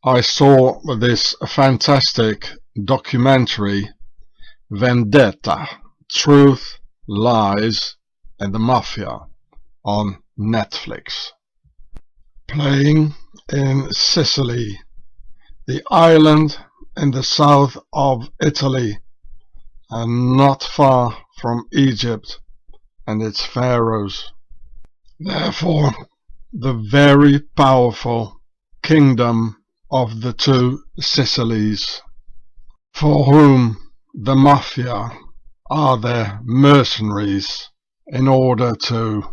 I saw this fantastic documentary, Vendetta, Truth, Lies and the Mafia, on Netflix. Playing in Sicily, the island in the south of Italy and not far from Egypt and its pharaohs. Therefore, the very powerful kingdom of the two Sicilies, for whom the mafia are their mercenaries in order to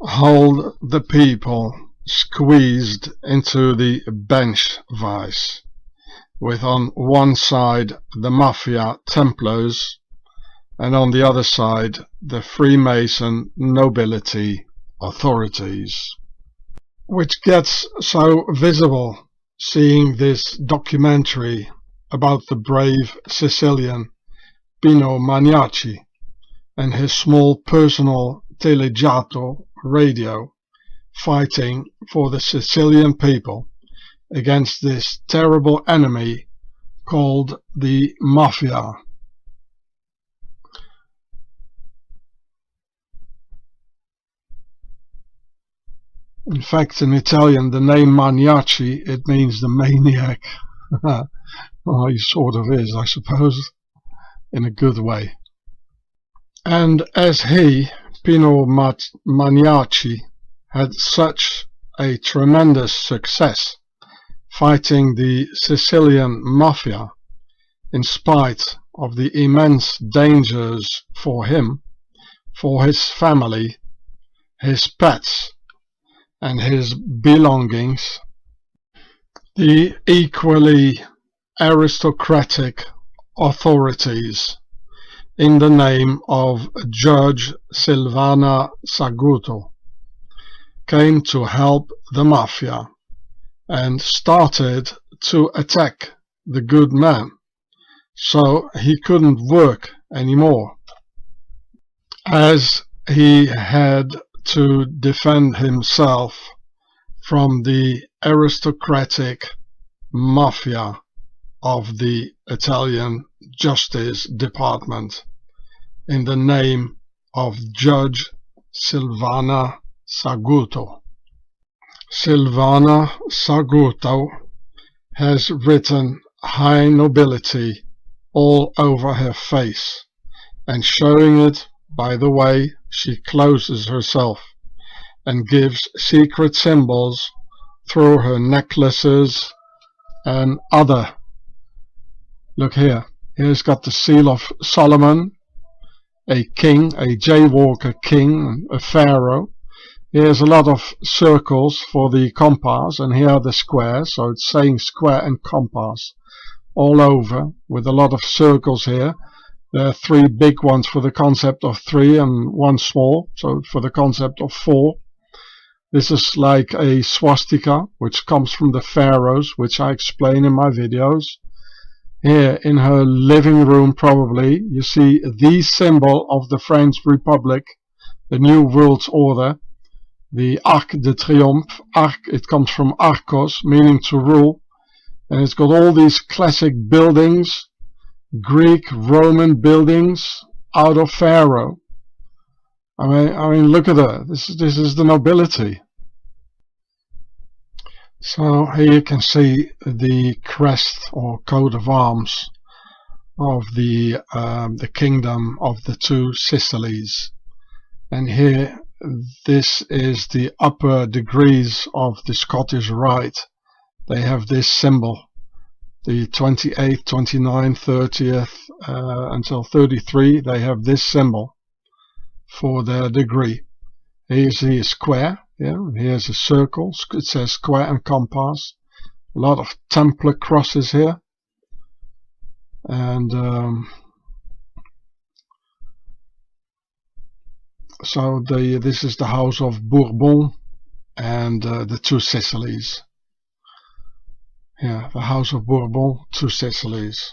hold the people squeezed into the bench vice, with on one side the mafia Templars and on the other side the Freemason nobility authorities. Which gets so visible seeing this documentary about the brave Sicilian Pino Maniaci and his small personal telegiato radio fighting for the Sicilian people against this terrible enemy called the Mafia. In fact, in Italian, the name Maniaci, it means the maniac. Well, he sort of is, I suppose, in a good way. And as he, Pino Maniaci, had such a tremendous success fighting the Sicilian Mafia, in spite of the immense dangers for him, for his family, his pets, and his belongings, the equally aristocratic authorities, in the name of Judge Silvana Saguto, came to help the mafia and started to attack the good man, so he couldn't work anymore, as he had to defend himself from the aristocratic mafia of the Italian Justice Department in the name of Judge Silvana Saguto. Silvana Saguto has written high nobility all over her face, and showing it by the way she closes herself and gives secret symbols through her necklaces and other. Look here, here's got the seal of Solomon, a king, a jaywalker king, a pharaoh. Here's a lot of circles for the compass, and here are the squares, so it's saying square and compass all over, with a lot of circles here. There are 3 big ones for the concept of 3 and 1 small, so for the concept of 4. This is like a swastika, which comes from the pharaohs, which I explain in my videos. Here in her living room, probably, you see the symbol of the French Republic, the New World Order, the Arc de Triomphe. Arc, it comes from Arcos, meaning to rule, and it's got all these classic buildings, Greek, Roman buildings out of Pharaoh. I mean, look at her. This is the nobility. So here you can see the crest or coat of arms of the kingdom of the two Sicilies. And here, this is the upper degrees of the Scottish Rite. They have this symbol. The 28th, 29th, 30th until 33, they have this symbol for their degree. Here you see a square, here's a circle, it says square and compass. A lot of Templar crosses here. And so this is the House of Bourbon and the two Sicilies. Yeah, the House of Bourbon, two Sicilies.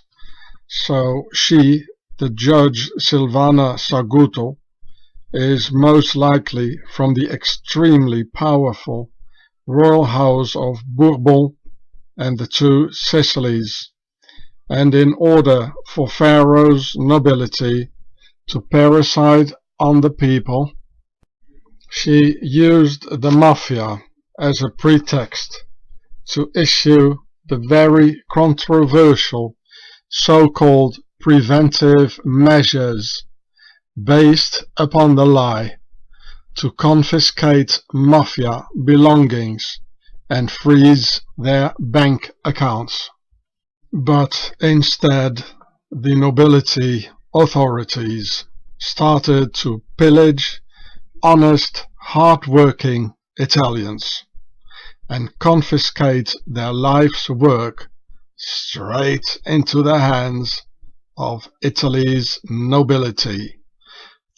So she, the Judge Silvana Saguto, is most likely from the extremely powerful royal house of Bourbon and the two Sicilies, and in order for Pharaoh's nobility to parasite on the people, she used the mafia as a pretext to issue the very controversial so-called preventive measures based upon the lie to confiscate mafia belongings and freeze their bank accounts. But instead, the nobility authorities started to pillage honest, hard-working Italians and confiscate their life's work straight into the hands of Italy's nobility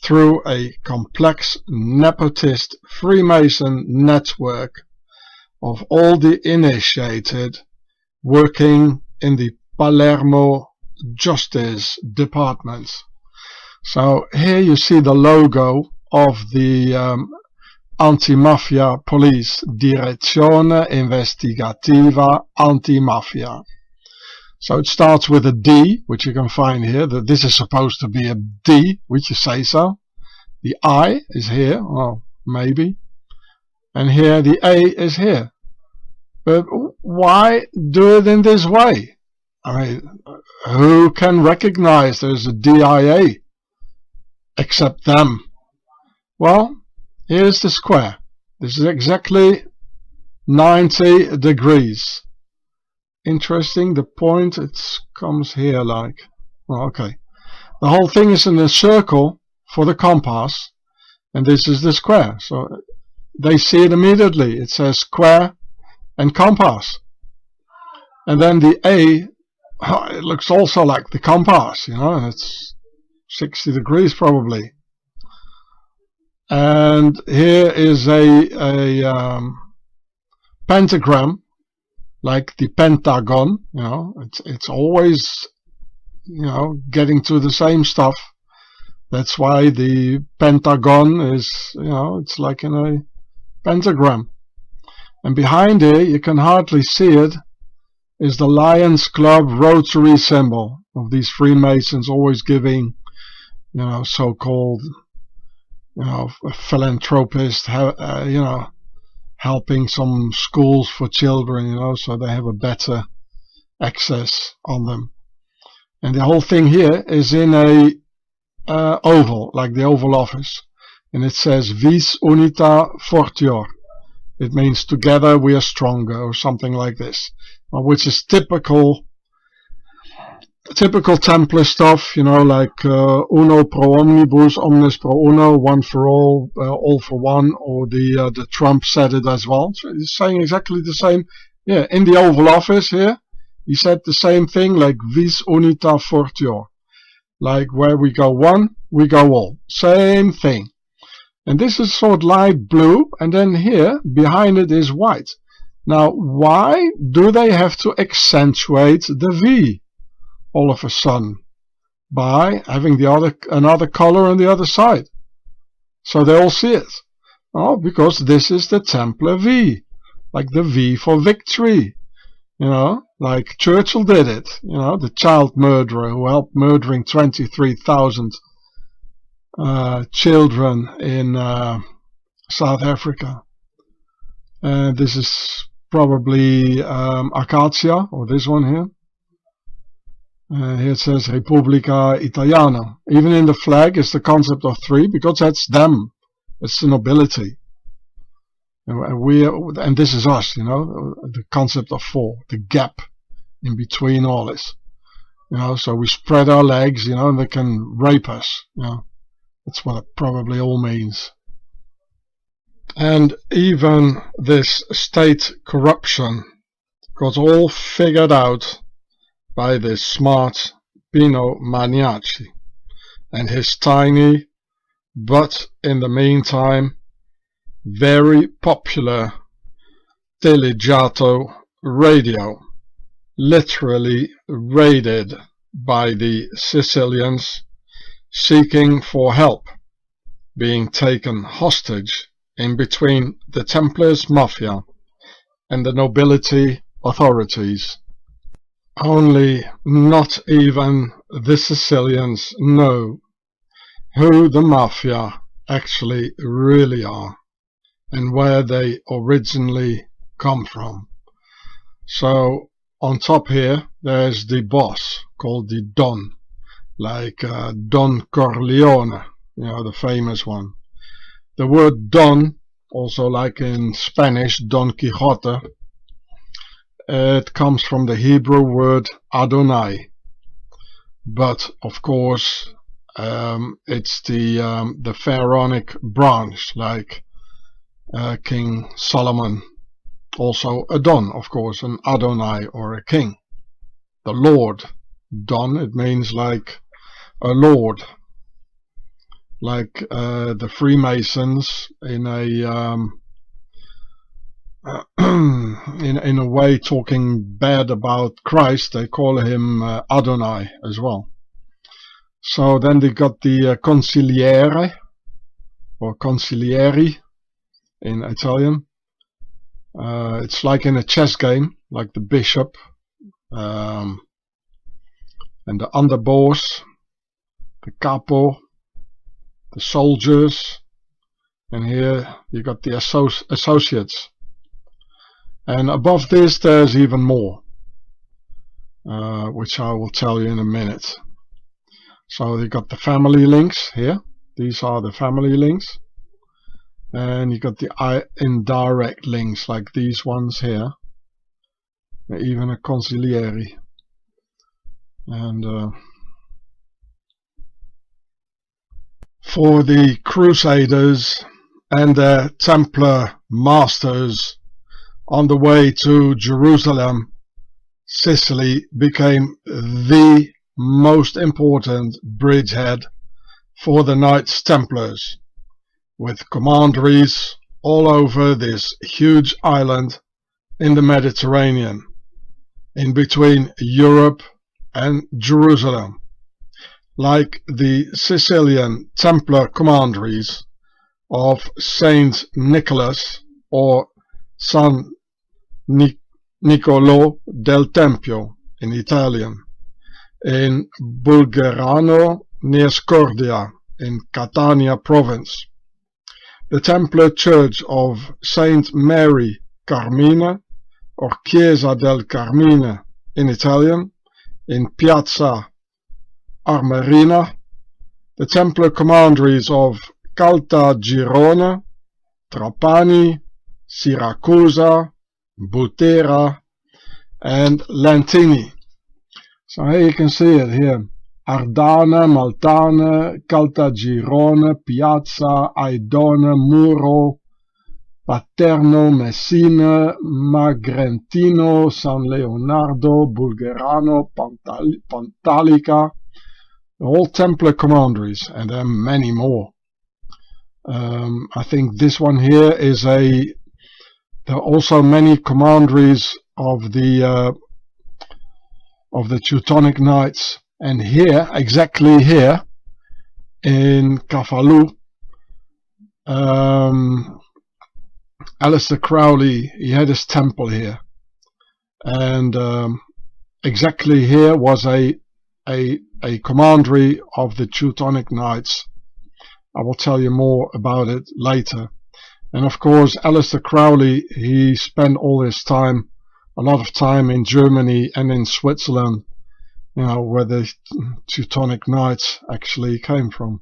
through a complex nepotist Freemason network of all the initiated working in the Palermo Justice Department. So here you see the logo of the Antimafia Police, Direzione Investigativa Antimafia. So it starts with a D, which you can find here. That this is supposed to be a D, would you say so? The I is here, well, maybe. And here the A is here. But why do it in this way? I mean, who can recognize there's a DIA except them? Well, here's the square. This is exactly 90 degrees. Interesting, the point, it comes here like, well, okay. The whole thing is in a circle for the compass, and this is the square. So they see it immediately. It says square and compass. And then the A, it looks also like the compass, you know, and it's 60 degrees probably. And here is a pentagram, like the Pentagon, you know, it's always, you know, getting to the same stuff. That's why the Pentagon is, you know, it's like in a pentagram. And behind here, you can hardly see it, is the Lions Club rotary symbol of these Freemasons always giving, you know, so-called, you know, philanthropist, you know, helping some schools for children, you know, so they have a better access on them. And the whole thing here is in a oval, like the Oval Office, and it says Vis Unita Fortior. It means together we are stronger, or something like this, which is typical Templar stuff, you know, like uno pro omnibus, omnes pro uno, one for all for one, or the Trump said it as well. So he's saying exactly the same. Yeah, in the Oval Office here, he said the same thing, like vis unita fortior, like where we go one, we go all. Same thing. And this is sort of light blue, and then here behind it is white. Now, why do they have to accentuate the V all of a sudden by having another color on the other side, so they all see it? Oh, because this is the Templar V, like the V for victory, you know, like Churchill did it, you know, the child murderer who helped murdering 23,000 children in South Africa. This is probably Acacia, or this one here. Here it says Repubblica Italiana. Even in the flag is the concept of three, because that's them. It's the nobility. And this is us, you know, the concept of four, the gap in between all this. You know, so we spread our legs, you know, and they can rape us, you know. That's what it probably all means. And even this state corruption got all figured out by this smart Pino Maniaci and his tiny, but in the meantime very popular Telegiato radio, literally raided by the Sicilians seeking for help, being taken hostage in between the Templars mafia and the nobility authorities. Only not even the Sicilians know who the mafia actually really are and where they originally come from. So on top here there's the boss called the Don, like Don Corleone, the famous one. The word Don, also like in Spanish Don Quixote, it comes from the Hebrew word Adonai, but of course it's the pharaonic branch, like King Solomon, also a Don, of course, an Adonai or a king. The Lord, Don, it means like a lord, like the Freemasons in a in a way talking bad about Christ, they call him Adonai as well. So then they got the consigliere or consiglieri in Italian. It's like in a chess game, like the bishop and the underboss, the capo, the soldiers, and here you got the associates. And above this there's even more, which I will tell you in a minute. So you got the family links here. These are the family links. And you got the indirect links, like these ones here. Even a consigliere. And for the Crusaders and their Templar masters on the way to Jerusalem, Sicily became the most important bridgehead for the Knights Templars, with commanderies all over this huge island in the Mediterranean, in between Europe and Jerusalem, like the Sicilian Templar commanderies of Saint Nicholas or San Niccolò del Tempio in Italian, in Bulgarano near Scordia in Catania province, the Templar Church of Saint Mary Carmina or Chiesa del Carmine in Italian in Piazza Armerina, the Templar commanderies of Caltagirone, Trapani, Siracusa, Butera and Lentini. So here you can see it here. Ardana, Maltane, Caltagirone, Piazza, Aidone, Muro, Paterno, Messina, Magrentino, San Leonardo, Bulgarano, Pantalica, all Templar commanderies, and there are many more. I think this one here is there are also many commanderies of the Teutonic Knights, and here, exactly here in Cafalu, Alistair Crowley, he had his temple here, and exactly here was a commandery of the Teutonic Knights. I will tell you more about it later. And of course, Alistair Crowley, he spent all his time, a lot of time in Germany and in Switzerland, where the Teutonic Knights actually came from.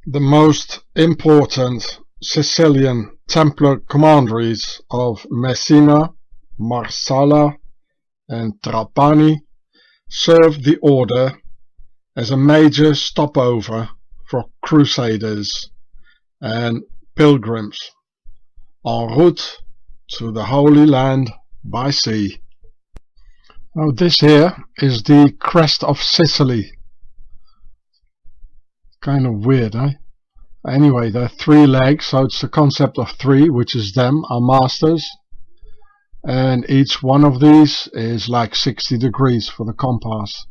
The most important Sicilian Templar commanderies of Messina, Marsala and Trapani served the order as a major stopover for crusaders and pilgrims en route to the Holy Land by sea. Now this here is the crest of Sicily. Kind of weird, eh? Anyway, there are 3 legs, so it's the concept of 3, which is them, our masters. And each one of these is like 60 degrees for the compass.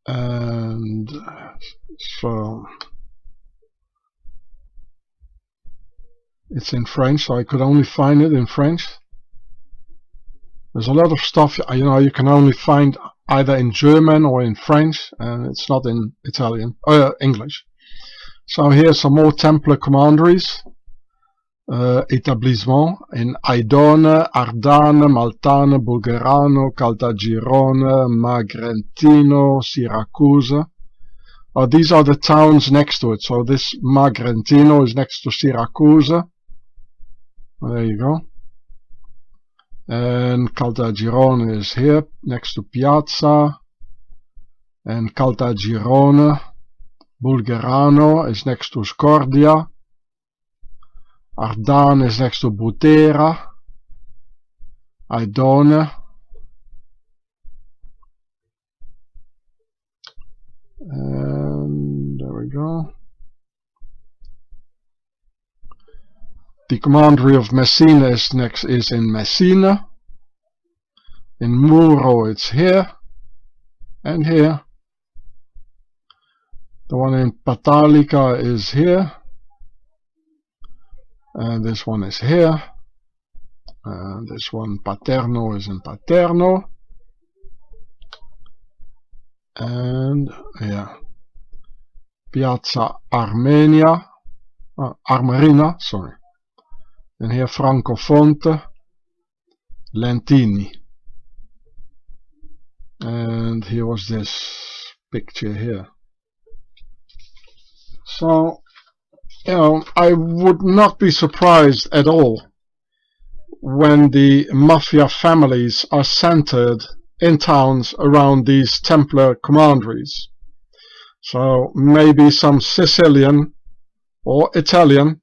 And so It's in French, so I could only find it in French. There's a lot of stuff, you know, you can only find either in German or in French, and it's not in Italian, English. So here's some more Templar commanderies. Établissement in Aidone, Ardane, Maltane, Bulgarano, Caltagirone, Magrentino, Syracuse. These are the towns next to it. So this Magrentino is next to Syracuse. There you go. And Caltagirone is here next to Piazza. And Caltagirone, Bulgarano is next to Scordia. Ardane is next to Butera. Aidone. And there we go. The commandery of Messina is in Messina. In Muro it's here and here. The one in Patalica is here. And this one is here. And this one, Paterno, is in Paterno. And yeah, Piazza Armenia, Armerina, sorry. And here Francofonte, Lentini. And here was this picture here. So, you know, I would not be surprised at all when the mafia families are centered in towns around these Templar commanderies. So maybe some Sicilian or Italian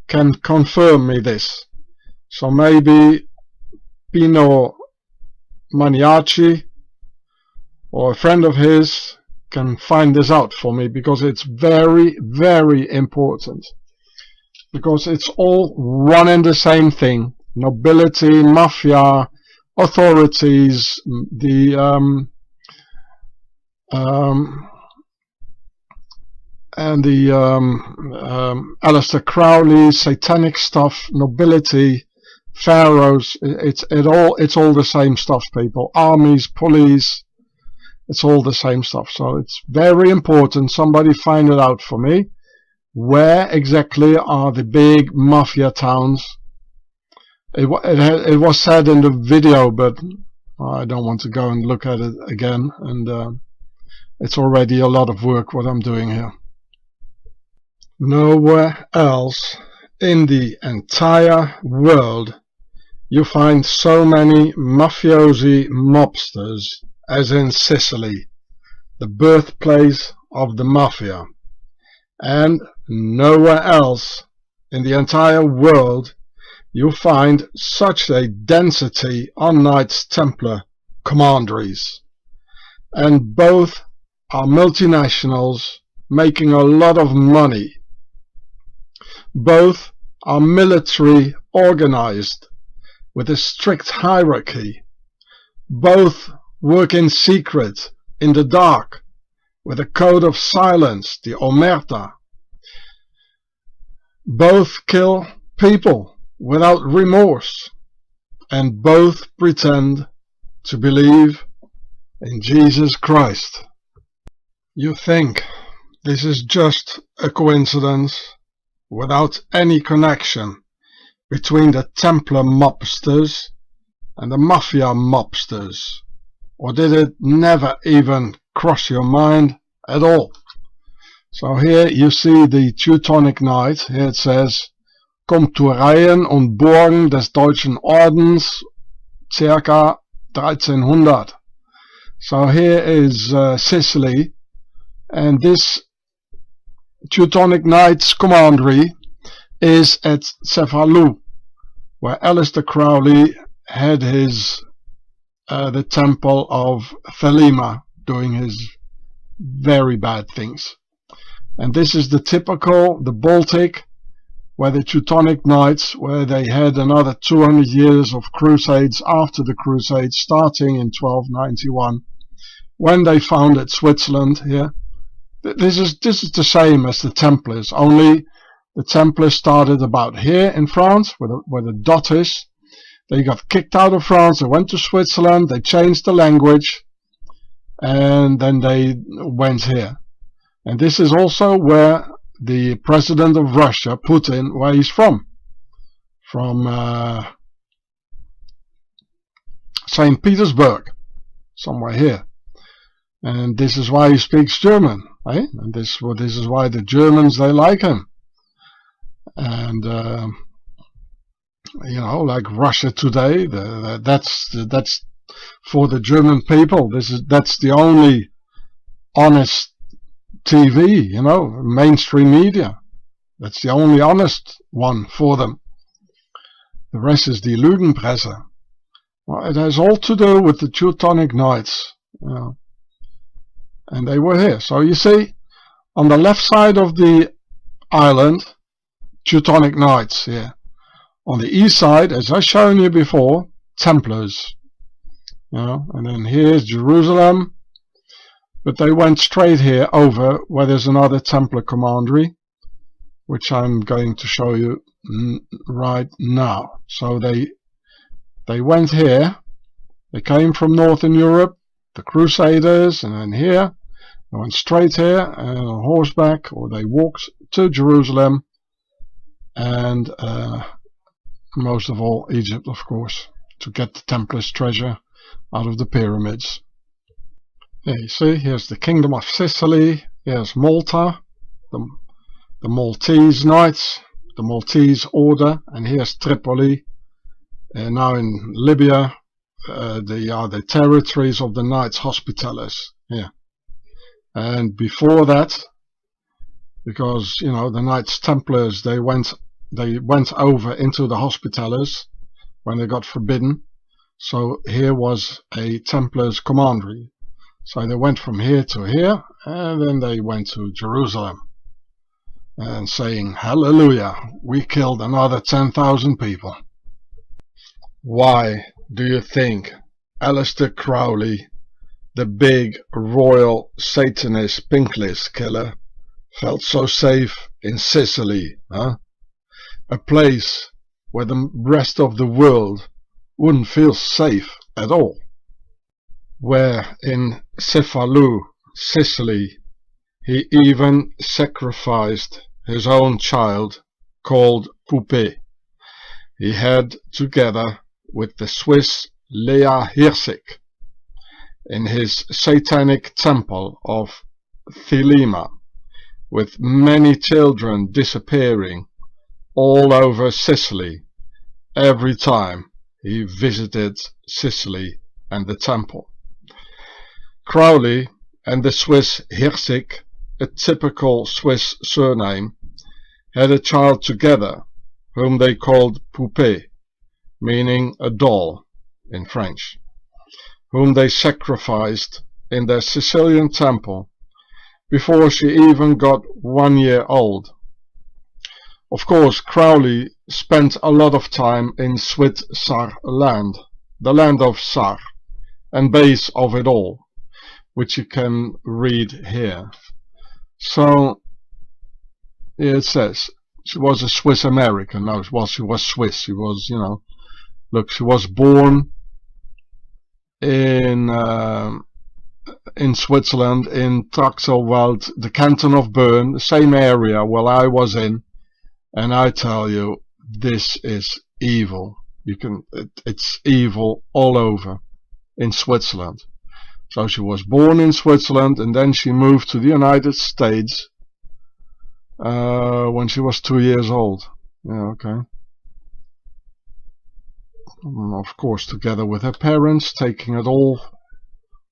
can confirm me this. So maybe Pino Maniaci or a friend of his can find this out for me, because it's very, very important. Because it's all one and the same thing. Nobility, mafia, authorities, the Aleister Crowley, satanic stuff, nobility, pharaohs. It's all the same stuff, people. Armies, police. It's all the same stuff. So it's very important somebody find it out for me. Where exactly are the big mafia towns? It was said in the video, but I don't want to go and look at it again. And it's already a lot of work what I'm doing here. Nowhere else in the entire world you find so many mafiosi mobsters as in Sicily, the birthplace of the mafia. And nowhere else in the entire world you find such a density on Knights Templar commanderies. And both are multinationals making a lot of money. Both are military organized with a strict hierarchy. Both work in secret, in the dark, with a code of silence, the Omerta. Both kill people without remorse, and both pretend to believe in Jesus Christ. You think this is just a coincidence without any connection between the Templar mobsters and the Mafia mobsters? Or did it never even cross your mind at all? So here you see the Teutonic Knight. Here it says, kommt zu Reihen und Burgen des deutschen Ordens, circa 1300. So here is Sicily, and this Teutonic Knights commandery is at Cefalù, where Aleister Crowley had his the temple of Thelema, doing his very bad things. And this is the typical, the Baltic, where the Teutonic Knights, where they had another 200 years of crusades after the crusades, starting in 1291, when they founded Switzerland here. This is the same as the Templars, only The Templars started about here in France, where the dot is. They got kicked out of France, they went to Switzerland, they changed the language, and then they went here. And this is also where the president of Russia, Putin, where he's from St. Petersburg, somewhere here. And this is why he speaks German, eh? And this is why the Germans, they like him. And you know, like Russia today, that's for the German people. That's the only honest TV, you know, mainstream media. That's the only honest one for them. The rest is die Lügenpresse. Well, it has all to do with the Teutonic Knights, you know. And they were here. So you see, on the left side of the island, Teutonic Knights here. On the east side, as I've shown you before, Templars. You know, and then here's Jerusalem. But they went straight here over where there's another Templar commandery, which I'm going to show you right now. So they went here. They came from Northern Europe, the Crusaders, and then here. They went straight here and on horseback, or they walked to Jerusalem, and most of all Egypt, of course, to get the Templars' treasure out of the pyramids. Here you see, here's the Kingdom of Sicily, here's Malta, the Maltese Knights, the Maltese Order, and here's Tripoli, and now in Libya, they are the territories of the Knights Hospitallers here. And before that, because, you know, the Knights Templars, they went over into the Hospitallers when they got forbidden. So here was a Templars commandery. So they went from here to here, and then they went to Jerusalem and saying, hallelujah, we killed another 10,000 people. Why do you think Aleister Crowley, the big royal Satanist pink list killer, felt so safe in Sicily, huh? A place where the rest of the world wouldn't feel safe at all. Where in Cefalù, Sicily, he even sacrificed his own child called Poupée. He had, together with the Swiss Lea Hirsig, in his satanic temple of Thelema, with many children disappearing all over Sicily every time he visited Sicily and the temple. Crowley and the Swiss Hirsig, a typical Swiss surname, had a child together whom they called Poupée, meaning a doll in French, whom they sacrificed in their Sicilian temple before she even got 1 year old. Of course, Crowley spent a lot of time in Switzerland, land, the land of Tsar, and base of it all, which you can read here. So, here it says, she was a Swiss American. No, well, she was Swiss. She was, you know, look, she was born in Switzerland, in Traxelwald, the canton of Bern, the same area where I was in. And I tell you, this is evil. It's evil all over in Switzerland. So she was born in Switzerland, and then she moved to the United States when she was 2 years old. Yeah, okay. And of course, together with her parents, taking it all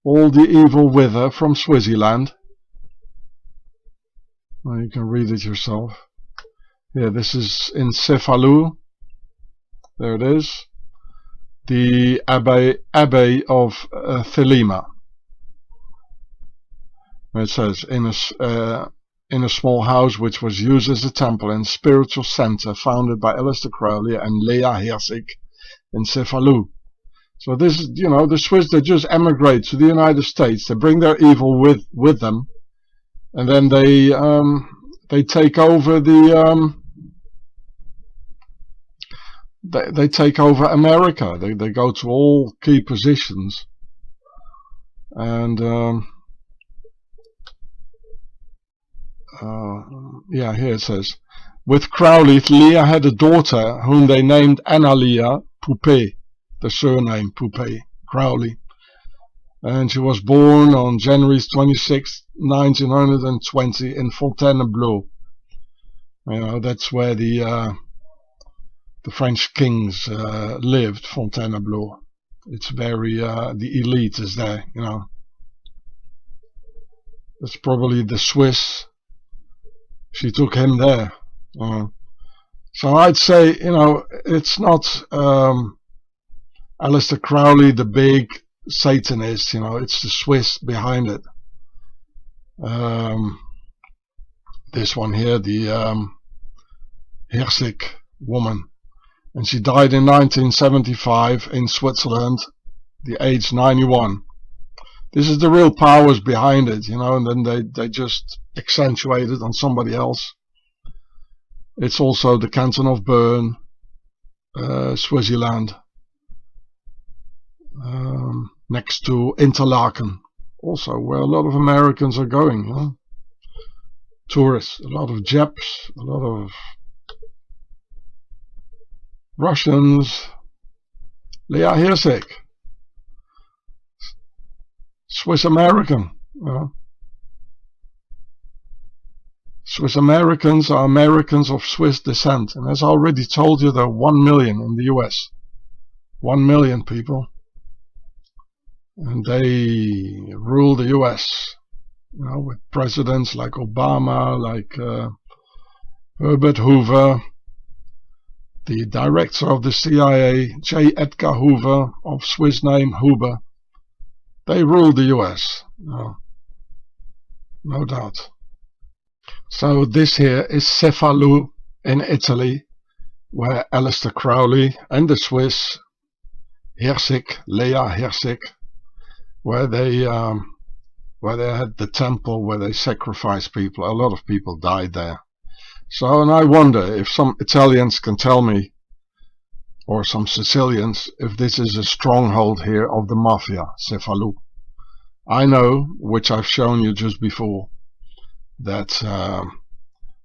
the evil with her from Swaziland. Well, you can read it yourself. Yeah, this is in Cefalù. There it is. The Abbey of Thelema. It says, in a small house which was used as a temple and spiritual center founded by Aleister Crowley and Lea Hirsig in Cefalù. So this is, you know, the Swiss, they just emigrate to the United States. They bring their evil with them, and then they take over the they take over America. They go to all key positions. And yeah, here it says, with Crowley, Leah had a daughter whom they named Analia Poupée, the surname Poupée, Crowley. And she was born on January 26, 1920 in Fontainebleau. You know, that's where the French kings lived, Fontainebleau. It's very, the elite is there, you know. That's probably the Swiss. She took him there. So I'd say, you know, it's not Aleister Crowley, the big Satanist, you know, it's the Swiss behind it. This one here, the Hersik woman, and she died in 1975 in Switzerland, the age 91. This is the real powers behind it, you know, and then they just accentuate it on somebody else. It's also the canton of Bern, Swaziland, next to Interlaken, also where a lot of Americans are going, you know? Tourists, a lot of Japs, a lot of Russians. Leah Hersik, Swiss American, you know? Swiss Americans are Americans of Swiss descent, and as I already told you, there are 1 million in the US. 1 million people, and they rule the US, you know, with presidents like Obama, like Herbert Hoover, the director of the CIA, J. Edgar Hoover, of Swiss name Huber. They rule the US, no doubt. So this here is Cefalù in Italy, where Aleister Crowley and the Swiss Hersik, Leah Hersik, where they had the temple where they sacrificed people. A lot of people died there. So, and I wonder if some Italians can tell me, or some Sicilians, if this is a stronghold here of the mafia, Cefalù. I know, which I've shown you just before, that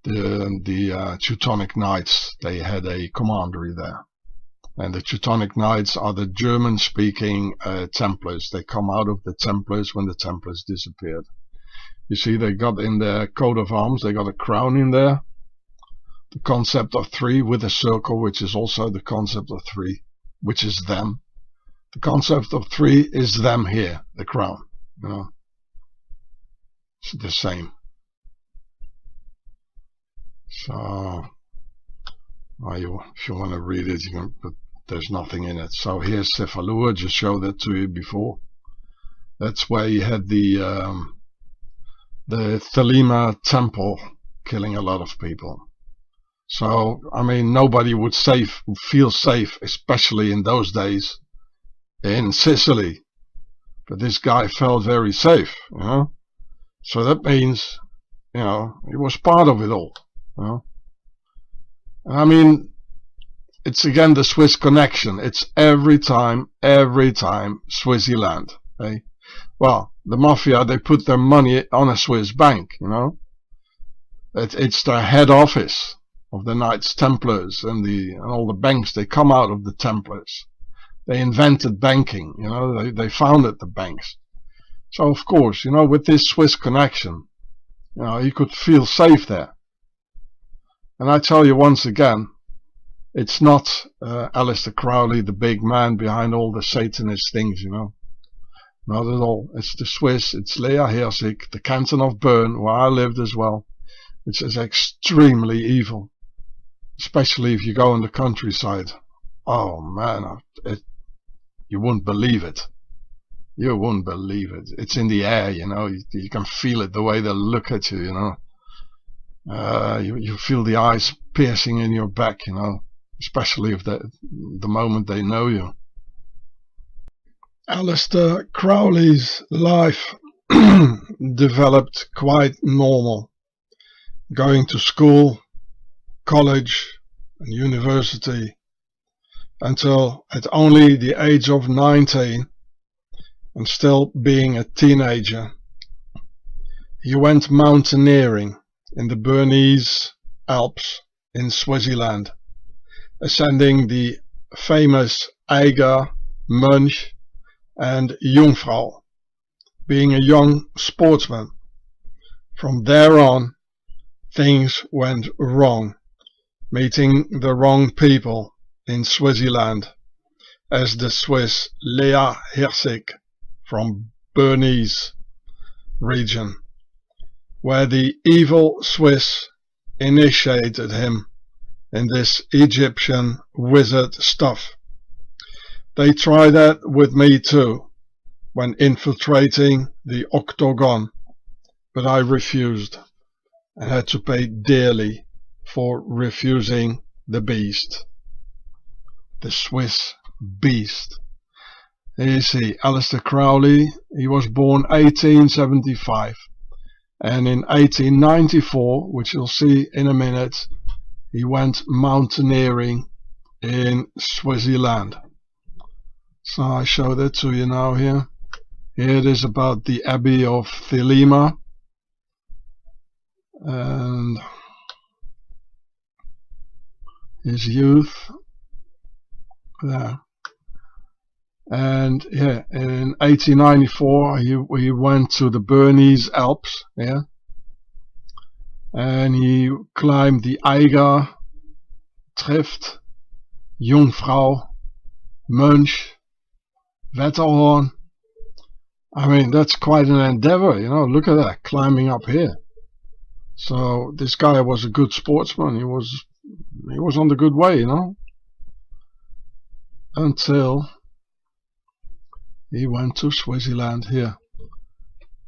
the Teutonic Knights, they had a commandery there. And the Teutonic Knights are the German-speaking Templars. They come out of the Templars when the Templars disappeared. You see, they got in their coat of arms, they got a crown in there. The concept of three with a circle, which is also the concept of three, which is them. The concept of three is them here, the crown. You know, it's the same. So, if you want to read it, you can, but there's nothing in it. So here's Cefalù. I just showed that to you before. That's where you had the Thelema temple killing a lot of people. So, I mean, nobody would feel safe, especially in those days, in Sicily. But this guy felt very safe, you know. So that means, you know, he was part of it all, you know. I mean, it's again the Swiss connection. It's every time, Swaziland. Okay? Well, the mafia, they put their money on a Swiss bank, you know. It's their head office of the Knights Templars, and all the banks, they come out of the Templars. They invented banking, you know, they founded the banks. So of course, you know, with this Swiss connection, you know, you could feel safe there. And I tell you once again, it's not Aleister Crowley, the big man behind all the Satanist things, you know. Not at all. It's the Swiss, it's Leah Hersik, the canton of Bern, where I lived as well, which is extremely evil. Especially if you go in the countryside. Oh man, you wouldn't believe it. You wouldn't believe it. It's in the air, you know. You can feel it the way they look at you, you know. You feel the eyes piercing in your back, you know. Especially if the moment they know you. Aleister Crowley's life developed quite normal. Going to school, college and university, until at only the age of 19 and still being a teenager, he went mountaineering in the Bernese Alps in Swaziland, ascending the famous Eiger, Munch and Jungfrau, being a young sportsman. From there on, things went wrong, meeting the wrong people in Swaziland, as the Swiss Lea Herzig from Bernese region, where the evil Swiss initiated him in this Egyptian wizard stuff. They tried that with me too, when infiltrating the octagon, but I refused and had to pay dearly for refusing the beast. The Swiss beast. Here you see Aleister Crowley. He was born 1875, and in 1894, which you'll see in a minute, he went mountaineering in Swaziland. So I show that to you now here. Here it is about the Abbey of Thelema, and his youth there. And yeah, in 1894 he went to the Bernese Alps, yeah, and he climbed the Eiger, Trift, Jungfrau, Munch, Wetterhorn. I mean, that's quite an endeavor, you know. Look at that, climbing up here. So this guy was a good sportsman. He was on the good way, you know, until he went to Swaziland here.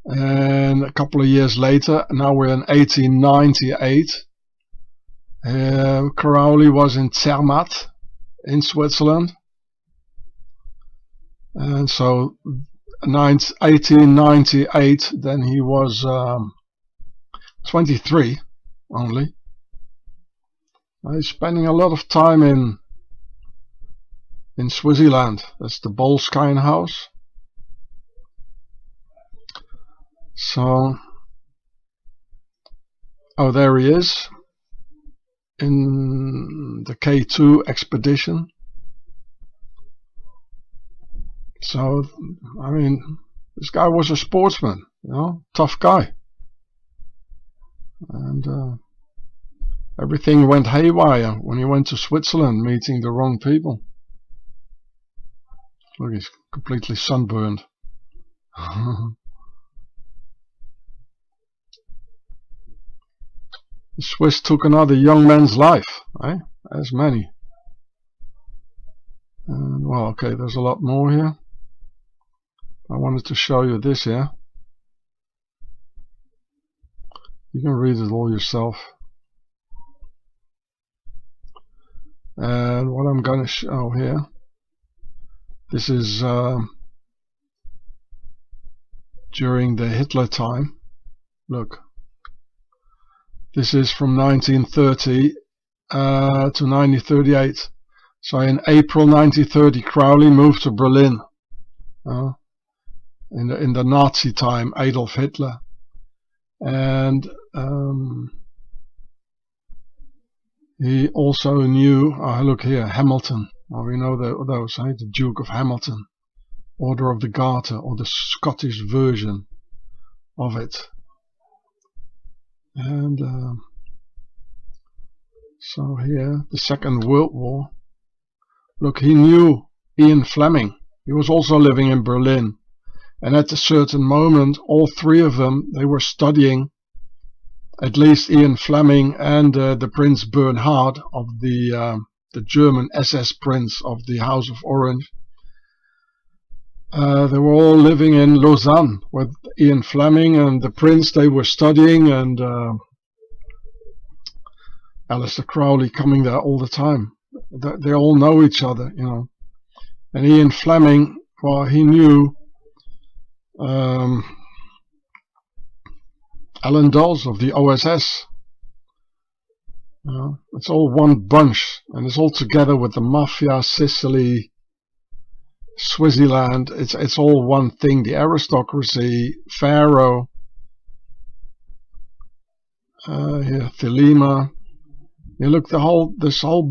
And a couple of years later, now we're in 1898, Crowley was in Zermatt in Switzerland. And so 1898, then he was 23 only. He's spending a lot of time in Swaziland. That's the Bolskine house. So, oh, there he is in the K2 expedition. So, I mean, this guy was a sportsman, you know, tough guy. And everything went haywire when he went to Switzerland, meeting the wrong people. Look, he's completely sunburned. The Swiss took another young man's life, eh? As many. And, well, okay, there's a lot more here. I wanted to show you this here. You can read it all yourself. And what I'm going to show here, this is during the Hitler time. Look, this is from 1930 to 1938. So in April 1930, Crowley moved to Berlin. In the Nazi time, Adolf Hitler. And he also knew, look here, Hamilton. Well, we know those, right? The Duke of Hamilton, Order of the Garter, or the Scottish version of it. And so here, the Second World War. Look, he knew Ian Fleming. He was also living in Berlin. And at a certain moment, all three of them, they were studying, at least Ian Fleming and the Prince Bernhard of the German SS Prince of the House of Orange. They were all living in Lausanne with Ian Fleming and the Prince. They were studying, and Aleister Crowley coming there all the time. They all know each other, you know. And Ian Fleming, well, he knew Alan Dulles of the OSS, You know, it's all one bunch, and it's all together with the mafia, Sicily, Swaziland. It's all one thing. The aristocracy, Pharaoh, here, Thelema. You look, this whole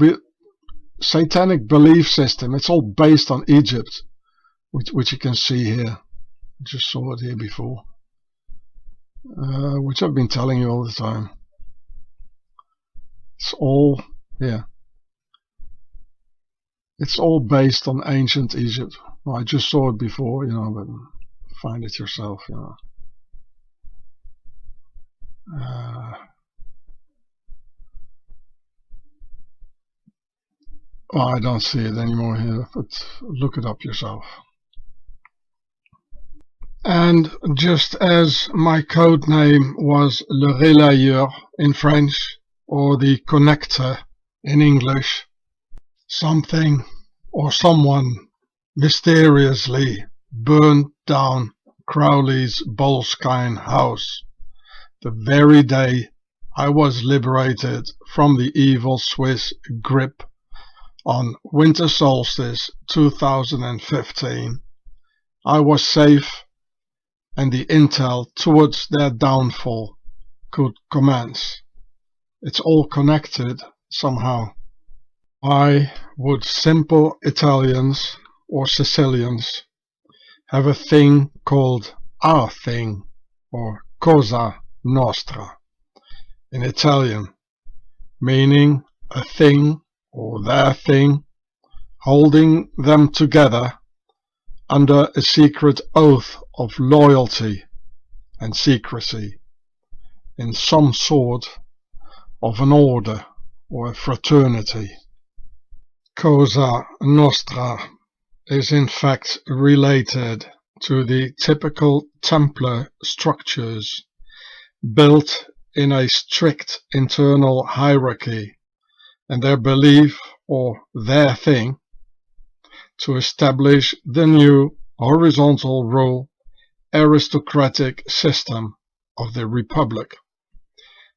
satanic belief system. It's all based on Egypt, which you can see here. I just saw it here before, which I've been telling you all the time. It's all, yeah. It's all based on ancient Egypt. Well, I just saw it before, you know, but find it yourself, you know. Well, I don't see it anymore here, but look it up yourself. And just as my code name was Le Relayeur in French, or the connector in English, something or someone mysteriously burned down Crowley's Boleskine house the very day I was liberated from the evil Swiss grip on winter solstice 2015. I was safe, and the intel towards their downfall could commence. It's all connected somehow. Why would simple Italians or Sicilians have a thing called our thing, or cosa nostra in Italian, meaning a thing or their thing, holding them together under a secret oath of loyalty and secrecy in some sort of an order or a fraternity. Cosa Nostra is in fact related to the typical Templar structures built in a strict internal hierarchy, and their belief or their thing to establish the new horizontal rule aristocratic system of the Republic,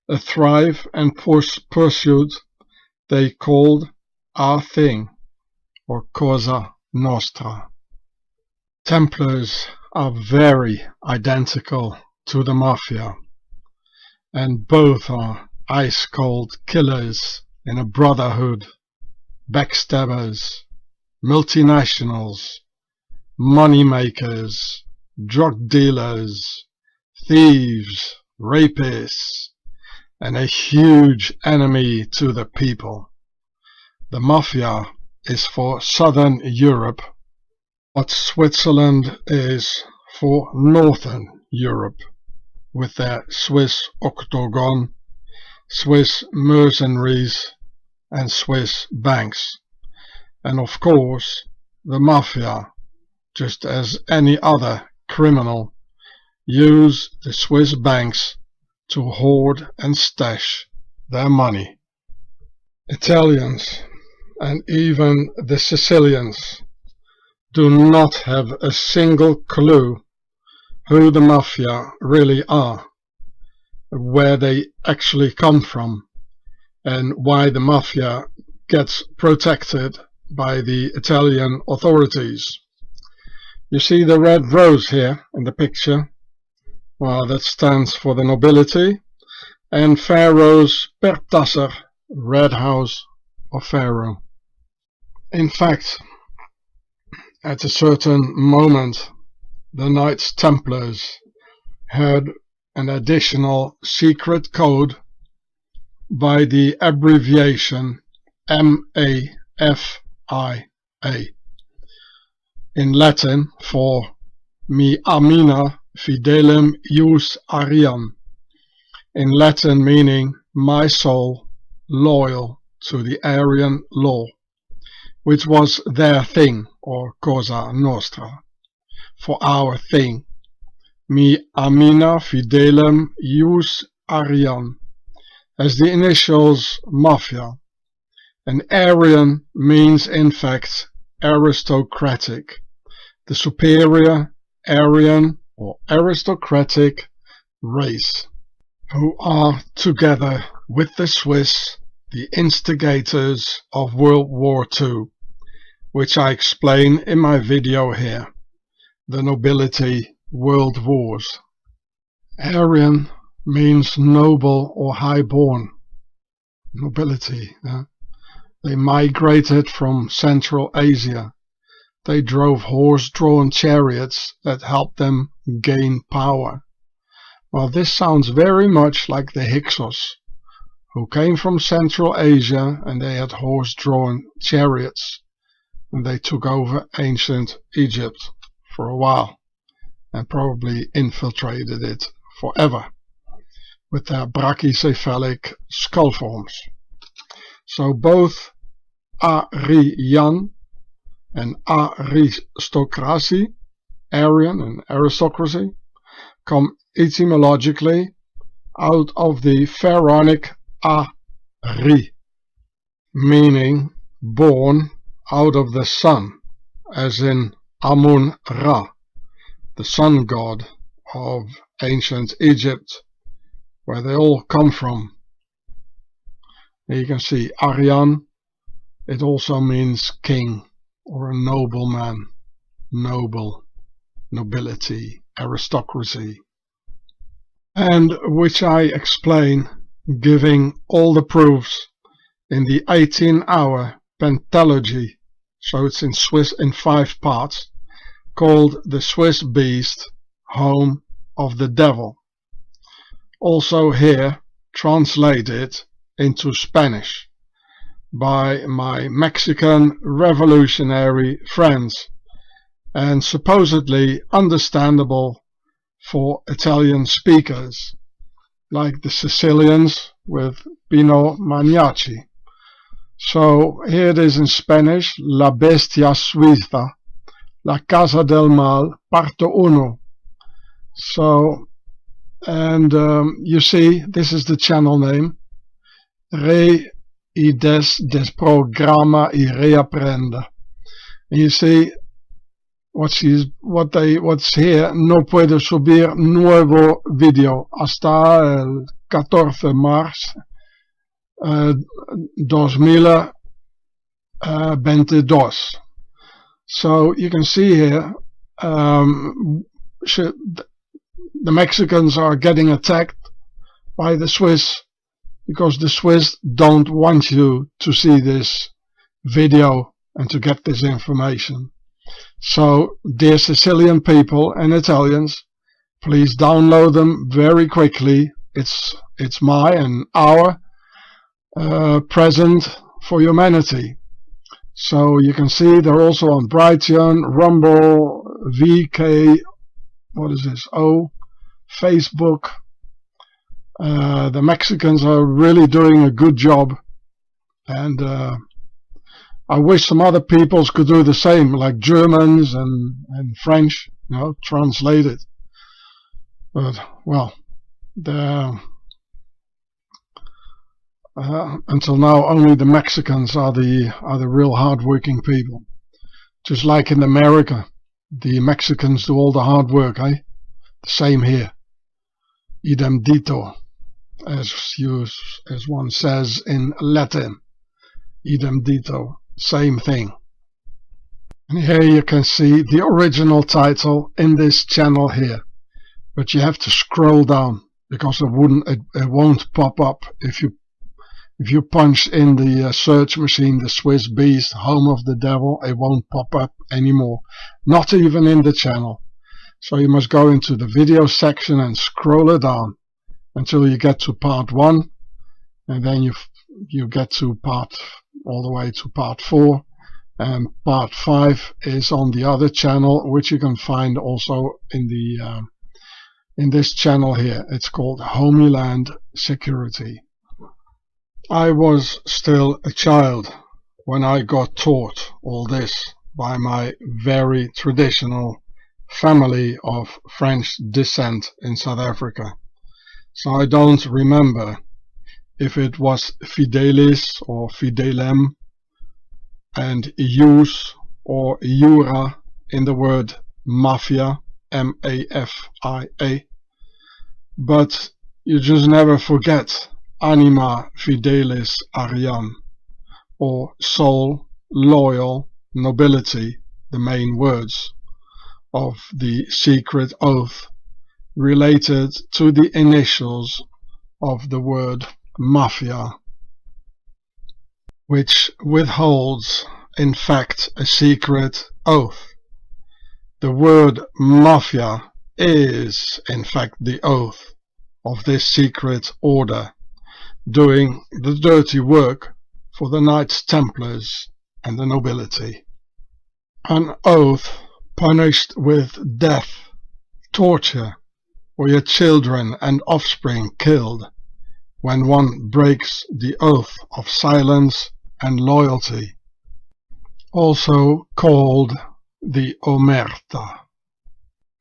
a thrive and pursuit they called our thing, or cosa nostra. Templars are very identical to the Mafia, and both are ice-cold killers in a brotherhood, backstabbers, multinationals, money makers, drug dealers, thieves, rapists, and a huge enemy to the people. The Mafia is for Southern Europe, what Switzerland is for Northern Europe, with their Swiss Octagon, Swiss mercenaries, and Swiss banks. And of course, the Mafia, just as any other criminal, use the Swiss banks to hoard and stash their money. Italians, and even the Sicilians, do not have a single clue who the Mafia really are, where they actually come from, and why the Mafia gets protected by the Italian authorities. You see the red rose here in the picture? Well, that stands for the nobility, and Pharaoh's Pertasser, Red House of Pharaoh. In fact, at a certain moment, the Knights Templars had an additional secret code by the abbreviation MAFIA, in Latin for Mi Amina Fidelem Ius Arian, in Latin meaning my soul loyal to the Aryan law, which was their thing, or cosa nostra, for our thing. Mi Amina Fidelem Ius Arian, as the initials Mafia. And Aryan means in fact aristocratic, the superior Aryan or aristocratic race, who are together with the Swiss the instigators of World War II, which I explain in my video here, The Nobility World Wars. Aryan means noble or high-born, nobility. They migrated from Central Asia. They drove horse-drawn chariots that helped them gain power. Well, this sounds very much like the Hyksos, who came from Central Asia, and they had horse-drawn chariots, and they took over ancient Egypt for a while and probably infiltrated it forever with their brachycephalic skull forms. So both Aryan and aristocracy, Aryan and aristocracy, come etymologically out of the Pharaonic Ari, meaning born out of the sun, as in Amun-Ra, the sun god of ancient Egypt, where they all come from. Here you can see Aryan. It also means king or a nobleman, noble, nobility, aristocracy, and which I explain, giving all the proofs in the 18-hour pentalogy, so it's in Swiss in 5 parts, called The Swiss Beast, Home of the Devil. Also here translated into Spanish by my Mexican revolutionary friends, and supposedly understandable for Italian speakers, like the Sicilians with Pino Maniaci. So here it is in Spanish: La Bestia Suiza, La Casa del Mal, Parte Uno. So, and you see, this is the channel name, Re y desprograma y reaprenda. And you see what's here: no puedo subir nuevo video hasta el 14 de marzo 2022. So you can see here, the Mexicans are getting attacked by the Swiss because the Swiss don't want you to see this video and to get this information. So, dear Sicilian people and Italians, please download them very quickly. It's my and our present for humanity. So you can see they're also on Brighteon, Rumble, VK, what is this? Facebook. The Mexicans are really doing a good job, and I wish some other peoples could do the same, like Germans and French, translate it. But well, until now, only the Mexicans are the real hard-working people. Just like in America, the Mexicans do all the hard work, eh? The same here. Idem dito, as one says in Latin. Idem dito, same thing. And here you can see the original title in this channel here, but you have to scroll down because it won't pop up if you punch in the search machine The Swiss Beast, Home of the Devil. It won't pop up anymore, not even in the channel. So you must go into the video section and scroll it down until you get to part 1, and then you get to all the way to part 4, and part 5 is on the other channel, which you can find also in the in this channel here. It's called Homeland Security. I was still a child when I got taught all this by my very traditional family of French descent in South Africa. So I don't remember if it was Fidelis or Fidelem and Ius or Iura in the word Mafia, M-A-F-I-A. But you just never forget anima fidelis ariam, or soul, loyal, nobility, the main words of the secret oath related to the initials of the word mafia, which withholds, in fact, a secret oath. The word mafia is, in fact, the oath of this secret order, doing the dirty work for the Knights Templars and the nobility. An oath punished with death, torture, or your children and offspring killed when one breaks the oath of silence and loyalty, also called the omerta,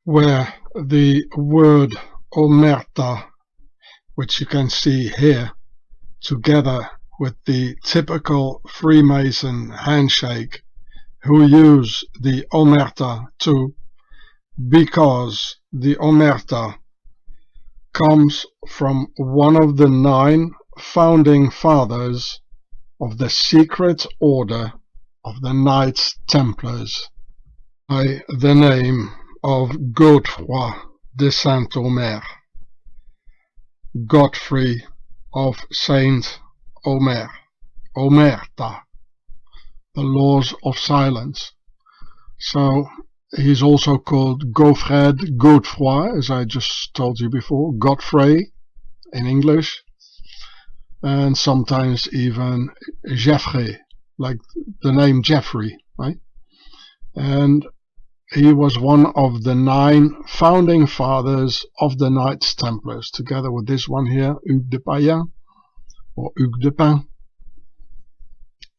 where the word omerta, which you can see here, together with the typical Freemason handshake, who use the omerta too, because the omerta comes from one of the 9 founding fathers of the secret order of the Knights Templars, by the name of Godefroy de Saint-Omer, Godfrey of Saint Omer, Omerta, the laws of silence. So he's also called Godefroy, as I just told you before, Godfrey in English, and sometimes even Geoffrey, like the name Jeffrey, right? And he was one of the 9 founding fathers of the Knights Templars, together with this one here, Hugues de Payen, or Hugues de Pin,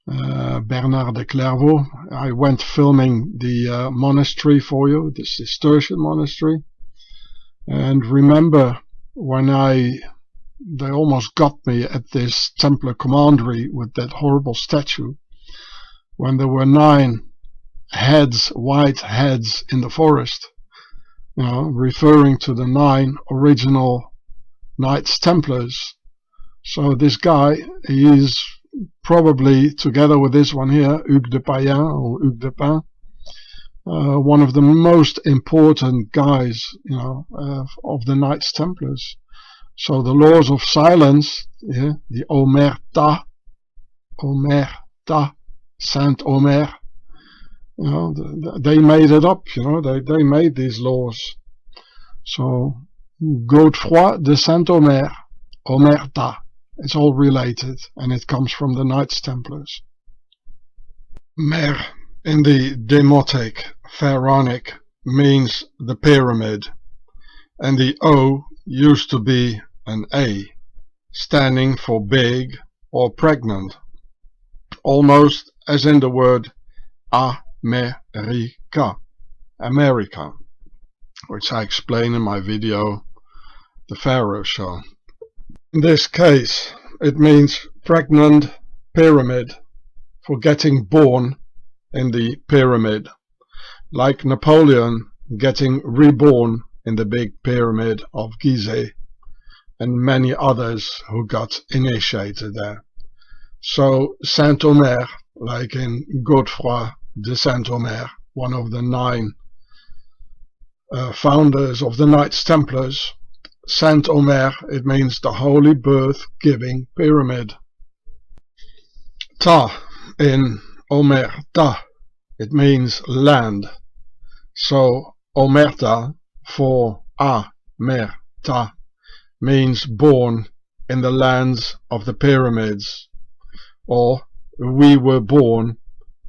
Bernard de Clairvaux. I went filming the monastery for you, the Cistercian monastery, and remember when they almost got me at this Templar commandery with that horrible statue, when there were 9 heads, white heads in the forest, you know, referring to the 9 original Knights Templars. So this guy, he is probably, together with this one here, Hugues de Payen or Hugues de Pin, one of the most important guys, you know, of the Knights Templars. So the laws of silence, yeah, the omerta, Saint Omer, you know, they made it up, you know, they made these laws. So Godefroy de Saint-Omer, Omerta, it's all related, and it comes from the Knights Templars. Mer in the Demotic Pharaonic means the pyramid, and the O used to be an A, standing for big or pregnant, almost as in the word America, America, which I explain in my video, The Pharaoh Show. In this case, it means pregnant pyramid, for getting born in the pyramid, like Napoleon getting reborn in the big pyramid of Gizeh, and many others who got initiated there. So Saint-Omer, like in Godefroy de Saint-Omer, one of the 9 founders of the Knights Templars, Saint-Omer, it means the holy birth-giving pyramid. Ta in Omerta, it means land. So Omerta for A-mer-ta means born in the lands of the pyramids, or we were born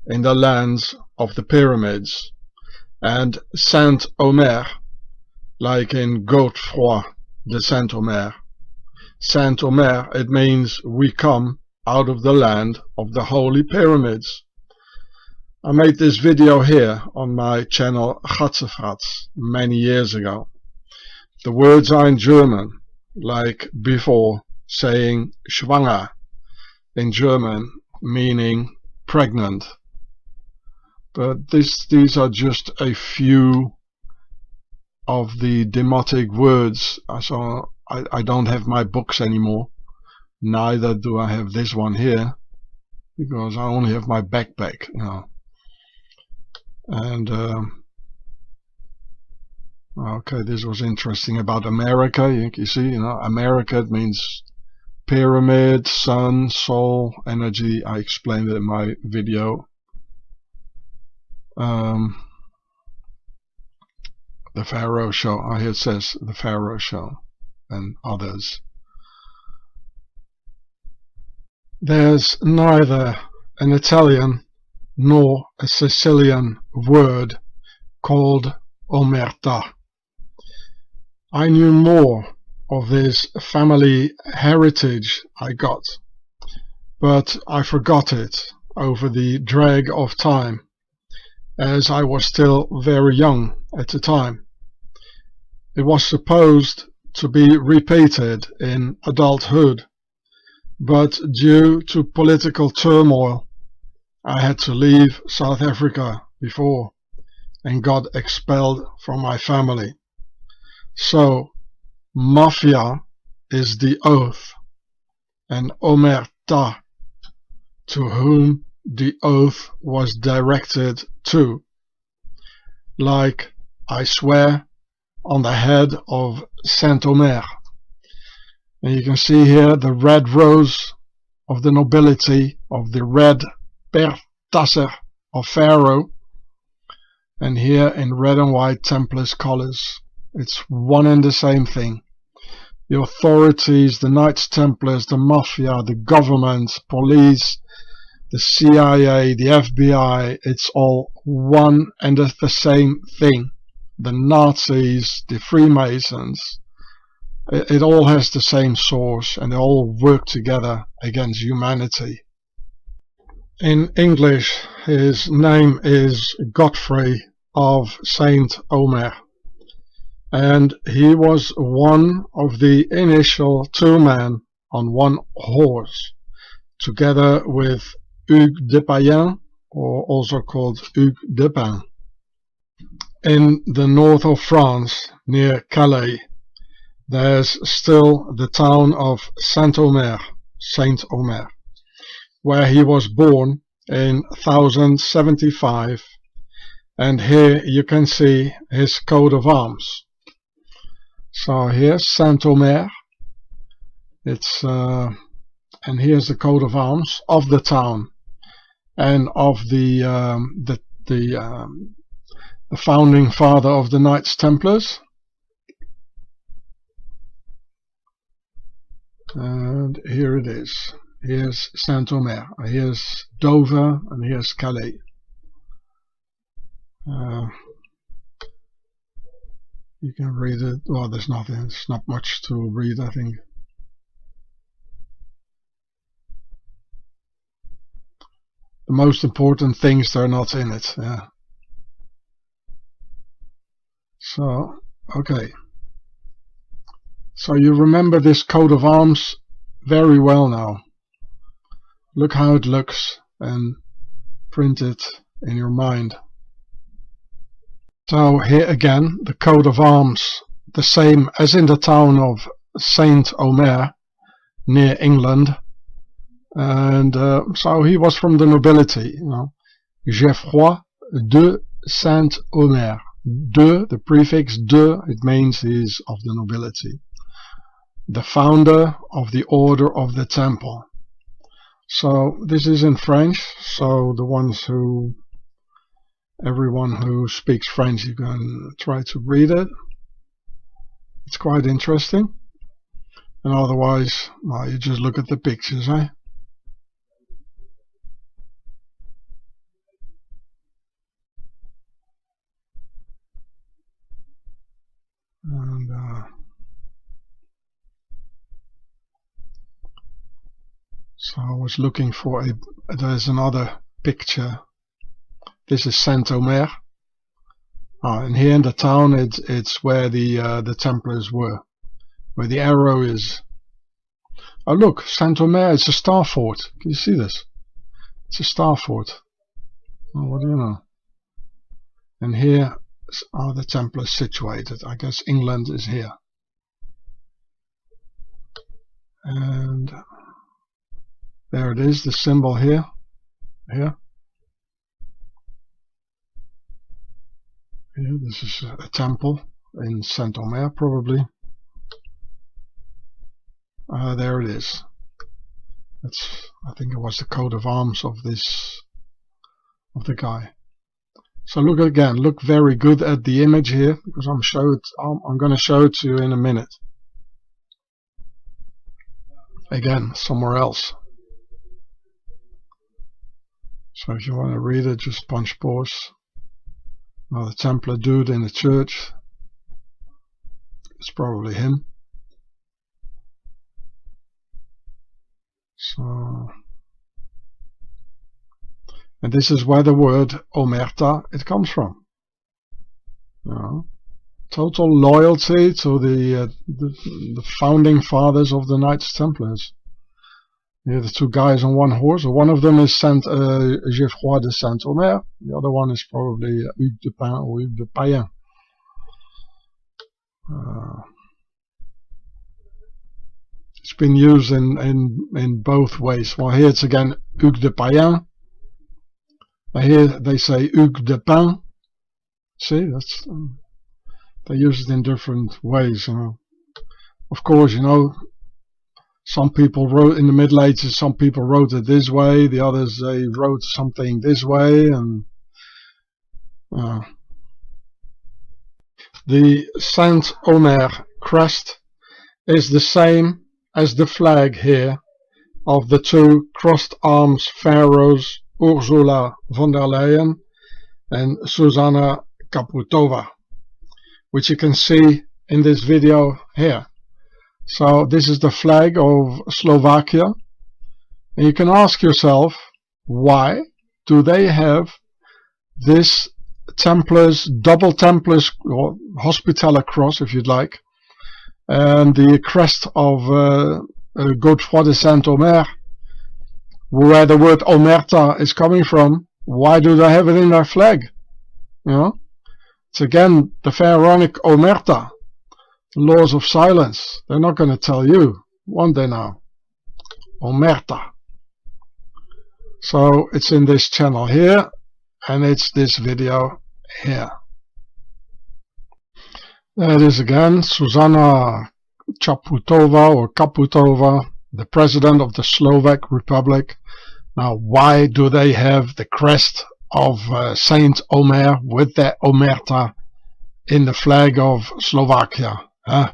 in the lands of the pyramids. And Saint-Omer, like in Godefroy de Saint-Omer, Saint-Omer, it means we come out of the land of the holy pyramids. I made this video here on my channel Gatzefratz many years ago. The words are in German, like before saying schwanger in German, meaning pregnant. But these are just a few of the demotic words. So I don't have my books anymore, Neither do I have this one here, because I only have my backpack, you know. And okay, this was interesting about America. You see, you know, America, it means pyramid, sun, soul, energy. I explained it in my video. The Pharaoh Show. Here it says the Pharaoh Show and others. There's neither an Italian nor a Sicilian word called omerta. I knew more of this family heritage I got, but I forgot it over the drag of time, as I was still very young at the time. It was supposed to be repeated in adulthood, but due to political turmoil, I had to leave South Africa before and got expelled from my family. So, mafia is the oath, and omerta, to whom the oath was directed to. Like, I swear on the head of Saint Omer. And you can see here the red rose of the nobility, of the red pertasser of Pharaoh, and here in red and white Templars colors. It's one and the same thing. The authorities, the Knights Templars, the mafia, the government, police, the CIA, the FBI, it's all one and the same thing. The Nazis, the Freemasons, it all has the same source, and they all work together against humanity. In English, his name is Godfrey of Saint Omer, and he was one of the initial 2 men on 1 horse, together with Hugues de Payens, or also called Hugues de Pin. In the north of France, near Calais, there's still the town of Saint Omer, where he was born in 1075, and here you can see his coat of arms. So here's Saint Omer. It's and here's the coat of arms of the town and of the founding father of the Knights Templars. And here it is. Here's Saint Omer. Here's Dover, and here's Calais. You can read it. Well, there's nothing. It's not much to read, I think. The most important things, they're not in it. Yeah. So, okay. So you remember this coat of arms very well now. Look how it looks, and print it in your mind. So here again, the coat of arms, the same as in the town of Saint Omer, near England. And so he was from the nobility, you know. Geoffroy de Saint Omer. De, the prefix de, it means he's of the nobility. The founder of the Order of the Temple. So this is in French, so the ones who, everyone who speaks French, you can try to read it. It's quite interesting. And otherwise, well, you just look at the pictures, eh? And so I was looking for there's another picture. This is Saint Omer. And here in the town, it's where the Templars were, where the arrow is. Oh look, Saint Omer, it's a star fort. Can you see this? It's a star fort. Oh, what do you know? And here are the Templars situated. I guess England is here. And There it is, the symbol here. Here, this is a temple in Saint-Omer, probably. There it is. I think it was the coat of arms of the guy. So look again, look very good at the image here, because I'm going to show it to you in a minute. Again, somewhere else. So if you want to read it, just punch pause. Now the Templar dude in the church, it's probably him. So, and this is where the word omerta it comes from. You know, total loyalty to the founding fathers of the Knights Templars. Here, the two guys on one horse. One of them is Saint Geoffroy de Saint-Omer. The other one is probably Hugues de Pin or Hugues de Payen. It's been used in both ways. Well, here it's again Hugues de Payen. Here they say Hugues de Pin. See, that's they use it in different ways. You know. Of course, you know, some people wrote in the Middle Ages. Some people wrote it this way. The others they wrote something this way, and the Saint-Omer crest is the same as the flag here of the two crossed arms pharaohs Ursula von der Leyen and Susanna Kaputova, which you can see in this video here. So this is the flag of Slovakia, and you can ask yourself, why do they have this Templars, double Templars, or Hospitaller cross if you'd like, and the crest of Godefroy de Saint-Omer, where the word omerta is coming from? Why do they have it in their flag? You know, it's again the pharaonic omerta, laws of silence. They're not going to tell you, won't they now? Omerta. So it's in this channel here, and it's this video here. There it is again, Susanna Chaputova or Kaputova, the president of the Slovak Republic. Now, why do they have the crest of Saint Omer with the omerta in the flag of Slovakia? Huh?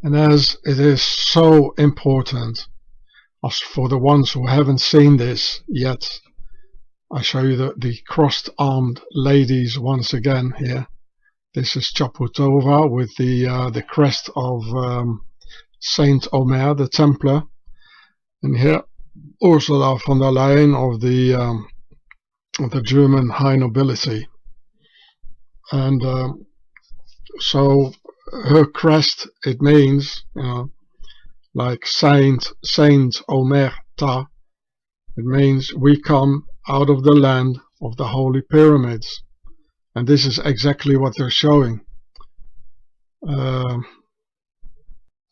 And as it is so important, as for the ones who haven't seen this yet, I show you the crossed-armed ladies once again here. This is Chaputova with the crest of Saint Omer, the Templar, and here Ursula von der Leyen of the German high nobility. And so her crest, it means, you know, like Saint Omerta, it means we come out of the land of the Holy Pyramids. And this is exactly what they're showing. And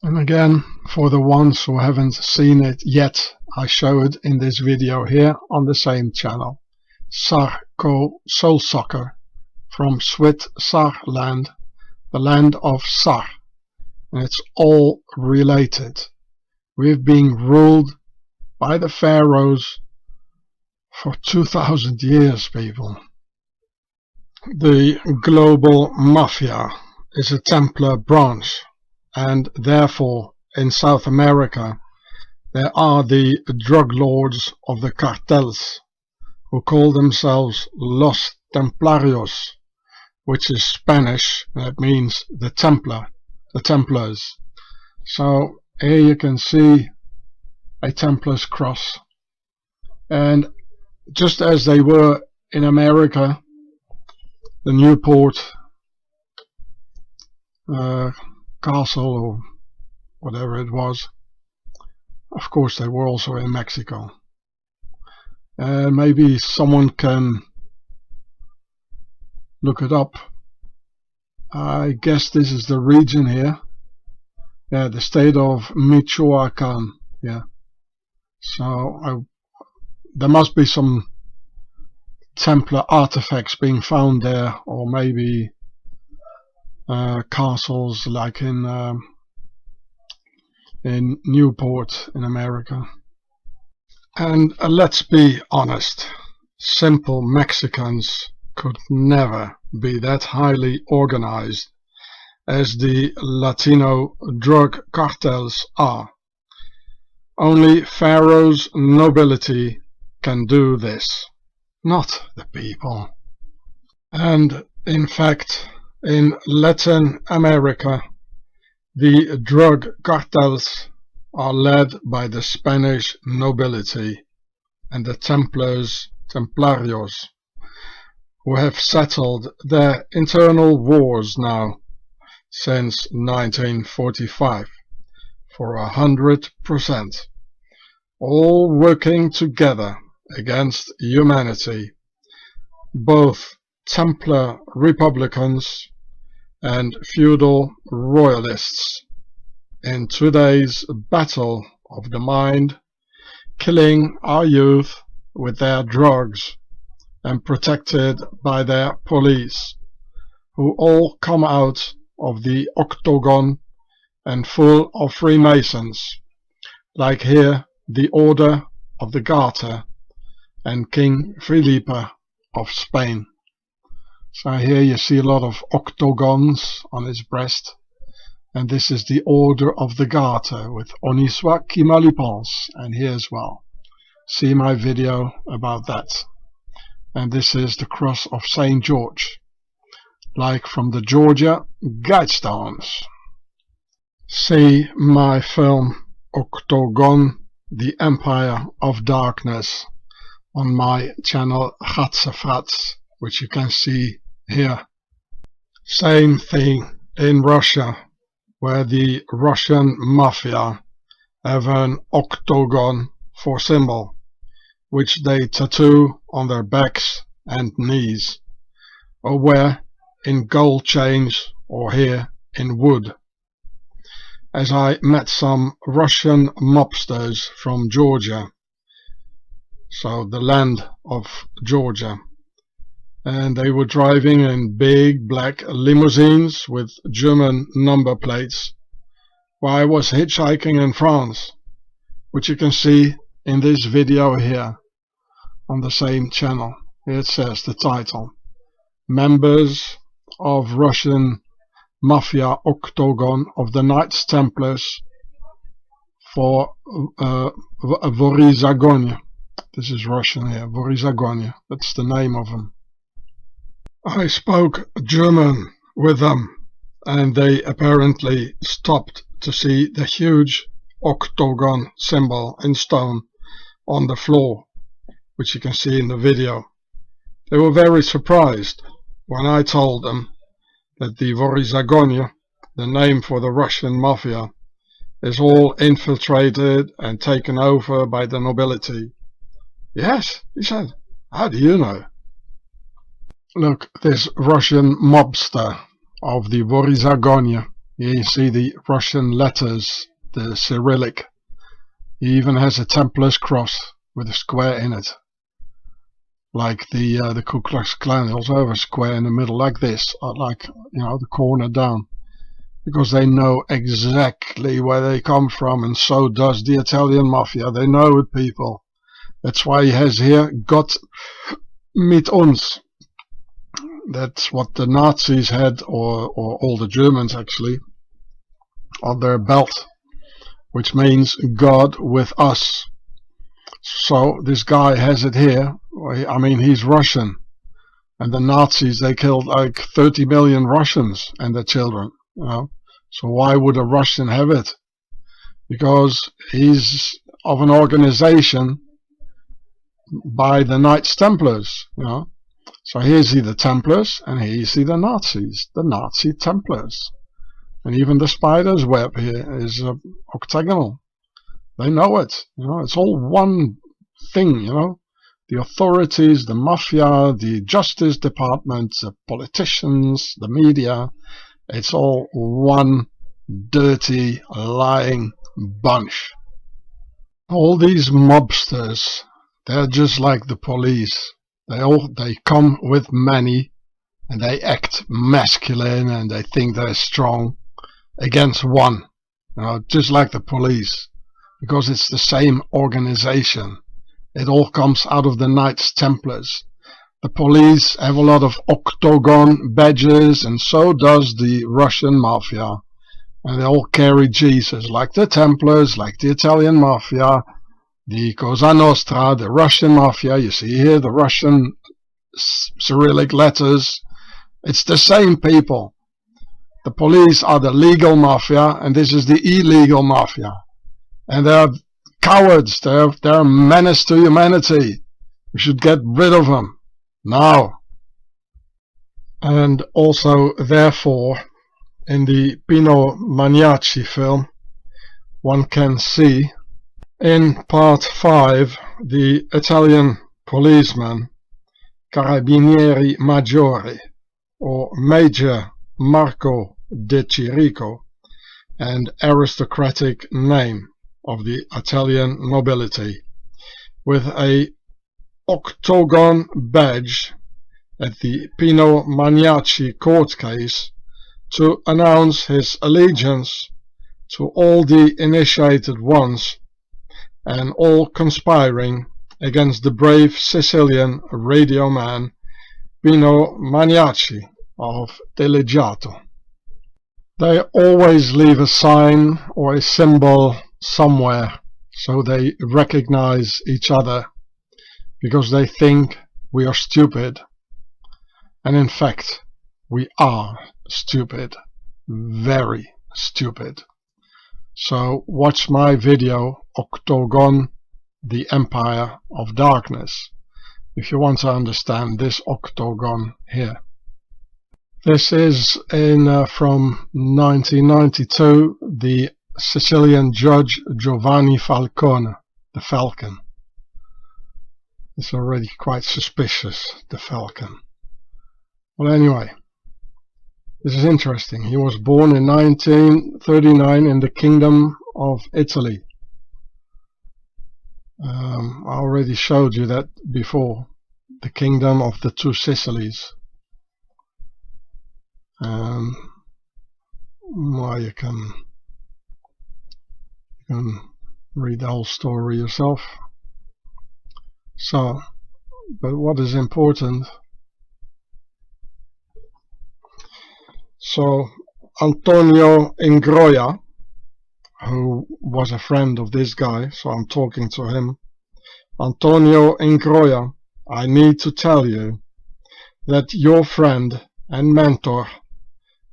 again, for the ones who haven't seen it yet, I show it in this video here on the same channel. Sarko Soul Soccer from Swit Sar land, the land of Sar. And it's all related. We've been ruled by the pharaohs for 2,000 years, people. The global mafia is a Templar branch, and therefore in South America there are the drug lords of the cartels who call themselves Los Templarios, which is Spanish. That means the Templars. So here you can see a Templar's cross, and just as they were in America, the Newport castle or whatever it was, of course they were also in Mexico. Maybe someone can look it up. I guess this is the region here. Yeah, the state of Michoacan. Yeah, So there must be some Templar artifacts being found there, or maybe castles like in Newport in America. And let's be honest, simple Mexicans could never be that highly organized as the Latino drug cartels are. Only Pharaoh's nobility can do this, not the people. And in fact, in Latin America, the drug cartels are led by the Spanish nobility and the Templarios, who have settled their internal wars now since 1945 for 100%, all working together against humanity, both Templar Republicans and feudal royalists, in today's battle of the mind, killing our youth with their drugs and protected by their police, who all come out of the octagon and full of Freemasons, like here the Order of the Garter and King Felipe of Spain. So here you see a lot of octagons on his breast, and this is the Order of the Garter with Honi soit qui mal y pense, and here as well. See my video about that. And this is the Cross of St. George, like from the Georgia Guidestones. See my film Octagon, the Empire of Darkness, on my channel Hatzefratz, which you can see here. Same thing in Russia, where the Russian mafia have an octagon for symbol, which they tattoo on their backs and knees, or wear in gold chains, or here in wood. As I met some Russian mobsters from Georgia, so the land of Georgia, and they were driving in big black limousines with German number plates, while I was hitchhiking in France, which you can see in this video here on the same channel. Here it says the title: Members of Russian Mafia Octagon of the Knights Templars for Vorizagonia. This is Russian here, Vorizagonia, that's the name of them. I spoke German with them, and they apparently stopped to see the huge octagon symbol in stone on the floor, which you can see in the video. They were very surprised when I told them that the Vorizagonia, the name for the Russian mafia, is all infiltrated and taken over by the nobility. Yes, he said, how do you know? Look, this Russian mobster of the Vorizagonia, here you see the Russian letters, the Cyrillic. He even has a Templar's cross with a square in it. Like the Ku Klux Klan, they also have a square in the middle like this, like, you know, the corner down, because they know exactly where they come from, and so does the Italian mafia. They know it, people. That's why he has here Gott mit uns. That's what the Nazis had, or all the Germans actually, on their belt, which means God with us. So this guy has it here. I mean, he's Russian, and the Nazis, they killed like 30 million Russians and their children, you know. So why would a Russian have it? Because he's of an organization by the Knights Templars, you know. So here's the Templars, and here's the Nazis, the Nazi Templars. And even the spider's web here is octagonal. They know it, you know, it's all one thing, you know. The authorities, the mafia, the justice department, the politicians, the media, it's all one dirty, lying bunch. All these mobsters, they're just like the police. They come with many, and they act masculine, and they think they're strong against one. Just like the police, because it's the same organization. It all comes out of the Knights Templars. The police have a lot of octagon badges, and so does the Russian mafia. And they all carry Jesus, like the Templars, like the Italian mafia, the Cosa Nostra, the Russian mafia. You see here the Russian Cyrillic letters. It's the same people. The police are the legal mafia, and this is the illegal mafia. And they're cowards. They're a menace to humanity. We should get rid of them now. And also, therefore, in the Pino Maniaci film, one can see in part 5 the Italian policeman Carabinieri Maggiore, or Major Marco De Chirico, and aristocratic name of the Italian nobility, with a octagon badge at the Pino Maniaci court case to announce his allegiance to all the initiated ones and all conspiring against the brave Sicilian radio man Pino Maniaci of Deleggiato. They always leave a sign or a symbol somewhere so they recognize each other, because they think we are stupid, and in fact we are stupid, very stupid. So watch my video Octagon, the Empire of Darkness, if you want to understand this octagon here. This is from 1992, the Sicilian judge Giovanni Falcone, the Falcon. It's already quite suspicious, the Falcon. Well, anyway, this is interesting. He was born in 1939 in the Kingdom of Italy. I already showed you that before, the Kingdom of the Two Sicilies. Well, you can read the whole story yourself. So, but what is important? So, Antonio Ingroia, who was a friend of this guy, so I'm talking to him. Antonio Ingroia, I need to tell you that your friend and mentor,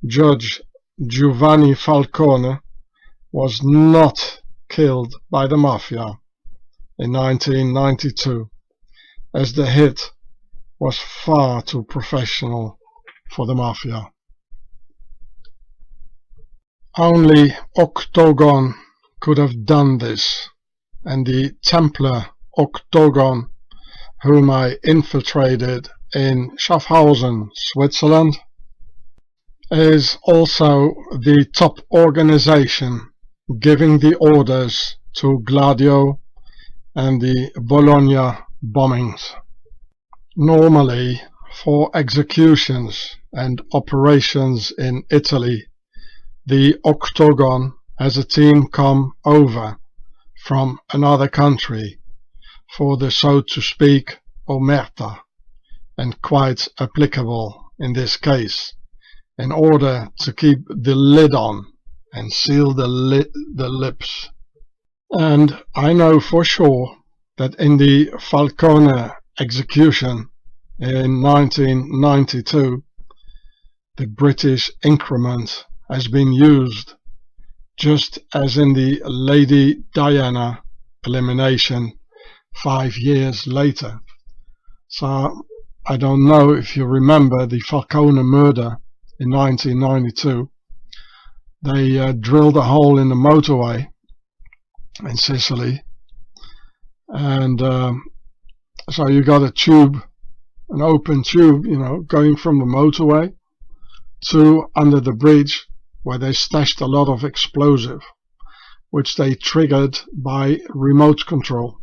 Judge Giovanni Falcone, was not killed by the mafia in 1992, as the hit was far too professional for the mafia. Only Octagon could have done this, and the Templar Octagon, whom I infiltrated in Schaffhausen, Switzerland, is also the top organization giving the orders to Gladio and the Bologna bombings. Normally, for executions and operations in Italy, the Octagon has a team come over from another country for the, so to speak, omerta, and quite applicable in this case, in order to keep the lid on and seal the lips. And I know for sure that in the Falcone execution in 1992, the British increment has been used, just as in the Lady Diana elimination 5 years later. So I don't know if you remember the Falcone murder in 1992. They drilled a hole in the motorway in Sicily, and so you got a tube, an open tube, going from the motorway to under the bridge, where they stashed a lot of explosive. which they triggered by remote control.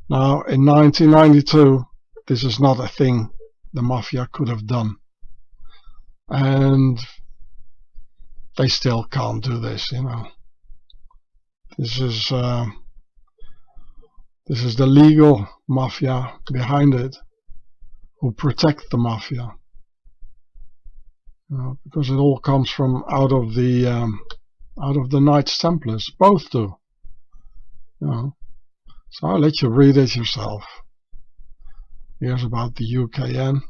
Now, in 1992, this is not a thing the mafia could have done. And they still can't do this, you know. This is the legal mafia behind it, who protect the mafia. You know, because it all comes from out of the Knights Templars. Both do. You know. So I'll let you read it yourself. Here's about the UKN.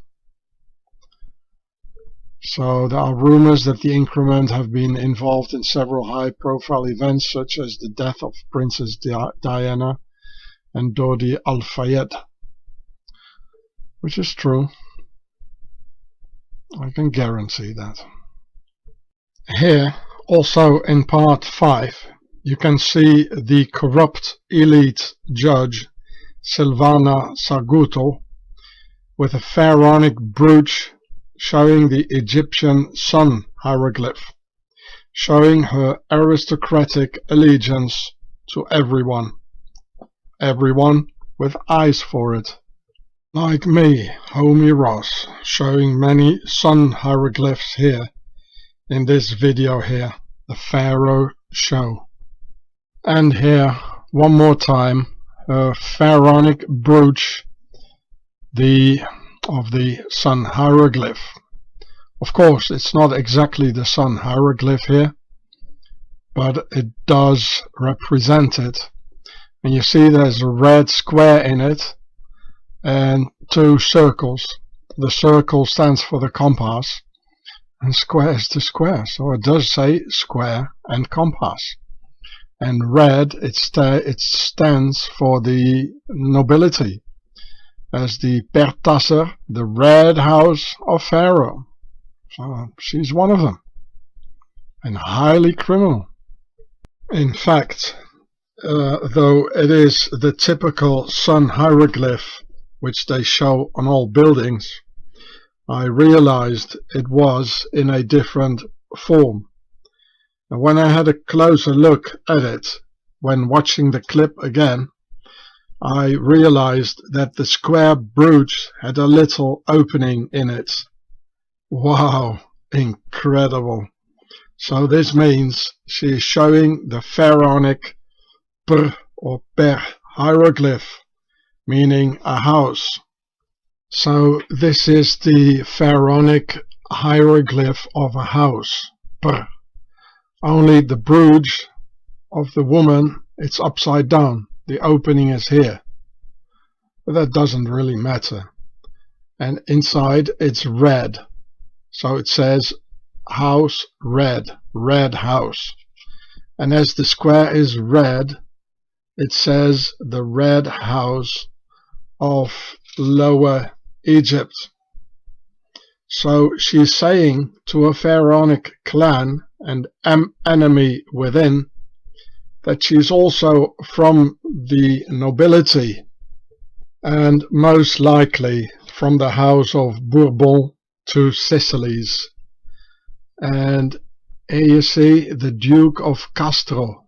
So there are rumors that the Increment have been involved in several high-profile events, such as the death of Princess Diana and Dodi Al-Fayed, which is true. I can guarantee that. Here, also in part 5, you can see the corrupt elite judge Silvana Sarguto with a pharaonic brooch showing the Egyptian sun hieroglyph, showing her aristocratic allegiance to everyone with eyes for it. Like me, Homie Ross, showing many sun hieroglyphs here in this video here, the Pharaoh show. And here, one more time, her pharaonic brooch of the sun hieroglyph. Of course, it's not exactly the sun hieroglyph here, but it does represent it. And you see there's a red square in it and 2 circles. The circle stands for the compass and square is the square, so it does say square and compass. And red, it stands for the nobility, as the Pertasser, the red house of Pharaoh. So she's one of them, and highly criminal. In fact, though it is the typical sun hieroglyph which they show on all buildings, I realized it was in a different form. And when I had a closer look at it, when watching the clip again, I realized that the square brooch had a little opening in it. Wow, incredible. So this means she is showing the pharaonic per or per hieroglyph, meaning a house. So this is the pharaonic hieroglyph of a house, per. Only the brooch of the woman, it's upside down. The opening is here. But that doesn't really matter. And inside it's red. So it says house red, red house. And as the square is red, it says the red house of Lower Egypt. So she's saying to a pharaonic clan and enemy within that she's also from the nobility, and most likely from the house of Bourbon to Sicilies. And here you see the Duke of Castro.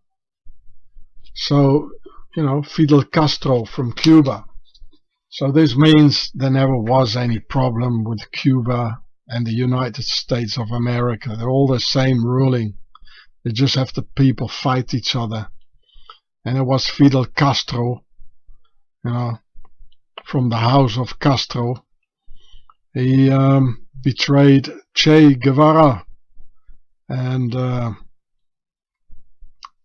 So, you know, Fidel Castro from Cuba. So this means there never was any problem with Cuba and the United States of America. They're all the same ruling. They just have the people fight each other. And it was Fidel Castro, you know, from the house of Castro. He betrayed Che Guevara. And, you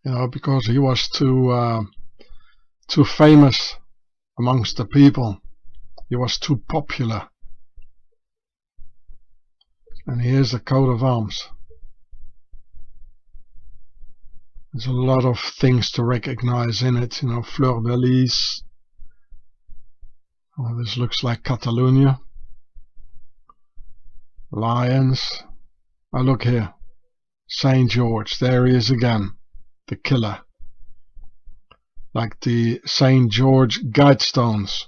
know, because he was too famous amongst the people. He was too popular. And here's the coat of arms. There's a lot of things to recognize in it, you know, fleur de lis. Oh, this looks like Catalonia. Lions. Oh, look here. St. George, there he is again, the killer. Like the St. George Guidestones.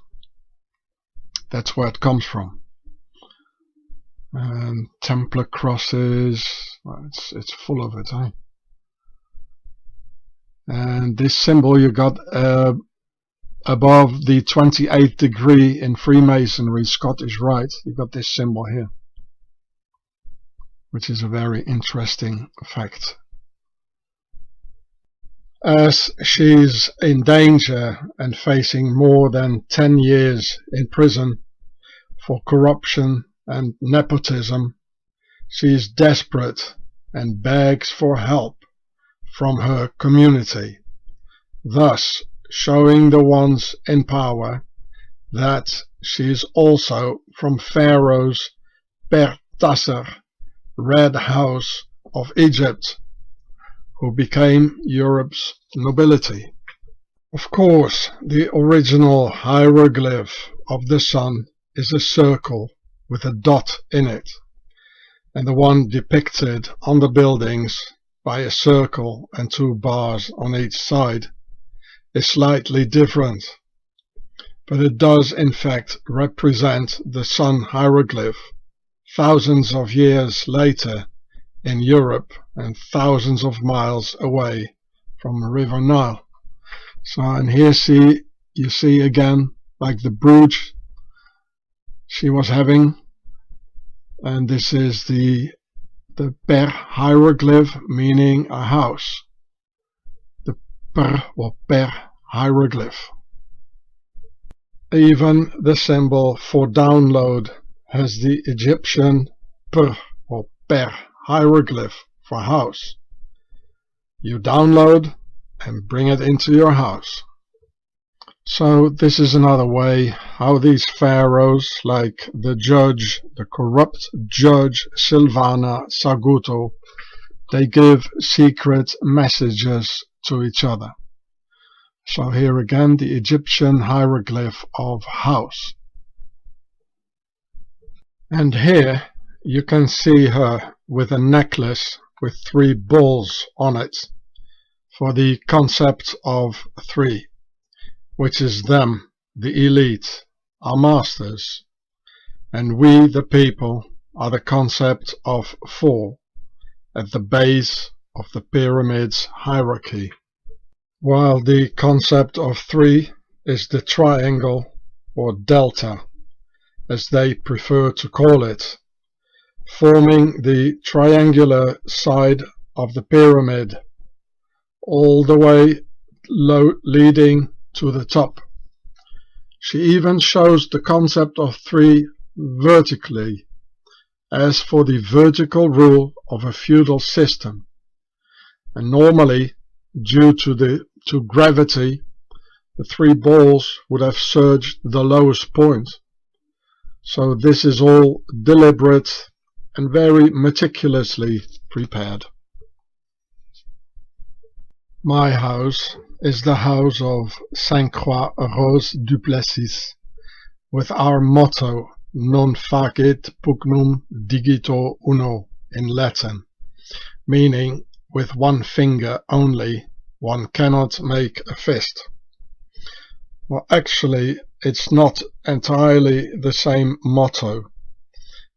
That's where it comes from. And Templar crosses, well, it's full of it, eh? And this symbol you got above the 28th degree in Freemasonry, Scottish Rite. You got this symbol here, which is a very interesting fact. As she's in danger and facing more than 10 years in prison for corruption and nepotism, she is desperate and begs for help from her community, thus showing the ones in power that she is also from Pharaoh's Pertasser, Red House of Egypt, who became Europe's nobility. Of course, the original hieroglyph of the sun is a circle with a dot in it, and the one depicted on the buildings by a circle and two bars on each side is slightly different, but it does in fact represent the sun hieroglyph thousands of years later in Europe and thousands of miles away from the River Nile. So, and here you see again, like the brooch she was having, and this is the Per hieroglyph, meaning a house. The Per or Per hieroglyph. Even the symbol for download has the Egyptian Per or Per hieroglyph for house. You download and bring it into your house. So this is another way how these pharaohs, like the corrupt judge Silvana Saguto, they give secret messages to each other. So here again the Egyptian hieroglyph of house. And here you can see her with a necklace with 3 bulls on it, for the concept of 3, which is them, the elite, our masters, and we, the people, are the concept of 4 at the base of the pyramid's hierarchy, while the concept of 3 is the triangle or delta, as they prefer to call it, forming the triangular side of the pyramid all the way leading to the top. She even shows the concept of 3 vertically, as for the vertical rule of a feudal system, and normally, due to gravity, the 3 balls would have surged the lowest point. So this is all deliberate and very meticulously prepared. My house is the house of Sainte Croix Rose du Plessis, with our motto Non facit pugnum digito uno in Latin, meaning with 1 finger only one cannot make a fist. Well, actually it's not entirely the same motto,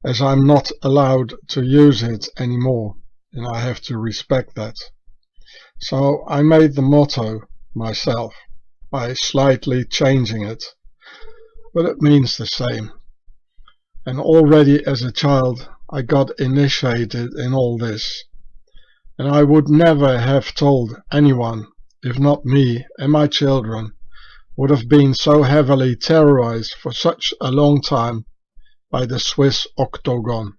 as I'm not allowed to use it anymore, and I have to respect that. So I made the motto myself by slightly changing it, but it means the same. And already as a child I got initiated in all this, and I would never have told anyone if not me and my children would have been so heavily terrorized for such a long time by the Swiss octagon.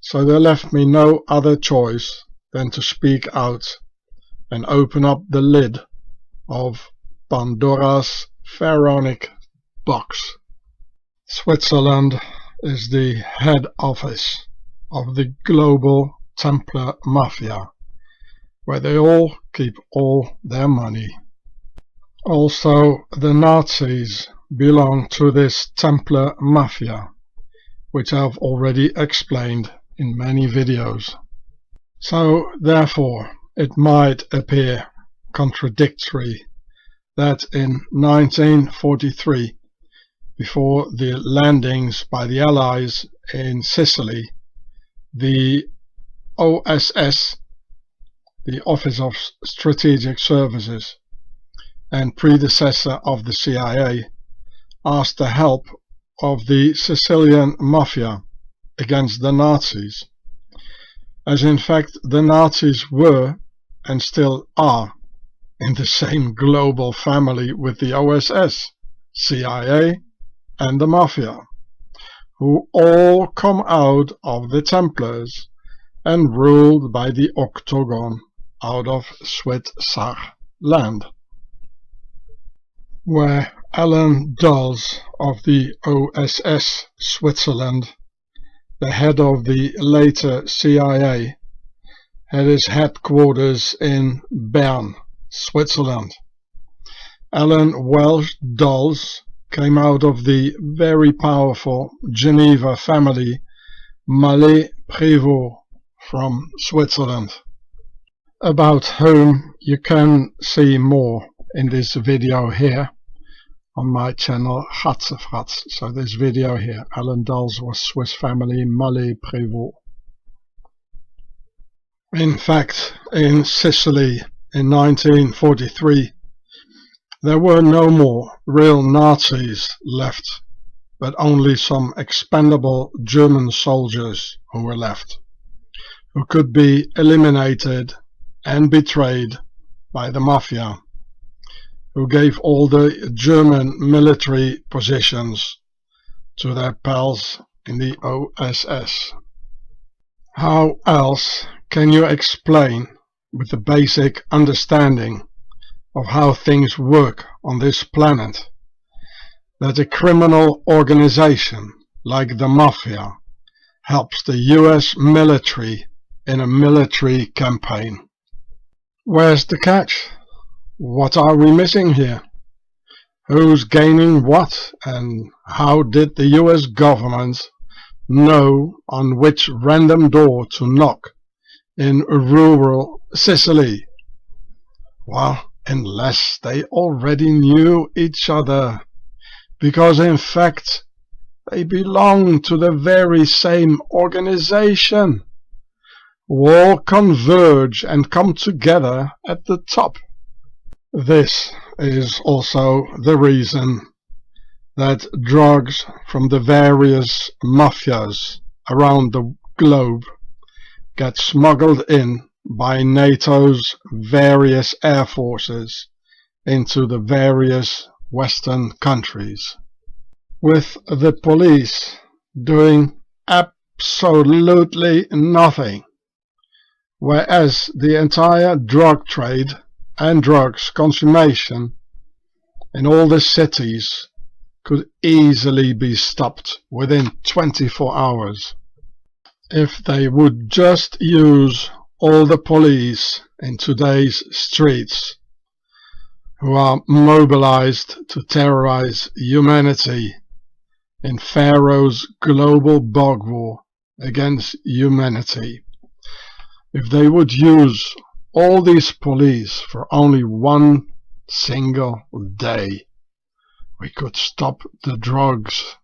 So they left me no other choice than to speak out and open up the lid of Pandora's pharaonic box. Switzerland is the head office of the global Templar mafia, where they all keep all their money. Also, the Nazis belong to this Templar mafia, which I've already explained in many videos. So, therefore, it might appear contradictory that in 1943, before the landings by the Allies in Sicily, the OSS the Office of Strategic Services and predecessor of the CIA, asked the help of the Sicilian Mafia against the Nazis, as in fact the Nazis were and still are in the same global family with the OSS, CIA and the Mafia, who all come out of the Templars and ruled by the Octagon out of Switzerland, where Alan Dulles of the OSS Switzerland, the head of the later CIA, had his headquarters in Bern, Switzerland. Alan Welsh Dulles came out of the very powerful Geneva family Mallet-Prévost from Switzerland, about whom you can see more in this video here on my channel Gatzefratz. So this video here, Alan Dulles was Swiss family Mallet-Prévost. In fact, in Sicily in 1943 there were no more real Nazis left, but only some expendable German soldiers who were left, who could be eliminated and betrayed by the Mafia, who gave all the German military positions to their pals in the OSS. How else can you explain, with the basic understanding of how things work on this planet, that a criminal organization like the Mafia helps the US military in a military campaign? Where's the catch? What are we missing here? Who's gaining what, and how did the US government know on which random door to knock in rural Sicily? Well, unless they already knew each other, because in fact they belong to the very same organization, who all converge and come together at the top. This is also the reason that drugs from the various mafias around the globe get smuggled in by NATO's various air forces into the various Western countries, with the police doing absolutely nothing, whereas the entire drug trade and drugs consummation in all the cities could easily be stopped within 24 hours if they would just use all the police in today's streets, who are mobilized to terrorize humanity in Pharaoh's global bug war against humanity. If they would use all these police for only one single day, we could stop the drugs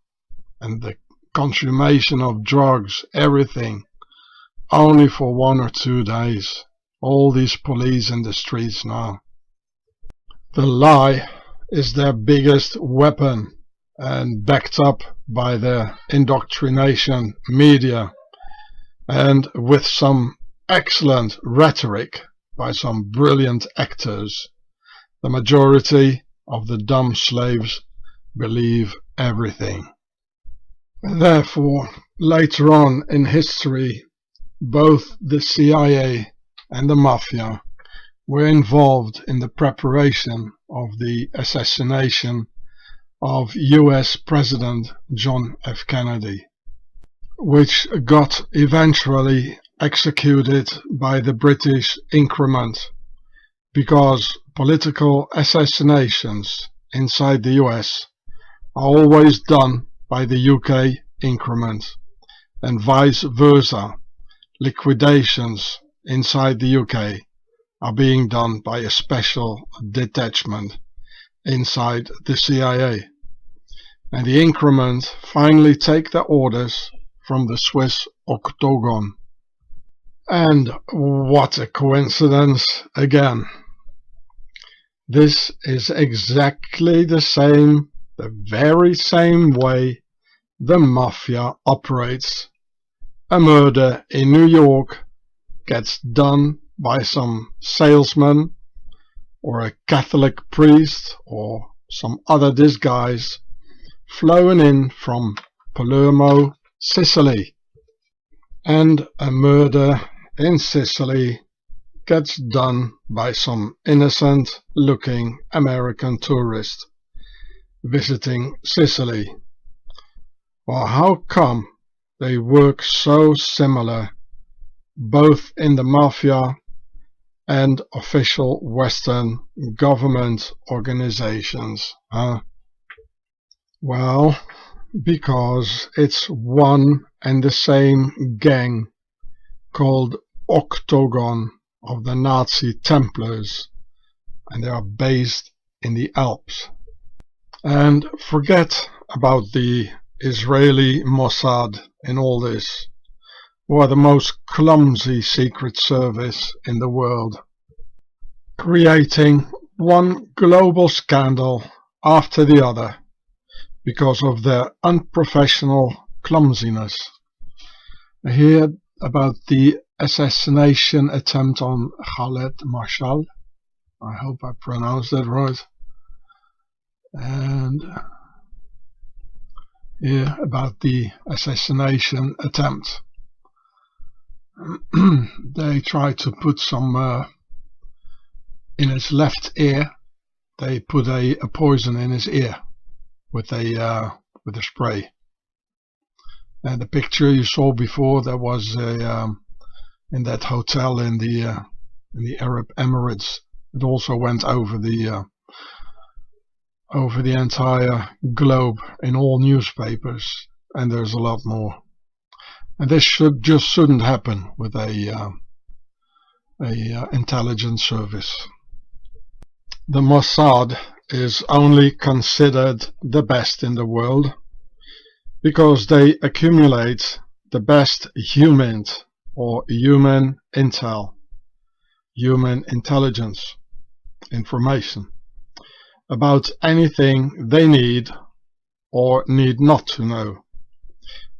and the consummation of drugs, everything, only for 1 or 2 days. All these police in the streets now. The lie is their biggest weapon, and backed up by their indoctrination media, and with some excellent rhetoric by some brilliant actors, the majority of the dumb slaves believe everything. Therefore, later on in history, both the CIA and the Mafia were involved in the preparation of the assassination of US President John F. Kennedy, which got eventually executed by the British increment, because political assassinations inside the US are always done by the UK increment, and vice versa. Liquidations inside the UK are being done by a special detachment inside the CIA, and the increment finally take their orders from the Swiss Octagon. And what a coincidence again. This is exactly the very same way the mafia operates. A murder in New York gets done by some salesman or a Catholic priest or some other disguise flown in from Palermo, Sicily. And a murder in Sicily gets done by some innocent looking American tourist visiting Sicily. Well, how come they work so similar both in the mafia and official Western government organizations? Well, because it's one and the same gang called Octagon of the Nazi Templars, and they are based in the Alps. And forget about the Israeli Mossad in all this, who are the most clumsy secret service in the world, creating one global scandal after the other because of their unprofessional clumsiness. I hear about the assassination attempt on Khaled Mashal. I hope I pronounced that right. And hear about the assassination attempt. They tried to put some in his left ear. They put a poison in his ear with a spray. And the picture you saw before, there was in that hotel in the Arab Emirates. It also went over the entire globe in all newspapers, and there's a lot more. And this shouldn't happen with a intelligence service. The Mossad is only considered the best in the world because they accumulate the best human intel, human intelligence information about anything they need or need not to know,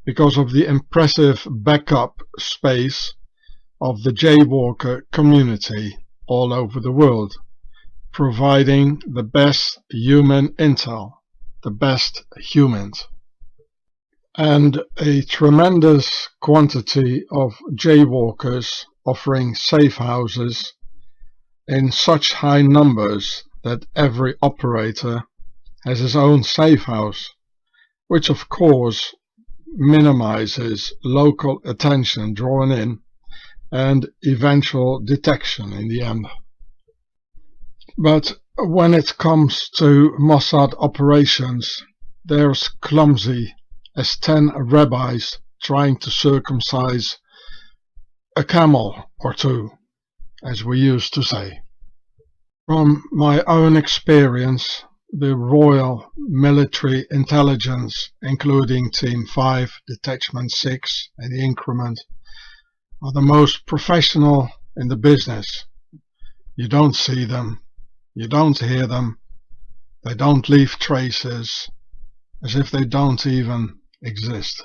because of the impressive backup space of the jaywalker community all over the world, providing the best human intel, the best humans. And a tremendous quantity of jaywalkers offering safe houses in such high numbers that every operator has his own safe house, which of course minimizes local attention drawn in and eventual detection in the end. But when it comes to Mossad operations, they're as clumsy as 10 rabbis trying to circumcise a camel or two, as we used to say. From my own experience, the Royal Military Intelligence, including Team 5, Detachment 6 and the Increment, are the most professional in the business. You don't see them, you don't hear them, they don't leave traces, as if they don't even exist.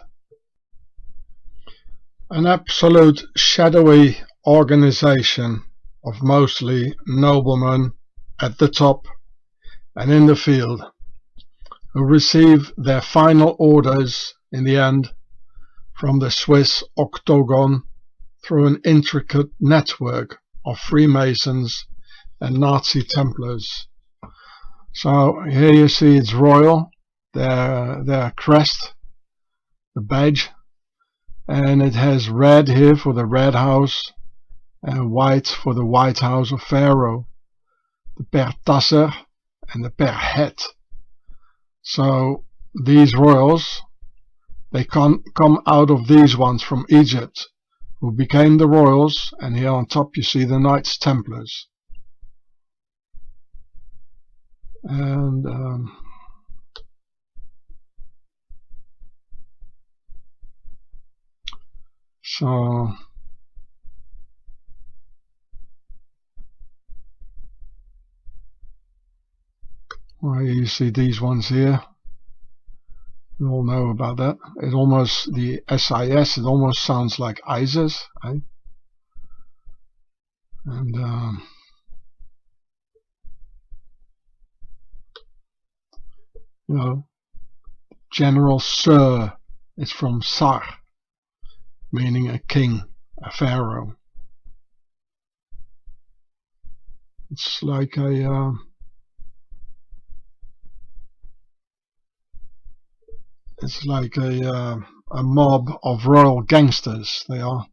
An absolute shadowy organization of mostly noblemen at the top and in the field, who receive their final orders in the end from the Swiss Octagon through an intricate network of Freemasons and Nazi Templars. So here you see it's royal, their crest, the badge, and it has red here for the Red House and white for the White House of Pharaoh, the Per Tasser and the Per Het. So these royals, they come out of these ones from Egypt, who became the royals, and here on top you see the Knights Templars. And so Well, you see these ones here. You all know about that. It almost, the SIS, it almost sounds like ISIS, eh? And you know, General Sir is from Sar, meaning a king, a pharaoh. It's like a a mob of royal gangsters, they are.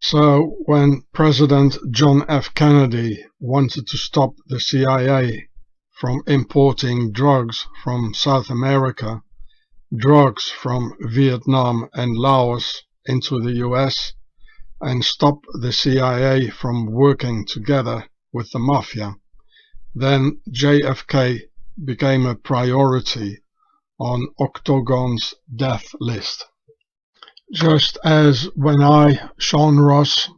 So when President John F. Kennedy wanted to stop the CIA from importing drugs from South America, drugs from Vietnam and Laos into the US, and stop the CIA from working together with the mafia, then JFK became a priority on Octagon's death list. Just as when I, Sean Ross,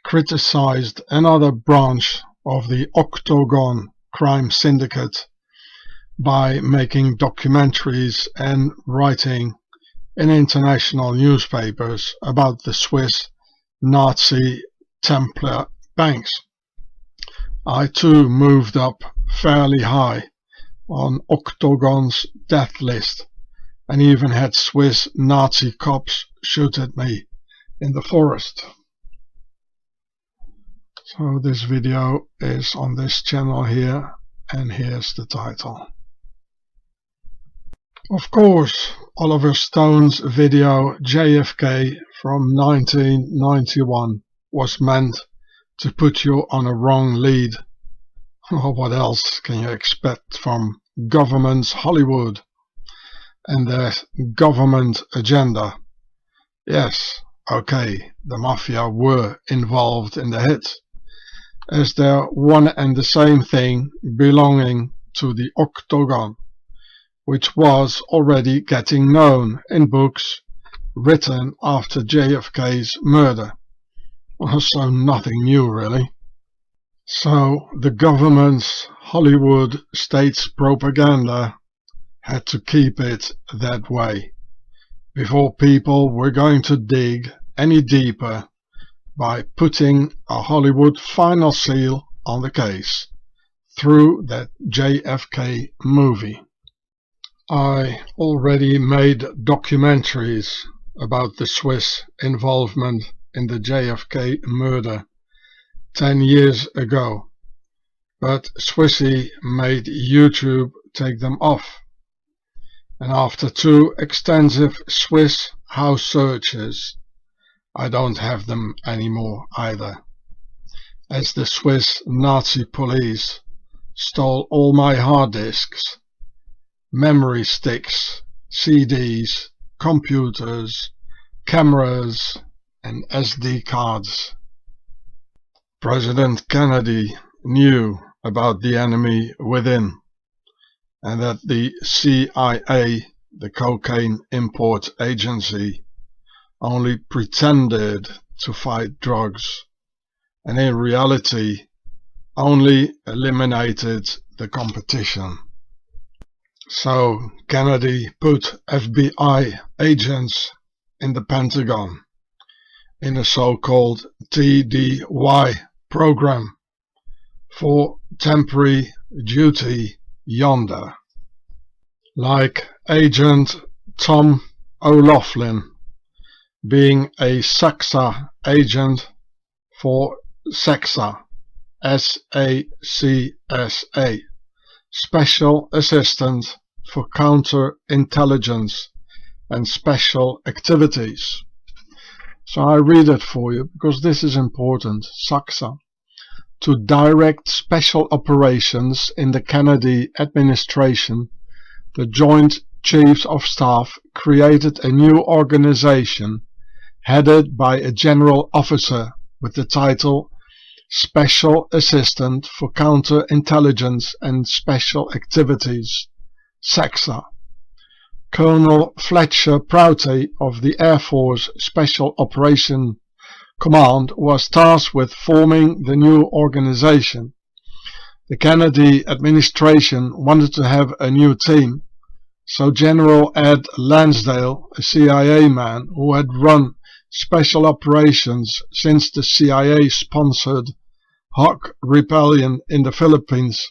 criticized another branch of the Octagon crime syndicate by making documentaries and writing in international newspapers about the Swiss Nazi Templar banks, I too moved up fairly high on Octagon's death list and even had Swiss Nazi cops shoot at me in the forest. So this video is on this channel here, and here's the title. Of course, Oliver Stone's video JFK from 1991 was meant to put you on a wrong lead. Well, what else can you expect from government's Hollywood and their government agenda? Yes, okay, the mafia were involved in the hit, as they're one and the same thing belonging to the Octagon, which was already getting known in books written after JFK's murder. Well, so nothing new really. So the government's Hollywood states propaganda had to keep it that way before people were going to dig any deeper by putting a Hollywood final seal on the case through that JFK movie. I already made documentaries about the Swiss involvement in the JFK murder 10 years ago, but Swissy made YouTube take them off, and after 2 extensive Swiss house searches, I don't have them anymore either, as the Swiss Nazi police stole all my hard disks, memory sticks, CDs, computers, cameras and SD cards. President Kennedy knew about the enemy within, and that the CIA, the Cocaine Import Agency, only pretended to fight drugs, and in reality only eliminated the competition. So Kennedy put FBI agents in the Pentagon in a so-called TDY program for temporary duty yonder, like Agent Tom O'Loughlin being a SACSA agent for SACSA, S-A-C-S-A, Special Assistant for Counterintelligence and Special Activities. So I read it for you because this is important. SACSA, to direct special operations in the Kennedy administration, the Joint Chiefs of Staff created a new organization headed by a general officer with the title Special Assistant for Counterintelligence and Special Activities, SACSA. Colonel Fletcher Prouty of the Air Force Special Operation Command was tasked with forming the new organization. The Kennedy administration wanted to have a new team, so General Ed Lansdale, a CIA man who had run special operations since the CIA-sponsored Hawk Rebellion in the Philippines,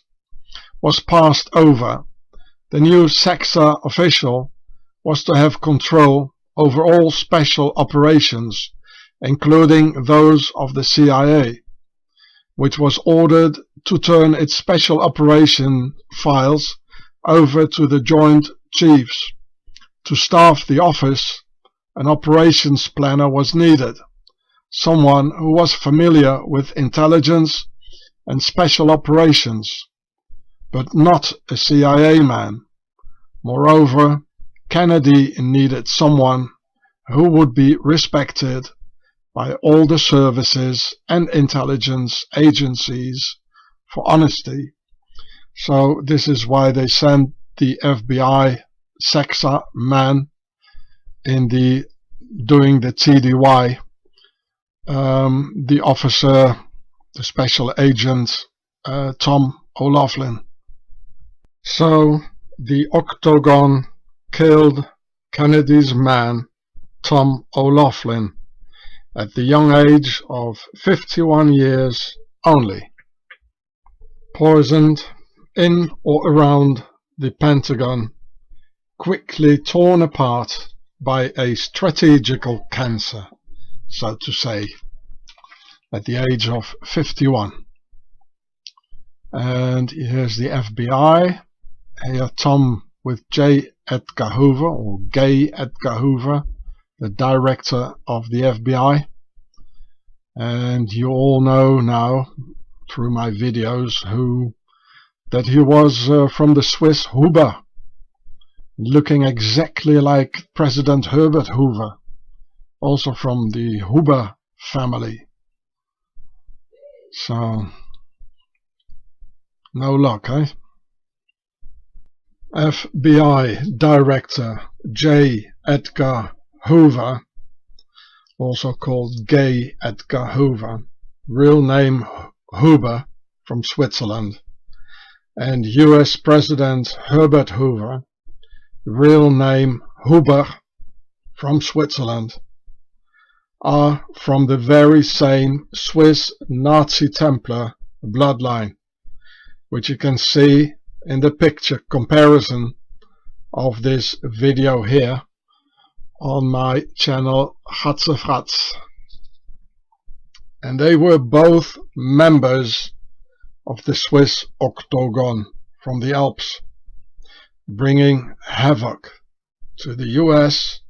was passed over. The new SEXA official was to have control over all special operations, including those of the CIA, which was ordered to turn its special operation files over to the Joint Chiefs. To staff the office, an operations planner was needed, someone who was familiar with intelligence and special operations, but not a CIA man. Moreover, Kennedy needed someone who would be respected by all the services and intelligence agencies for honesty. So this is why they sent the FBI SEXA man in doing the TDY, the officer, the special agent Tom O'Loughlin. So the Octagon killed Kennedy's man Tom O'Loughlin at the young age of 51 years only. Poisoned in or around the Pentagon, quickly torn apart by a strategical cancer, so to say, at the age of 51. And here's the FBI. Here Tom with J. Edgar Hoover, or Gay Edgar Hoover, the director of the FBI. And you all know now through my videos that he was from the Swiss Huber, looking exactly like President Herbert Hoover, also from the Huber family. So no luck, eh? FBI Director J. Edgar Hoover, also called Gay Edgar Hoover, real name Huber, from Switzerland, and US President Herbert Hoover, real name Huber, from Switzerland, are from the very same Swiss Nazi Templar bloodline, which you can see in the picture comparison of this video here on my channel Gatzefratz. And they were both members of the Swiss Octagon from the Alps, bringing havoc to the US,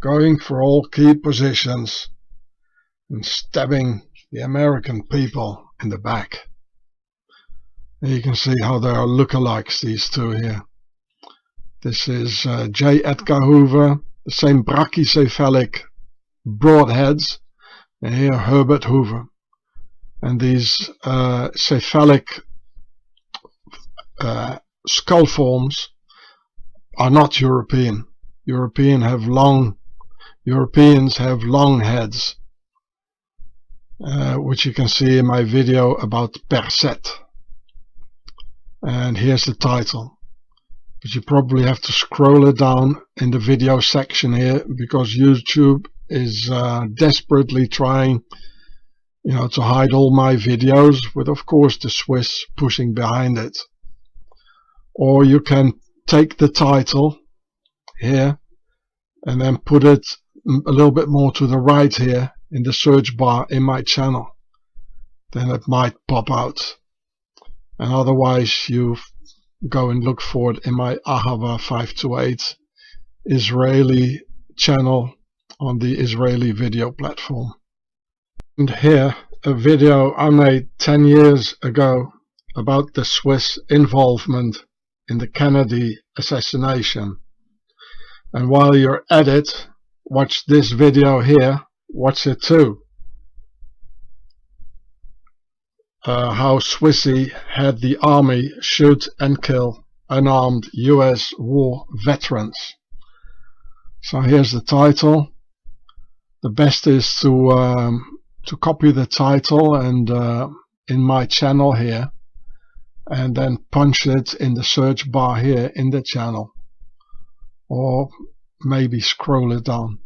going for all key positions and stabbing the American people in the back. And you can see how they are lookalikes, these two here. This is J. Edgar Hoover, the same brachycephalic broadheads, and here Herbert Hoover. And these cephalic skull forms are not European. Europeans have long heads, which you can see in my video about Perset. And here's the title, but you probably have to scroll it down in the video section here, because YouTube is desperately trying, to hide all my videos, with of course the Swiss pushing behind it. Or you can take the title here and then put it a little bit more to the right here in the search bar in my channel, then it might pop out. And otherwise you go and look for it in my Ahava 528 Israeli channel on the Israeli video platform. And here a video I made 10 years ago about the Swiss involvement in the Kennedy assassination. And while you're at it, watch this video here, watch it too. How Swissy had the army shoot and kill unarmed US war veterans. So here's the title. The best is to copy the title and in my channel here and then punch it in the search bar here in the channel, or maybe scroll it down.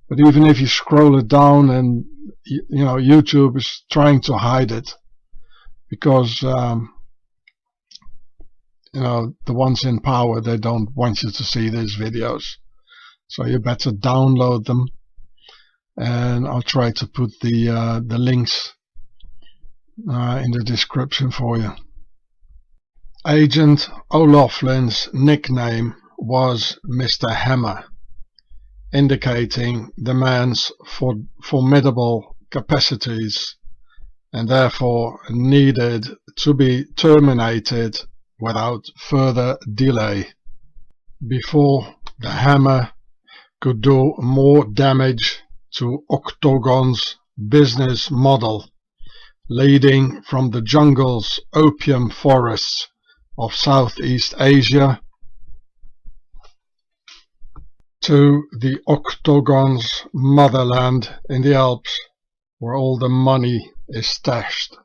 But even if you scroll it down, and you know, YouTube is trying to hide it, because you know, the ones in power, they don't want you to see these videos, so you better download them, and I'll try to put the links in the description for you. Agent O'Loughlin's nickname was Mr. Hammer, indicating the man's formidable capacities, and therefore needed to be terminated without further delay, before the Hammer could do more damage to Octagon's business model, leading from the jungle's opium forests of Southeast Asia to the Octagon's motherland in the Alps, where all the money is stashed,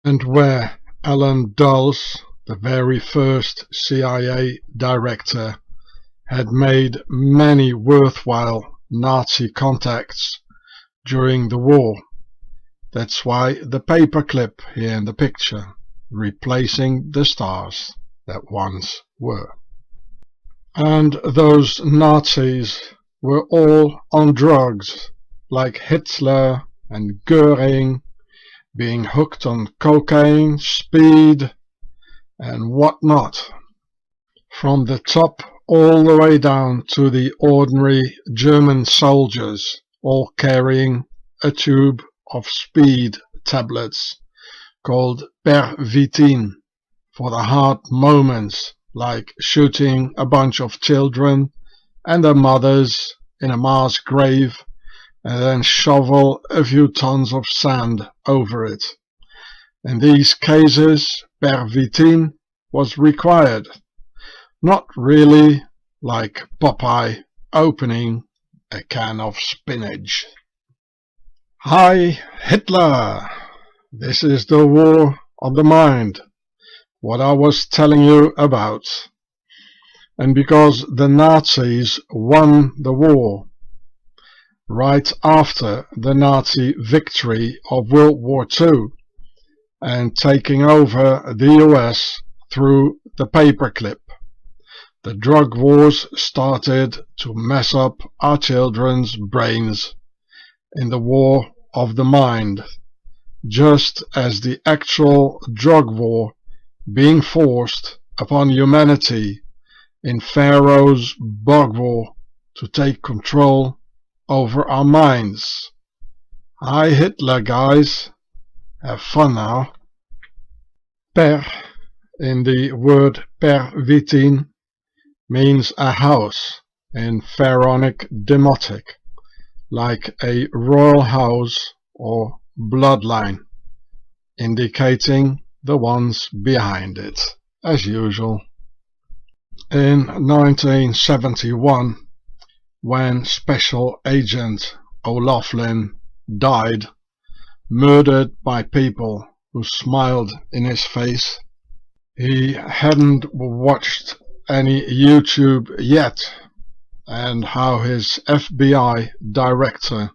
and where Alan Dulles, the very first CIA director, had made many worthwhile Nazi contacts during the war. That's why the paperclip here in the picture, replacing the stars that once were. And those Nazis were all on drugs, like Hitler and Goering, being hooked on cocaine, speed, and whatnot, from the top all the way down to the ordinary German soldiers, all carrying a tube of speed tablets called Pervitin for the hard moments, like shooting a bunch of children and their mothers in a mass grave, and then shovel a few tons of sand over it. In these cases, Pervitin was required, not really like Popeye opening a can of spinach. Hi Hitler! This is the war of the mind, what I was telling you about. And because the Nazis won the war, right after the Nazi victory of World War II, and taking over the US through the paperclip, the drug wars started to mess up our children's brains in the war of the mind, just as the actual drug war being forced upon humanity in Pharaoh's bug war to take control over our minds. Hi Hitler, guys. Have fun now. Per in the word Pervitin means a house in Pharaonic Demotic, like a royal house or bloodline, indicating the ones behind it, as usual. In 1971, when Special Agent O'Loughlin died, murdered by people who smiled in his face, he hadn't watched any YouTube yet, and how his FBI director,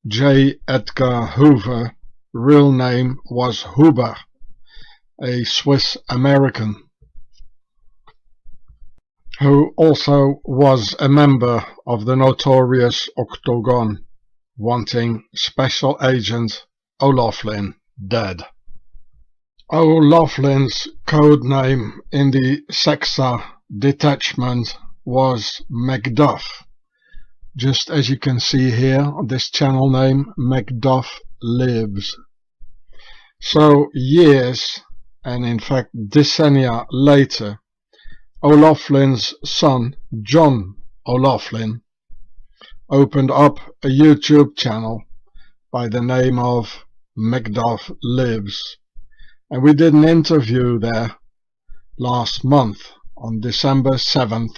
J. Edgar Hoover, real name was Huber, a Swiss American, who also was a member of the notorious Octagon, wanting Special Agent O'Loughlin dead. O'Loughlin's code name in the Sexa detachment was Macduff, just as you can see here on this channel name, Macduff Lives. So years, and in fact decennia later, O'Loughlin's son, John O'Loughlin, opened up a YouTube channel by the name of Macduff Lives, and we did an interview there last month on December 7th,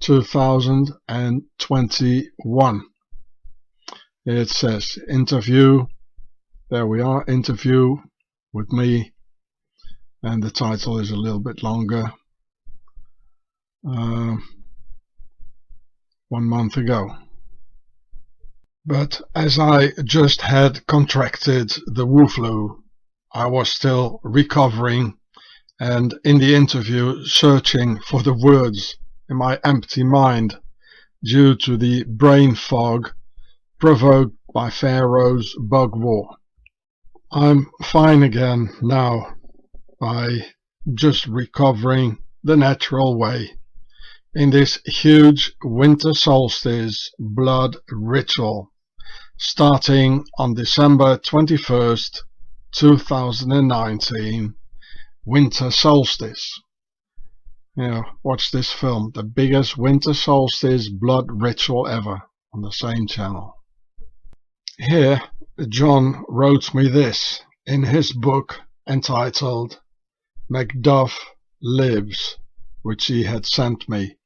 2021. It says interview, there we are, interview with me and the title is a little bit longer. 1 month ago. But as I just had contracted the Wu flu, I was still recovering and in the interview searching for the words in my empty mind due to the brain fog provoked by Pharaoh's bug war. I'm fine again now by just recovering the natural way in this huge winter solstice blood ritual starting on December 21st, 2019, winter solstice. Watch this film, the biggest winter solstice blood ritual ever, on the same channel. Here, John wrote me this in his book entitled Macduff Lives, which he had sent me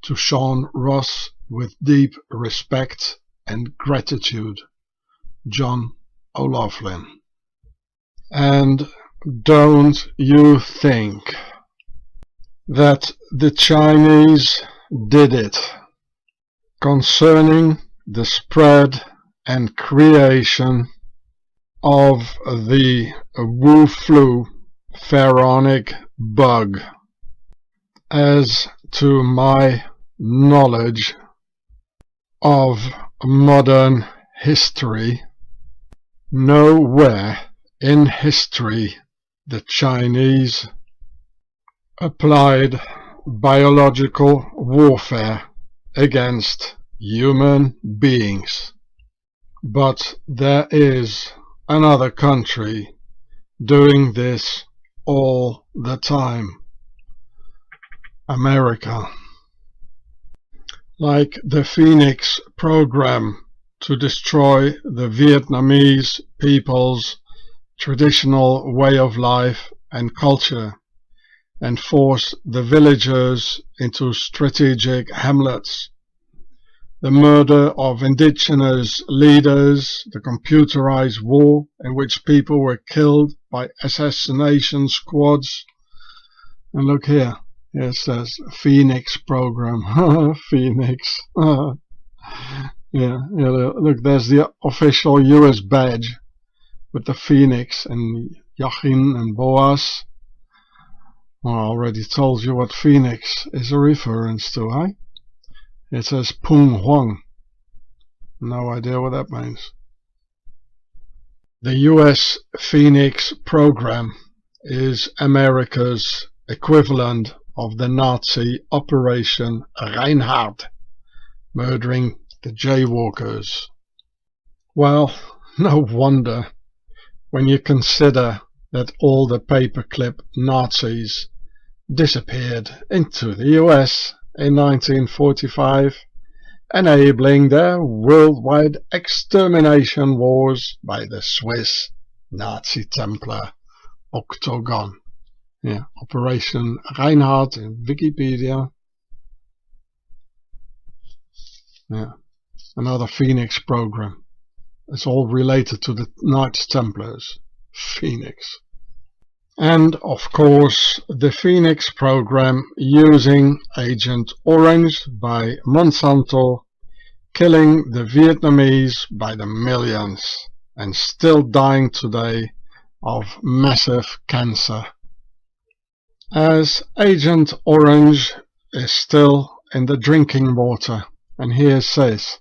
to Sean Ross with deep respect and gratitude, John O'Loughlin. And don't you think that the Chinese did it concerning the spread and creation of the Wu flu pharaonic bug? As to my knowledge of modern history, nowhere in history the Chinese applied biological warfare against human beings. But there is another country doing this all the time. America. Like the Phoenix program to destroy the Vietnamese people's traditional way of life and culture and force the villagers into strategic hamlets. The murder of indigenous leaders, the computerized war in which people were killed by assassination squads. And look here. It says Phoenix program. Phoenix. Yeah, look, there's the official US badge with the Phoenix and Yachin and Boaz. Well, I already told you what Phoenix is a reference to, eh? It says Pung Huang. No idea what that means. The US Phoenix program is America's equivalent of the Nazi Operation Reinhardt, murdering the jaywalkers. Well, no wonder when you consider that all the paperclip Nazis disappeared into the US in 1945, enabling their worldwide extermination wars by the Swiss Nazi Templar Octagon. Yeah, Operation Reinhardt in Wikipedia. Yeah, another Phoenix program. It's all related to the Knights Templars. Phoenix. And of course the Phoenix program using Agent Orange by Monsanto, killing the Vietnamese by the millions and still dying today of massive cancer. As Agent Orange is still in the drinking water, and here it says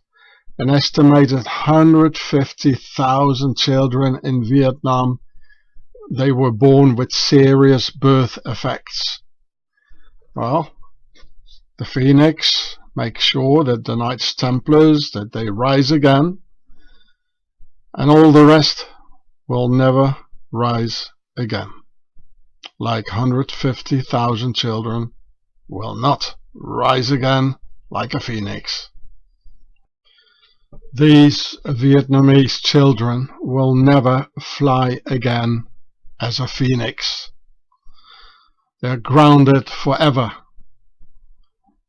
an estimated 150,000 children in Vietnam, they were born with serious birth effects. Well, the Phoenix makes sure that the Knights Templars, that they rise again, and all the rest will never rise again. Like 150,000 children will not rise again like a phoenix. These Vietnamese children will never fly again as a phoenix. They're grounded forever.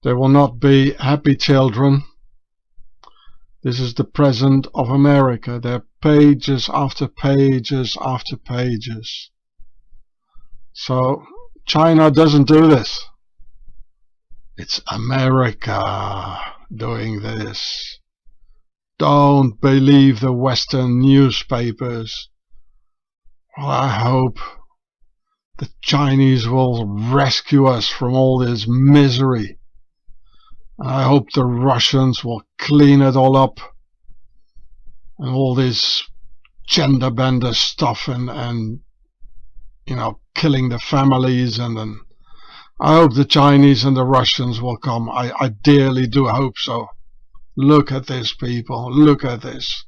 They will not be happy children. This is the present of America. There are pages after pages after pages. So China doesn't do this. It's America doing this. Don't believe the Western newspapers. Well, I hope the Chinese will rescue us from all this misery. I hope the Russians will clean it all up. And all this gender bender stuff and you know, killing the families, and then I hope the Chinese and the Russians will come. I dearly do hope so. Look at this, people. Look at this.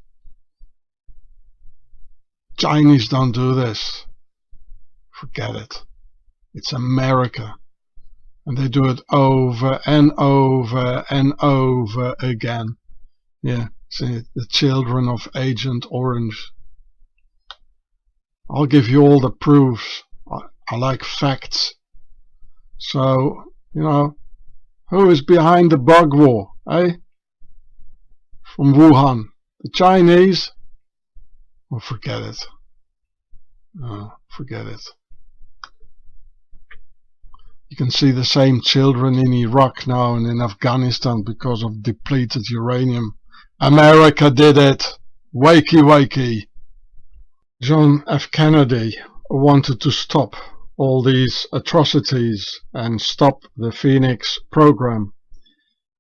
Chinese don't do this. Forget it. It's America. And they do it over and over and over again. Yeah, see, the children of Agent Orange. I'll give you all the proofs. I like facts. So, you know, who is behind the bug war, eh? From Wuhan. The Chinese? Well, forget it. Forget it. You can see the same children in Iraq now and in Afghanistan because of depleted uranium. America did it. Wakey, wakey. John F. Kennedy wanted to stop all these atrocities and stop the Phoenix program,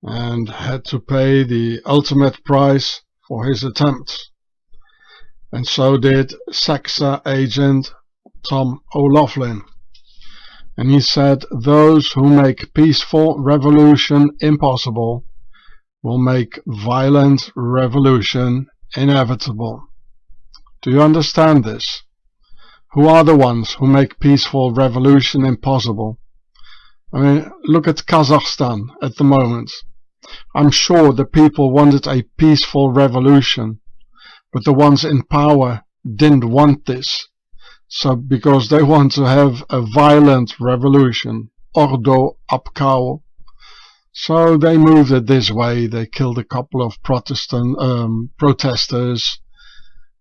and had to pay the ultimate price for his attempt. And so did SEXA agent Tom O'Loughlin. And he said, those who make peaceful revolution impossible will make violent revolution inevitable. Do you understand this? Who are the ones who make peaceful revolution impossible? I mean, look at Kazakhstan at the moment. I'm sure the people wanted a peaceful revolution, but the ones in power didn't want this. So because they want to have a violent revolution, ordo apkao. So they moved it this way. They killed a couple of protesters.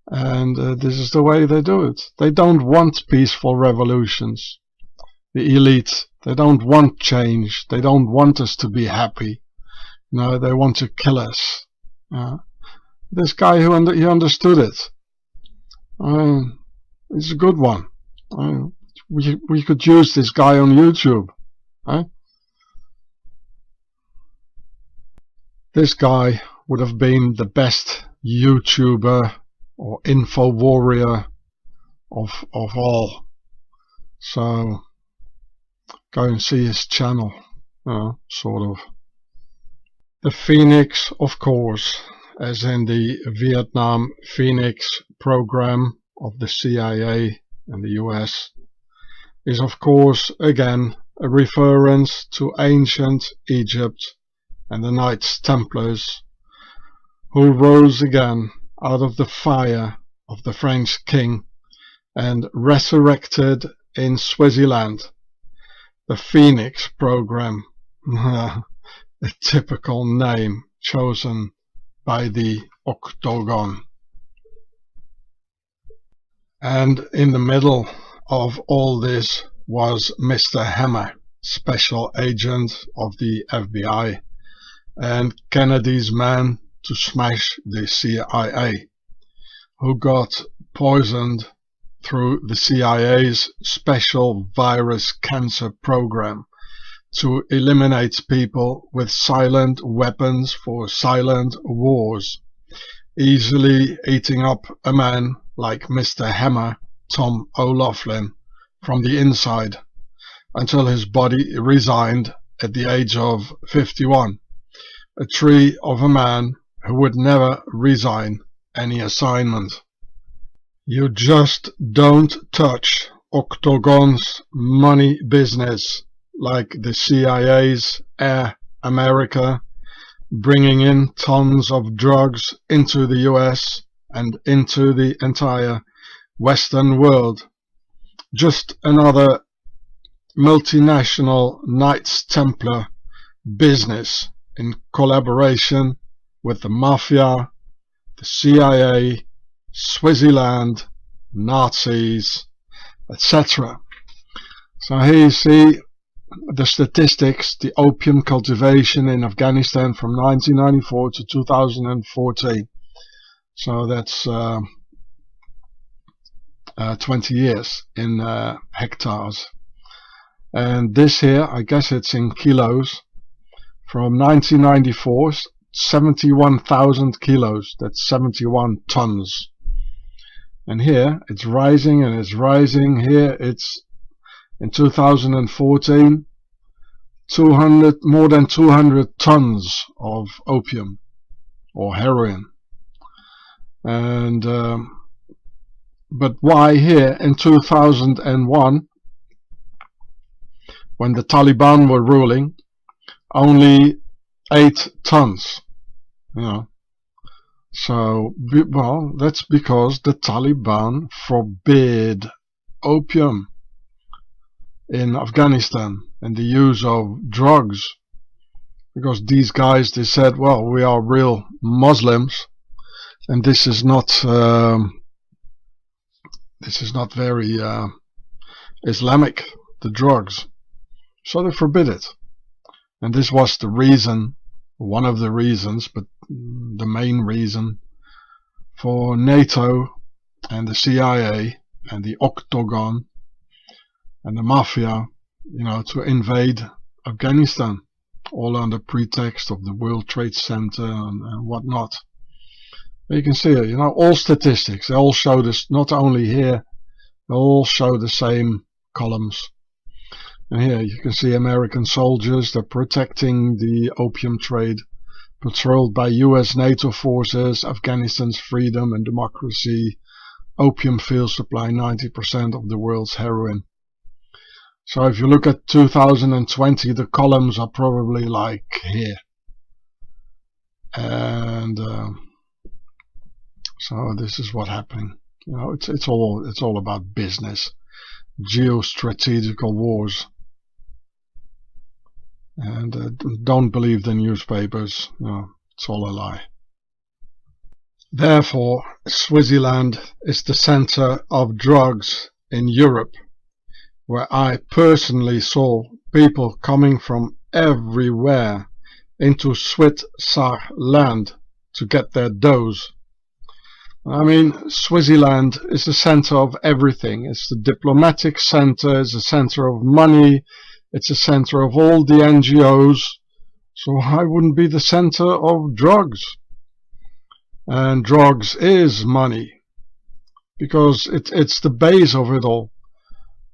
And this is the way they do it. They don't want peaceful revolutions. The elite, they don't want change. They don't want us to be happy. No, they want to kill us. This guy he understood it. It's a good one. We could use this guy on YouTube. This guy would have been the best YouTuber or info warrior of all. So go and see his channel, sort of. The Phoenix, of course, as in the Vietnam Phoenix program of the CIA and the US, is of course again a reference to ancient Egypt and the Knights Templars, who rose again out of the fire of the French king and resurrected in Swaziland. The Phoenix program, a typical name chosen by the Octagon. And in the middle of all this was Mr. Hammer, special agent of the FBI and Kennedy's man to smash the CIA, who got poisoned through the CIA's special virus cancer program to eliminate people with silent weapons for silent wars, easily eating up a man like Mr. Hammer, Tom O'Loughlin, from the inside, until his body resigned at the age of 51, a tree of a man who would never resign any assignment. You just don't touch Octagon's money business like the CIA's Air America, bringing in tons of drugs into the US and into the entire Western world. Just another multinational Knights Templar business in collaboration with the Mafia, the CIA, Swaziland, Nazis, etc. So here you see the statistics, the opium cultivation in Afghanistan from 1994 to 2014. So that's 20 years in hectares. And this here, I guess it's in kilos. From 1994, 71,000 kilos. That's 71 tons. And here it's rising and it's rising. Here it's in 2014, more than 200 tons of opium or heroin. And but why here in 2001, when the Taliban were ruling, only 8 tons, you know? So, well, that's because the Taliban forbid opium in Afghanistan and the use of drugs, because these guys, they said, well, we are real Muslims and this is not very Islamic, the drugs, so they forbid it. And this was the reason, one of the reasons, but the main reason for NATO and the CIA and the Octagon and the Mafia, you know, to invade Afghanistan, all under pretext of the World Trade Center and whatnot. You can see it, you know, all statistics, they all show this, not only here, they all show the same columns. And here you can see American soldiers, they're protecting the opium trade, patrolled by US NATO forces, Afghanistan's freedom and democracy, opium field supply 90% of the world's heroin. So if you look at 2020, the columns are probably like here. And so this is what's happening. You know, it's all about business, geostrategical wars. And don't believe the newspapers. No, it's all a lie. Therefore, Swaziland is the center of drugs in Europe, where I personally saw people coming from everywhere into Switzerland to get their dose. I mean, Swaziland is the center of everything. It's the diplomatic center, it's the center of money, it's the center of all the NGOs. So why wouldn't be the center of drugs? And drugs is money, because it's the base of it all.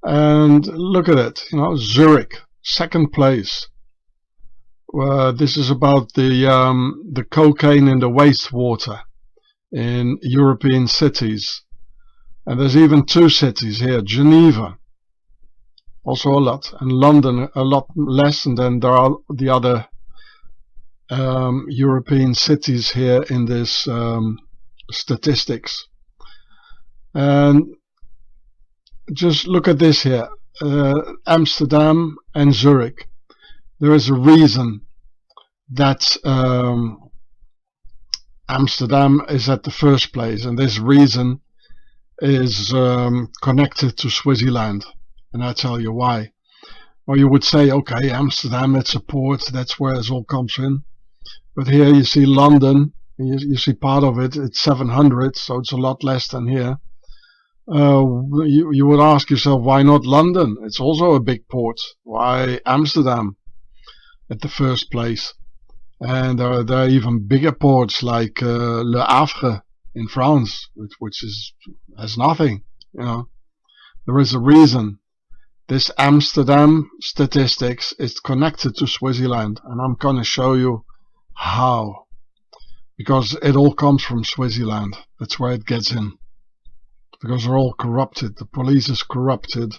And look at it, you know, Zurich, second place. This is about the cocaine in the wastewater in European cities. And there's even 2 cities here, Geneva, also a lot, and London a lot less, and then there are the other European cities here in this statistics. And just look at this here, Amsterdam and Zurich. There is a reason that Amsterdam is at the first place, and this reason is connected to Swaziland, and I tell you why. Or you would say, okay, Amsterdam, it's a port, that's where it all comes in. But here you see London, you see part of it, it's 700, so it's a lot less than here. You would ask yourself, why not London? It's also a big port. Why Amsterdam at the first place? And there are even bigger ports like Le Havre in France, which has nothing, you know. There is a reason. This Amsterdam statistics is connected to Swaziland, and I'm going to show you how. Because it all comes from Swaziland. That's where it gets in. Because they're all corrupted. The police is corrupted.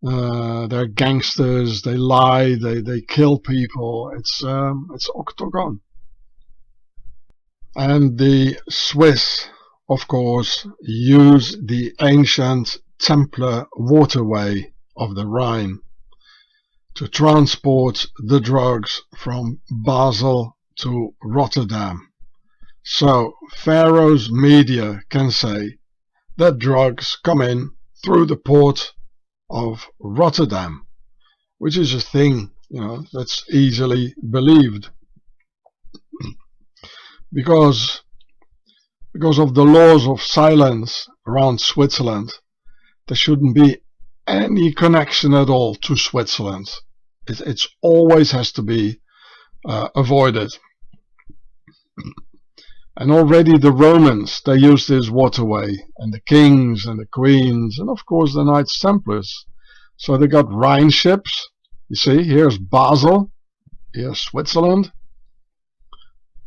They're gangsters. They lie. They kill people. It's Octagon. And the Swiss, of course, use the ancient Templar waterway of the Rhine to transport the drugs from Basel to Rotterdam. So Pharaoh's media can say that drugs come in through the port of Rotterdam, which is a thing, that's easily believed, because of the laws of silence around Switzerland. There shouldn't be any connection at all to Switzerland. It always has to be avoided. And already the Romans, they used this waterway, and the kings and the queens, and of course the Knights Templars. So they got Rhine ships. You see, here's Basel, here's Switzerland.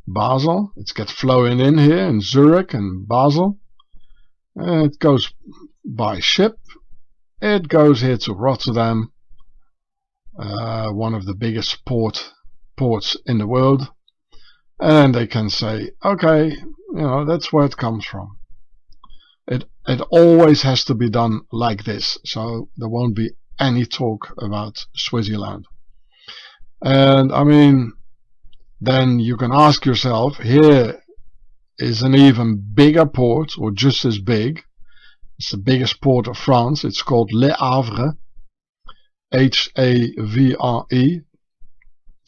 Basel, it gets flowing in here in Zurich and Basel. And it goes by ship. It goes here to Rotterdam, one of the biggest ports in the world. And they can say, okay, that's where it comes from. It always has to be done like this, so there won't be any talk about Switzerland. And I mean, then you can ask yourself, here is an even bigger port, or just as big. It's the biggest port of France. It's called Le Havre, Havre.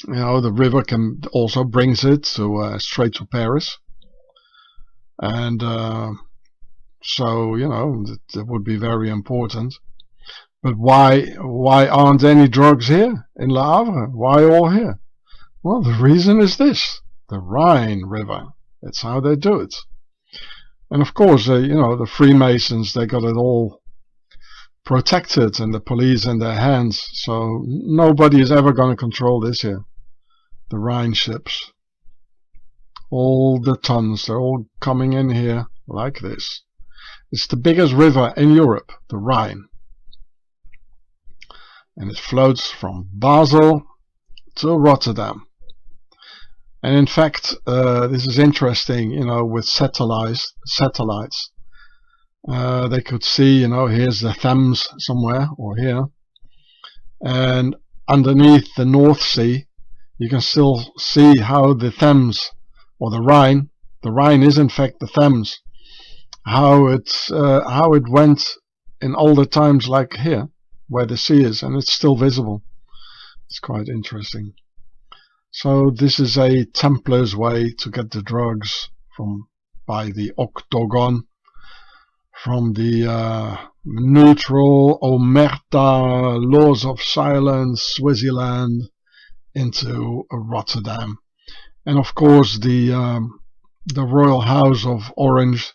The river can also brings it to straight to Paris, and so that would be very important. But why aren't any drugs here in Le Havre? Why all here? Well, the reason is this: the Rhine River. That's how they do it. And of course, the Freemasons, they got it all protected, and the police in their hands. So nobody is ever going to control this here. The Rhine ships, all the tons, they're all coming in here like this. It's the biggest river in Europe, the Rhine, and it floats from Basel to Rotterdam. And in fact, this is interesting, with satellites, they could see, here's the Thames somewhere, or here, and underneath the North Sea, you can still see how the Thames, or the Rhine is in fact the Thames, how it went in older times, like here, where the sea is, and it's still visible. It's quite interesting. So this is a Templars way to get the drugs by the Octagon, from the neutral Omerta, laws of silence, Switzerland, into Rotterdam. And of course the Royal House of Orange,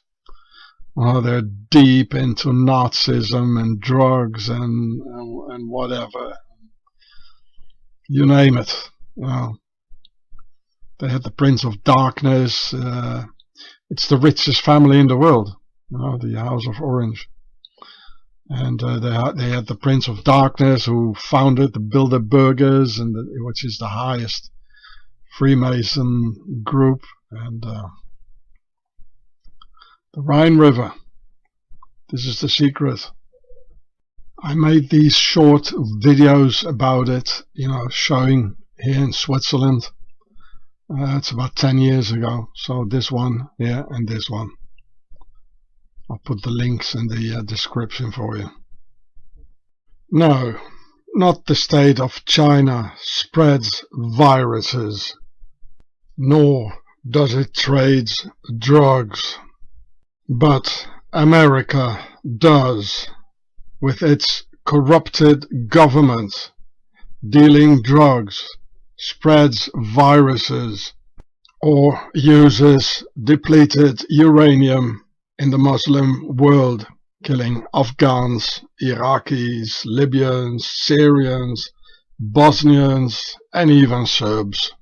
they're deep into Nazism and drugs and whatever, you name it. They had the Prince of Darkness. It's the richest family in the world, the House of Orange. And they had the Prince of Darkness, who founded the Bilderbergers, which is the highest Freemason group, and the Rhine River. This is the secret. I made these short videos about it, showing here in Switzerland. It's about 10 years ago. So this one here and this one. I'll put the links in the description for you. No, not the state of China spreads viruses, nor does it trade drugs, but America does, with its corrupted government, dealing drugs, spreads viruses, or uses depleted uranium in the Muslim world, killing Afghans, Iraqis, Libyans, Syrians, Bosnians, and even Serbs,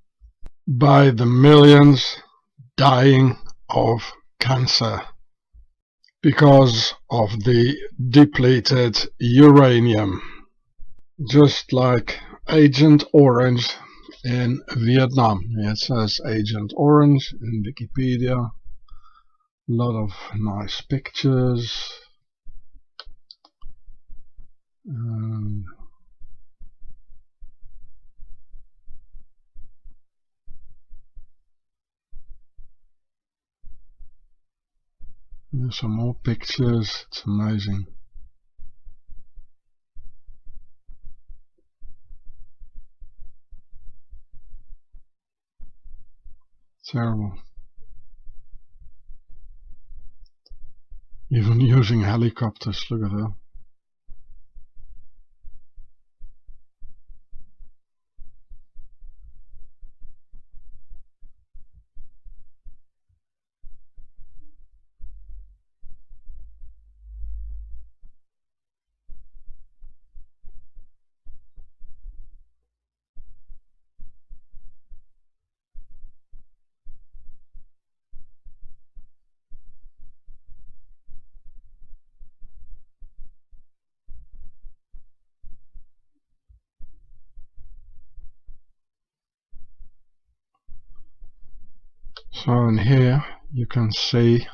by the millions dying of cancer because of the depleted uranium. Just like Agent Orange in Vietnam. It says Agent Orange in Wikipedia. A lot of nice pictures. There's some more pictures. It's amazing. Terrible. Even using helicopters, look at that. So in here you can see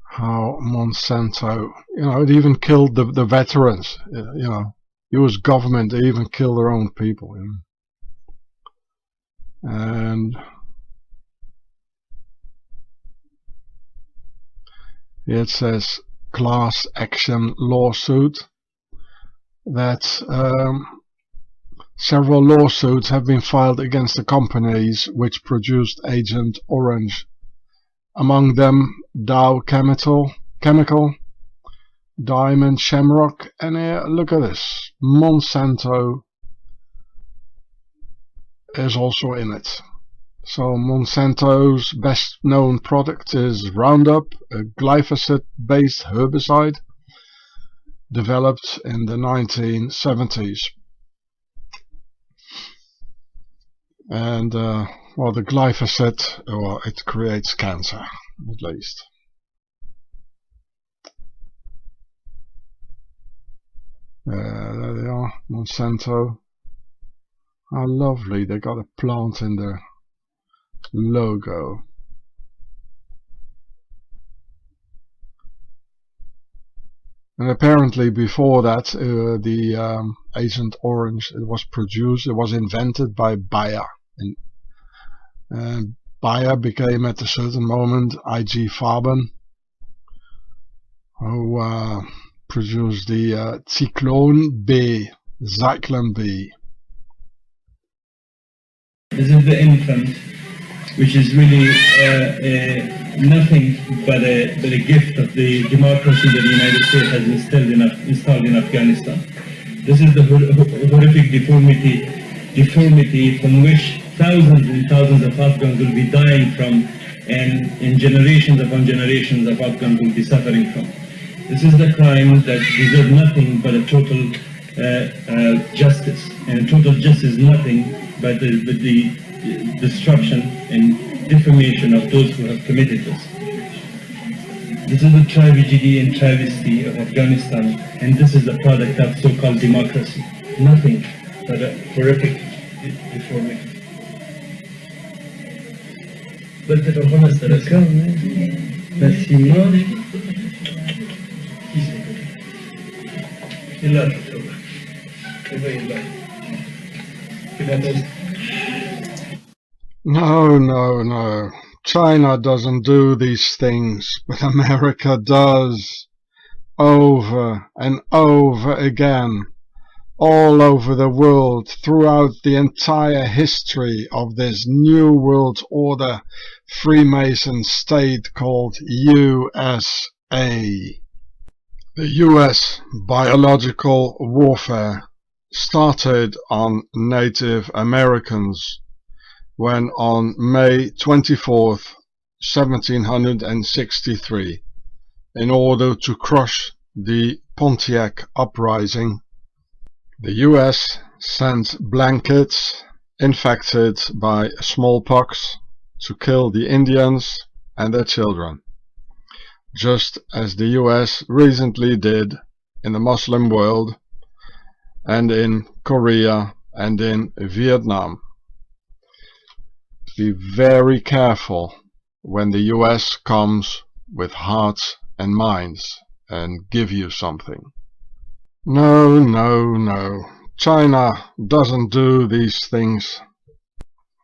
how Monsanto, it even killed the veterans, US government, they even kill their own people, And here it says class action lawsuit, that several lawsuits have been filed against the companies which produced Agent Orange, among them Dow Chemical, Diamond Shamrock, and here, look at this, Monsanto is also in it. So Monsanto's best known product is Roundup, a glyphosate-based herbicide developed in the 1970s. And well, the glyphosate, well, it creates cancer, at least. There they are, Monsanto. How lovely, they got a plant in their logo. And apparently before that, the Agent Orange, it was invented by Bayer. And Bayer became at a certain moment IG Farben, who produced the Zyklon B. This is the infant, which is really nothing but a gift of the democracy that the United States has installed in Afghanistan. This is the horrific deformity from which thousands and thousands of Afghans will be dying from, and generations upon generations of Afghans will be suffering from. This is the crime that deserves nothing but a total justice, and total justice is nothing but the destruction and defamation of those who have committed this. This is the tragedy and travesty of Afghanistan, and this is the product of so-called democracy. Nothing but a horrific deformity. D'accord, merci mort. No. China doesn't do these things, but America does. Over and over again. All over the world, throughout the entire history of this New World Order Freemason state called USA. The US biological warfare started on Native Americans when on May 24th, 1763, in order to crush the Pontiac uprising, the US sent blankets infected by smallpox to kill the Indians and their children, just as the US recently did in the Muslim world and in Korea and in Vietnam. Be very careful when the US comes with hearts and minds and give you something. No. China doesn't do these things.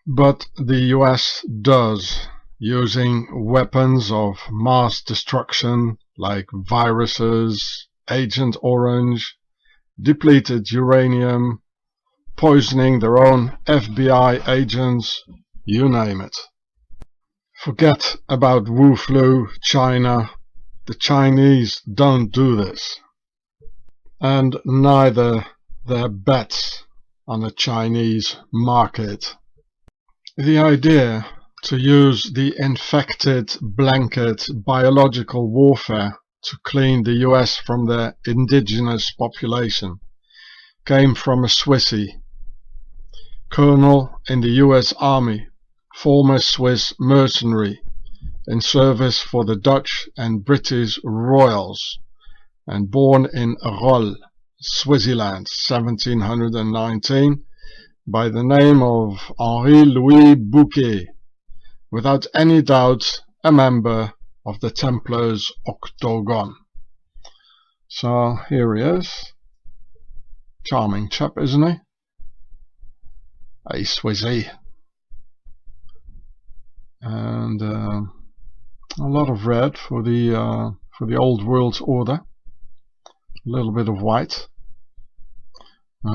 But the US does, using weapons of mass destruction like viruses, Agent Orange, depleted uranium, poisoning their own FBI agents, you name it. Forget about Wu Flu, China. The Chinese don't do this. And neither their bets on the Chinese market. The idea to use the infected blanket biological warfare to clean the US from their indigenous population came from a Swissie, colonel in the US Army, former Swiss mercenary in service for the Dutch and British Royals, and born in Rol, Swaziland, 1719, by the name of Henri Louis Bouquet, without any doubt a member of the Templars Octagon. So here he is. Charming chap, isn't he? A Swissie. And a lot of red for the old world order. A little bit of white.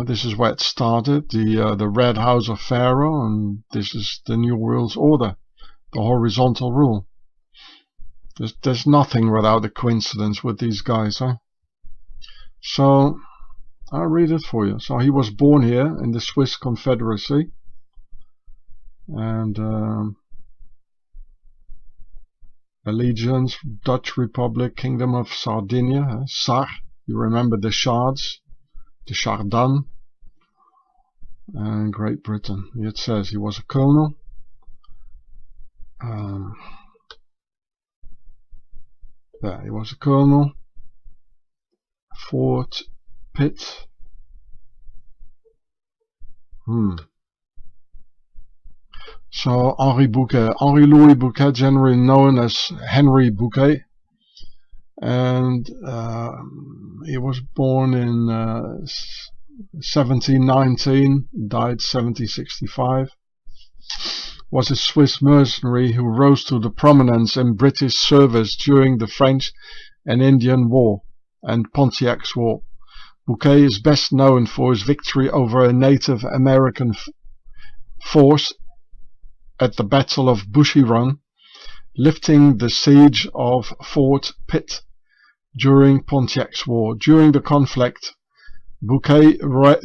This is where it started, the Red House of Pharaoh, and this is the New World Order, the horizontal rule. There's nothing without a coincidence with these guys, huh? So I'll read it for you. So he was born here in the Swiss Confederacy, and allegiance, Dutch Republic, Kingdom of Sardinia, Sar. You remember the Shards, the Chardin, and Great Britain. It says he was a colonel. There, he was a colonel. Fort Pitt. So Henri Bouquet, Henri Louis Bouquet, generally known as Henry Bouquet, and he was born in 1719, died 1765. Was a Swiss mercenary who rose to the prominence in British service during the French and Indian War and Pontiac's War. Bouquet is best known for his victory over a Native American force at the Battle of Bushy Run, lifting the siege of Fort Pitt during Pontiac's War. During the conflict, Bouquet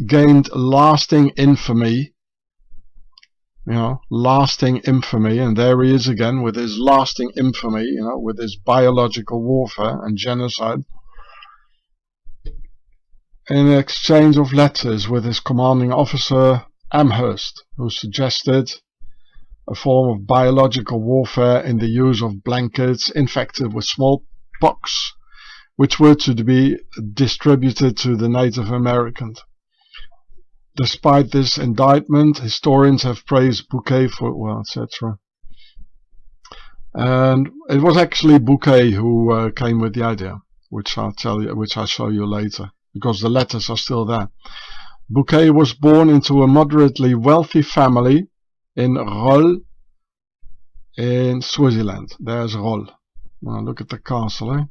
gained lasting infamy, lasting infamy, and there he is again with his lasting infamy, with his biological warfare and genocide, in exchange of letters with his commanding officer Amherst, who suggested a form of biological warfare in the use of blankets infected with smallpox, which were to be distributed to the Native Americans. Despite this indictment, historians have praised Bouquet for, etc. And it was actually Bouquet who came with the idea, which I'll show you later, because the letters are still there. Bouquet was born into a moderately wealthy family in Rol, in Swaziland. There's Rol. Now look at the castle, eh?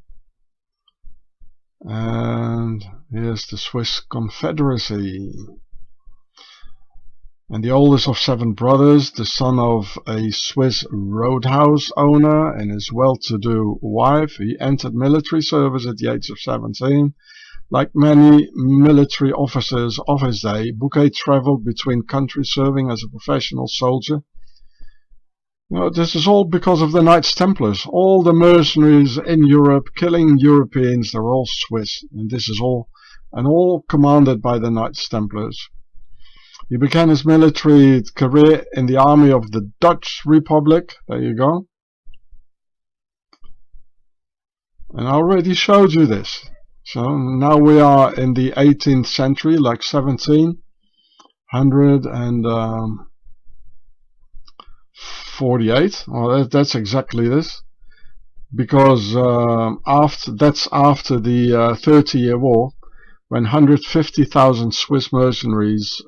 And here's the Swiss Confederacy. And the oldest of 7 brothers, the son of a Swiss roadhouse owner and his well-to-do wife, he entered military service at the age of 17. Like many military officers of his day, Bouquet traveled between countries serving as a professional soldier. This is all because of the Knights Templars. All the mercenaries in Europe killing Europeans, they're all Swiss, and this is all commanded by the Knights Templars. He began his military career in the army of the Dutch Republic. There you go. And I already showed you this. So now we are in the 18th century, like 1748. Well, that's exactly this. Because that's after the 30-year War, when 150,000 Swiss mercenaries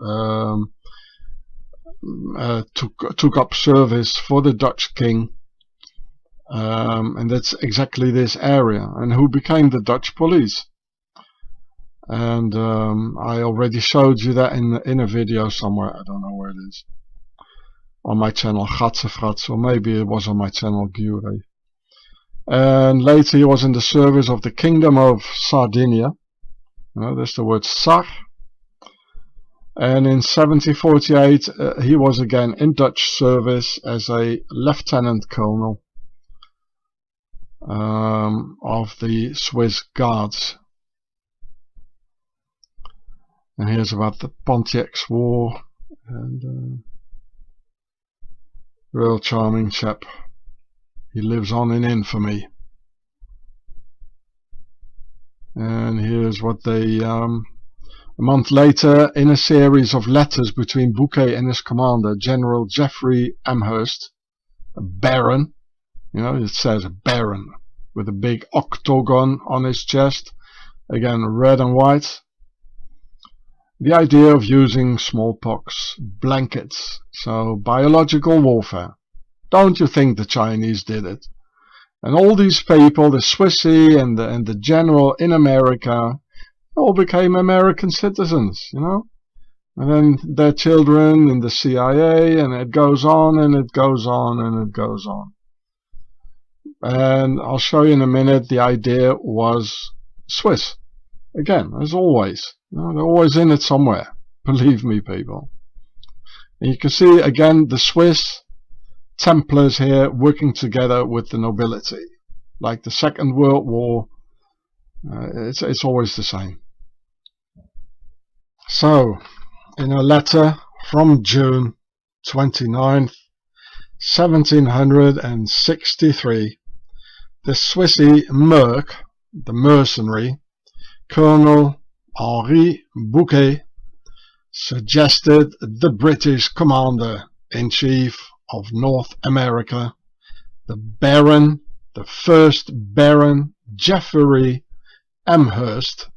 took up service for the Dutch king, and that's exactly this area, and who became the Dutch police. And I already showed you that in a video somewhere, I don't know where it is. on my channel Gatsefrats, or maybe it was on my channel Gure. And later he was in the service of the Kingdom of Sardinia. That's the word Sar. And in 1748 he was again in Dutch service as a lieutenant colonel of the Swiss Guards. And here's about the Pontiac's War, and real charming chap. He lives on in infamy. And here's what they, a month later, in a series of letters between Bouquet and his commander, General Geoffrey Amherst, a baron, it says baron, with a big octagon on his chest, again red and white. The idea of using smallpox blankets, so biological warfare. Don't you think the Chinese did it? And all these people, the Swissy and the general in America, all became American citizens, And then their children in the CIA, and it goes on and it goes on and it goes on. And I'll show you in a minute, the idea was Swiss. Again, as always. They're always in it somewhere. Believe me, people. And you can see again the Swiss Templars here working together with the nobility. Like the Second World War, it's always the same. So, in a letter from June 29th, 1763, the Swissy Merc, the mercenary, Colonel Henri Bouquet, suggested the British Commander-in-Chief of North America, the first Baron Geoffrey Amherst,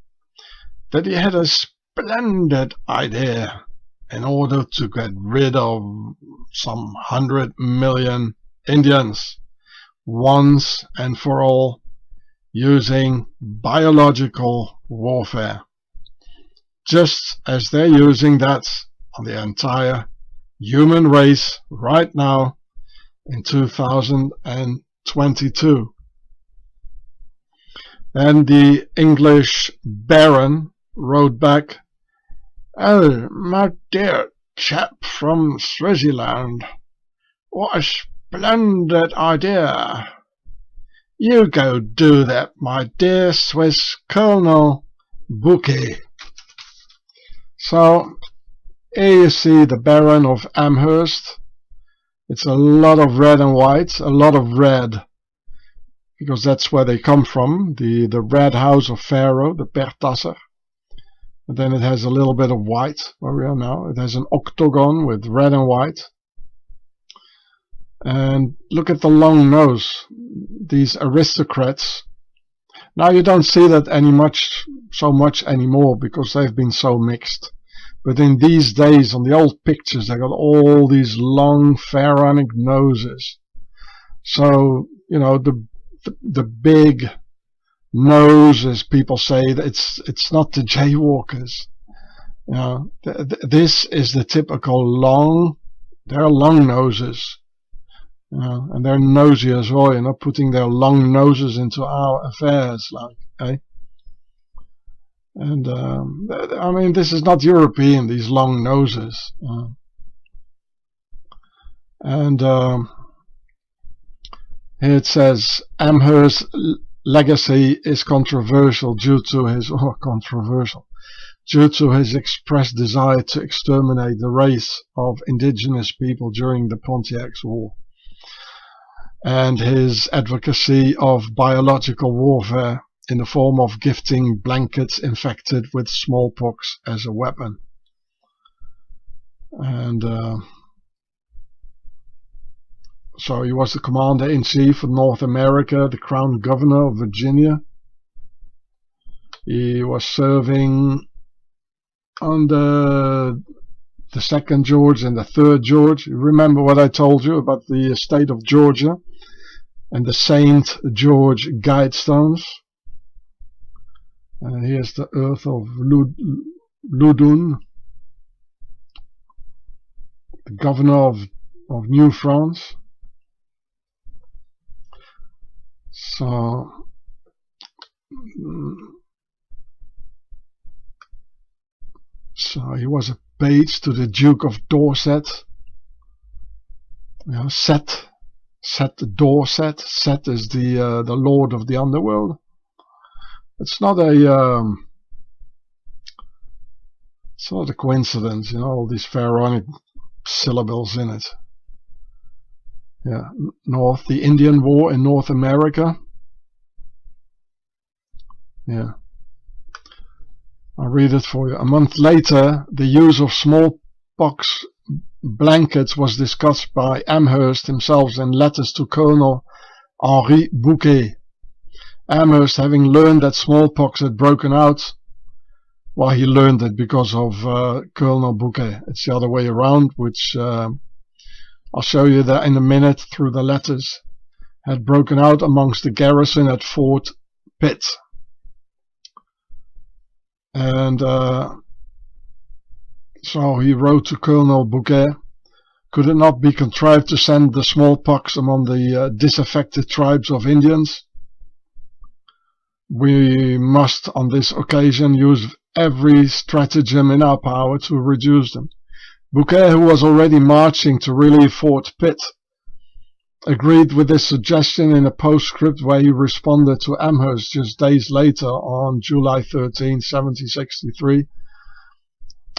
that he had a splendid idea in order to get rid of some 100 million Indians once and for all, using biological warfare, just as they're using that on the entire human race right now in 2022. And the English Baron wrote back, "Oh, my dear chap from Swaziland, what a splendid idea. You go do that, my dear Swiss Colonel Bouquet." So here you see the Baron of Amherst. It's a lot of red and white, a lot of red, because that's where they come from, the red house of Pharaoh, the Pertasser. And then it has a little bit of white where we are now. It has an octagon with red and white. And look at the long nose, these aristocrats. Now you don't see that so much anymore because they've been so mixed. But in these days, on the old pictures, they got all these long pharaonic noses. So, the big nose, as people say, it's not the jaywalkers. This is the typical they're long noses. And they're nosy as well, putting their long noses into our affairs, eh? And I mean, this is not European, these long noses. And here it says, Amherst's legacy is controversial due to his expressed desire to exterminate the race of indigenous people during the Pontiac's War, and his advocacy of biological warfare in the form of gifting blankets infected with smallpox as a weapon. And so he was the Commander-in-Chief of North America, the Crown Governor of Virginia. He was serving under the 2nd George and the 3rd George. You remember what I told you about the state of Georgia and the St. George Guidestones. And here's the Earth of Loudoun, the governor of of New France. So he was a page to the Duke of Dorset. You know, Set Dorset. Set is the lord of the underworld. It's not a coincidence, you know, all these pharaonic syllables in it. Yeah, the Indian War in North America. Yeah, I'll read it for you. A month later, the use of smallpox blankets was discussed by Amherst himself in letters to Colonel Henri Bouquet. Amherst, having learned that smallpox had broken out, well, he learned it because of Colonel Bouquet. It's the other way around, which I'll show you that in a minute through the letters. Had broken out amongst the garrison at Fort Pitt. And so he wrote to Colonel Bouquet, could it not be contrived to send the smallpox among the disaffected tribes of Indians? We must on this occasion use every stratagem in our power to reduce them. Bouquet, who was already marching to relieve Fort Pitt, agreed with this suggestion in a postscript where he responded to Amherst just days later on July 13, 1763.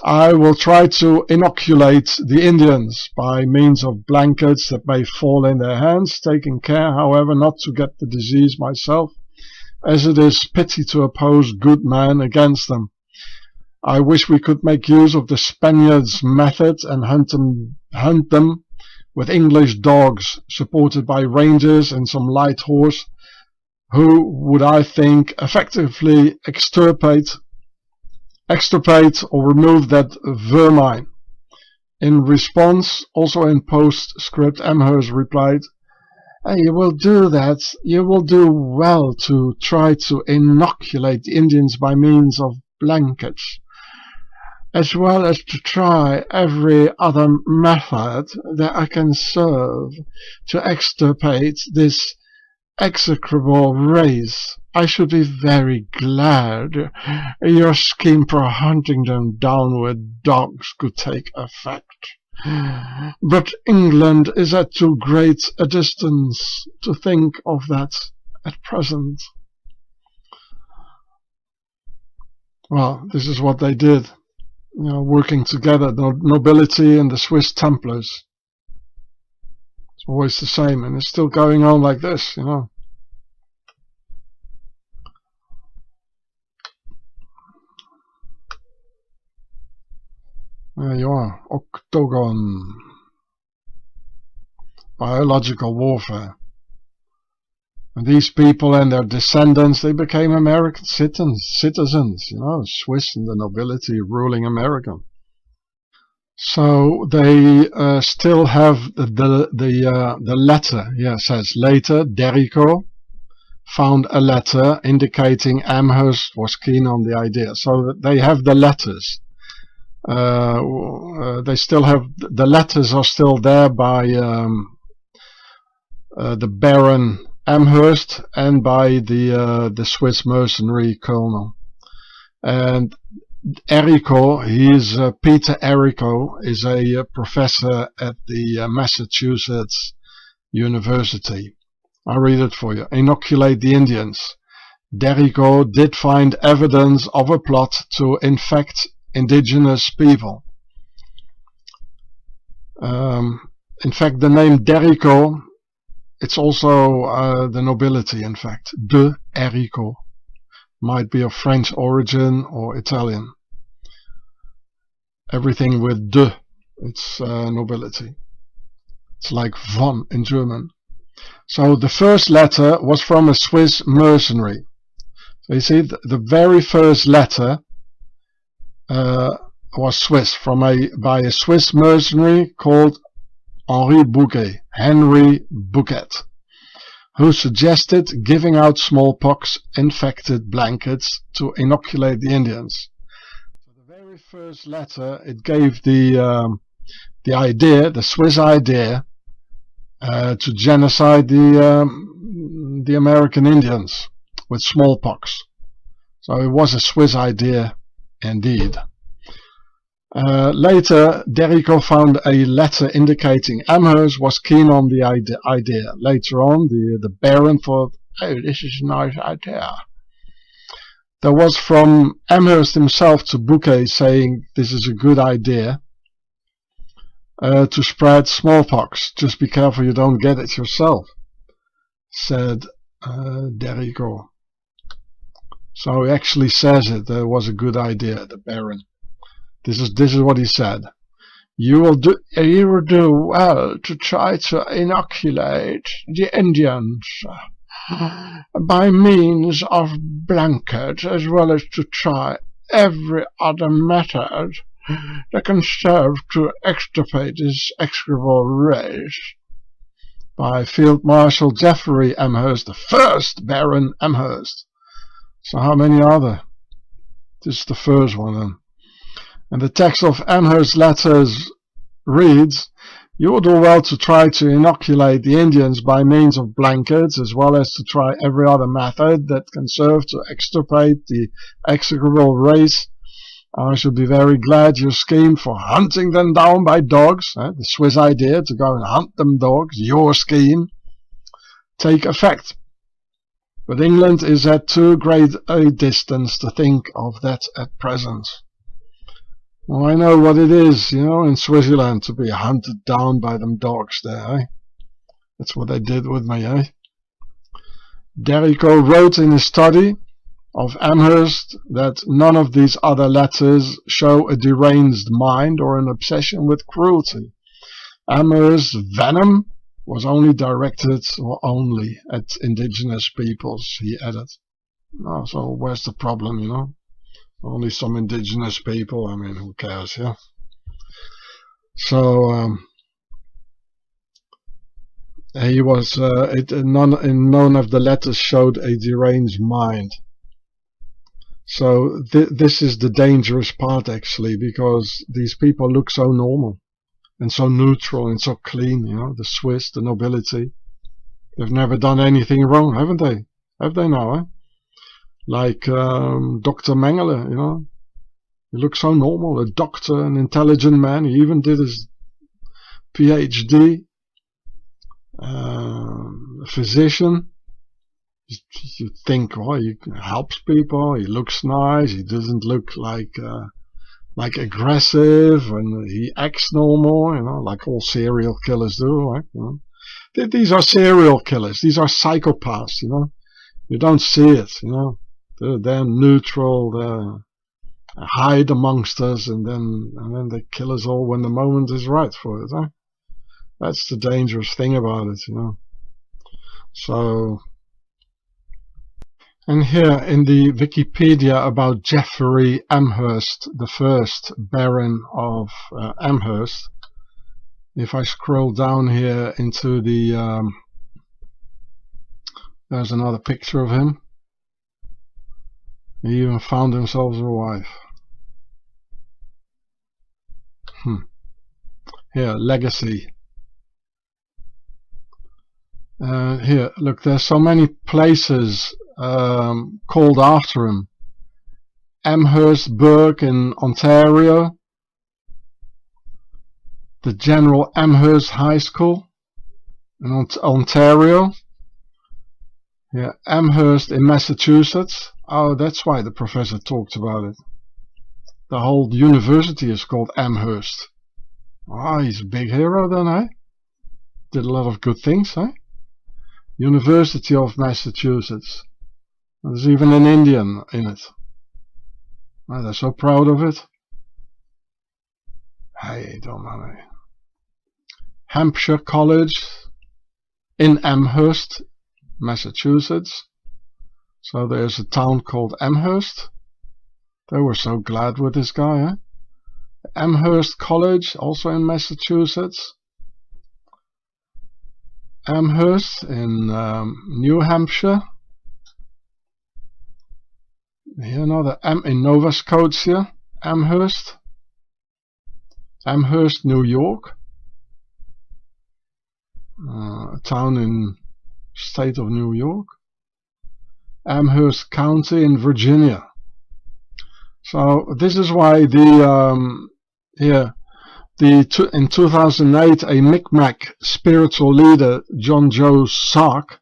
I will try to inoculate the Indians by means of blankets that may fall in their hands, taking care, however, not to get the disease myself, as it is pity to oppose good men against them. I wish we could make use of the Spaniards' method and hunt them with English dogs, supported by rangers and some light horse, who would, I think, effectively extirpate or remove that vermin. In response, also in postscript, Amherst replied, you will do that. You will do well to try to inoculate the Indians by means of blankets, as well as to try every other method that I can serve to extirpate this execrable race. I should be very glad your scheme for hunting them down with dogs could take effect. But England is at too great a distance to think of that at present. Well, this is what they did, you know, working together, the nobility and the Swiss Templars. It's always the same, and it's still going on like this, you know. There you are, Octagon. Biological warfare. And these people and their descendants, they became American citizens, you know, Swiss and the nobility ruling America. So they still have the letter. Yeah, it says later, Derrico found a letter indicating Amherst was keen on the idea. So they have the letters. They still have the letters are still there by the Baron Amherst and by the Swiss mercenary colonel. And Errico, Peter Errico, is a professor at the Massachusetts University. I'll read it for you. Inoculate the Indians. Derrico did find evidence of a plot to infect indigenous people. In fact, the name Derrico, it's also the nobility, in fact. De Errico. Might be of French origin or Italian. Everything with de, it's nobility. It's like von in German. So the first letter was from a Swiss mercenary. So you see, the very first letter was Swiss, by a Swiss mercenary called Henri Bouquet, who suggested giving out smallpox-infected blankets to inoculate the Indians. So the very first letter, it gave the the idea, the Swiss idea, to genocide the American Indians with smallpox. So it was a Swiss idea indeed. Later, Derrico found a letter indicating Amherst was keen on the idea. Later on, the Baron thought, oh, this is a nice idea. There was from Amherst himself to Bouquet saying this is a good idea to spread smallpox. Just be careful you don't get it yourself, said Derrico. So he actually says it was a good idea, the Baron. This is what he said. You will do well to try to inoculate the Indians by means of blanket, as well as to try every other method that can serve to extirpate this execrable race. By Field Marshal Geoffrey Amherst, the first Baron Amherst. So how many are there? This is the first one then. And the text of Amherst's letters reads, you will do well to try to inoculate the Indians by means of blankets, as well as to try every other method that can serve to extirpate the execrable race. I should be very glad your scheme for hunting them down by dogs, the Swiss idea to go and hunt them dogs, your scheme, take effect. But England is at too great a distance to think of that at present. Well, I know what it is, in Switzerland to be hunted down by them dogs there, That's what they did with me, Derrico wrote in his study of Amherst that none of these other letters show a deranged mind or an obsession with cruelty. Amherst's venom was only directed at indigenous peoples, he added. Oh, so where's the problem, Only some indigenous people, I mean, who cares, So, he was, none of the letters showed a deranged mind. So, this is the dangerous part, actually, because these people look so normal, and so neutral, and so clean, the Swiss, the nobility. They've never done anything wrong, haven't they? Have they now, Like Dr. Mengele, he looks so normal, a doctor, an intelligent man. He even did his PhD, a physician. You think, he helps people, he looks nice, he doesn't look like aggressive, and he acts normal, like all serial killers do, right? These are serial killers, these are psychopaths, You don't see it, They're neutral, they hide amongst us, and then they kill us all when the moment is right for it. That's the dangerous thing about it, So, and here in the Wikipedia about Geoffrey Amherst, the first Baron of Amherst, if I scroll down here into the, there's another picture of him. He even found himself a wife. Here, legacy. Here, look, there's so many places called after him. Amherstburg in Ontario. The General Amherst High School in Ontario. Yeah, Amherst in Massachusetts. Oh, that's why the professor talked about it. The whole university is called Amherst. Ah, he's a big hero then, Did a lot of good things, University of Massachusetts. There's even an Indian in it. Oh, they're so proud of it. Hey, don't matter. Hampshire College in Amherst, Massachusetts. So there's a town called Amherst. They were so glad with this guy, Amherst College, also in Massachusetts. Amherst in New Hampshire. Here another M in Nova Scotia, Amherst. Amherst, New York, a town in state of New York, Amherst County in Virginia. So this is why in 2008 a Mi'kmaq spiritual leader, John Joe Sark,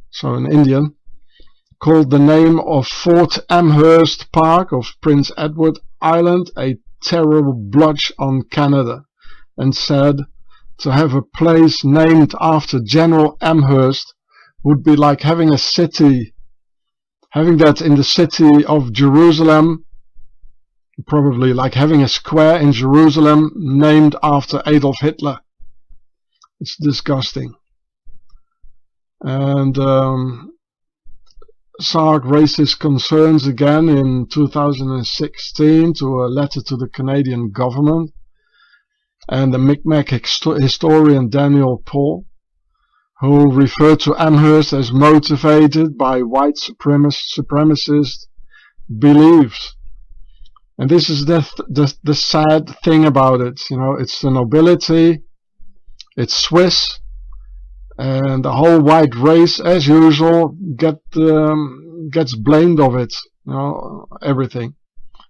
so an Indian, called the name of Fort Amherst Park of Prince Edward Island a terrible blotch on Canada, and said to have a place named after General Amherst would be like having that in the city of Jerusalem, probably like having a square in Jerusalem named after Adolf Hitler. It's disgusting. And Sark raised his concerns again in 2016 to a letter to the Canadian government, and the Mi'kmaq historian Daniel Paul, who referred to Amherst as motivated by white supremacist beliefs. And this is the sad thing about it. You know, it's the nobility, it's Swiss, and the whole white race, as usual, gets blamed of it. You know, everything,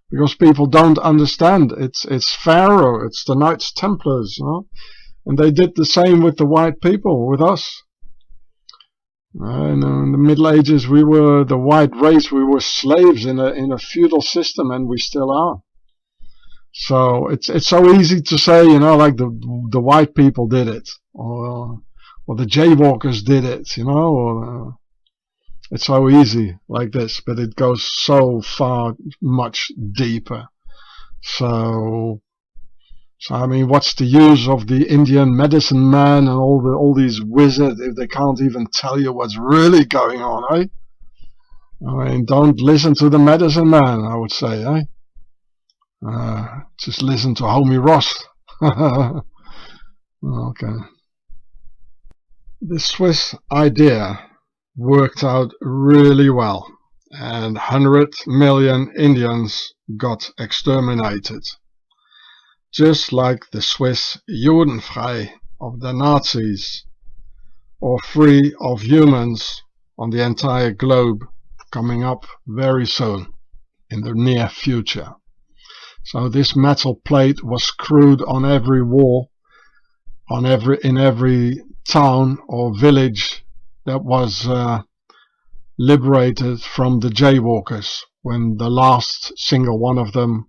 because people don't understand. It's Pharaoh, it's the Knights Templars, you know, and they did the same with the white people, with us. In the Middle Ages, we were the white race. We were slaves in a feudal system, and we still are. So it's so easy to say, you know, like the white people did it, or the jaywalkers did it, you know, or it's so easy like this, but it goes so far much deeper. So I mean, what's the use of the Indian medicine man and all these wizards if they can't even tell you what's really going on, eh? I mean, don't listen to the medicine man, I would say, eh? Just listen to Homie Ross. Okay. The Swiss idea worked out really well, and 100 million Indians got exterminated. Just like the Swiss Judenfrei of the Nazis, or free of humans on the entire globe, coming up very soon in the near future. So this metal plate was screwed on every wall, in every town or village that was liberated from the jaywalkers, when the last single one of them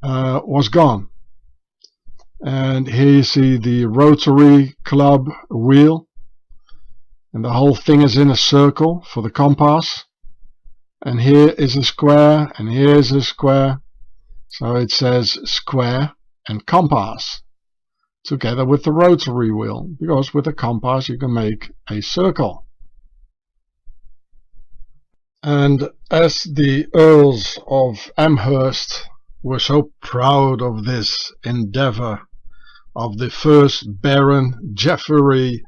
was gone. And here you see the Rotary Club wheel, and the whole thing is in a circle for the compass, and here is a square, and here's a square, so it says square and compass together with the rotary wheel, because with a compass you can make a circle. And as the Earls of Amherst were so proud of this endeavor of the first Baron Geoffrey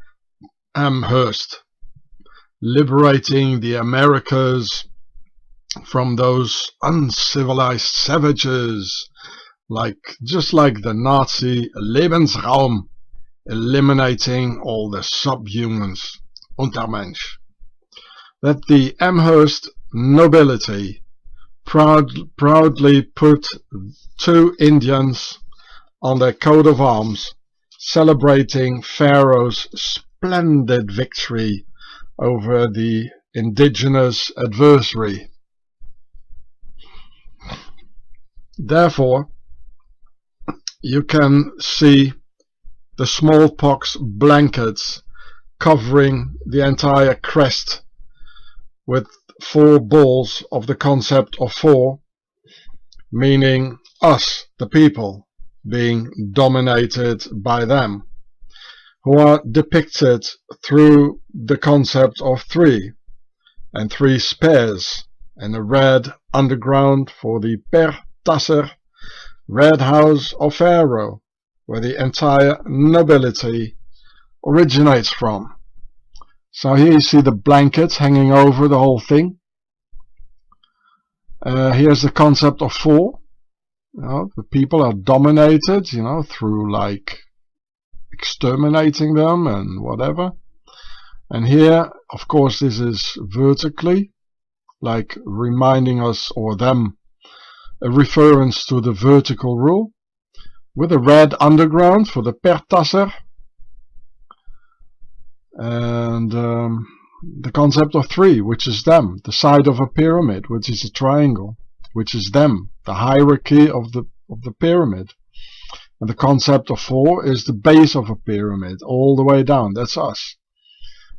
Amherst, liberating the Americas from those uncivilized savages, just like the Nazi Lebensraum, eliminating all the subhumans, Untermensch, that the Amherst nobility proudly put 2 Indians on their coat of arms, celebrating Pharaoh's splendid victory over the indigenous adversary. Therefore, you can see the smallpox blankets covering the entire crest with 4 balls of the concept of 4, meaning us, the people, being dominated by them, who are depicted through the concept of 3, and 3 spears, and a red underground for the Tasser, Red House of Pharaoh, where the entire nobility originates from. So here you see the blankets hanging over the whole thing. Here's the concept of 4, The people are dominated, through like exterminating them and whatever. And here, of course, this is vertically, like reminding us, or them, a reference to the vertical rule, with a red underground for the Pertasser, and the concept of three, which is them, the side of a pyramid, which is a triangle, which is them, the hierarchy of the pyramid. And the concept of four is the base of a pyramid, all the way down. That's us.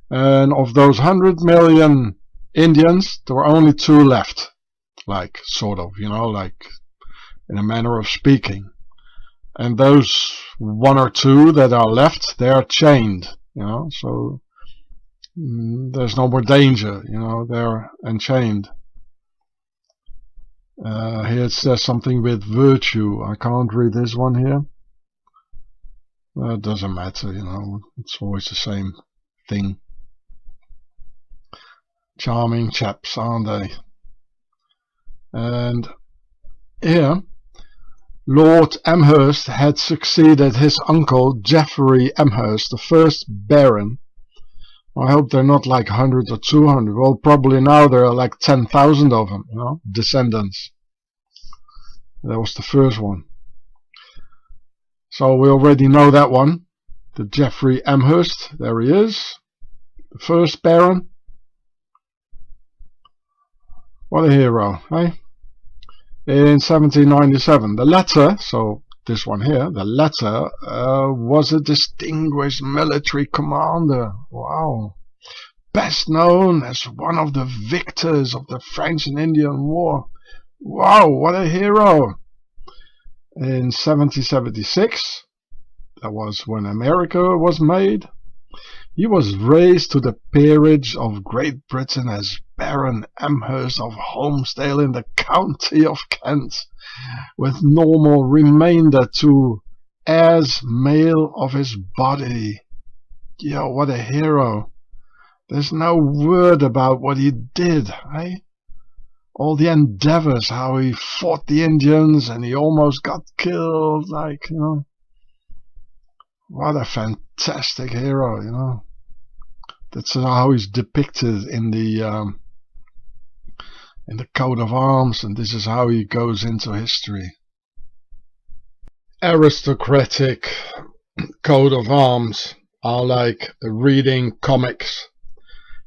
And of those 100 million Indians, there were only 2 left. Like, sort of, like in a manner of speaking. And those 1 or 2 that are left, they are chained, so there's no more danger, they're enchained. Here it says something with virtue. I can't read this one here. It doesn't matter, it's always the same thing. Charming chaps, aren't they? And here, Lord Amherst had succeeded his uncle Geoffrey Amherst, the first Baron. I hope they're not like 100 or 200. Well, probably now there are like 10,000 of them, descendants. That was the first one. So we already know that one. The Geoffrey Amherst, there he is. The first Baron. What a hero, eh? In 1797, the latter, so this one here, the latter was a distinguished military commander. Wow. Best known as one of the victors of the French and Indian War. Wow, what a hero. In 1776, that was when America was made, he was raised to the peerage of Great Britain as Baron Amherst of Holmesdale in the county of Kent, with normal remainder to heirs male of his body. Yo, what a hero. There's no word about what he did, eh? All the endeavors, how he fought the Indians and he almost got killed, like, what a fantastic hero, That's how he's depicted in the coat of arms, and this is how he goes into history. Aristocratic coat of arms are like reading comics,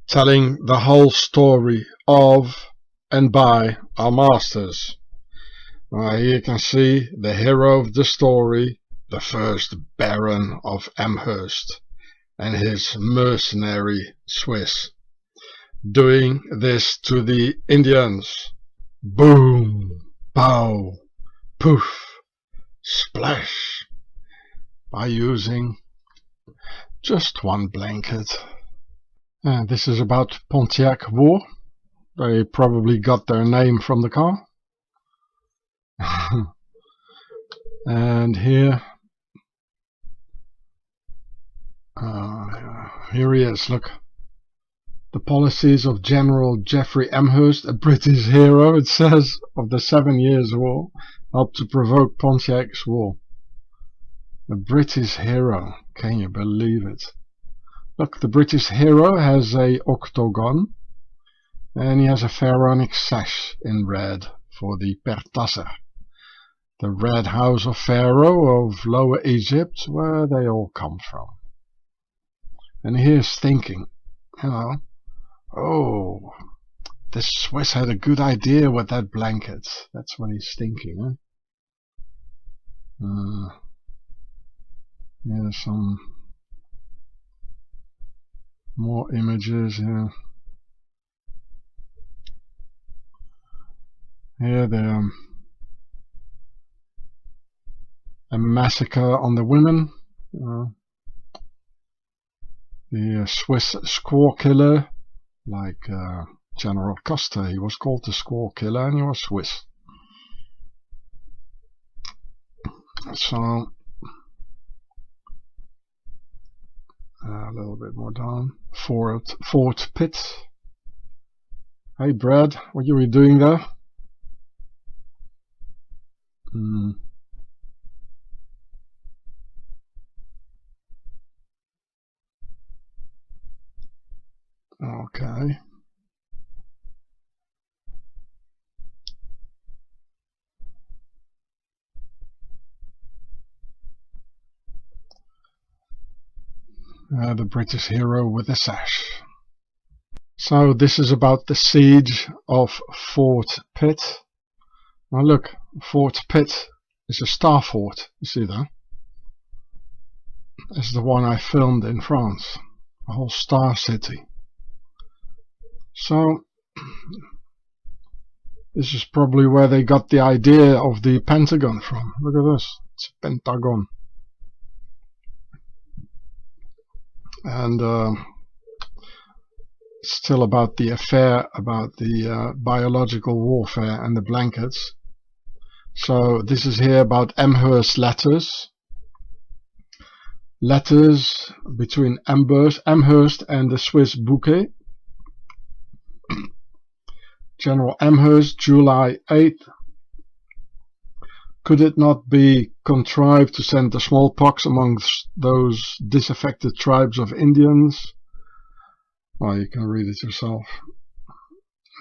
telling the whole story of and by our masters. Here you can see the hero of the story, the first Baron of Amherst, and his mercenary Swiss, doing this to the Indians. Boom, pow, poof, splash, by using just one blanket. This is about Pontiac War. They probably got their name from the car. And here he is, look. The policies of General Geoffrey Amherst, a British hero, it says, of the 7 Years' War, helped to provoke Pontiac's War. A British hero, can you believe it? Look, the British hero has a octagon, and he has a pharaonic sash in red for the Pertasser, the red house of Pharaoh of Lower Egypt, where they all come from. And here's thinking, oh, the Swiss had a good idea with that blanket. That's what he's thinking, Here's some more images here. Here the a massacre on the women. The Swiss squaw killer, like General Custer, he was called the squaw killer, and he was Swiss. So a little bit more down. Fort Pitt. Hey Brad, what are you doing there? Okay. The British hero with the sash. So this is about the siege of Fort Pitt. Now look, Fort Pitt is a star fort, you see that? It's the one I filmed in France, a whole star city. So this is probably where they got the idea of the Pentagon from. Look at this, it's a pentagon. And still about the affair about the biological warfare and the blankets. So this is here about Amherst letters. Letters between Amherst and the Swiss bouquet. General Amherst, July 8th. Could it not be contrived to send the smallpox amongst those disaffected tribes of Indians? Well, you can read it yourself.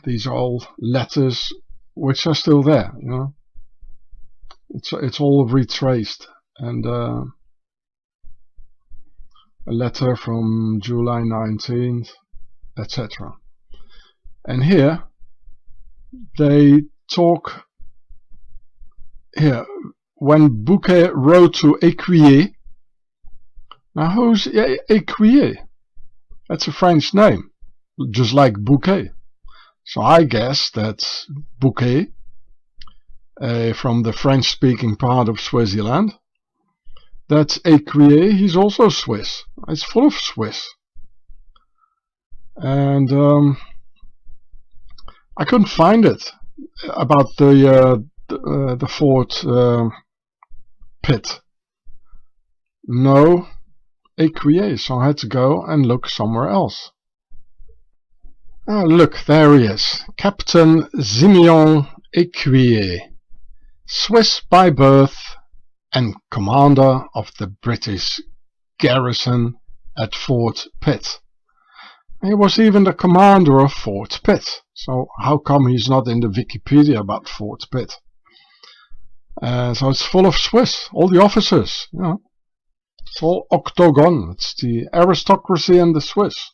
These are all letters which are still there, you know. It's all retraced, and a letter from July 19th, etc. And here they talk. Here, when Bouquet wrote to Écuyer. Now, who's Écuyer? That's a French name, just like Bouquet. So I guess that's Bouquet from the French-speaking part of Swaziland. That's Écuyer, he's also Swiss. It's full of Swiss. And I couldn't find it about the Fort Pitt. No Écuyer, so I had to go and look somewhere else. Oh, look, there he is, Captain Simeon Écuyer, Swiss by birth and commander of the British garrison at Fort Pitt. He was even the commander of Fort Pitt, so how come he's not in the Wikipedia about Fort Pitt? So it's full of Swiss, all the officers, you know. It's all octagon, it's the aristocracy and the Swiss.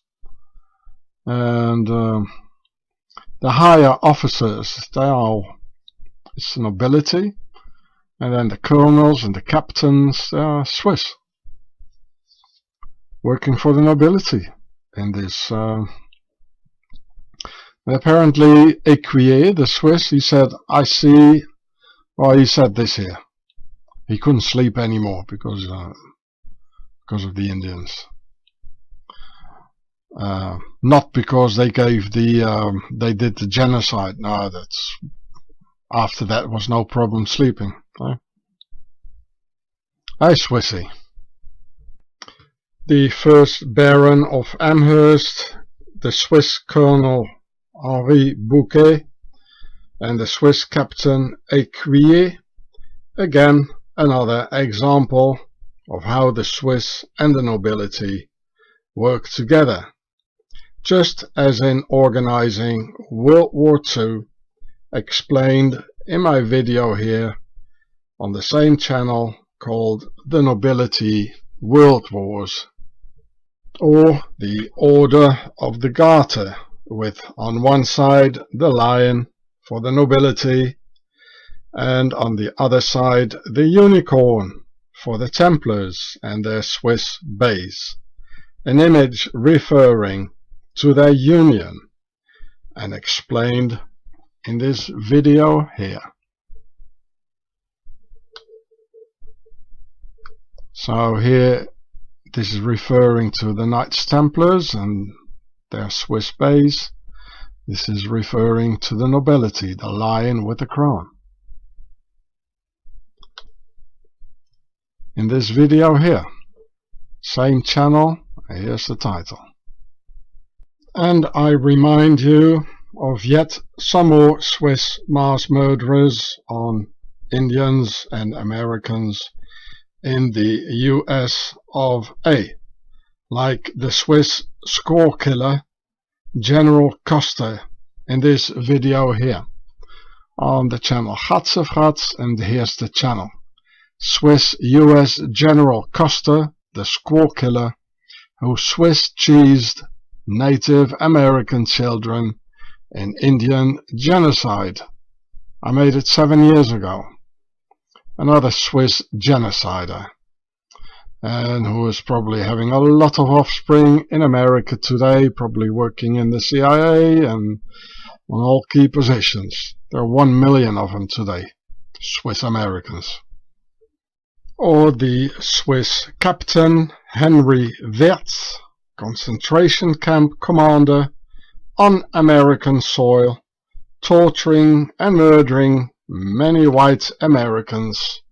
And the higher officers, they are all, it's the nobility, and then the colonels and the captains, they are Swiss, working for the nobility in this. Apparently Écuyer, the Swiss, he said, I see, well, he said this here, he couldn't sleep anymore because of the Indians. Not because they gave they did the genocide. No, that's after that was no problem sleeping. Right? Hey, Swissy. The first Baron of Amherst, the Swiss Colonel Henri Bouquet, and the Swiss Captain Écuyer. Again, another example of how the Swiss and the nobility work together, just as in organizing World War II, explained in my video here on the same channel called The Nobility World Wars, or the Order of the Garter, with on one side the lion for the nobility and on the other side the unicorn for the Templars and their Swiss base, an image referring to their union and explained in this video here. So here this is referring to the Knights Templars and their Swiss base. This is referring to the nobility, the lion with the crown. In this video here, same channel, here's the title. And I remind you of yet some more Swiss mass murderers on Indians and Americans in the US of A, like the Swiss score killer General Custer in this video here on the channel Gatzefratz, and here's the channel. Swiss US General Custer, the squaw killer who Swiss cheesed Native American children in Indian genocide. I made it 7 years ago. Another Swiss genocider, and who is probably having a lot of offspring in America today, probably working in the CIA and on all key positions. There are 1 million of them today, Swiss Americans. Or the Swiss Captain Henry Wirtz, concentration camp commander on American soil, torturing and murdering many white Americans,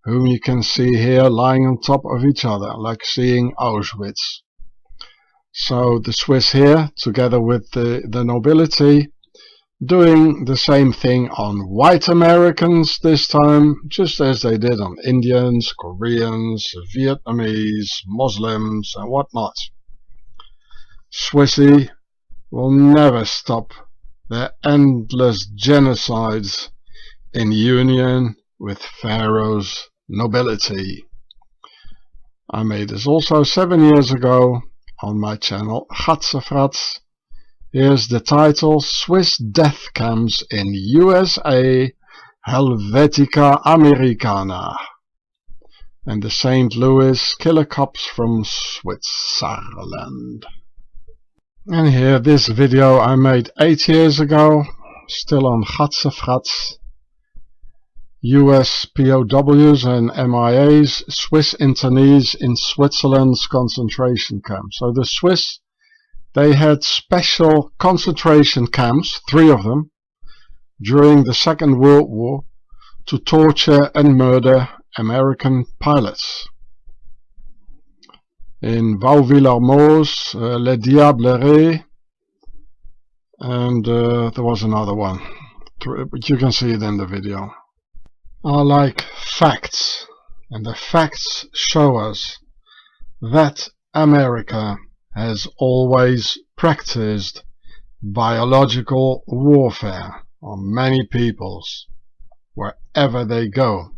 whom you can see here lying on top of each other, like seeing Auschwitz. So the Swiss here, together with the nobility, doing the same thing on white Americans this time, just as they did on Indians, Koreans, Vietnamese, Muslims and whatnot. Swissy will never stop their endless genocides in union with Pharaoh's nobility. I made this also 7 years ago on my channel Gatzefratz. Here's the title: Swiss death camps in USA Helvetica Americana, and the St. Louis killer cops from Switzerland. And here, this video I made 8 years ago, still on Gatzefratz. US POWs and MIAs, Swiss internees in Switzerland's concentration camps. So the Swiss, they had special concentration camps, 3 of them, during the Second World War to torture and murder American pilots. In Vaux-Villarmoz, Les Diablerets, and there was another one, but you can see it in the video. Are like facts, and the facts show us that America has always practiced biological warfare on many peoples wherever they go.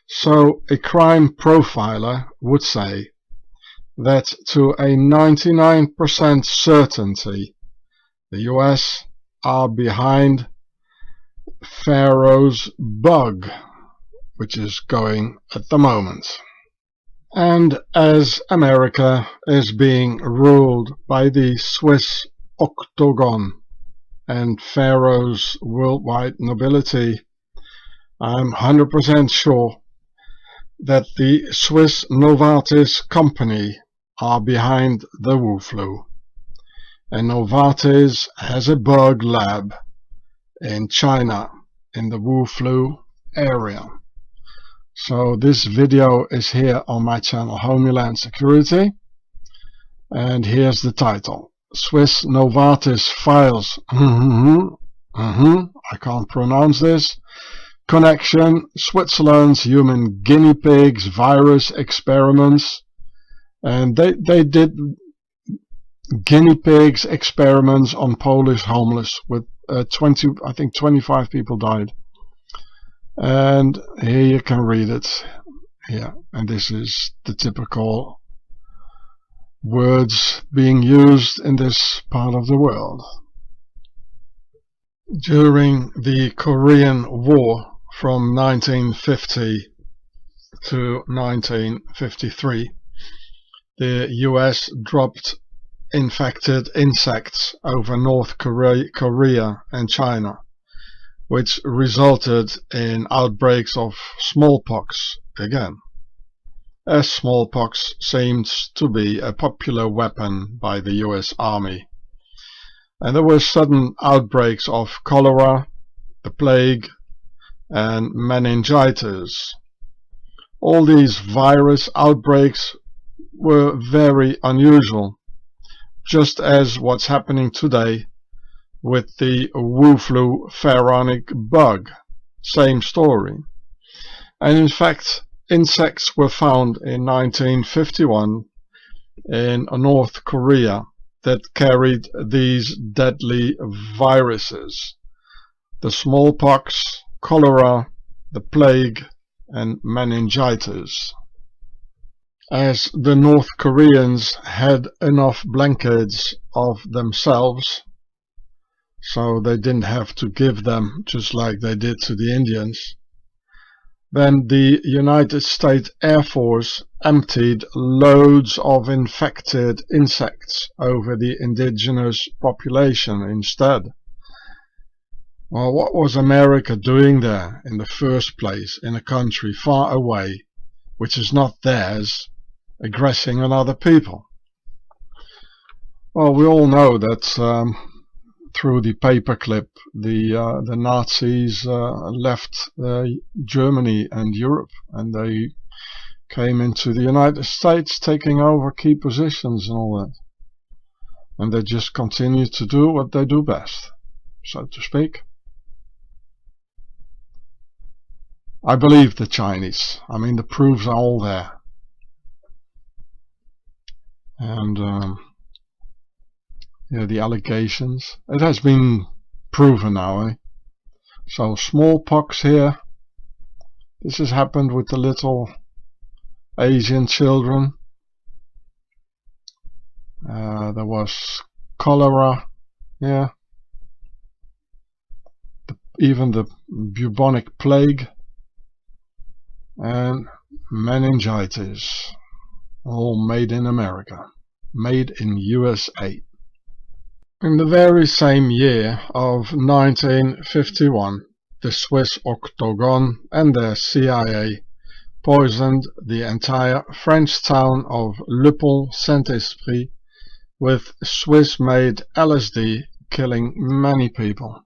So a crime profiler would say that to a 99% certainty the US are behind Pharaoh's bug, which is going at the moment. And as America is being ruled by the Swiss Octagon and Pharaoh's worldwide nobility, I'm 100% sure that the Swiss Novartis company are behind the Wu flu. And Novartis has a bug lab in China, in the Wu flu area. So this video is here on my channel Homeland Security, and here's the title: Swiss Novartis files I can't pronounce this, connection Switzerland's human guinea pigs virus experiments. And they did guinea pigs experiments on Polish homeless with 25 people died. And here you can read it here, and this is the typical words being used in this part of the world. During the Korean War from 1950 to 1953, the US dropped infected insects over North Korea and China, which resulted in outbreaks of smallpox again, as smallpox seems to be a popular weapon by the US Army. And there were sudden outbreaks of cholera, the plague, and meningitis. All these virus outbreaks were very unusual, just as what's happening today with the Wu flu pharaonic bug. Same story. And in fact, insects were found in 1951 in North Korea that carried these deadly viruses: the smallpox, cholera, the plague, and meningitis. As the North Koreans had enough blankets of themselves, so they didn't have to give them just like they did to the Indians, then the United States Air Force emptied loads of infected insects over the indigenous population instead. Well, what was America doing there in the first place, in a country far away, which is not theirs, aggressing on other people? Well, we all know that through the paperclip, the Nazis left Germany and Europe, and they came into the United States, taking over key positions and all that. And they just continue to do what they do best, so to speak. I believe the Chinese. I mean, the proofs are all there. And yeah, the allegations. It has been proven now, eh? So smallpox here. This has happened with the little Asian children. There was cholera, yeah. Even the bubonic plague and meningitis, all made in America, made in USA. In the very same year of 1951, the Swiss Octagon and the CIA poisoned the entire French town of Le Pont Saint-Esprit with Swiss-made LSD, killing many people.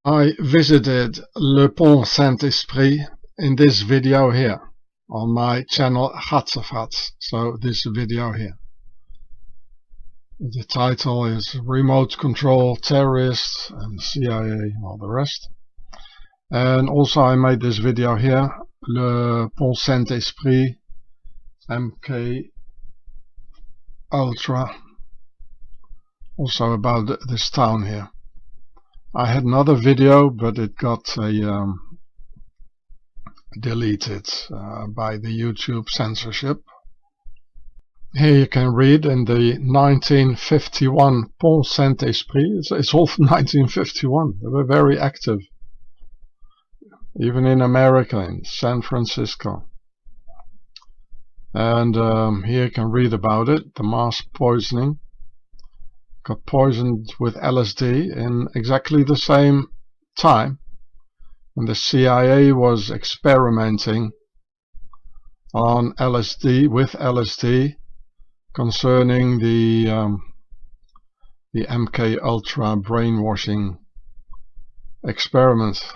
I visited Le Pont Saint-Esprit in this video here, on my channel Gatsevat, so this video here. The title is Remote Control Terrorists and CIA, all the rest. And also I made this video here, Le Pont Saint-Esprit, MK Ultra, also about this town here. I had another video, but it got deleted by the YouTube censorship. Here you can read in the 1951 Pont Saint-Esprit, it's all from 1951, they were very active, even in America, in San Francisco. And here you can read about it, the mass poisoning. Got poisoned with LSD in exactly the same time when the CIA was experimenting on LSD, with LSD, concerning the MK Ultra brainwashing experiment.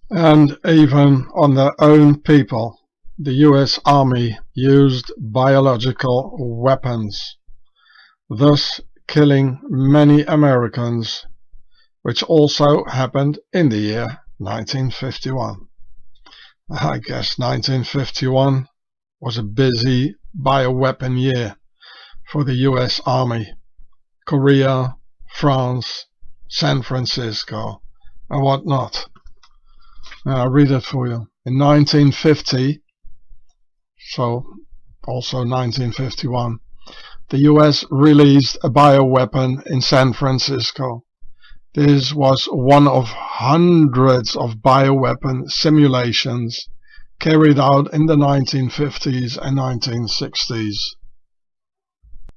And even on their own people, the US Army used biological weapons, thus killing many Americans, which also happened in the year 1951. I guess 1951 was a busy bioweapon year for the US Army. Korea, France, San Francisco, and whatnot. I'll read it for you. In 1950, so also 1951, the US released a bioweapon in San Francisco. This was one of hundreds of bioweapon simulations carried out in the 1950s and 1960s.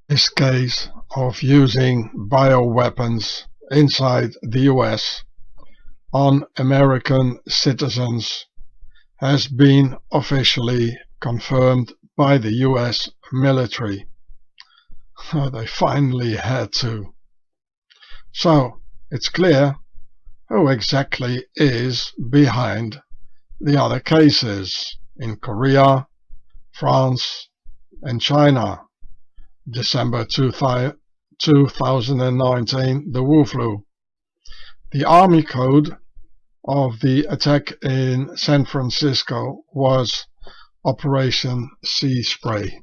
This case of using bioweapons inside the US on American citizens has been officially confirmed by the US military. They finally had to. So it's clear who exactly is behind the other cases in Korea, France and China. December 2019, the Wu flu. The Army Code of the attack in San Francisco was Operation Sea Spray,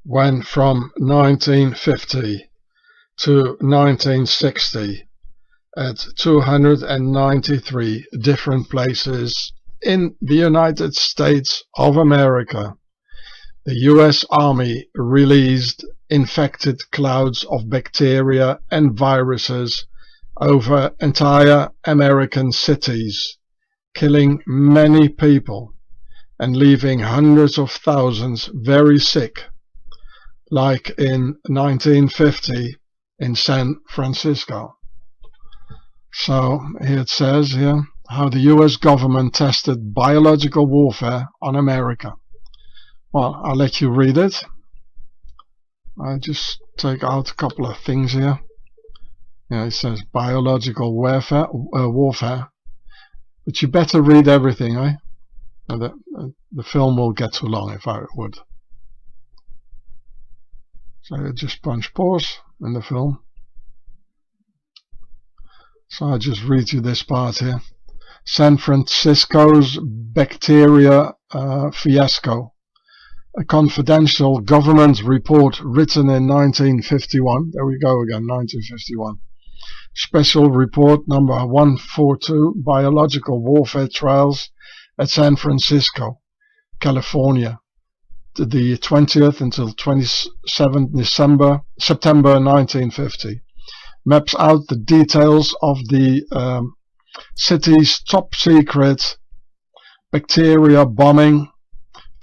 when from 1950 to 1960, at 293 different places in the United States of America, the US Army released infected clouds of bacteria and viruses over entire American cities, killing many people and leaving hundreds of thousands very sick, like in 1950 in San Francisco. So here it says here how the US government tested biological warfare on America. Well, I'll let you read it. I just take out a couple of things here. Yeah, it says biological warfare, but you better read everything, eh? The film will get too long if I would. So I just punch pause in the film. So I just read you this part here. San Francisco's bacteria fiasco. A confidential government report written in 1951. There we go again, 1951. Special report number 142, biological warfare trials at San Francisco, California, the 20th until 27th September 1950. Maps out the details of the city's top secret bacteria bombing.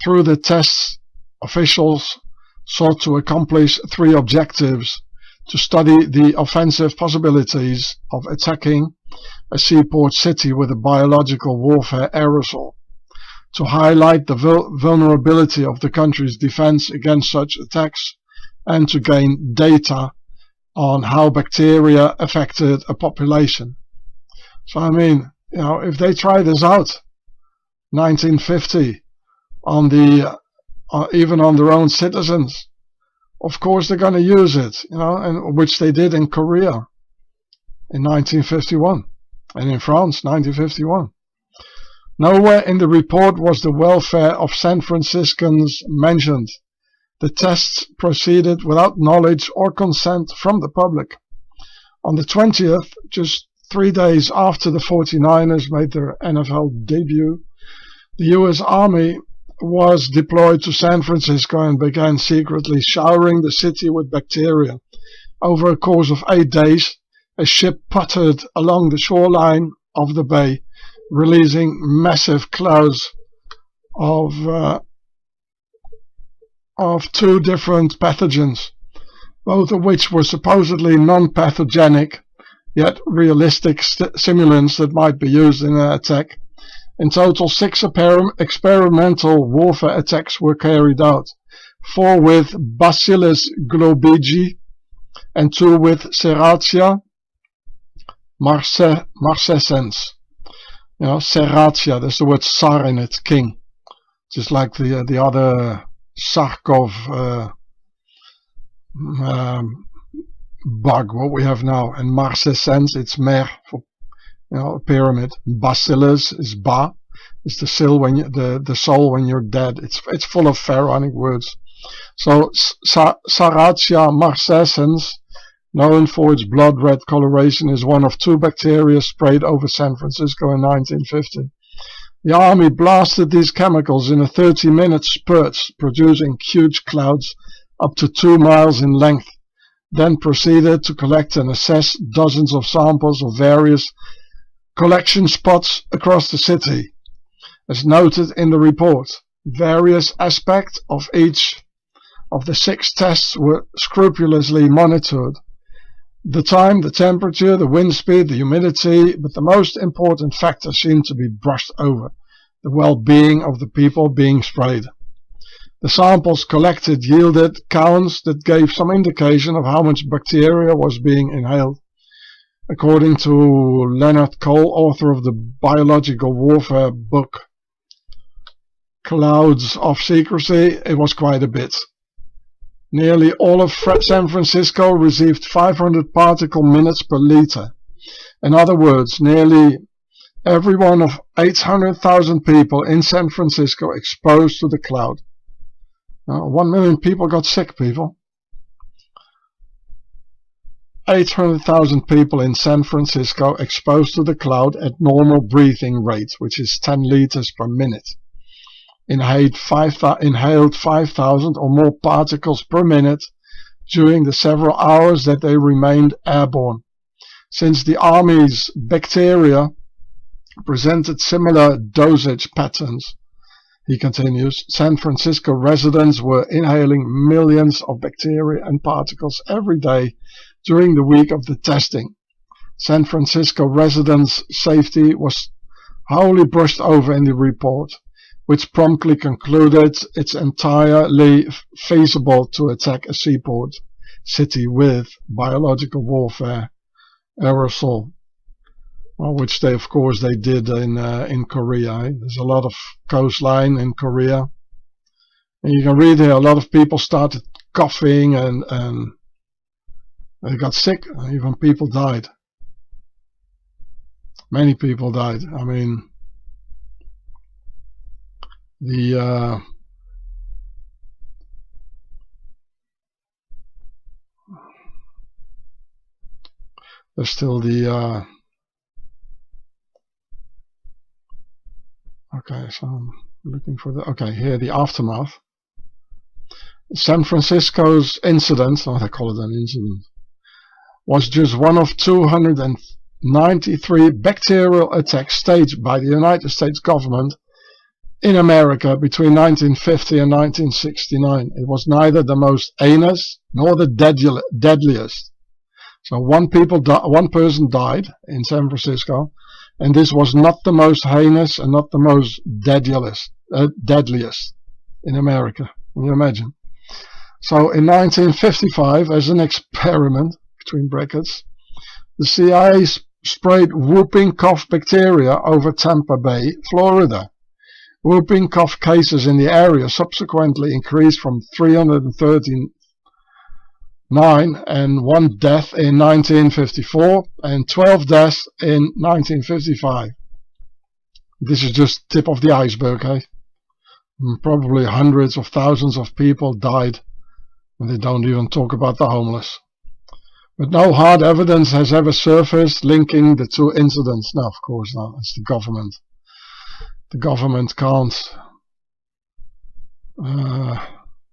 Through the tests, officials sought to accomplish three objectives: to study the offensive possibilities of attacking a seaport city with a biological warfare aerosol, to highlight the vulnerability of the country's defense against such attacks, and to gain data on how bacteria affected a population. So I mean, you know, if they try this out 1950 on the even on their own citizens, of course they're going to use it, you know, and which they did in Korea in 1951 and in France 1951. Nowhere in the report was the welfare of San Franciscans mentioned. The tests proceeded without knowledge or consent from the public. On the 20th, just 3 days after the 49ers made their NFL debut, the US Army was deployed to San Francisco and began secretly showering the city with bacteria. Over a course of 8 days, a ship puttered along the shoreline of the bay, releasing massive clouds of 2 different pathogens, both of which were supposedly non-pathogenic, yet realistic simulants that might be used in an attack. In total, 6 experimental warfare attacks were carried out, 4 with Bacillus globigi and 2 with Serratia marcescens. You know, Serratia, there's the word Tsar in it, king, just like the other Sarkov bug, what we have now, and marcescens, it's mer for, you know, a pyramid. Bacillus is ba, it's the soul when the soul when you're dead. It's full of pharaonic words. So Serratia marcescens, known for its blood red coloration, is one of 2 bacteria sprayed over San Francisco in 1950. The army blasted these chemicals in a 30-minute spurt, producing huge clouds up to 2 miles in length, then proceeded to collect and assess dozens of samples of various collection spots across the city. As noted in the report, various aspects of each of the 6 tests were scrupulously monitored. The time, the temperature, the wind speed, the humidity, but the most important factor seemed to be brushed over: the well-being of the people being sprayed. The samples collected yielded counts that gave some indication of how much bacteria was being inhaled. According to Leonard Cole, author of the biological warfare book Clouds of Secrecy, it was quite a bit. Nearly all of San Francisco received 500 particle minutes per liter. In other words, nearly Every one of 800,000 people in San Francisco exposed to the cloud. 1 million people got sick, people. 800,000 people in San Francisco exposed to the cloud at normal breathing rate, which is 10 liters per minute. Inhaled 5,000 or more particles per minute during the several hours that they remained airborne. Since the Army's bacteria presented similar dosage patterns, he continues, San Francisco residents were inhaling millions of bacteria and particles every day during the week of the testing. San Francisco residents' safety was wholly brushed over in the report, which promptly concluded it's entirely feasible to attack a seaport city with biological warfare aerosol. Well, which they, of course, they did in Korea. There's a lot of coastline in Korea, and you can read here a lot of people started coughing and they got sick. Even people died. Many people died. I mean, there's still the okay, so I'm looking for here the aftermath. San Francisco's incident, they call it an incident, was just one of 293 bacterial attacks staged by the United States government in America between 1950 and 1969. It was neither the most heinous nor the deadliest. So one person died in San Francisco, and this was not the most heinous and not the most deadliest in America. Can you imagine? So in 1955, as an experiment, between brackets, the CIA sprayed whooping cough bacteria over Tampa Bay, Florida. Whooping cough cases in the area subsequently increased from 339 and 1 death in 1954 and 12 deaths in 1955. This is just tip of the iceberg, eh? Probably hundreds of thousands of people died, and they don't even talk about the homeless. But no hard evidence has ever surfaced linking the two incidents. No, of course not. It's the government. The government can't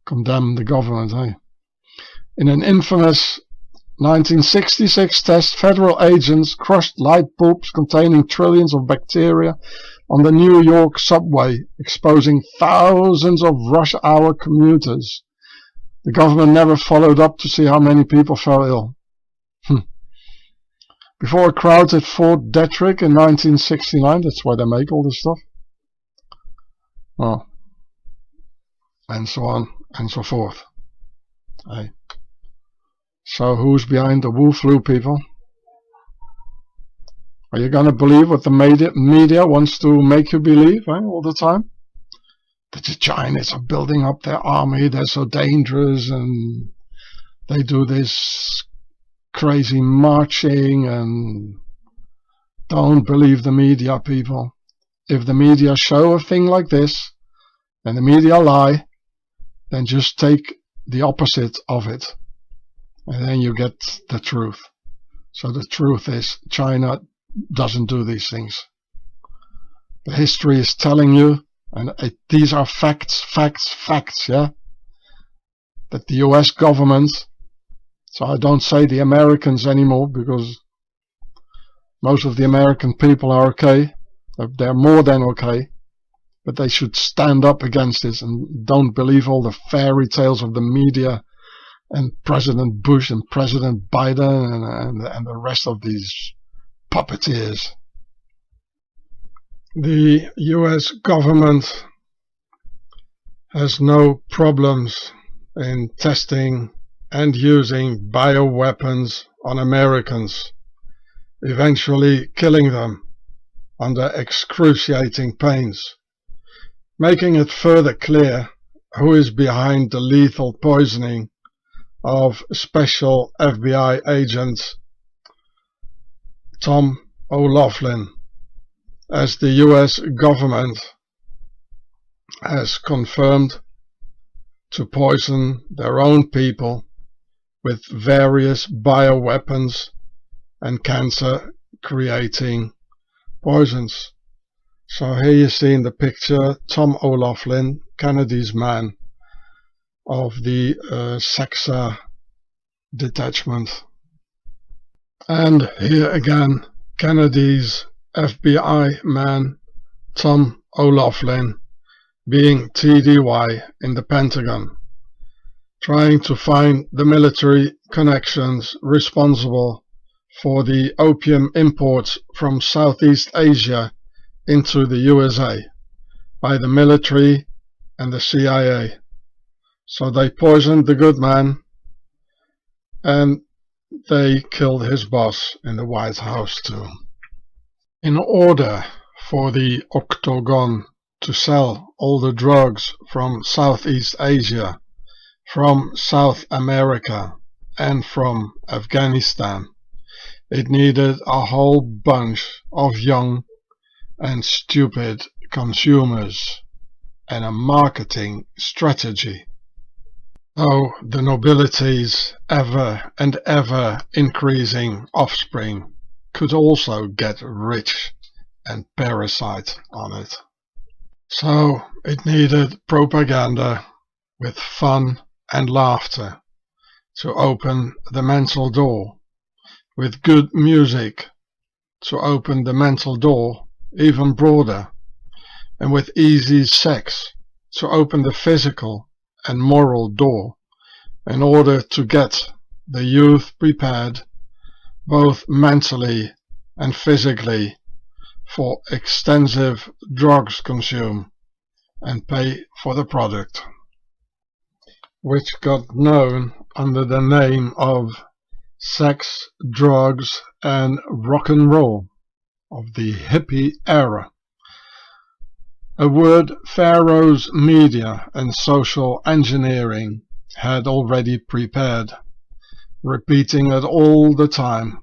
condemn the government, eh? In an infamous 1966 test, federal agents crushed light bulbs containing trillions of bacteria on the New York subway, exposing thousands of rush hour commuters. The government never followed up to see how many people fell ill. Before a crowd at Fort Detrick in 1969, that's why they make all this stuff. Well, and so on and so forth. Hey. So who's behind the Wu flu, people? Are you gonna believe what the media wants to make you believe, all the time? That the Chinese are building up their army, they're so dangerous, and they do this crazy marching, and don't believe the media, people. If the media show a thing like this, and the media lie, then just take the opposite of it, and then you get the truth. So the truth is, China doesn't do these things. The history is telling you, and these are facts, yeah? That the US government, so I don't say the Americans anymore, because most of the American people are okay. They're more than okay. But they should stand up against this and don't believe all the fairy tales of the media and President Bush and President Biden and the rest of these puppeteers. The US government has no problems in testing and using bioweapons on Americans, eventually killing them under excruciating pains, making it further clear who is behind the lethal poisoning of Special FBI agent Tom O'Loughlin as the US government has confirmed to poison their own people with various bioweapons and cancer-creating poisons. So here you see in the picture Tom O'Loughlin, Kennedy's man of the SEXA detachment. And here again Kennedy's FBI man Tom O'Loughlin being TDY in the Pentagon, trying to find the military connections responsible for the opium imports from Southeast Asia into the USA by the military and the CIA. So they poisoned the good man and they killed his boss in the White House too. In order for the Octagon to sell all the drugs from Southeast Asia, from South America and from Afghanistan, it needed a whole bunch of young and stupid consumers and a marketing strategy. So the nobility's ever and ever increasing offspring could also get rich and parasite on it. So it needed propaganda with fun and laughter to open the mental door, with good music to open the mental door even broader, and with easy sex to open the physical and moral door, in order to get the youth prepared both mentally and physically for extensive drugs consume and pay for the product, which got known under the name of sex, drugs and rock and roll of the hippie era. A word Pharaoh's media and social engineering had already prepared, repeating it all the time.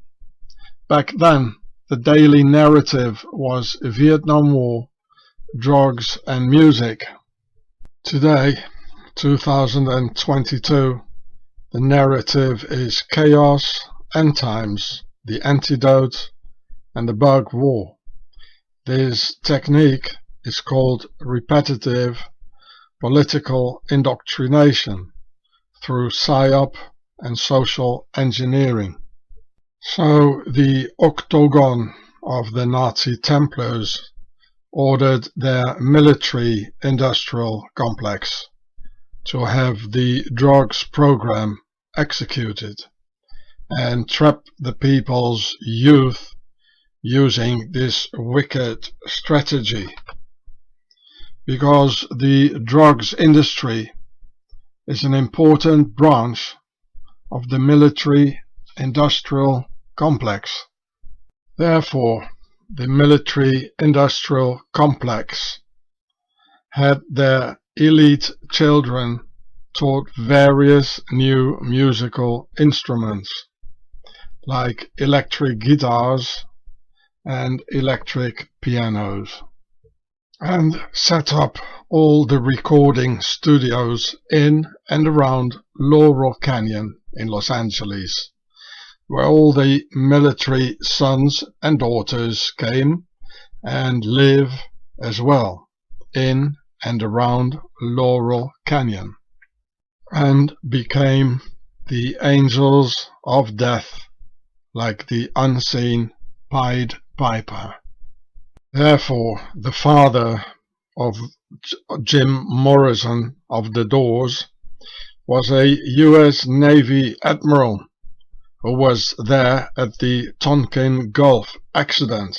Back then, the daily narrative was Vietnam War, drugs and music. Today, 2022, the narrative is chaos, end times, the antidote and the bug war. This technique is called repetitive political indoctrination through PSYOP and social engineering. So the Octagon of the Nazi Templars ordered their military-industrial complex to have the drugs program executed and trap the people's youth using this wicked strategy, because the drugs industry is an important branch of the military-industrial complex. Therefore, the military-industrial complex had their elite children taught various new musical instruments, like electric guitars and electric pianos, and set up all the recording studios in and around Laurel Canyon in Los Angeles, where all the military sons and daughters came and live as well in and around Laurel Canyon, and became the angels of death, like the unseen Pied Piper. Therefore, the father of Jim Morrison of the Doors was a US Navy admiral who was there at the Tonkin Gulf accident,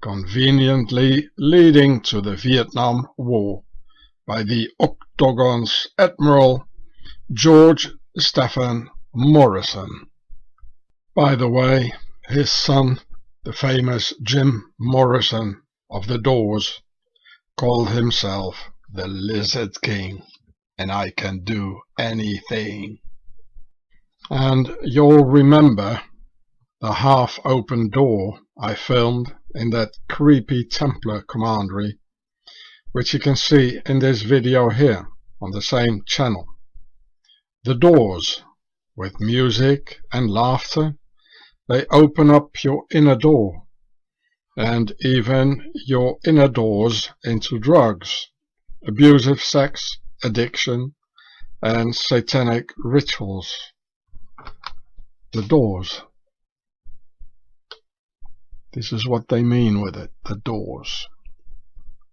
conveniently leading to the Vietnam War by the Octagon's Admiral George Stephen Morrison. By the way, his son, the famous Jim Morrison of the Doors, called himself the Lizard King, and I can do anything. And you'll remember the half-open door I filmed in that creepy Templar commandery, which you can see in this video here on the same channel. The doors, with music and laughter, they open up your inner door, and even your inner doors into drugs, abusive sex, addiction, and satanic rituals. The doors. This is what they mean with it, the doors.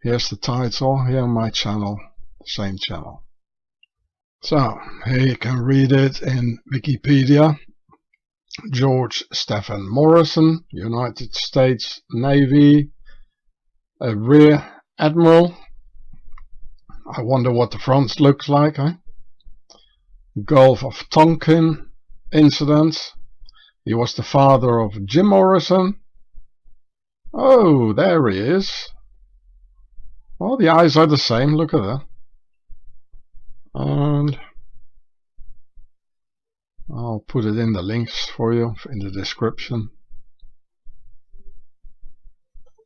Here's the title, here on my channel, same channel. So, here you can read it in Wikipedia. George Stephen Morrison, United States Navy, a Rear Admiral. I wonder what the front looks like, eh? Gulf of Tonkin incident. He was the father of Jim Morrison. Oh, there he is. Well, the eyes are the same, look at that. And I'll put it in the links for you in the description.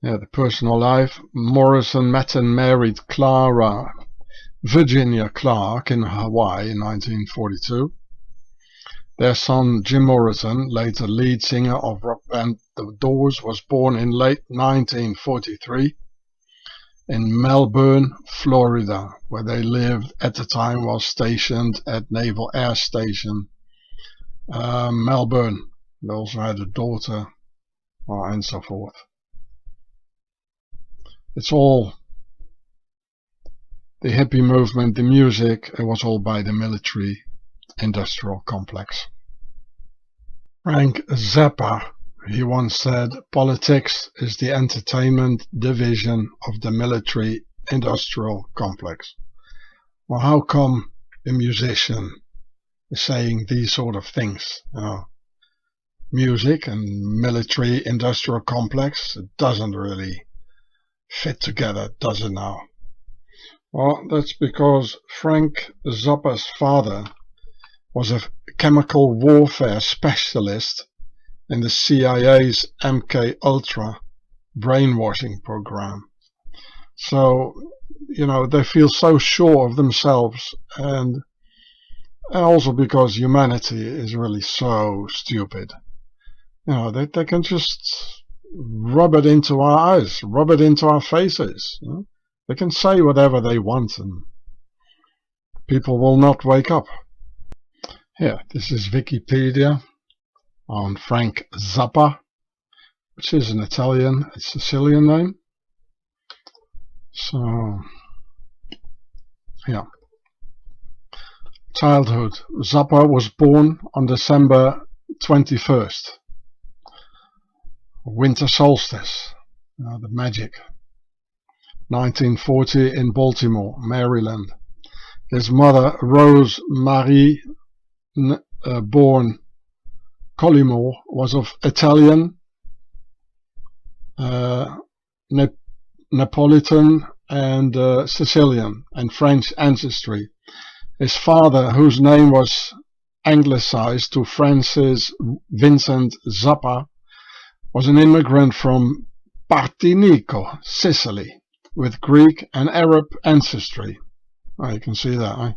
Yeah, the personal life. Morrison met and married Clara Virginia Clark in Hawaii in 1942. Their son Jim Morrison, later lead singer of rock band The Doors, was born in late 1943 in Melbourne, Florida, where they lived at the time while stationed at Naval Air Station Melbourne. They also had a daughter, and so forth. It's all the hippie movement, the music, it was all by the military industrial complex. Frank Zappa, he once said, politics is the entertainment division of the military industrial complex. Well, how come a musician is saying these sort of things? Music and military industrial complex, it doesn't really fit together, does it now? Well, that's because Frank Zappa's father was a chemical warfare specialist in the CIA's MK Ultra brainwashing program. So, they feel so sure of themselves, and also because humanity is really so stupid. They can just rub it into our eyes, rub it into our faces. They can say whatever they want and people will not wake up. Here, this is Wikipedia on Frank Zappa, which is an Italian, a Sicilian name. So, yeah. Childhood. Zappa was born on December 21st. Winter solstice, the magic. 1940 in Baltimore, Maryland. His mother, Rose Marie, born Collymore, was of Italian, Neapolitan and Sicilian and French ancestry. His father, whose name was anglicized to Francis Vincent Zappa, was an immigrant from Partinico, Sicily, with Greek and Arab ancestry. You can see that, eh?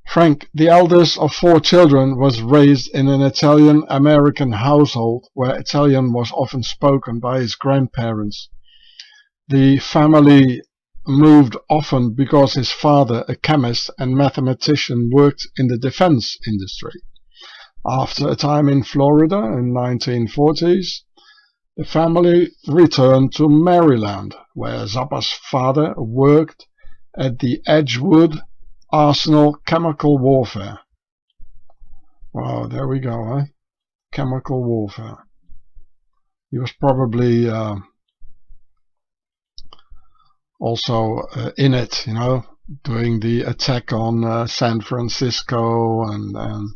Frank, the eldest of 4 children, was raised in an Italian-American household where Italian was often spoken by his grandparents. The family moved often because his father, a chemist and mathematician, worked in the defense industry. After a time in Florida in the 1940s, the family returned to Maryland, where Zappa's father worked at the Edgewood Arsenal Chemical Warfare. Wow, there we go, eh? Chemical warfare. He was probably also in it, doing the attack on San Francisco and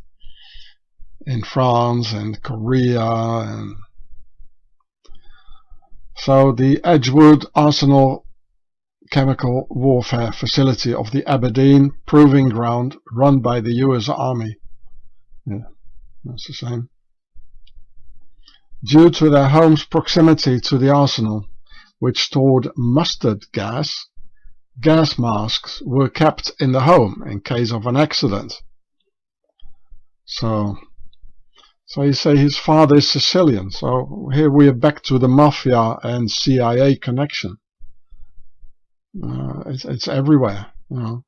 in France and Korea. And so the Edgewood Arsenal Chemical Warfare Facility of the Aberdeen Proving Ground, run by the US Army. Yeah, that's the same. Due to their home's proximity to the arsenal, which stored mustard gas, gas masks were kept in the home in case of an accident. So you say his father is Sicilian. So here we are back to the mafia and CIA connection. It's everywhere, you know.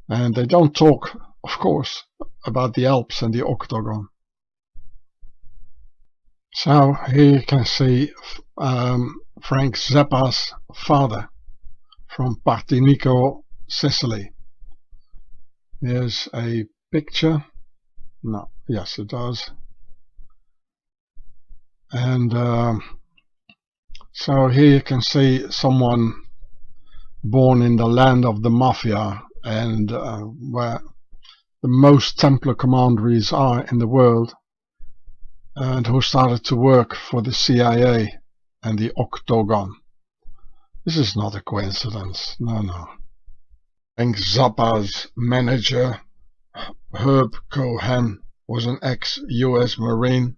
And they don't talk, of course, about the Alps and the Octagon. So here you can see Frank Zappa's father from Partinico, Sicily. Here's a picture. No, yes it does. And so here you can see someone born in the land of the mafia and where the most Templar commanderies are in the world, and who started to work for the CIA and the Octagon. This is not a coincidence, no. Frank Zappa's manager, Herb Cohen, was an ex-US Marine,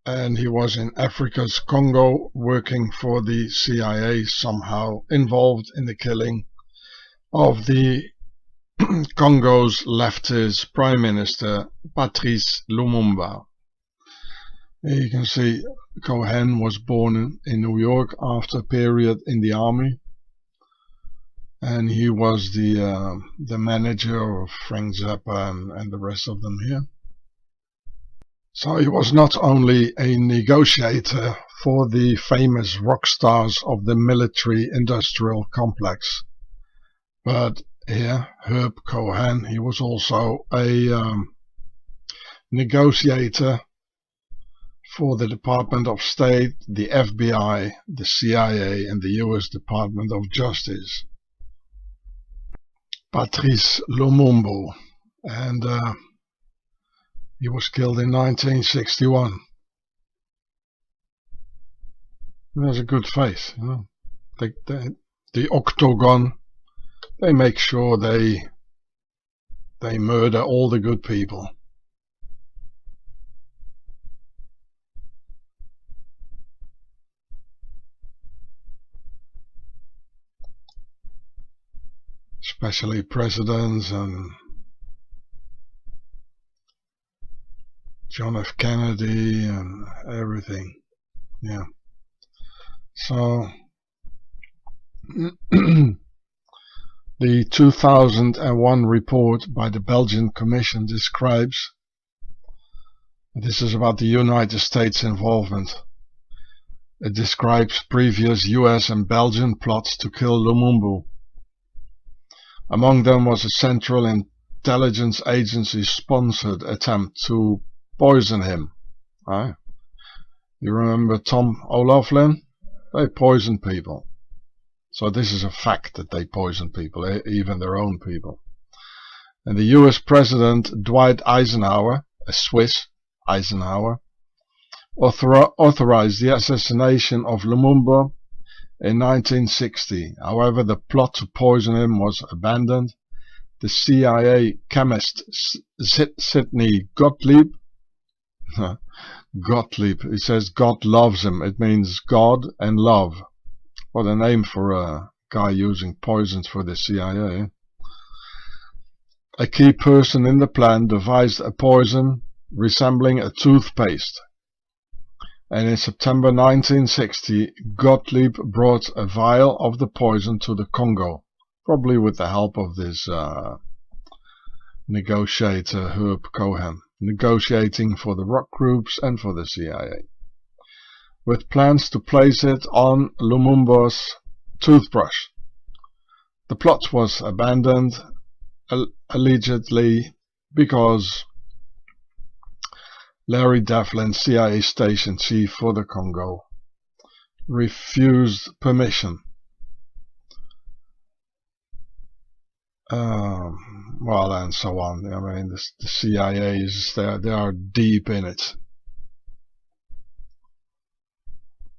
and he was in Africa's Congo working for the CIA, somehow involved in the killing of the Congo's leftist Prime Minister Patrice Lumumba. Here you can see Cohen was born in New York after a period in the army, and he was the manager of Frank Zappa and the rest of them here. So he was not only a negotiator for the famous rock stars of the military-industrial complex, but here, Herb Cohen, he was also a negotiator for the Department of State, the FBI, the CIA, and the US Department of Justice. Patrice Lumumba, and he was killed in 1961. He has a good face, you know. The Octagon, they make sure they murder all the good people. Especially presidents and John F. Kennedy and everything. Yeah. So the 2001 report by the Belgian Commission describes, this is about the United States involvement. It describes previous US and Belgian plots to kill Lumumba. Among them was a Central Intelligence Agency sponsored attempt to poison him. Right? You remember Tom O'Loughlin? They poisoned people. So this is a fact that they poison people, even their own people. And the US President Dwight Eisenhower, a Swiss Eisenhower, authorized the assassination of Lumumba in 1960. However, the plot to poison him was abandoned. The CIA chemist Sidney Gottlieb, he says God loves him. It means God and love. What a name for a guy using poisons for the CIA. A key person in the plan devised a poison resembling a toothpaste. And in September 1960, Gottlieb brought a vial of the poison to the Congo, probably with the help of this negotiator Herb Cohen, negotiating for the rock groups and for the CIA, with plans to place it on Lumumba's toothbrush. The plot was abandoned, allegedly because Larry Devlin, CIA Station Chief for the Congo, refused permission. Well, and so on. I mean, the CIA is there; they are deep in it.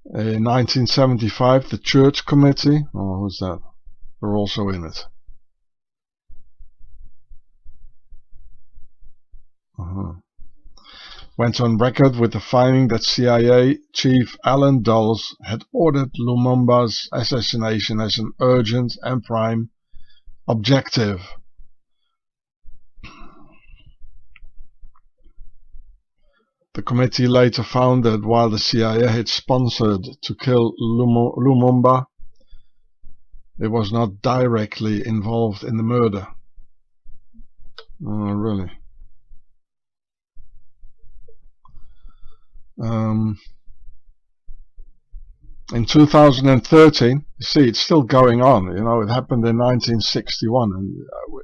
In 1975, the Church Committee, oh, who's that? They're also in it. went on record with the finding that CIA Chief Alan Dulles had ordered Lumumba's assassination as an urgent and prime objective. The committee later found that while the CIA had sponsored to kill Lumumba, it was not directly involved in the murder. Oh, really? In 2013, you see, it's still going on. You know, it happened in 1961, and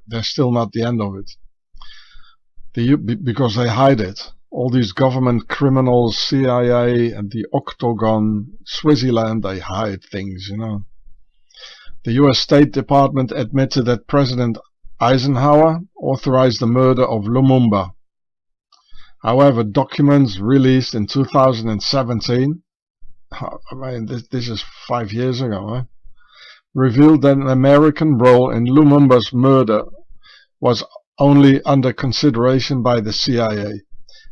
they're still not the end of it. Because they hide it. All these government criminals, CIA and the Octagon, Swaziland, they hide things, you know. The US State Department admitted that President Eisenhower authorized the murder of Lumumba. However, documents released in 2017, I mean, this is 5 years ago, revealed that an American role in Lumumba's murder was only under consideration by the CIA.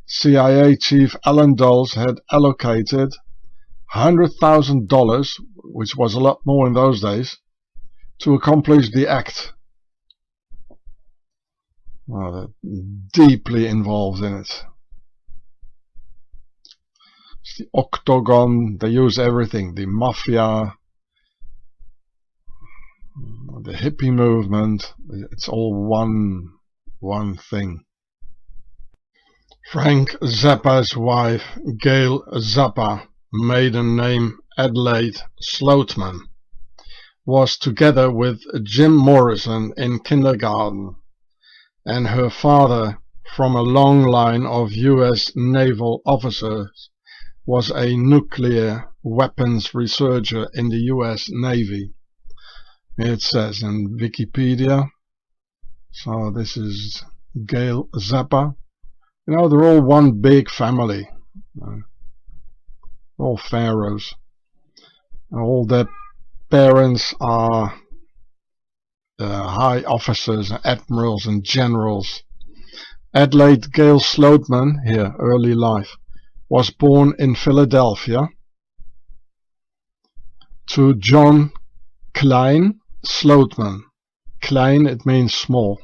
CIA Chief Alan Dulles had allocated $100,000, which was a lot more in those days, to accomplish the act. Well, they're deeply involved in it. It's the Octagon, they use everything, the mafia, the hippie movement, it's all one thing. Frank Zappa's wife, Gail Zappa, maiden name Adelaide Slootman, was together with Jim Morrison in kindergarten, and her father, from a long line of US naval officers, was a nuclear weapons researcher in the US Navy. It says in Wikipedia. So this is Gail Zappa. You know, they're all one big family. All pharaohs. All their parents are high officers, admirals and generals. Adelaide Gail Slootman, here, early life, was born in Philadelphia to John Klein Slootman. Klein, it means small.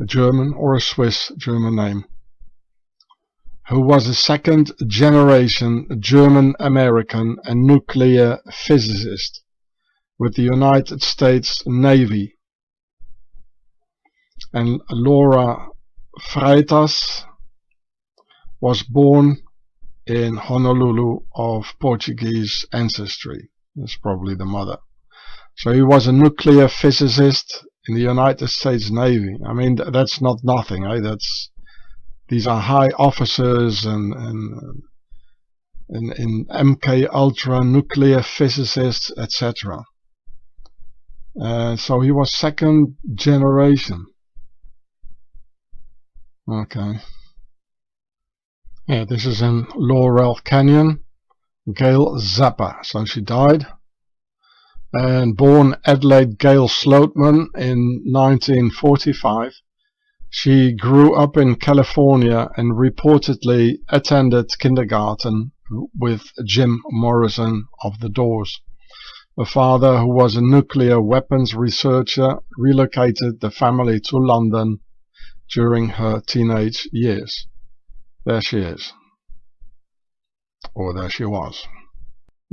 A German or a Swiss German name. Who was a second generation German-American and nuclear physicist with the United States Navy. And Laura Freitas was born in Honolulu of Portuguese ancestry. That's probably the mother. So he was a nuclear physicist in the United States Navy. I mean, that's not nothing, eh? These are high officers and in MK Ultra, nuclear physicists, etc. So he was second generation. Okay. Yeah, this is in Laurel Canyon. Gail Zappa. So she died. And born Adelaide Gail Slootman in 1945. She grew up in California and reportedly attended kindergarten with Jim Morrison of the Doors. Her father, who was a nuclear weapons researcher, relocated the family to London during her teenage years. There she is. Or there she was.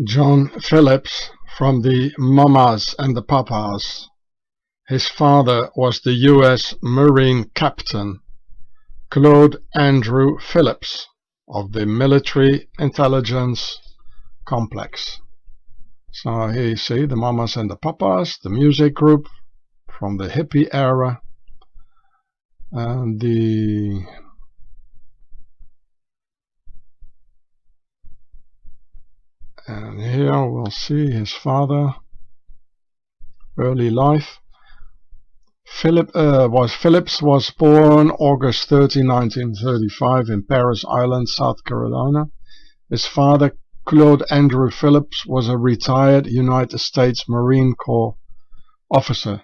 John Phillips from the Mamas and the Papas. His father was the US Marine Captain Claude Andrew Phillips of the Military Intelligence Complex. So here you see the Mamas and the Papas, the music group from the hippie era, and here we'll see his father, early life. Phillips was born August 30, 1935 in Paris Island, South Carolina. His father, Claude Andrew Phillips, was a retired United States Marine Corps officer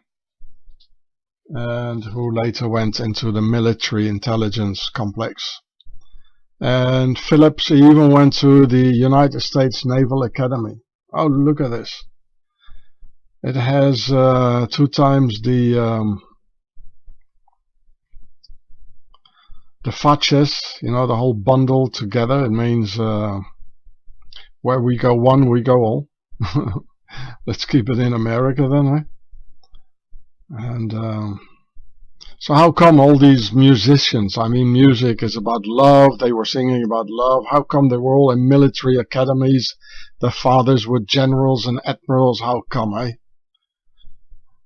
and who later went into the Military Intelligence Complex. And Phillips even went to the United States Naval Academy. Oh, look at this. It has 2 times the faces, you know, the whole bundle together. It means where we go one, we go all. Let's keep it in America then, eh? And so how come all these musicians, I mean, music is about love, they were singing about love, how come they were all in military academies, their fathers were generals and admirals, how come, eh?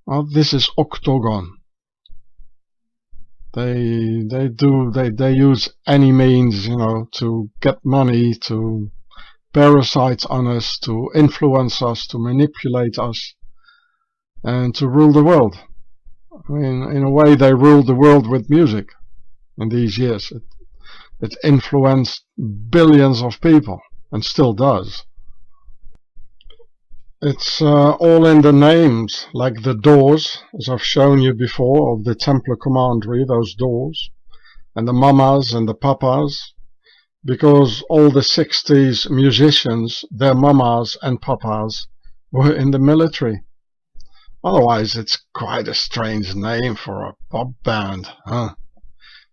Well, this is Octagon. They use any means, you know, to get money, to parasite on us, to influence us, to manipulate us, and to rule the world. I mean, in a way, they ruled the world with music in these years. It influenced billions of people, and still does. It's all in the names, like the doors, as I've shown you before, of the Templar commandery, those doors, and the mamas and the papas, because all the 60s musicians, their mamas and papas, were in the military. Otherwise, it's quite a strange name for a pop band, huh?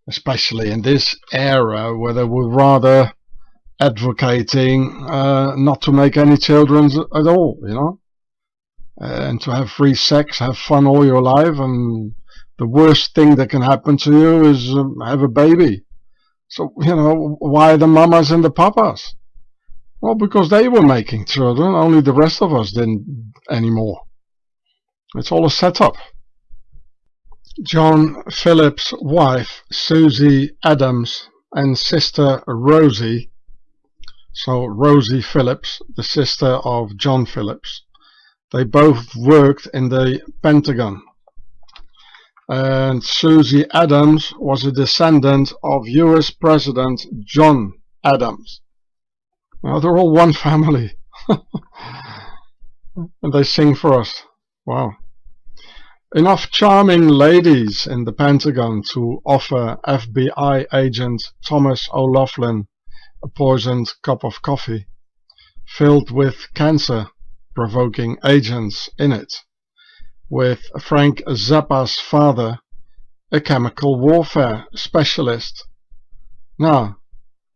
Especially in this era where they were rather advocating not to make any children at all, you know, and to have free sex, have fun all your life, and the worst thing that can happen to you is have a baby. So, you know, why the mamas and the papas? Well, because they were making children, only the rest of us didn't anymore. It's all a setup. John Phillips' wife, Susie Adams, and sister Rosie, so Rosie Phillips, the sister of John Phillips, they both worked in the Pentagon. And Susie Adams was a descendant of US President John Adams. Now they're all one family. And they sing for us. Wow. Enough charming ladies in the Pentagon to offer FBI agent Thomas O'Loughlin a poisoned cup of coffee filled with cancer-provoking agents in it, with Frank Zappa's father, a chemical warfare specialist. Now,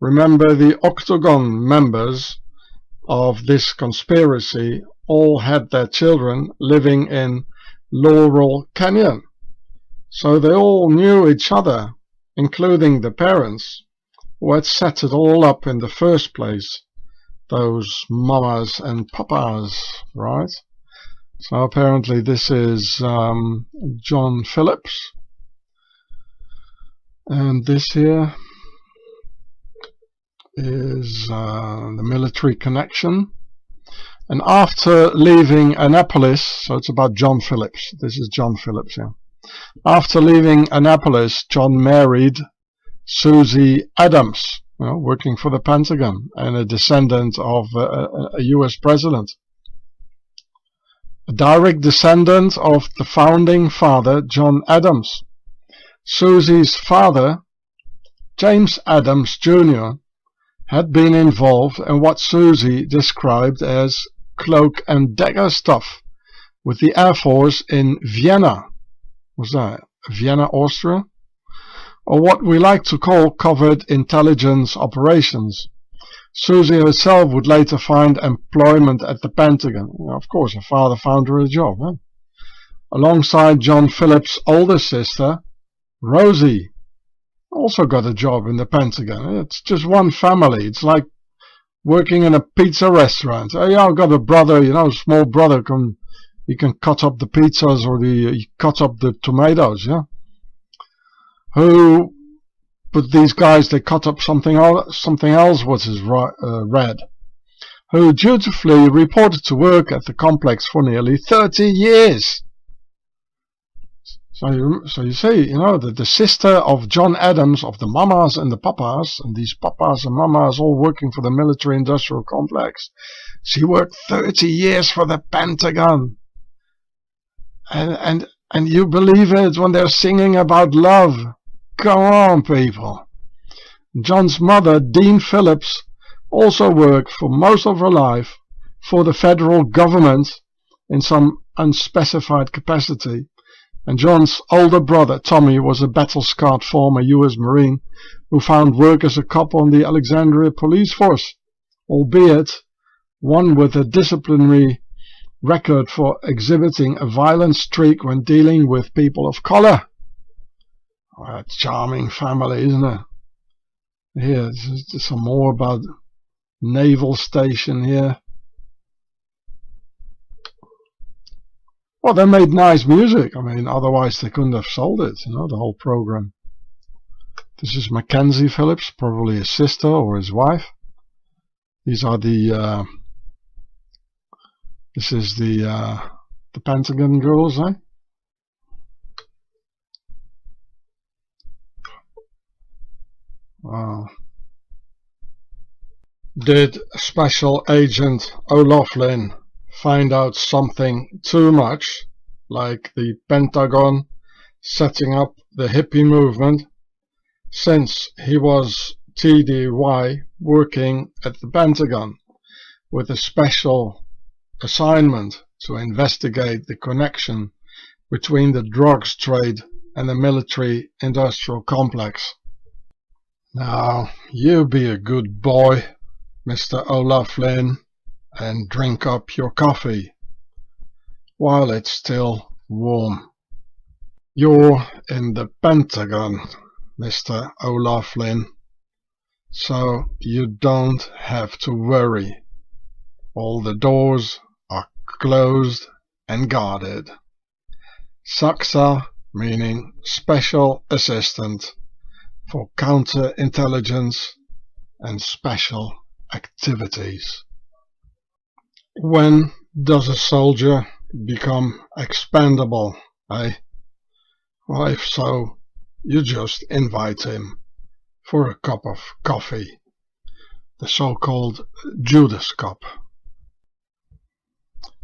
remember, the Octagon members of this conspiracy all had their children living in Laurel Canyon, so they all knew each other, including the parents who had set it all up in the first place, those mamas and papas, right? So apparently this is John Phillips, and this here is the military connection. And after leaving Annapolis, so it's about John Phillips, this is John Phillips here. After leaving Annapolis, John married Susie Adams, you know, working for the Pentagon and a descendant of a US president. A direct descendant of the founding father, John Adams. Susie's father, James Adams Jr., had been involved in what Susie described as cloak and dagger stuff with the Air Force in Vienna. Was that Vienna, Austria? Or what we like to call covert intelligence operations. Susie herself would later find employment at the Pentagon. Of course, her father found her a job, huh? Alongside John Phillips' older sister, Rosie, also got a job in the Pentagon. It's just one family. It's like working in a pizza restaurant. Oh yeah, I've got a brother, you know, a small brother, he can cut up the pizzas or he cut up the tomatoes, yeah. But these guys, they cut up something else what is red. Who dutifully reported to work at the complex for nearly 30 years. So you see, you know, the sister of John Adams, of the mamas and the papas, and these papas and mamas all working for the military-industrial complex. She worked 30 years for the Pentagon. And you believe it when they're singing about love. Come on, people. John's mother, Dean Phillips, also worked for most of her life for the federal government in some unspecified capacity, and John's older brother, Tommy, was a battle-scarred former US Marine who found work as a cop on the Alexandria police force, albeit one with a disciplinary record for exhibiting a violent streak when dealing with people of color. A charming family, isn't it? Here, there's some more about naval station here. Well, they made nice music. I mean, otherwise they couldn't have sold it, you know, the whole program. This is Mackenzie Phillips, probably his sister or his wife. These are the this is the Pentagon girls, eh? Wow. Did Special Agent O'Loughlin find out something too much, like the Pentagon setting up the hippie movement, since he was TDY working at the Pentagon with a special assignment to investigate the connection between the drugs trade and the military-industrial complex? Now, you be a good boy, Mr. O'Loughlin, and drink up your coffee while it's still warm. You're in the Pentagon, Mr. O'Loughlin, so you don't have to worry. All the doors are closed and guarded. SACSA, meaning Special Assistant for Counterintelligence and Special Activities. When does a soldier become expendable, eh? Well, if so, you just invite him for a cup of coffee, the so-called Judas cup.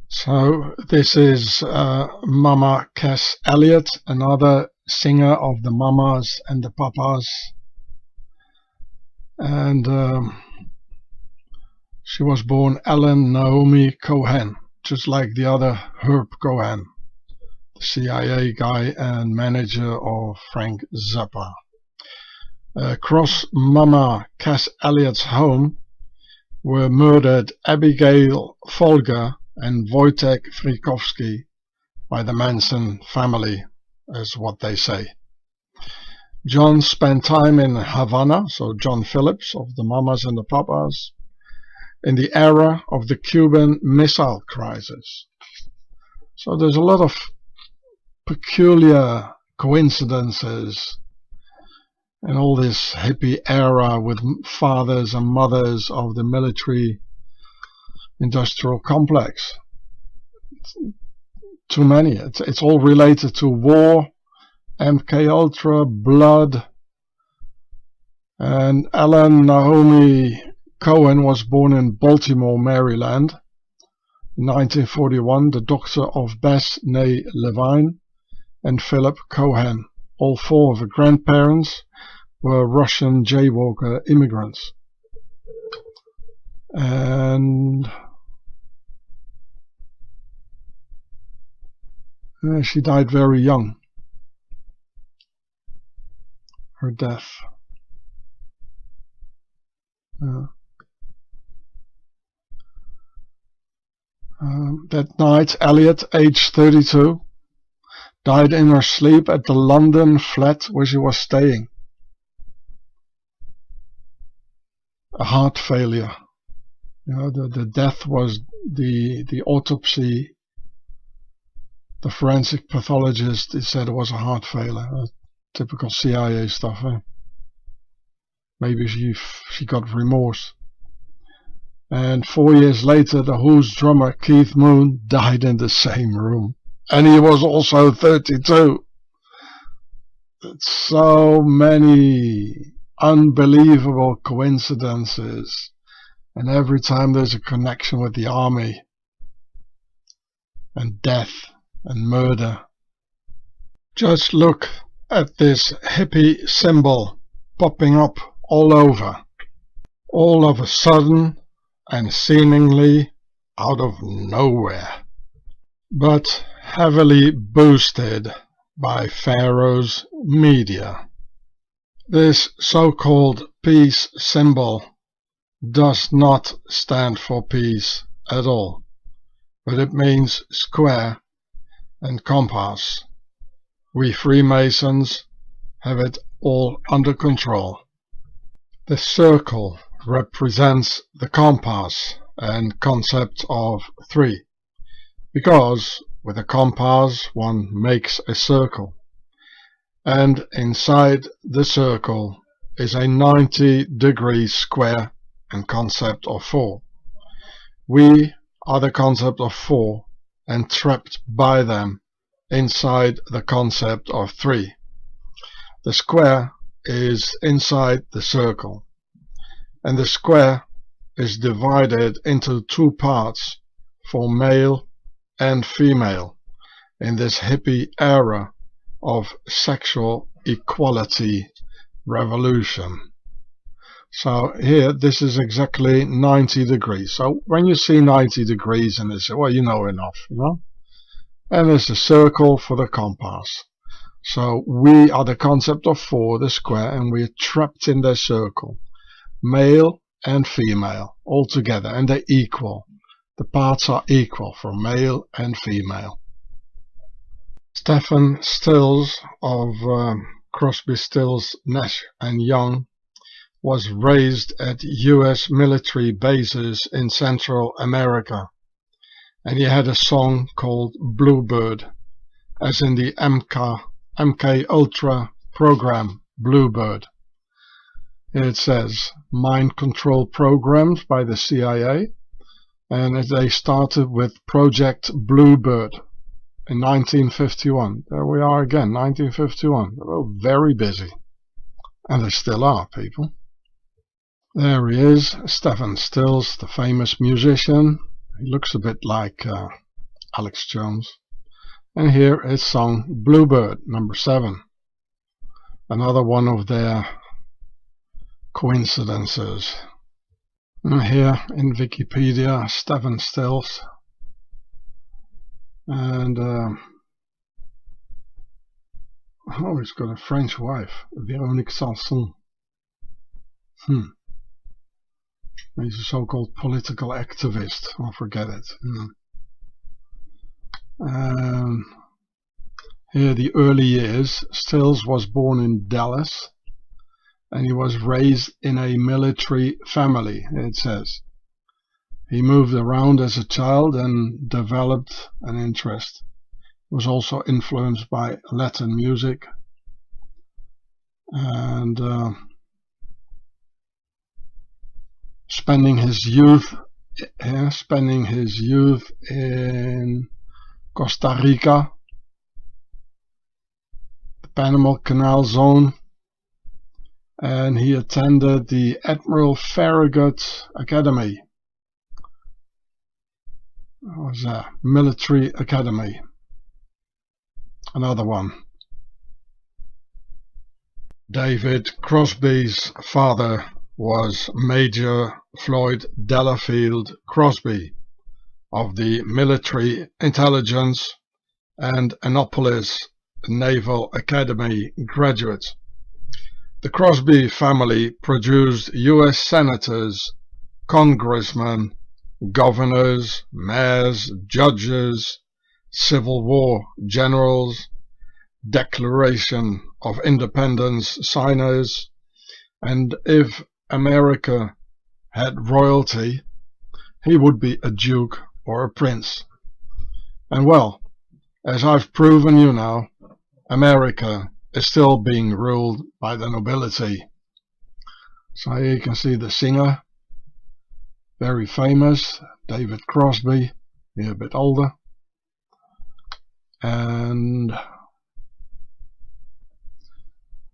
So this is Mama Cass Elliot, another singer of the Mamas and the Papas, and she was born Ellen Naomi Cohen, just like the other Herb Cohen, the CIA guy and manager of Frank Zappa. Across Mama Cass Elliott's home were murdered Abigail Folger and Wojtek Frykowski by the Manson family, is what they say. John spent time in Havana, so John Phillips of the Mamas and the Papas, in the era of the Cuban Missile Crisis. So there's a lot of peculiar coincidences in all this hippie era with fathers and mothers of the military industrial complex. Too many. It's all related to war, MK Ultra, blood. And Ellen Naomi Cohen was born in Baltimore, Maryland in 1941, the daughter of Bess née Levine and Philip Cohen. All four of her grandparents were Russian jaywalker immigrants. And she died very young. Her death. That night, Elliot, aged 32, died in her sleep at the London flat where she was staying. A heart failure. You know, the death was the autopsy. The forensic pathologist, he said it was a heart failure. Typical CIA stuff, eh? Maybe she got remorse. And 4 years later, the Who's drummer Keith Moon died in the same room. And he was also 32. So many unbelievable coincidences. And every time there's a connection with the army. And death and murder. Just look at this hippie symbol popping up all over, all of a sudden and seemingly out of nowhere, but heavily boosted by Pharaoh's media. This so-called peace symbol does not stand for peace at all, but it means square and compass. We Freemasons have it all under control. The circle represents the compass and concept of 3, because with a compass one makes a circle, and inside the circle is a 90-degree square and concept of 4. We are the concept of 4 and trapped by them inside the concept of 3. The square is inside the circle, and the square is divided into 2 parts for male and female in this hippie era of sexual equality revolution. So here, this is exactly 90 degrees. So when you see 90 degrees and you say, well, you know enough, you know? And there's a circle for the compass. So we are the concept of 4, the square, and we're trapped in the circle. Male and female, all together, and they're equal. The parts are equal for male and female. Stephen Stills of Crosby, Stills, Nash and Young was raised at US military bases in Central America, and he had a song called Bluebird, as in the MK Ultra program Bluebird. It says mind control programs by the CIA, and they started with Project Bluebird in 1951. There we are again, 1951. They were very busy, and they still are, people. There he is, Stephen Stills, the famous musician. He looks a bit like Alex Jones. And here is song Bluebird, number 7. Another one of their coincidences. And here in Wikipedia, Stephen Stills. And oh, he's got a French wife, Véronique Sanson. He's a so-called political activist. I'll forget it. Here, the early years. Stills was born in Dallas, and he was raised in a military family, it says. He moved around as a child and developed an interest. He was also influenced by Latin music, and spending his youth in Costa Rica, the Panama Canal Zone, and he attended the Admiral Farragut Academy. It was a military academy. Another one. David Crosby's father was Major Floyd Delafield Crosby of the Military Intelligence and Annapolis Naval Academy graduate. The Crosby family produced U.S. senators, congressmen, governors, mayors, judges, Civil War generals, Declaration of Independence signers, and if America had royalty, he would be a duke or a prince. And well, as I've proven you now, America is still being ruled by the nobility. So here you can see the singer, very famous, David Crosby, here a bit older. And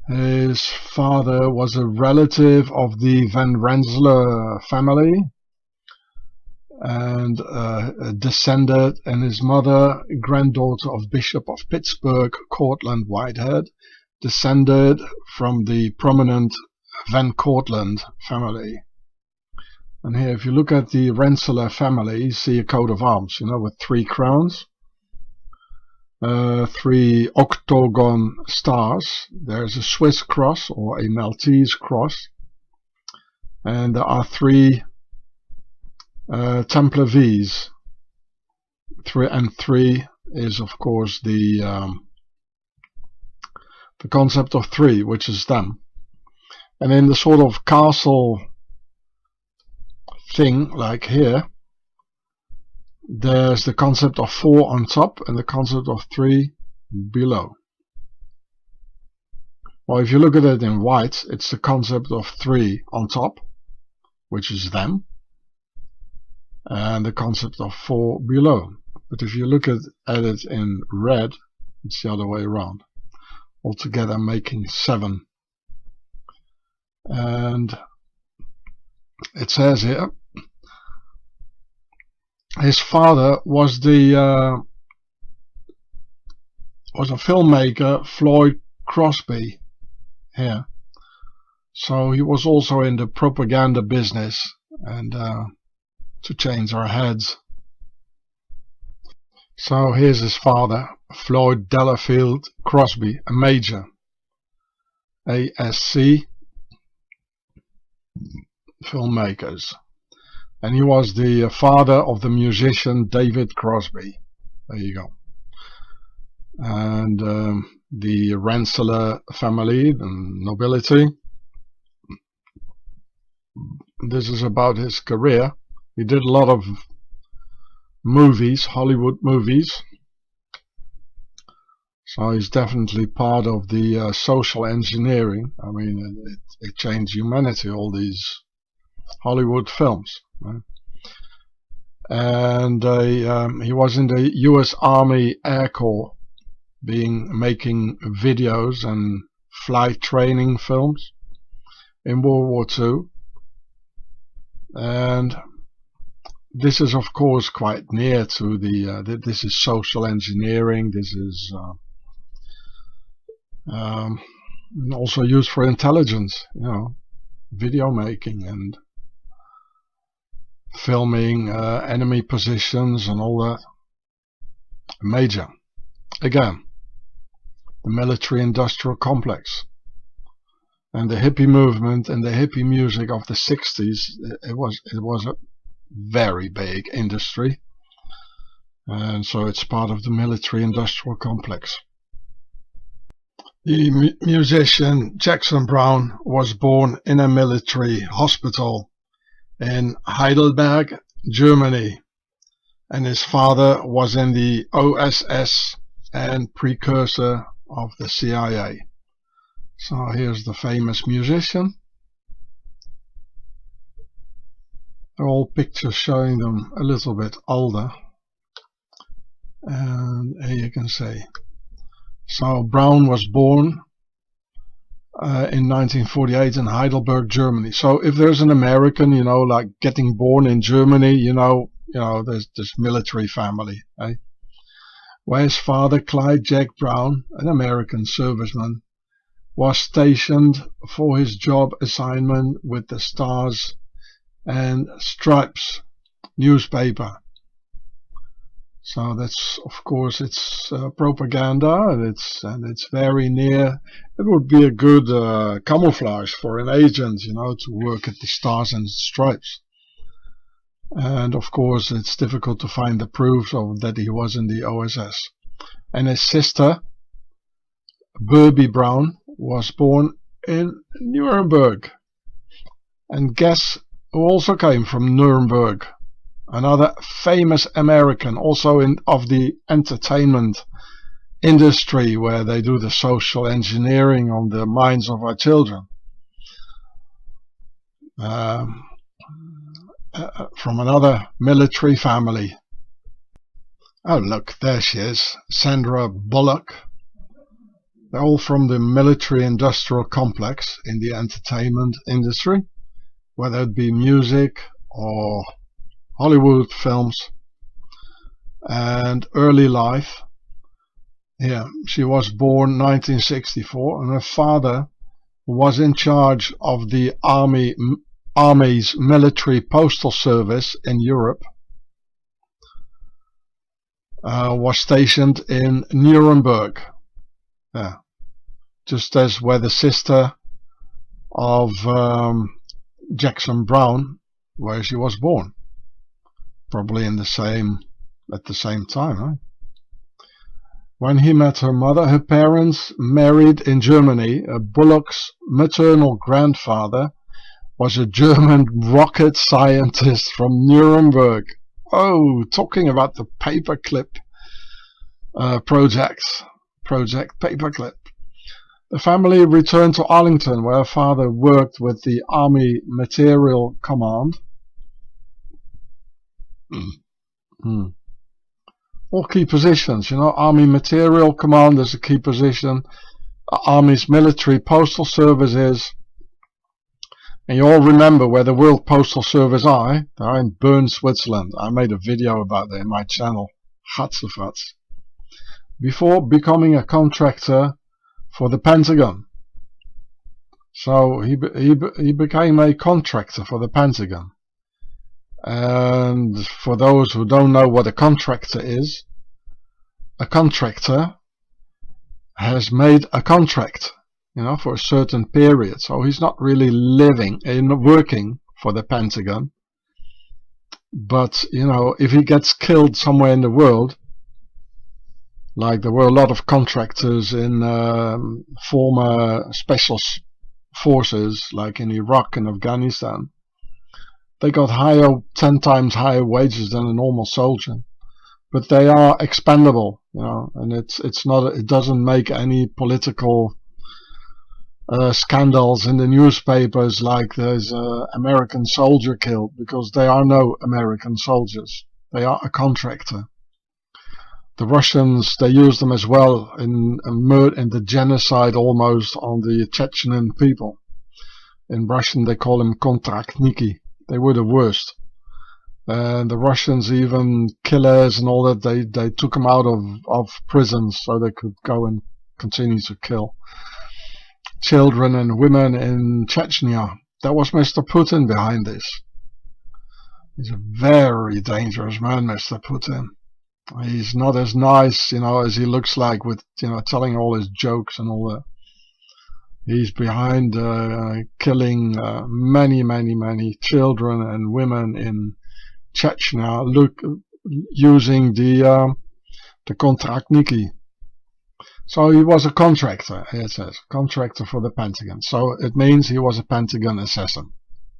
his father was a relative of the Van Rensselaer family, and descended, and his mother, granddaughter of Bishop of Pittsburgh, Cortland Whitehead, descended from the prominent Van Cortlandt family. And here, if you look at the Rensselaer family, you see a coat of arms, you know, with 3 crowns, 3 octagon stars. There's a Swiss cross or a Maltese cross, and there are 3 Templar V's. 3 is, of course, the concept of 3, which is them. And in the sort of castle thing, like here, there's the concept of 4 on top and the concept of 3 below. Well, if you look at it in white, it's the concept of 3 on top, which is them, and the concept of 4 below. But if you look at it in red, it's the other way around, altogether making 7. And it says here, his father was a filmmaker, Floyd Crosby, here. So he was also in the propaganda business, and to change our heads. So here's his father, Floyd Delafield Crosby, a major, ASC filmmakers. And he was the father of the musician David Crosby. There you go. And the Rensselaer family, the nobility. This is about his career. He did a lot of movies, Hollywood movies. So he's definitely part of the social engineering. I mean, it changed humanity, all these Hollywood films. Right? And he was in the US Army Air Corps, making videos and flight training films in World War II. And this is, of course, quite near to this is social engineering. This is also used for intelligence, you know, video making and filming enemy positions and all that. Major. Again, the military-industrial complex and the hippie movement and the hippie music of the 60s. It was a very big industry, and so it's part of the military-industrial complex. The musician Jackson Browne was born in a military hospital in Heidelberg, Germany, and his father was in the OSS and precursor of the CIA. So here's the famous musician. They're all pictures showing them a little bit older, and here you can see. So Browne was born in 1948 in Heidelberg, Germany. So if there's an American, you know, like getting born in Germany, you know, there's this military family, eh? Where his father, Clyde Jack Browne, an American serviceman, was stationed for his job assignment with the Stars and Stripes newspaper. So that's, of course, it's propaganda, and it's very near. It would be a good camouflage for an agent, you know, to work at the Stars and Stripes. And of course, it's difficult to find the proof of that he was in the OSS. And his sister, Burbie Browne, was born in Nuremberg. And guess who also came from Nuremberg? Another famous American, also of the entertainment industry, where they do the social engineering on the minds of our children. From another military family. Oh look, there she is, Sandra Bullock. They're all from the military-industrial complex in the entertainment industry, whether it be music or Hollywood films. And early life, yeah, she was born 1964, and her father who was in charge of the Army's military postal service in Europe, was stationed in Nuremberg, just as where the sister of Jackson Browne, where she was born, probably at the same time. Huh? When he met her mother, her parents married in Germany. Bullock's maternal grandfather was a German rocket scientist from Nuremberg. Oh, talking about the paperclip project Paperclip. The family returned to Arlington, where her father worked with the Army Material Command. All key positions, Army Material Command is a key position. Army's military postal service is. And you all remember where the World Postal Service are. They are in Bern, Switzerland. I made a video about that in my channel, Hatzefatz. Before becoming a contractor for the Pentagon. So he became a contractor for the Pentagon. And for those who don't know what a contractor is, a contractor has made a contract, for a certain period. So he's not really working for the Pentagon. But, if he gets killed somewhere in the world, like there were a lot of contractors in former special forces, like in Iraq and Afghanistan, they got 10 times higher wages than a normal soldier. But they are expendable, and it doesn't make any political scandals in the newspapers like there's an American soldier killed, because they are no American soldiers. They are a contractor. The Russians, they use them as well in the genocide almost on the Chechen people. In Russian they call them kontraktniki. They were the worst. And the Russians, even killers and all that, they took them out of prisons so they could go and continue to kill children and women in Chechnya. That was Mr. Putin behind this. He's a very dangerous man, Mr. Putin. He's not as nice, as he looks like with, telling all his jokes and all that. He's behind killing many children and women in Chechnya, using the kontraktniki. So he was a contractor, it says, contractor for the Pentagon. So it means he was a Pentagon assassin.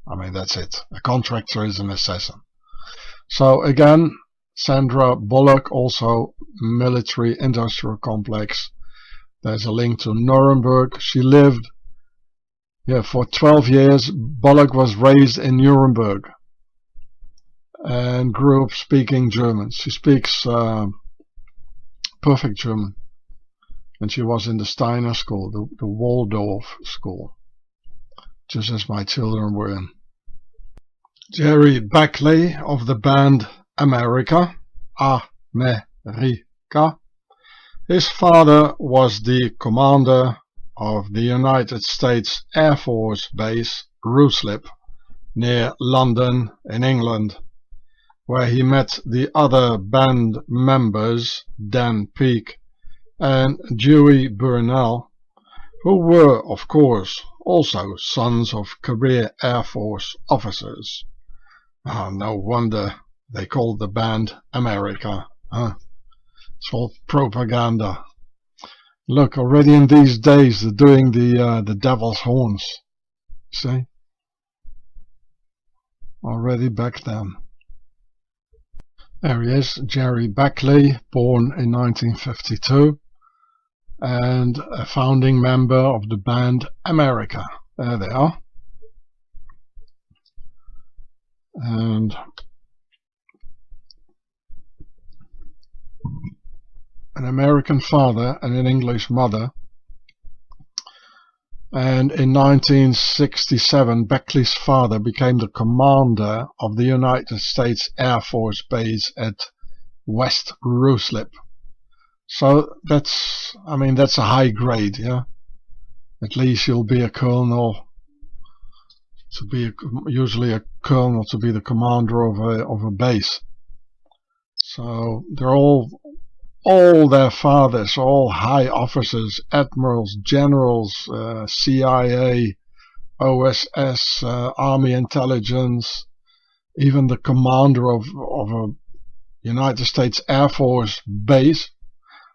I mean, that's it. A contractor is an assassin. So again, Sandra Bullock, also military industrial complex. There's a link to Nuremberg. She lived for 12 years. Bullock was raised in Nuremberg and grew up speaking German. She speaks perfect German. And she was in the Steiner school, the Waldorf school, just as my children were in. Jerry Beckley of the band America, America. His father was the commander of the United States Air Force Base Ruislip near London in England, where he met the other band members Dan Peake and Dewey Burnell, who were, of course, also sons of career Air Force officers. No wonder they called the band America. It's all propaganda. Look, already in these days they're doing the devil's horns. See? Already back then. There he is, Jerry Beckley, born in 1952. And a founding member of the band America. There they are. And an American father and an English mother. And in 1967, Beckley's father became the commander of the United States Air Force Base at West Ruislip. So that's a high grade, yeah. At least you'll be a colonel, usually a colonel, to be the commander of a base. So they're all their fathers, all high officers, admirals, generals, CIA, OSS, Army intelligence, even the commander of a United States Air Force base.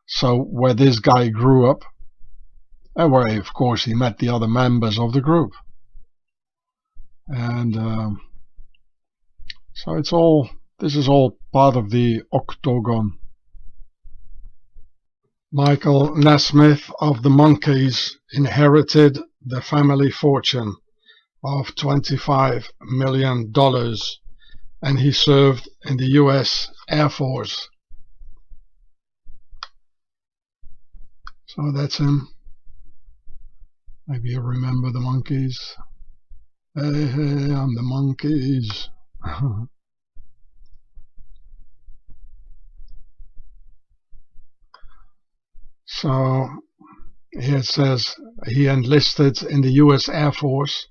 So where this guy grew up, and where of course he met the other members of the group. And so this is all part of the octagon. Michael Nesmith of the Monkees inherited the family fortune of $25 million, and he served in the US Air Force. So that's him. Maybe you remember the Monkees. Hey, hey, I'm the Monkees. So here it says he enlisted in the US Air Force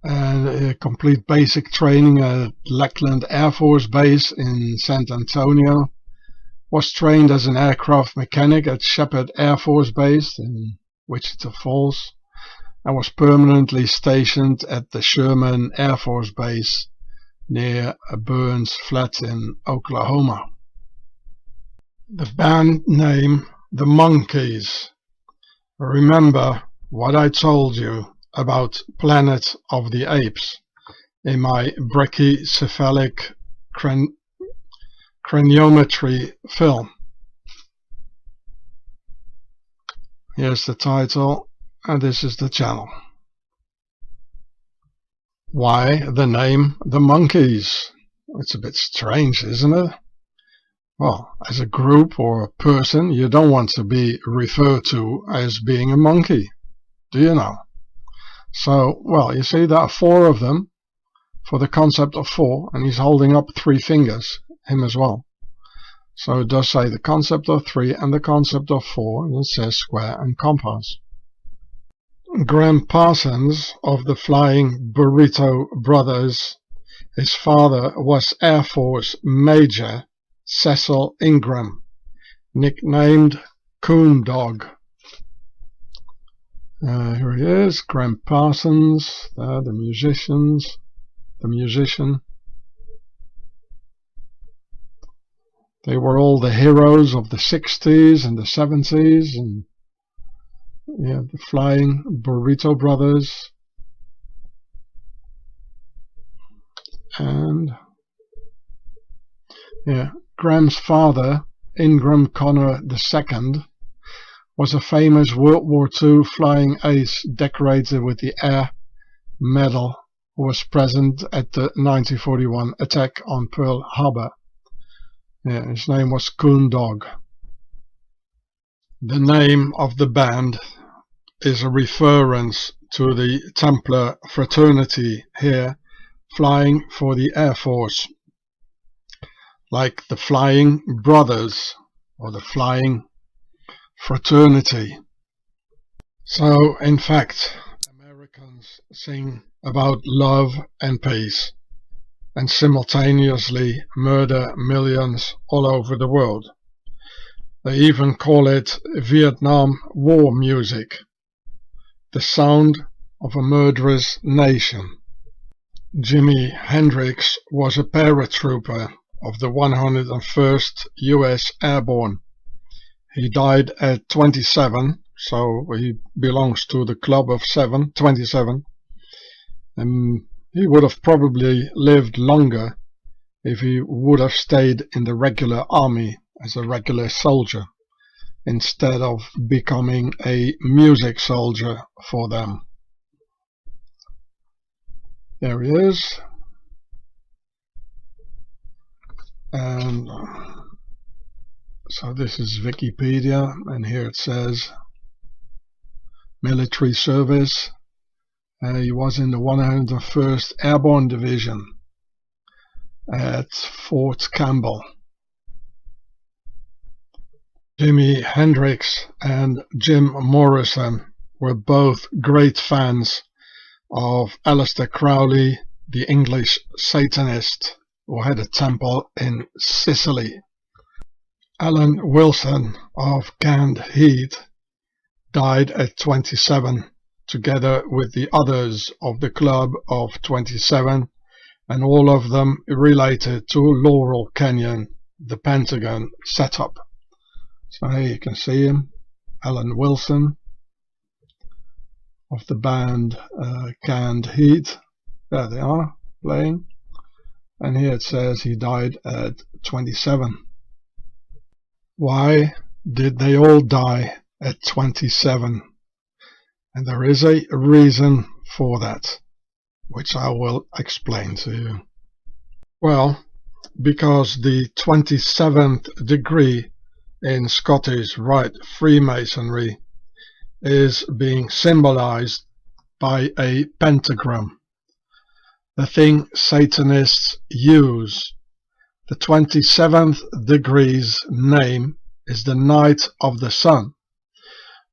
and complete basic training at Lackland Air Force Base in San Antonio. Was trained as an aircraft mechanic at Shepherd Air Force Base in Wichita Falls, and was permanently stationed at the Sherman Air Force Base near Burns Flat in Oklahoma. The band name, the Monkees. Remember what I told you about Planet of the Apes in my brachycephalic craniometry film. Here's the title, and this is the channel. Why the name the Monkees? It's a bit strange, isn't it? Well, as a group or a person, you don't want to be referred to as being a monkey, do you know? So, well, you see, there are 4 of them for the concept of 4, and he's holding up 3 fingers, him as well. So it does say the concept of 3 and the concept of 4, and it says square and compass. Graham Parsons of the Flying Burrito Brothers, his father was Air Force Major Cecil Ingram, nicknamed Coon Dog. Here he is, Graham Parsons, the musician. They were all the heroes of the 60s and the 70s, and yeah, the Flying Burrito Brothers. And yeah, Graham's father, Ingram Connor II, was a famous World War II flying ace decorated with the Air Medal, who was present at the 1941 attack on Pearl Harbor. Yeah, his name was Coon Dog. The name of the band is a reference to the Templar fraternity here, flying for the Air Force, like the Flying Brothers or the Flying Fraternity. So, in fact, Americans sing about love and peace, and simultaneously murder millions all over the world. They even call it Vietnam War music, the sound of a murderous nation. Jimi Hendrix was a paratrooper of the 101st U.S. Airborne. He died at 27, so he belongs to the club of 27. And he would have probably lived longer if he would have stayed in the regular army as a regular soldier, instead of becoming a music soldier for them. There he is. And so this is Wikipedia, and here it says military service. He was in the 101st Airborne Division at Fort Campbell. Jimi Hendrix and Jim Morrison were both great fans of Aleister Crowley, the English Satanist who had a temple in Sicily. Alan Wilson of Canned Heat died at 27, together with the others of the Club of 27, and all of them related to Laurel Canyon, the Pentagon setup. So here you can see him, Alan Wilson of the band Canned Heat. There they are, playing. And here it says he died at 27. Why did they all die at 27? And there is a reason for that, which I will explain to you. Well, because the 27th degree in Scottish Rite Freemasonry is being symbolized by a pentagram, the thing Satanists use. The 27th degree's name is the Night of the Sun.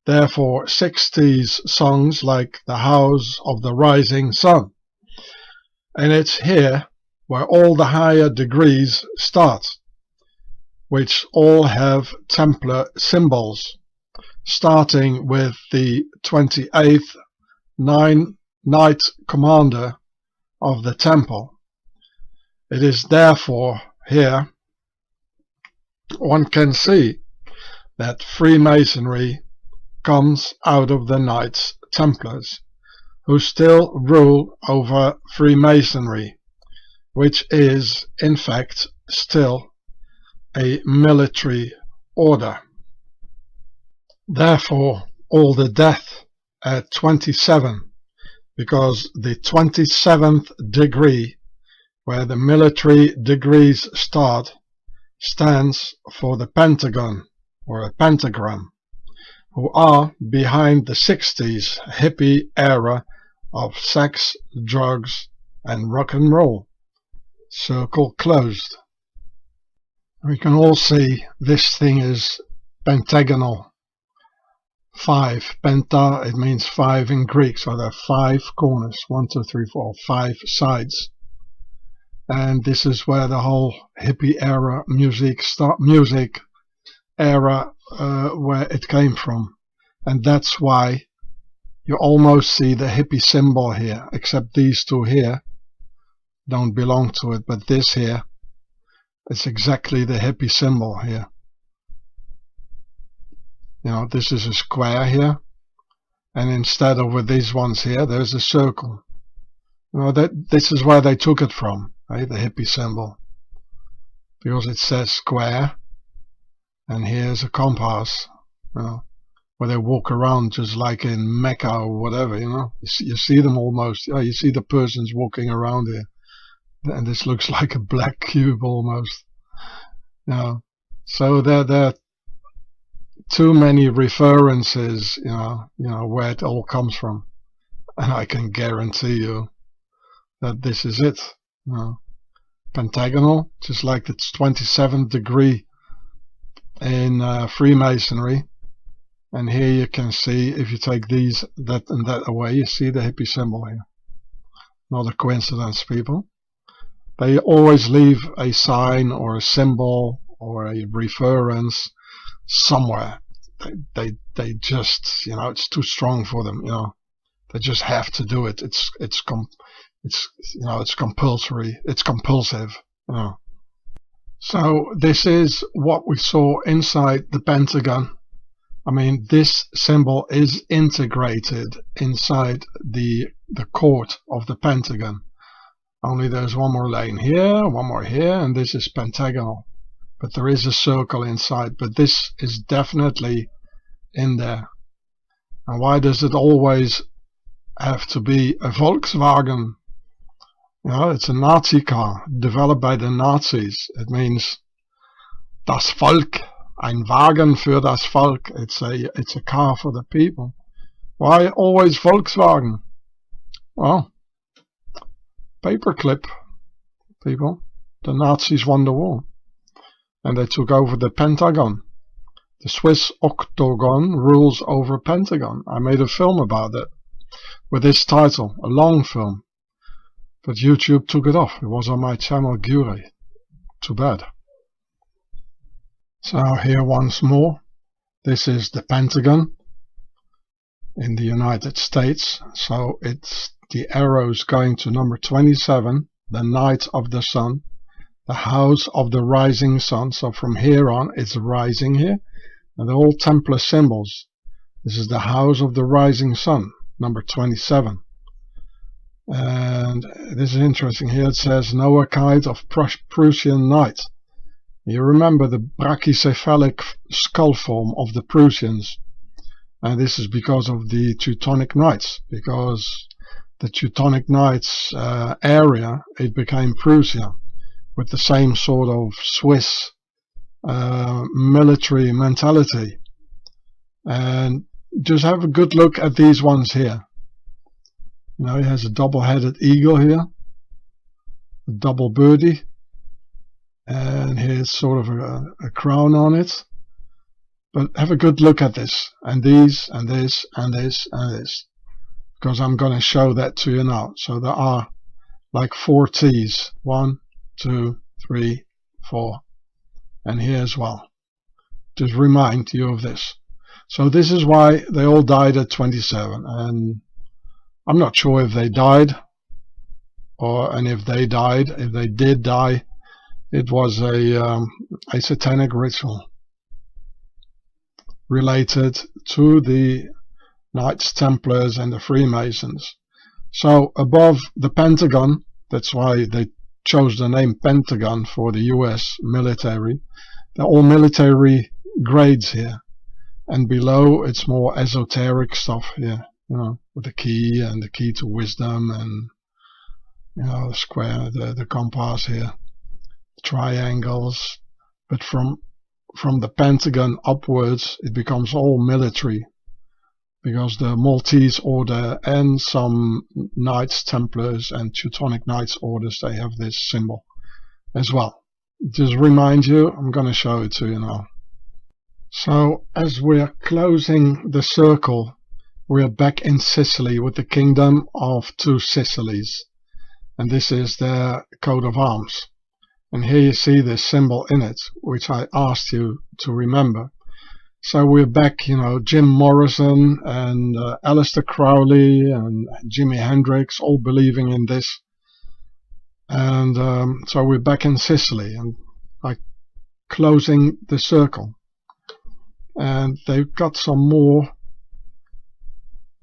Therefore, 60s songs like The House of the Rising Sun. And it's here where all the higher degrees start, which all have Templar symbols, starting with the 28th Knight Commander of the Temple. It is therefore here one can see that Freemasonry comes out of the Knights Templars, who still rule over Freemasonry, which is in fact still a military order. Therefore, all the death at 27, because the 27th degree, where the military degrees start, stands for the Pentagon, or a pentagram, who are behind the 60s hippie era of sex, drugs, and rock and roll. Circle closed. We can all see this thing is pentagonal. 5. Penta, it means 5 in Greek, so there are 5 corners. 1, 2, 3, 4, 5 sides. And this is where the whole hippie era music era where it came from. And that's why you almost see the hippie symbol here, except these two here don't belong to it, but this here, it's exactly the hippie symbol here. You know, this is a square here, and instead of with these ones here, there's a circle. You know, this is where they took it from, right? The hippie symbol, because it says square, and here's a compass, you know, where they walk around just like in Mecca or whatever. You know, you see them almost. You know, you see the persons walking around here, and this looks like a black cube almost. You know, so there are too many references, you know where it all comes from, and I can guarantee you that this is it. You know, pentagonal, just like the 27th degree in Freemasonry. And here you can see, if you take these, that and that away, you see the hippie symbol here. Not a coincidence, people. They always leave a sign or a symbol or a reference somewhere. They just, you know, it's too strong for them. You know, they just have to do it. It's you know, it's compulsory. It's compulsive. You know. So this is what we saw inside the Pentagon. I mean, this symbol is integrated inside the court of the Pentagon. Only there's one more lane here, one more here, and this is pentagonal. But there is a circle inside, but this is definitely in there. And why does it always have to be a Volkswagen? You know, it's a Nazi car developed by the Nazis. It means das Volk, ein Wagen für das Volk. It's a car for the people. Why always Volkswagen? Well, paperclip, people. The Nazis won the war, and they took over the Pentagon. The Swiss octagon rules over a pentagon. I made a film about it with this title, a long film, but YouTube took it off. It was on my channel Gure. Too bad. So here once more, this is the Pentagon in the United States. So it's the arrows going to number 27, the Night of the Sun, the House of the Rising Sun. So from here on, it's rising here. And they're all Templar symbols. This is the House of the Rising Sun, number 27. And this is interesting. Here it says Noachide of Prussian Knight. You remember the brachycephalic skull form of the Prussians. And this is because of the Teutonic Knights. Because the Teutonic Knights area, it became Prussia, with the same sort of Swiss military mentality. And just have a good look at these ones here. You know, he has a double-headed eagle here, a double birdie, and here's sort of a crown on it. But have a good look at this, and these, and this, and this, and this, because I'm going to show that to you now. So there are like 4 T's, 1, 2, 3, 4, and here as well. Just remind you of this. So this is why they all died at 27, and I'm not sure if they died, and if they died, if they did die, it was a satanic ritual related to the Knights Templars and the Freemasons. So above the Pentagon, that's why they chose the name Pentagon for the US military. They're all military grades here, and below it's more esoteric stuff here, you know, with the key and the key to wisdom, and you know, the square, the compass here, the triangles. But from the Pentagon upwards, it becomes all military, because the Maltese Order and some Knights Templars and Teutonic Knights Orders, they have this symbol as well. Just remind you, I'm going to show it to you now. So as we're closing the circle, we're back in Sicily with the Kingdom of Two Sicilies, and this is their coat of arms. And here you see this symbol in it, which I asked you to remember. So we're back, you know, Jim Morrison and Aleister Crowley and Jimi Hendrix all believing in this. And so we're back in Sicily and like closing the circle. And they've got some more.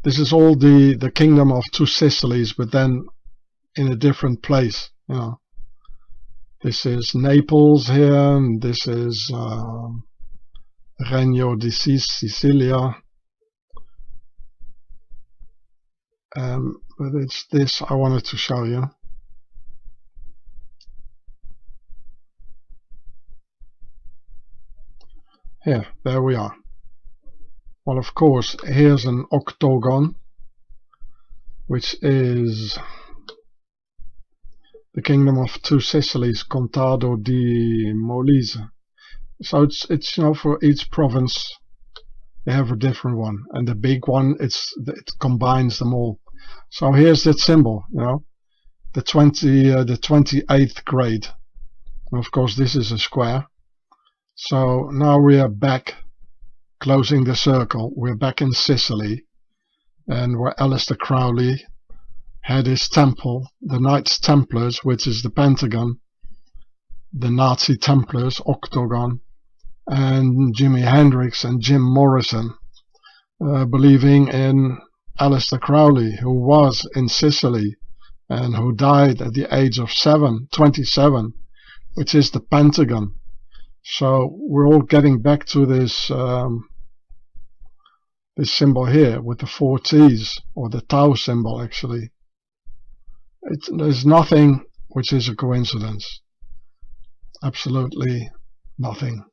This is all the Kingdom of Two Sicilies, but then in a different place, you know. This is Naples here, and this is Regno di Sicilia. But it's this I wanted to show you. Here, there we are. Well, of course, here's an octagon, which is the Kingdom of Two Sicilies, Contado di Molise. So it's you know, for each province they have a different one, and the big one, it combines them all. So here's that symbol, you know, the 28th grade. And of course, this is a square. So now we are back, closing the circle. We're back in Sicily, and where Aleister Crowley had his temple, the Knights Templars, which is the Pentagon, the Nazi Templars, octagon, and Jimi Hendrix and Jim Morrison, believing in Aleister Crowley, who was in Sicily and who died at the age of 27, which is the Pentagon. So we're all getting back to this this symbol here with the 4 T's, or the Tau symbol actually. There's nothing which is a coincidence. Absolutely nothing.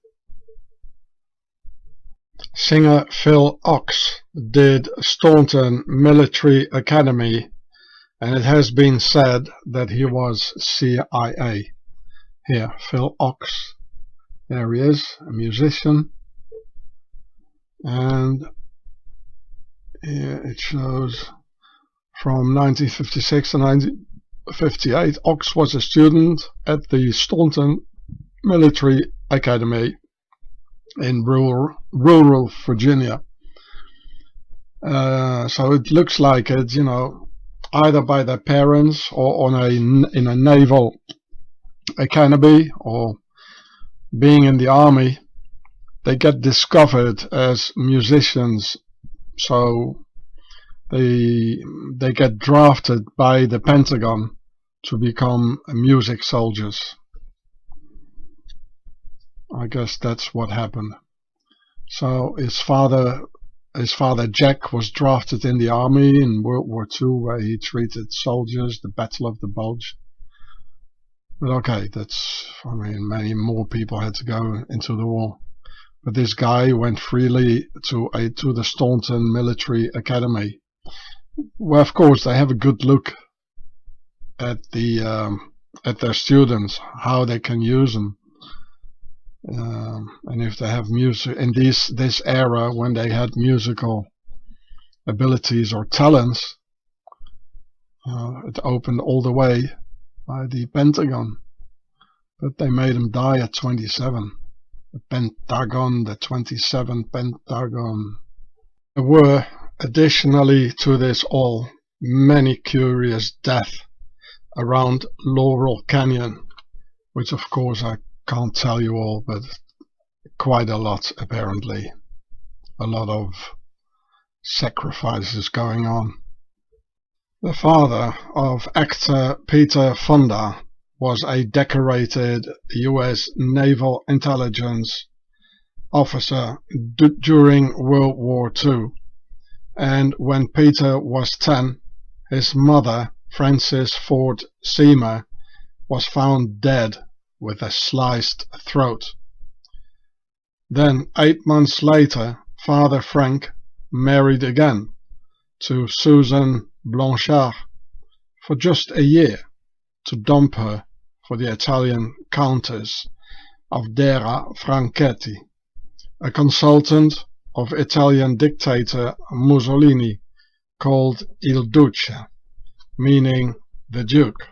Singer Phil Ochs did Staunton Military Academy, and it has been said that he was CIA. Here, Phil Ochs. There he is, a musician. And here it shows from 1956 to 1958, Ox was a student at the Staunton Military Academy in rural Virginia. So it looks like it, you know, either by their parents or in a naval academy or being in the army, they get discovered as musicians. So they get drafted by the Pentagon to become music soldiers. I guess that's what happened. So his father Jack was drafted in the army in World War II, where he treated soldiers, the Battle of the Bulge. But okay, I mean, many more people had to go into the war. But this guy went freely to the Staunton Military Academy, where of course they have a good look at their students, how they can use them. And if they have music in this era, when they had musical abilities or talents, it opened all the way by the Pentagon. But they made him die at 27. The Pentagon, the 27 Pentagon. There were, additionally to this all, many curious deaths around Laurel Canyon, which of course I can't tell you all, but quite a lot apparently. A lot of sacrifices going on. The father of actor Peter Fonda was a decorated US Naval Intelligence officer during World War II, and when Peter was 10, his mother, Frances Ford Seymour, was found dead with a sliced throat. Then 8 months later, Father Frank married again to Susan Blanchard for just a year to dump her for the Italian Countess of Dera Franchetti, a consultant of Italian dictator Mussolini, called Il Duce, meaning the Duke.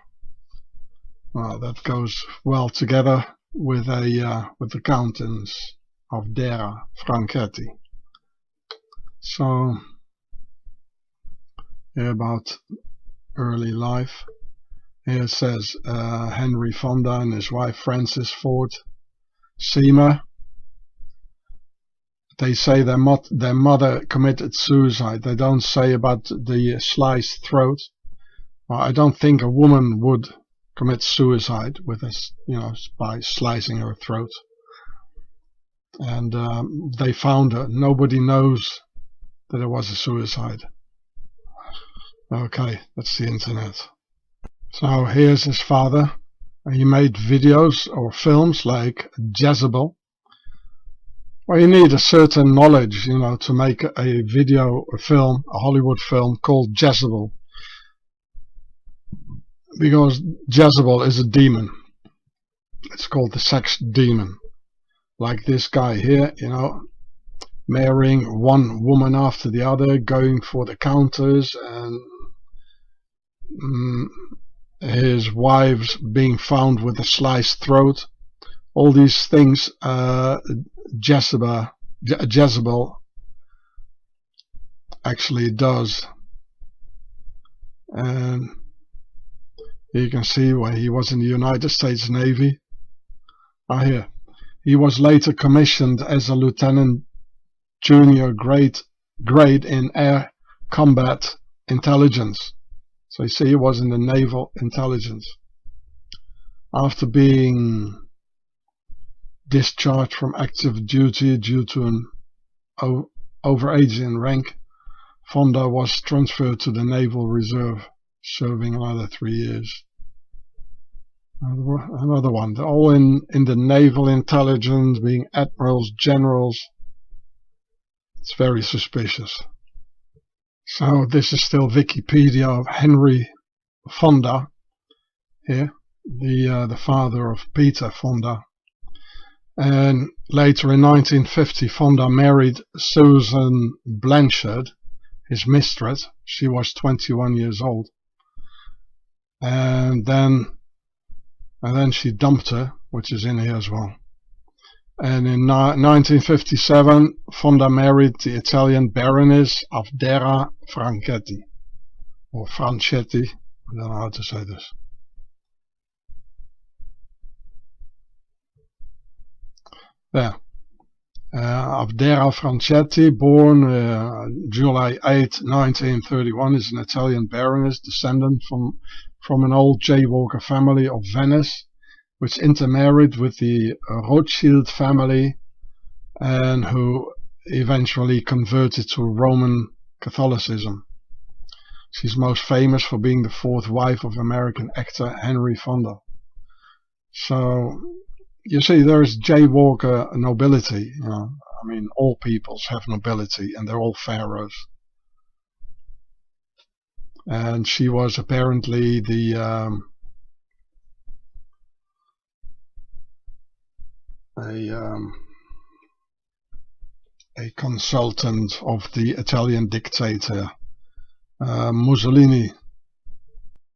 Well, that goes well together with the Countess of Dera Franchetti. So, here about early life. Here it says Henry Fonda and his wife Frances Ford Seymour. They say their mother committed suicide. They don't say about the sliced throat. Well, I don't think a woman would commit suicide with by slicing her throat. And they found her. Nobody knows that it was a suicide. Okay, that's the internet. So here's his father. He made videos or films like Jezebel. Well, you need a certain knowledge, to make a film, a Hollywood film called Jezebel. Because Jezebel is a demon. It's called the sex demon. Like this guy here, marrying one woman after the other, going for the countess, and his wives being found with a sliced throat. All these things Jezebel actually does. And you can see where he was in the United States Navy. Here. He was later commissioned as a lieutenant junior grade in air combat intelligence. So you see, he was in the naval intelligence. After being discharged from active duty due to an overage in rank, Fonda was transferred to the Naval Reserve, serving another 3 years. Another one. They're all in the naval intelligence, being admirals, generals. It's very suspicious. So this is still Wikipedia of Henry Fonda here, the father of Peter Fonda. And later in 1950, Fonda married Susan Blanchard, his mistress. She was 21 years old. And then she dumped her, which is in here as well. And in 1957, Fonda married the Italian Baroness Avdera Franchetti, or Franchetti, I don't know how to say this. There. Avdera Franchetti, born July 8, 1931, is an Italian baroness, descendant from an old jaywalker family of Venice, which intermarried with the Rothschild family and who eventually converted to Roman Catholicism. She's most famous for being the fourth wife of American actor Henry Fonda. So, you see, there's jaywalker nobility. You know, I mean, all peoples have nobility, and they're all pharaohs. And she was apparently the a consultant of the Italian dictator Mussolini.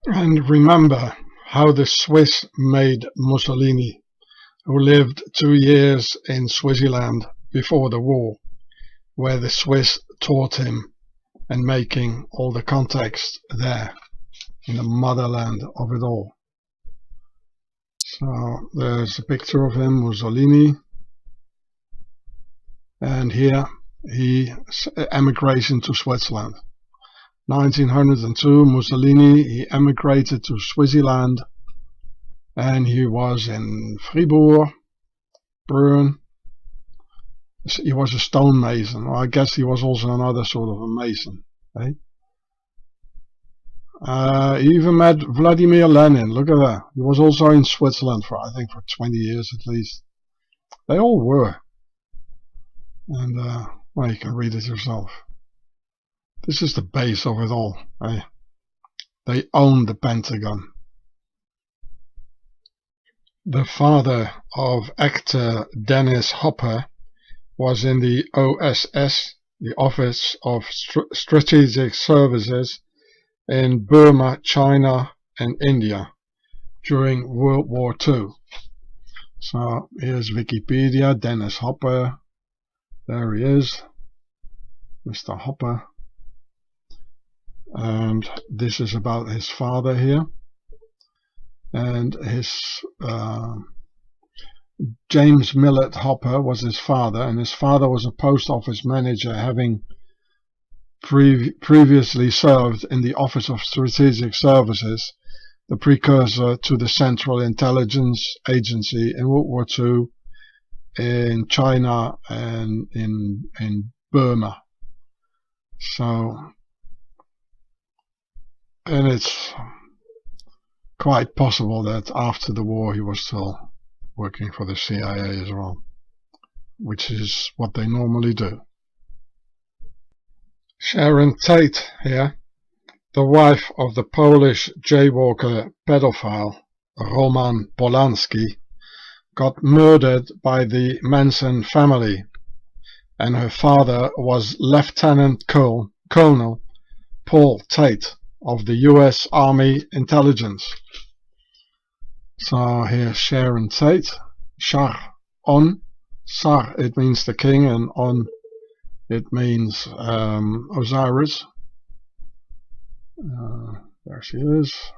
And remember how the Swiss made Mussolini, who lived 2 years in Swaziland before the war, where the Swiss taught him and making all the context there in the motherland of it all. So there's a picture of him, Mussolini, and here he emigrates into Switzerland. 1902, Mussolini, he emigrated to Swaziland, and he was in Fribourg, Bern. He was a stonemason. Well, I guess he was also another sort of a mason. Eh? He even met Vladimir Lenin. Look at that. He was also in Switzerland for, I think, for 20 years at least. They all were. And, well, you can read it yourself. This is the base of it all. Eh? They own the Pentagon. The father of actor Dennis Hopper was in the OSS, the Office of Strategic Services, in Burma, China, and India during World War II. So here's Wikipedia, Dennis Hopper. There he is, Mr. Hopper. And this is about his father here. And his James Millett Hopper was his father, and his father was a post office manager, having previously served in the Office of Strategic Services, the precursor to the Central Intelligence Agency in World War II, in China and in Burma. So, and it's quite possible that after the war he was still working for the CIA as well, which is what they normally do. Sharon Tate here, the wife of the Polish jaywalker pedophile Roman Polanski, got murdered by the Manson family, and her father was Lieutenant Colonel Paul Tate of the US Army Intelligence. So here's Sharon Tate. Shar on. Sar, it means the king, and on, it means Osiris. There she is.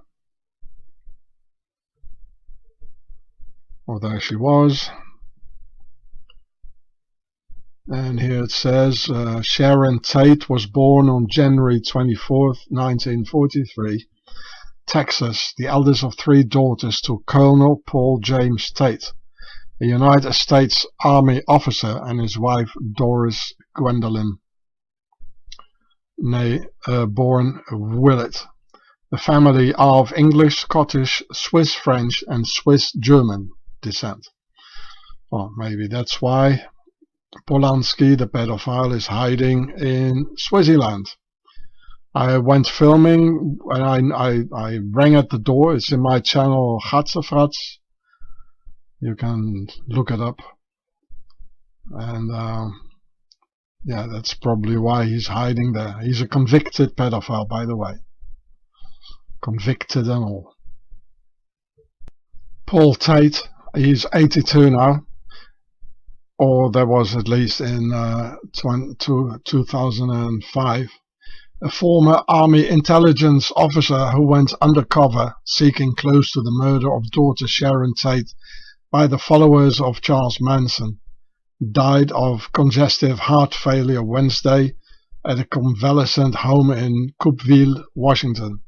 Or there she was. And here it says Sharon Tate was born on January 24th, 1943, Texas, the eldest of 3 daughters to Colonel Paul James Tate, a United States Army officer, and his wife Doris Gwendolyn, born Willett. The family are of English, Scottish, Swiss French, and Swiss German descent. Well, maybe that's why Polanski, the pedophile, is hiding in Swaziland. I went filming and I rang at the door. It's in my channel Gatsefrats. You can look it up. And yeah, that's probably why he's hiding there. He's a convicted pedophile, by the way. Convicted and all. Paul Tate, he's 82 now, or there was at least in 2005, a former Army intelligence officer who went undercover seeking clues to the murder of daughter Sharon Tate by the followers of Charles Manson, died of congestive heart failure Wednesday at a convalescent home in Coupeville, Washington.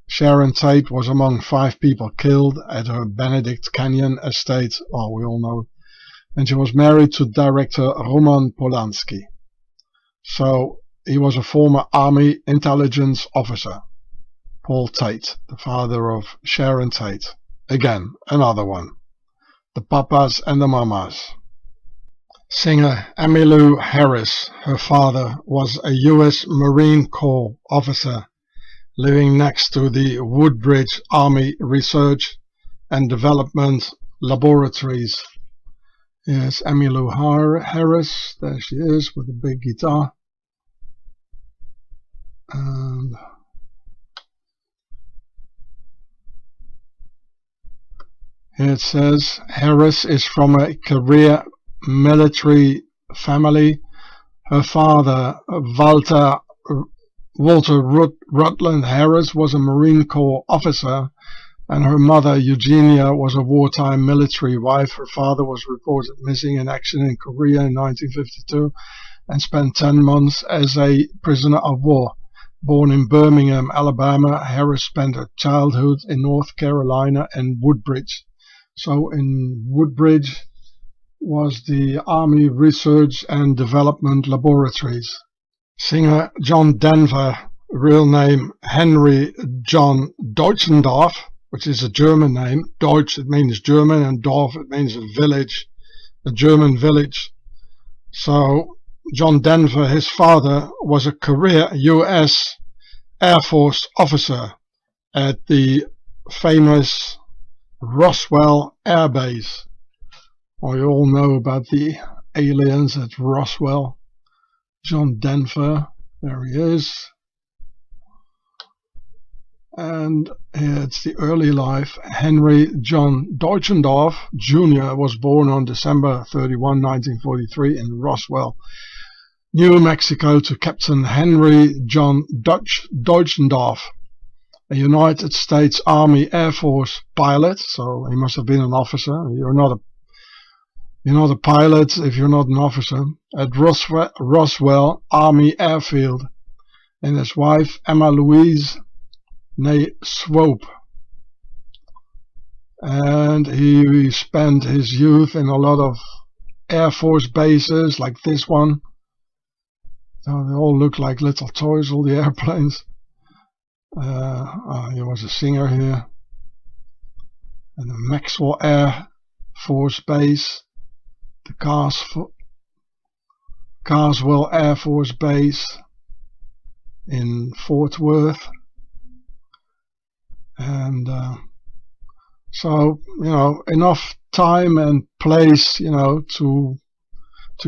Sharon Tate was among 5 people killed at her Benedict Canyon estate, well, we all know, and she was married to director Roman Polanski. So he was a former Army intelligence officer. Paul Tate, the father of Sharon Tate. Again, another one. The papas and the mamas. Singer Emmylou Harris, her father, was a U.S. Marine Corps officer living next to the Woodbridge Army Research and Development Laboratories. Here's Emmylou Harris, there she is with a big guitar. And here it says, Harris is from a career military family. Her father, Walter Rutland Harris, was a Marine Corps officer, and her mother, Eugenia, was a wartime military wife. Her father was reported missing in action in Korea in 1952 and spent 10 months as a prisoner of war. Born in Birmingham, Alabama, Harris spent her childhood in North Carolina and Woodbridge. So in Woodbridge was the Army Research and Development Laboratories. Singer John Denver, real name Henry John Deutschendorf, which is a German name. Deutsch, it means German, and Dorf, it means a village, a German village. So John Denver, his father, was a career U.S. Air Force officer at the famous Roswell Air Base. Well, you all know about the aliens at Roswell. John Denver, there he is. And here it's the early life. Henry John Deutschendorf Jr. was born on December 31, 1943 in Roswell, New Mexico, to Captain Henry John Deutschendorf, a United States Army Air Force pilot. So he must have been an officer. You're not a pilot if you're not an officer. At Roswell Army Airfield, and his wife Emma Louise née Swope. And he spent his youth in a lot of Air Force bases like this one. So they all look like little toys, all the airplanes. He was a singer here. And the Maxwell Air Force Base, the Carswell Air Force Base in Fort Worth. And so, enough time and place, to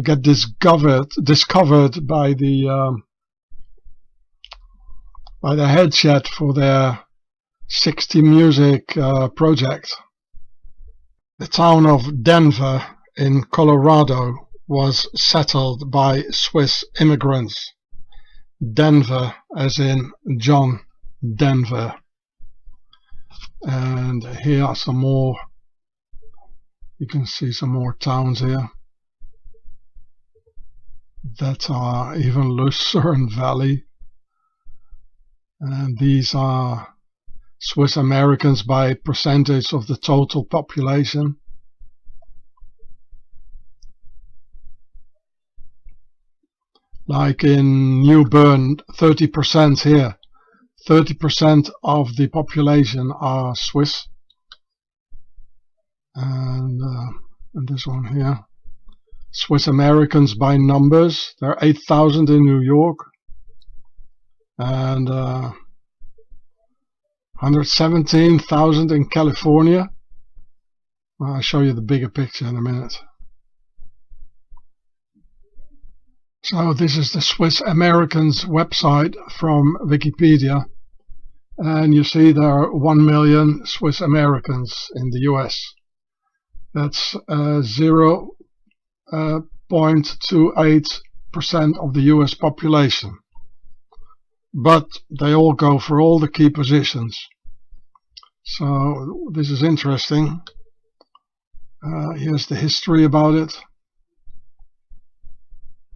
get discovered by the headset for their 60 Music project. The town of Denver in Colorado was settled by Swiss immigrants. Denver as in John Denver. And here are some more. You can see some more towns here that are even Lucerne Valley. And these are Swiss Americans by percentage of the total population. Like in New Bern, 30% here. 30% of the population are Swiss. And this one here. Swiss Americans by numbers. There are 8,000 in New York. And 117,000 in California. I'll show you the bigger picture in a minute. So this is the Swiss Americans website from Wikipedia, and you see there are 1 million Swiss Americans in the US. That's 0.28% of the US population. But they all go for all the key positions. So this is interesting. Here's the history about it.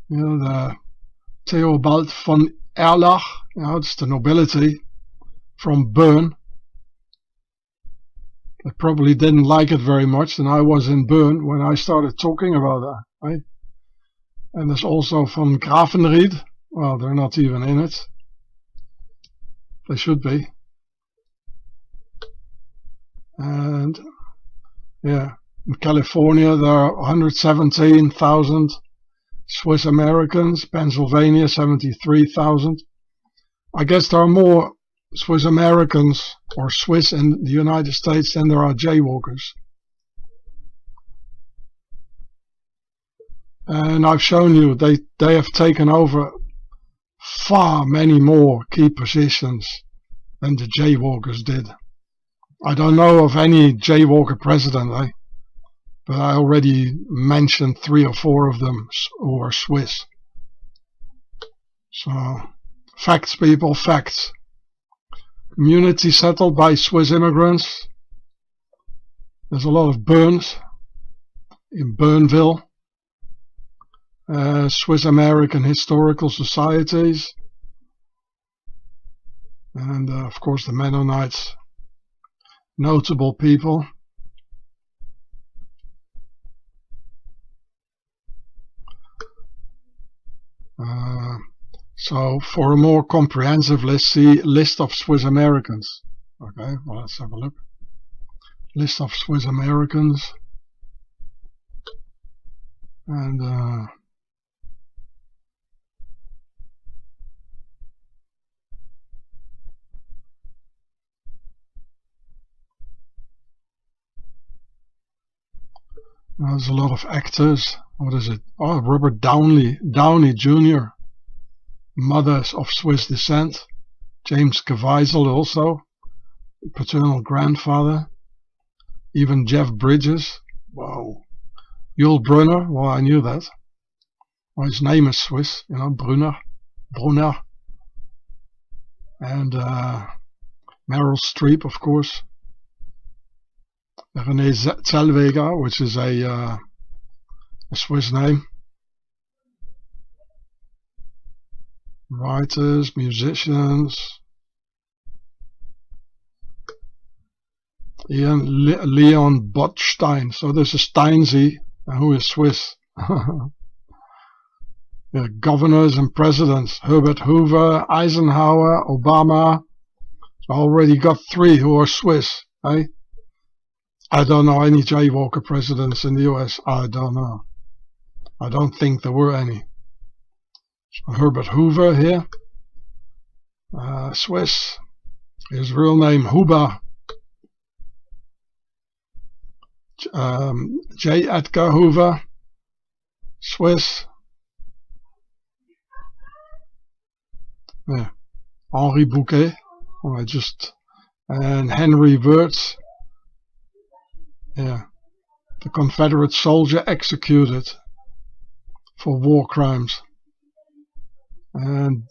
You know, the Theobald von Erlach, you know, it's the nobility from Bern. They probably didn't like it very much, and I was in Bern when I started talking about that, right? And there's also von Grafenried. Well, they're not even in it. They should be. And yeah, in California there are 117,000 Swiss Americans, Pennsylvania 73,000. I guess there are more Swiss Americans or Swiss in the United States than there are jaywalkers. And I've shown you they have taken over far many more key positions than the jaywalkers did. I don't know of any jaywalker president, but I already mentioned 3 or 4 of them who are Swiss. So, facts, people, facts. Community settled by Swiss immigrants. There's a lot of Berns in Bernville. Swiss American historical societies. And of course the Mennonites. Notable people. So for a more comprehensive list, see list of Swiss Americans. Okay, well, let's have a look. List of Swiss Americans. And there's a lot of actors. What is it? Oh, Robert Downey Jr. Mothers of Swiss descent. James Caviezel also, paternal grandfather. Even Jeff Bridges. Wow. Yul Brynner. Well, I knew that. Well, his name is Swiss, you know, Brunner. And Meryl Streep, of course. Renee Zellweger, which is a Swiss name. Writers, musicians. Leon Botstein. So this is Steinsy, who is Swiss. Yeah, governors and presidents. Herbert Hoover, Eisenhower, Obama. So I already got 3 who are Swiss. Eh? I don't know any jaywalker presidents in the US. I don't know. I don't think there were any. So Herbert Hoover here. Swiss. His real name, Huber. J. Edgar Hoover. Swiss. Yeah. Henri Bouquet. Well, and Henry Wirtz. Yeah. The Confederate soldier executed for war crimes. And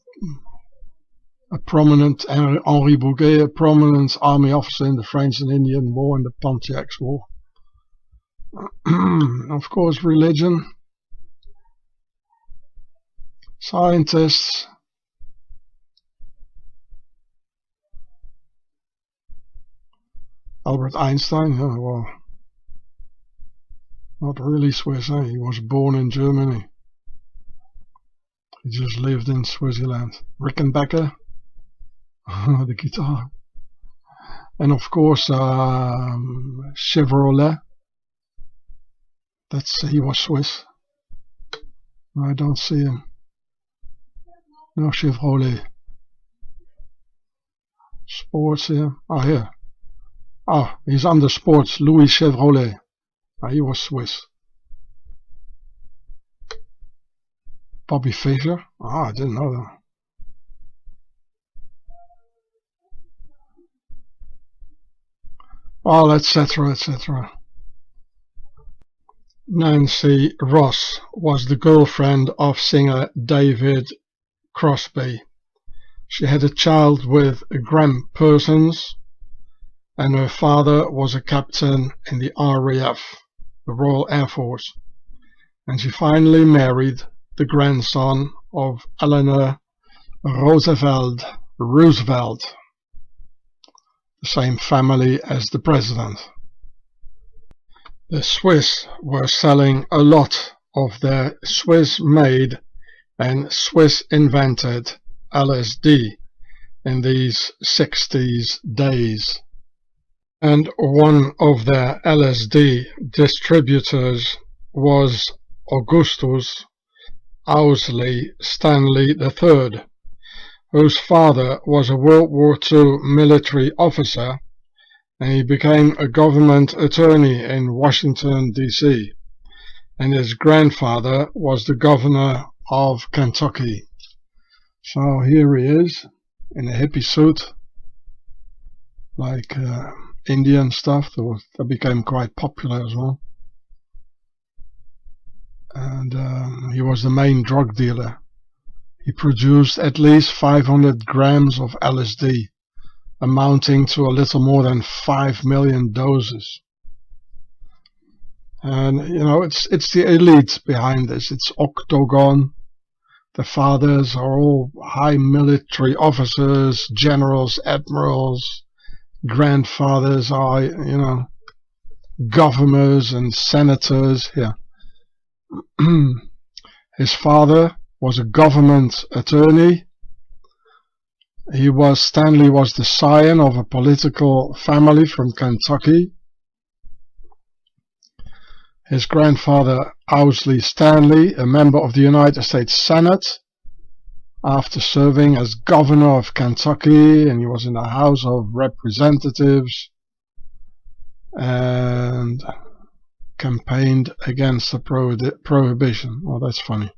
a prominent, Henri Bouquet, a prominent army officer in the French and Indian War and the Pontiac's War. Of course, religion. Scientists. Albert Einstein, yeah, well, not really Swiss, eh? He was born in Germany. He just lived in Switzerland. Rickenbacker, the guitar. And of course, Chevrolet. He was Swiss. I don't see him. No Chevrolet. Sports here. Oh, here. Oh, he's under sports. Louis Chevrolet. He was Swiss. Bobby Fischer? I didn't know that. Well, etc., etc. Nancy Ross was the girlfriend of singer David Crosby. She had a child with Graham Parsons, and her father was a captain in the RAF, the Royal Air Force, and she finally married the grandson of Eleanor Roosevelt, the same family as the president. The Swiss were selling a lot of their Swiss-made and Swiss-invented LSD in these 60s days. And one of their LSD distributors was Augustus Owsley Stanley III, whose father was a World War II military officer, and he became a government attorney in Washington, D.C., and his grandfather was the governor of Kentucky. So here he is in a hippie suit, like Indian stuff that became quite popular as well. And he was the main drug dealer. He produced at least 500 grams of LSD, amounting to a little more than 5 million doses. And you know, it's the elite behind this. It's Octagon. The fathers are all high military officers, generals, admirals. Grandfathers are, you know, governors and senators here. His father was a government attorney. Stanley was the scion of a political family from Kentucky. His grandfather, Owsley Stanley, a member of the United States Senate, after serving as governor of Kentucky, and he was in the House of Representatives and campaigned against the prohibition. Oh, that's funny.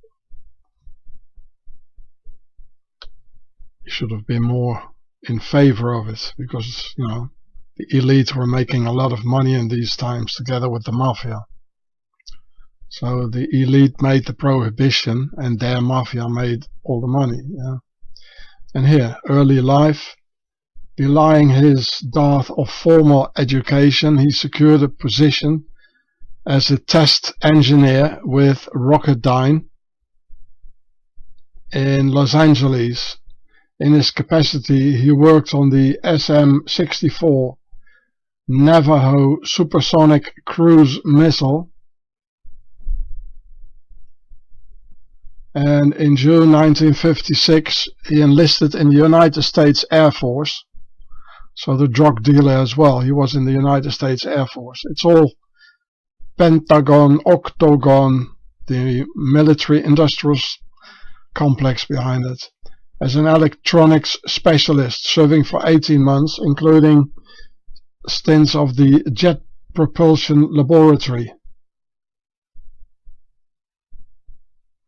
He should have been more in favor of it, because, you know, the elite were making a lot of money in these times together with the mafia. So the elite made the prohibition and their mafia made all the money. Yeah. And here, early life, belying his dearth of formal education, he secured a position as a test engineer with Rocketdyne in Los Angeles. In his capacity, he worked on the SM-64 Navajo supersonic cruise missile, and in June 1956 he enlisted in the United States Air Force. So the drug dealer as well, he was in the United States Air Force. It's all Pentagon, Octagon, the military industrial complex behind it. As an electronics specialist, serving for 18 months, including stints of the Jet Propulsion Laboratory.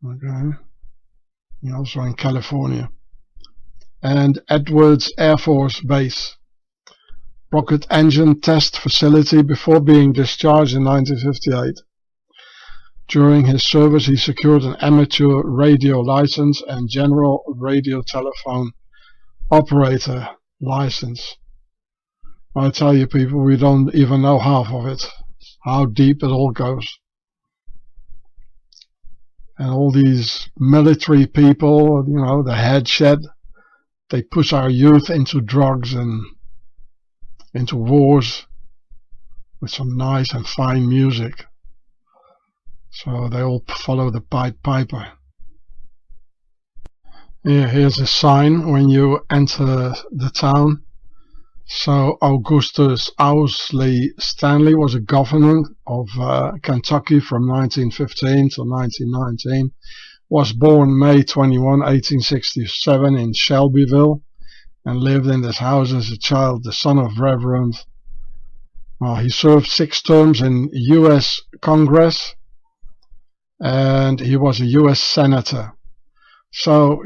Okay. Also in California. And Edwards Air Force Base, rocket engine test facility, before being discharged in 1958. During his service, he secured an amateur radio license and general radio telephone operator license. I tell you people, we don't even know half of it, how deep it all goes. And all these military people, you know, the headshed, they push our youth into drugs and into wars with some nice and fine music. So they all follow the Pied Piper. Here's a sign when you enter the town. So Augustus Owsley Stanley was a governor of Kentucky from 1915 to 1919. Was born May 21, 1867 in Shelbyville, and lived in this house as a child, the son of Reverend. He served 6 terms in U.S. Congress, and he was a U.S. Senator. So,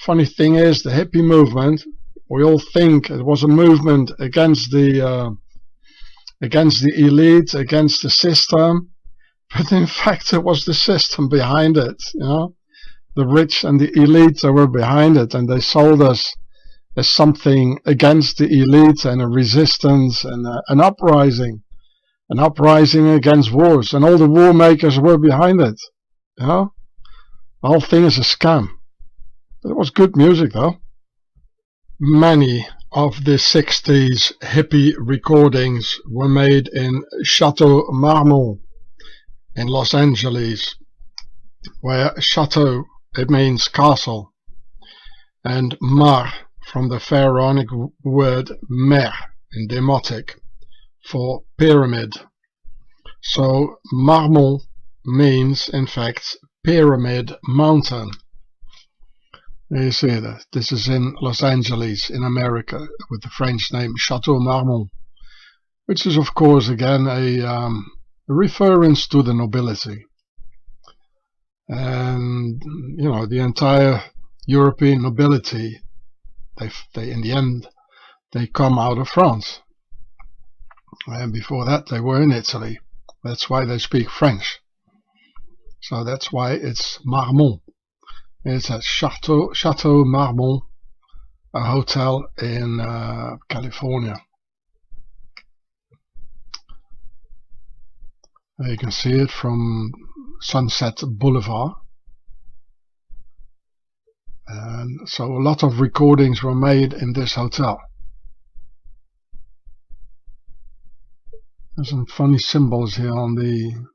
funny thing is, the hippie movement, we all think it was a movement against the elite, against the system, but in fact it was the system behind it. The rich and the elite, they were behind it, and they sold us as something against the elite and a resistance and an uprising against wars, and all the war makers were behind it. The whole thing is a scam. But it was good music though. Many of the 60s hippie recordings were made in Chateau Marmont in Los Angeles, where chateau, it means castle, and mar, from the pharaonic word mer in Demotic, for pyramid. So Marmont means, in fact, Pyramid Mountain. You see that. This is in Los Angeles, in America, with the French name Chateau Marmont, which is, of course, again a reference to the nobility. And, the entire European nobility, they in the end, they come out of France. And before that, they were in Italy. That's why they speak French. So that's why it's Marmont. It's at Chateau Marmont, a hotel in California. You can see it from Sunset Boulevard. And so a lot of recordings were made in this hotel. There's some funny symbols here on the...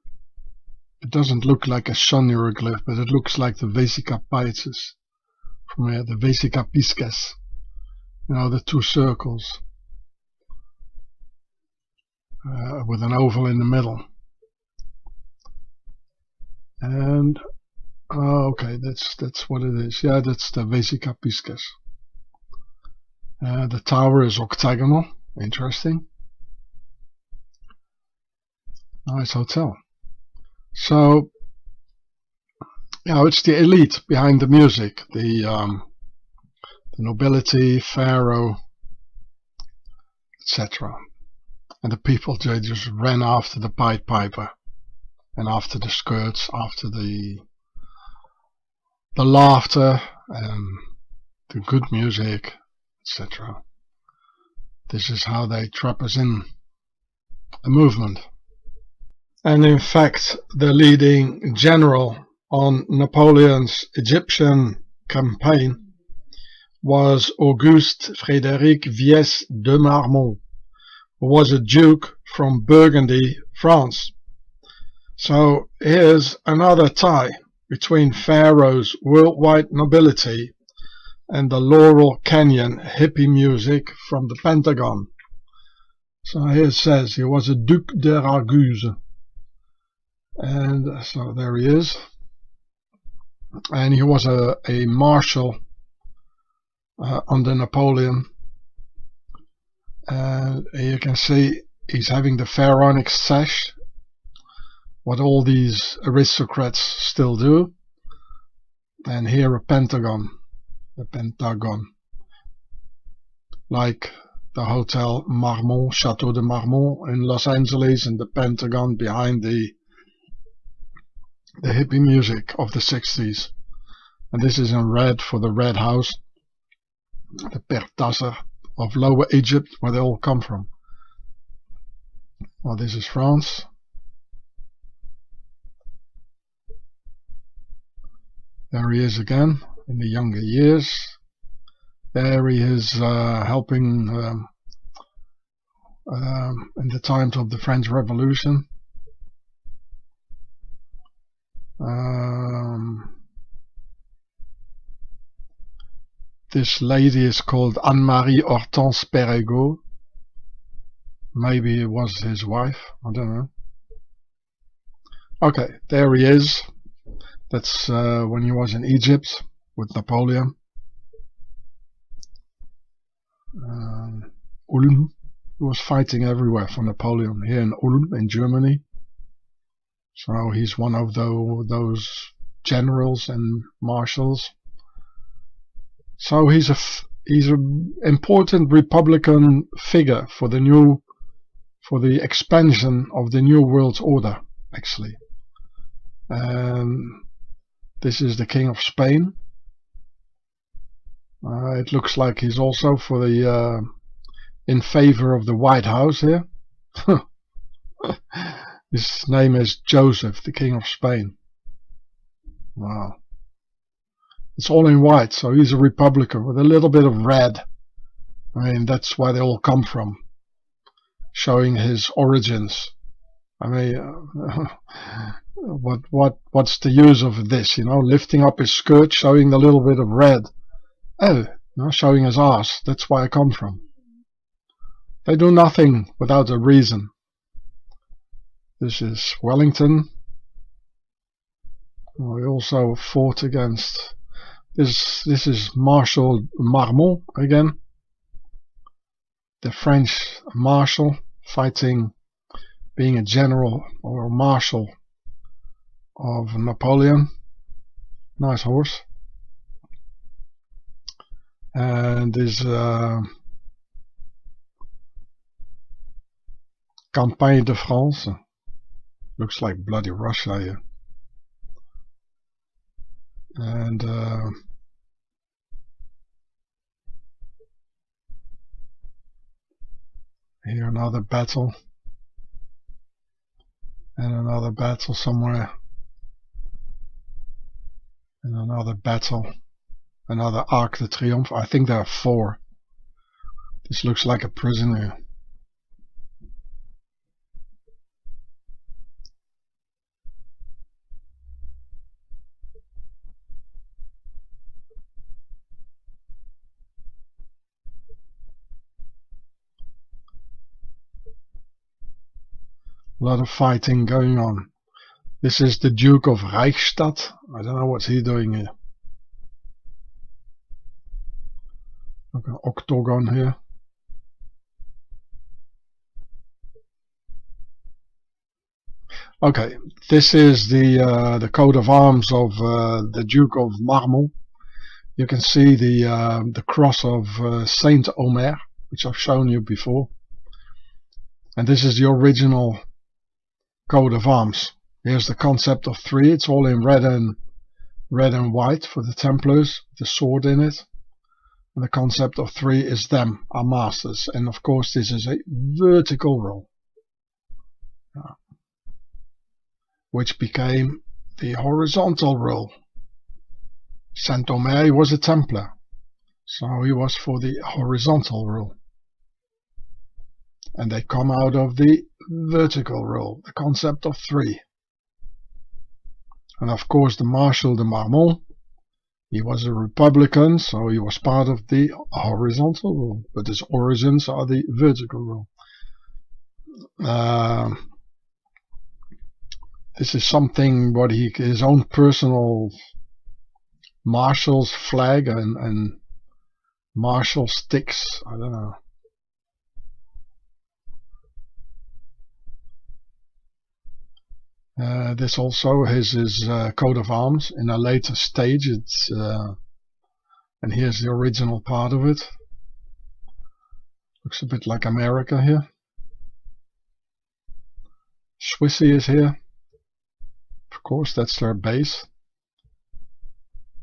It doesn't look like a sun hieroglyph, but it looks like the Vesica Pisces from here, the Vesica Pisces. The two circles with an oval in the middle. And okay, that's what it is. Yeah, that's the Vesica Pisces. The tower is octagonal. Interesting. Nice hotel. So, it's the elite behind the music, the nobility, pharaoh, etc. And the people, they just ran after the Pied Piper, and after the skirts, after the laughter, and the good music, etc. This is how they trap us in a movement. And in fact, the leading general on Napoleon's Egyptian campaign was Auguste Frédéric Viès de Marmont, who was a duke from Burgundy, France. So here's another tie between Pharaoh's worldwide nobility and the Laurel Canyon hippie music from the Pentagon. So here it says he was a Duc de Raguse. And so there he is. And he was a marshal under Napoleon. And you can see he's having the pharaonic sash, what all these aristocrats still do. And here a pentagon, like the Hotel Marmont, Chateau de Marmont in Los Angeles, and the Pentagon behind the hippie music of the 60s. And this is in red for the Red House, the Père Tasser of Lower Egypt, where they all come from. Well, this is France. There he is again in the younger years. There he is helping in the times of the French Revolution. This lady is called Anne-Marie Hortense Perregaux. Maybe it was his wife, I don't know. Okay, there he is. That's when he was in Egypt with Napoleon. Ulm. He was fighting everywhere for Napoleon. Here in Ulm, in Germany. So he's one of those generals and marshals So he's an important Republican figure for the expansion of the New World Order, actually. And this is the King of Spain. It looks like he's also for the in favor of the White House here. His name is Joseph, the King of Spain. Wow. It's all in white, so he's a Republican with a little bit of red. I mean, that's where they all come from, showing his origins. I mean, what's the use of this? You know, lifting up his skirt, showing the little bit of red. Oh, you know, showing his ass. That's where I come from. They do nothing without a reason. This is Wellington. We also fought against this is Marshal Marmont again, the French marshal fighting, being a general or a marshal of Napoleon. Nice horse. And this Campagne de France. Looks like bloody Russia here. And here another battle, and another battle somewhere, and another battle, another Arc de Triomphe. I think there are 4. This looks like a prison here. A lot of fighting going on. This is the Duke of Reichstadt. I don't know what's he doing here. Like an octagon here. Okay, this is the coat of arms of the Duke of Marmont. You can see the cross of Saint Omer, which I've shown you before. And this is the original coat of arms. Here's the concept of 3. It's all in red and white for the Templars, the sword in it. And the concept of 3 is them, our masters. And of course this is a vertical roll, which became the horizontal roll. Saint Omer was a Templar, so he was for the horizontal roll. And they come out of the vertical roll, the concept of 3. And of course the Marshal de Marmont, he was a Republican, so he was part of the horizontal roll, but his origins are the vertical roll. This is something what his own personal marshal's flag and marshal sticks, I don't know. This also is his coat of arms in a later stage. It's and here's the original part of it. Looks a bit like America here. Swissy is here. Of course, that's their base.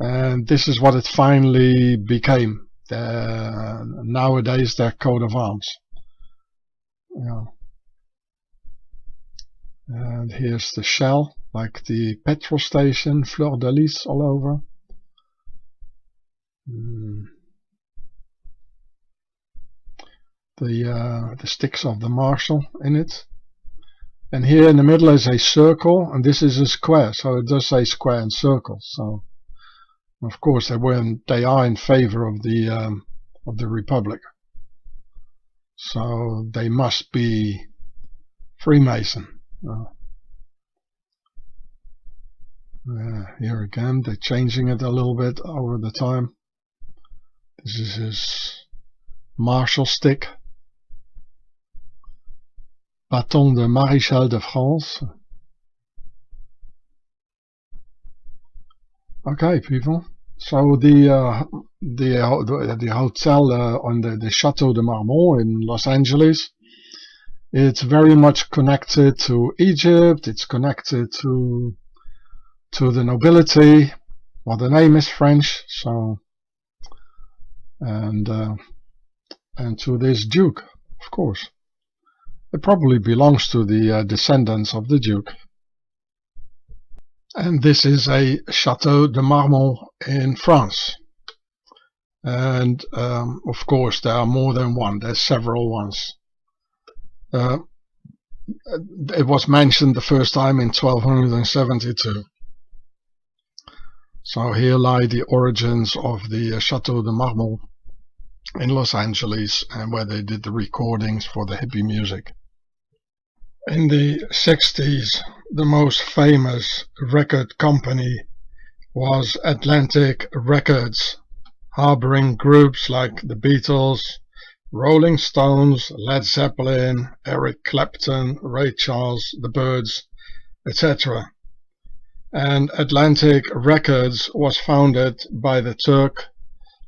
And this is what it finally became. Nowadays, their coat of arms. Yeah. And here's the shell, like the petrol station, fleur de lis all over. The sticks of the marshal in it. And here in the middle is a circle, and this is a square, so it does say square and circle. So, of course, they are in favor of the Republic. So they must be Freemason. Here again, they're changing it a little bit over the time. This is his marshal stick. Bâton de Maréchal de France. Okay, people, So the hotel on the Chateau de Marmont in Los Angeles, it's very much connected to Egypt. It's connected to the nobility. Well, the name is French, so and to this duke, of course. It probably belongs to the descendants of the duke. And this is a Chateau de Marmont in France. And of course there are more than one. There's several ones. It was mentioned the first time in 1272. So here lie the origins of the Chateau de Marmont in Los Angeles, and where they did the recordings for the hippie music. In the 60s, the most famous record company was Atlantic Records, harboring groups like the Beatles, Rolling Stones, Led Zeppelin, Eric Clapton, Ray Charles, the Byrds, etc. And Atlantic Records was founded by the Turk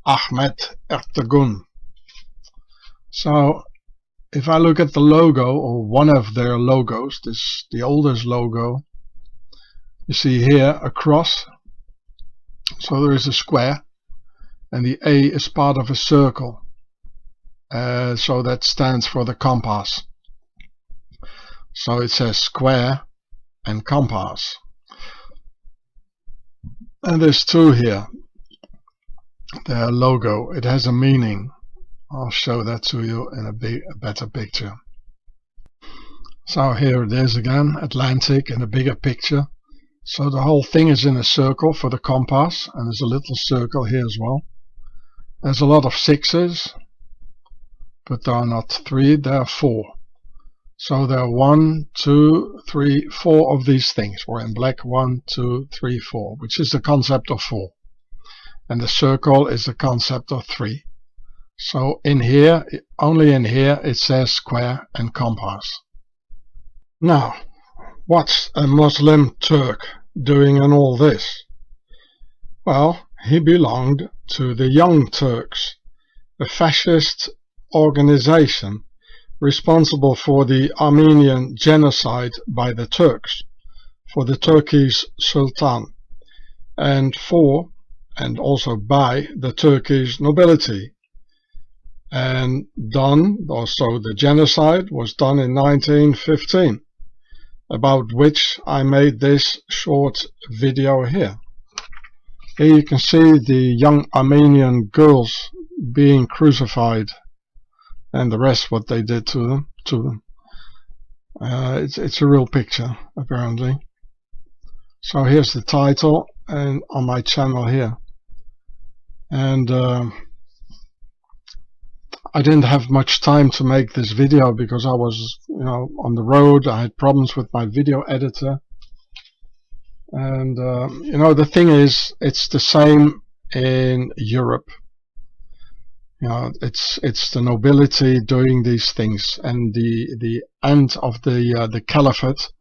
Ahmet Ertegun. So if I look at the logo, or one of their logos, the oldest logo, you see here a cross. So there is a square, and the A is part of a circle. So that stands for the compass. So it says square and compass. And there's two here. Their logo, it has a meaning. I'll show that to you in a better picture. So here it is again, Atlantic in a bigger picture. So the whole thing is in a circle for the compass, and there's a little circle here as well. There's a lot of sixes, but there are not three, there are four. So there are 1, 2, 3, 4 of these things. We're in black, 1, 2, 3, 4, which is the concept of 4. And the circle is the concept of 3. So in here, only in here, it says square and compass. Now, what's a Muslim Turk doing in all this? Well, he belonged to the Young Turks, a fascist organization responsible for the Armenian genocide by the Turks, for the Turkish Sultan, and also by the Turkish nobility. And the genocide was done in 1915, about which I made this short video here. Here you can see the young Armenian girls being crucified, and the rest what they did to them. It's a real picture, apparently. So here's the title, and on my channel here. And I didn't have much time to make this video because I was, on the road. I had problems with my video editor. And the thing is, it's the same in Europe. It's the nobility doing these things, and the end of the caliphate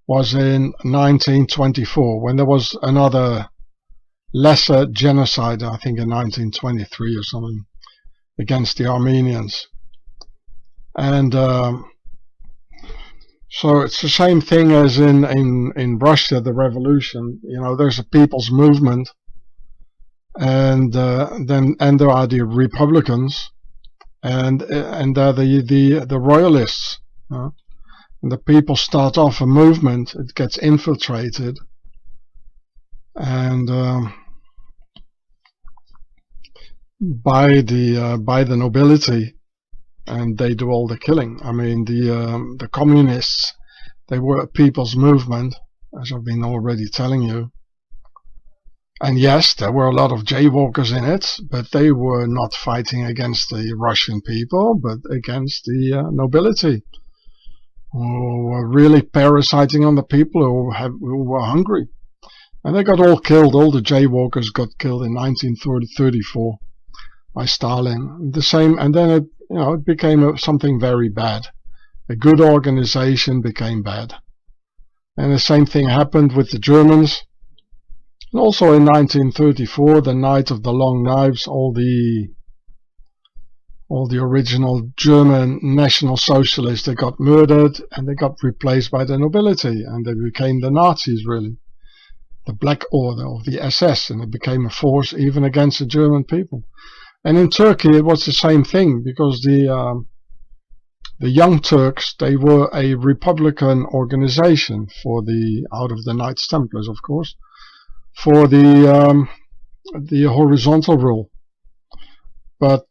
was in 1924, when there was another lesser genocide, I think in 1923 or something, against the Armenians. And so it's the same thing as in Russia, the revolution. There's a people's movement, and there are the Republicans, and there are the royalists. And the people start off a movement, it gets infiltrated, and by the nobility, and they do all the killing. I mean, the communists, they were a people's movement, as I've been already telling you. And yes, there were a lot of jaywalkers in it, but they were not fighting against the Russian people, but against the nobility, who were really parasiting on the people who were hungry. And they got all killed. All the jaywalkers got killed in 1934 by Stalin. The same, and then it became something very bad. A good organization became bad. And the same thing happened with the Germans. And also in 1934, the Night of the Long Knives, all the original German National Socialists, they got murdered and they got replaced by the nobility, and they became the Nazis, really. The Black Order of the SS, and it became a force even against the German people. And in Turkey it was the same thing, because the Young Turks, they were a republican organization for out of the Knights Templars, of course, for the horizontal rule. But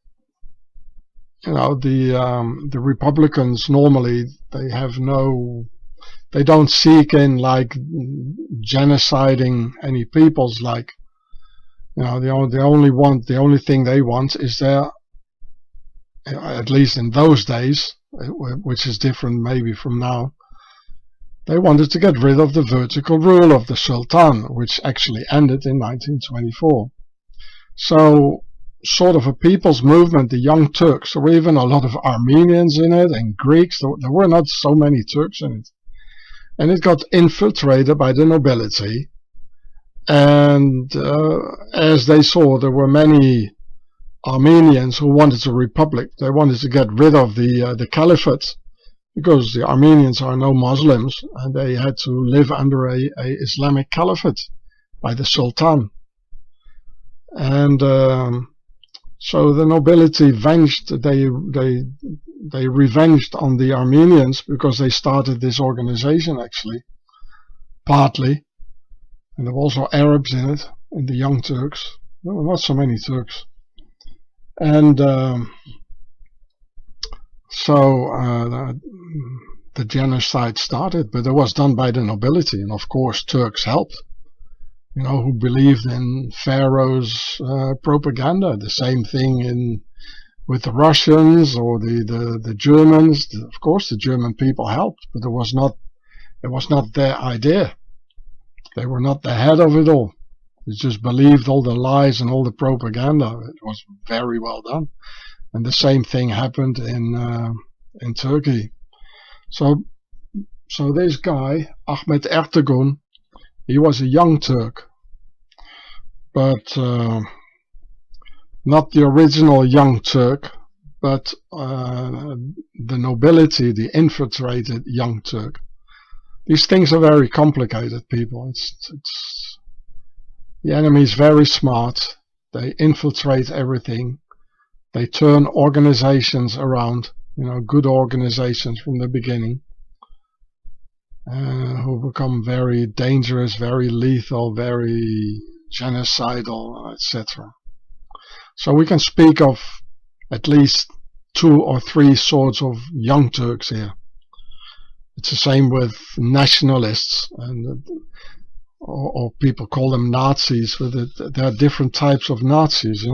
the Republicans normally, they don't seek in like genociding any peoples, like, the only thing they want is their, at least in those days, which is different maybe from now, they wanted to get rid of the vertical rule of the Sultan, which actually ended in 1924. So, sort of a people's movement, the Young Turks. There were even a lot of Armenians in it, and Greeks. There were not so many Turks in it. And it got infiltrated by the nobility. And as they saw, there were many Armenians who wanted a republic. They wanted to get rid of the caliphate, because the Armenians are no Muslims, and they had to live under a Islamic caliphate by the Sultan. And so the nobility they revenged on the Armenians, because they started this organization, actually, partly. And there were also Arabs in it, in the Young Turks. There were not so many Turks. And so the genocide started, but it was done by the nobility, and of course Turks helped, who believed in Pharaoh's propaganda. The same thing with the Russians or the Germans. Of course the German people helped, but it was not their idea. They were not the head of it all. They just believed all the lies and all the propaganda. It was very well done. And the same thing happened in Turkey. So this guy, Ahmet Ertegun, he was a Young Turk, but not the original Young Turk, but the nobility, the infiltrated Young Turk. These things are very complicated, people. The enemy is very smart. They infiltrate everything. They turn organizations around, good organizations from the beginning, who become very dangerous, very lethal, very genocidal, etc. So we can speak of at least 2 or 3 sorts of Young Turks here. It's the same with nationalists, or people call them Nazis, but there are different types of Nazis,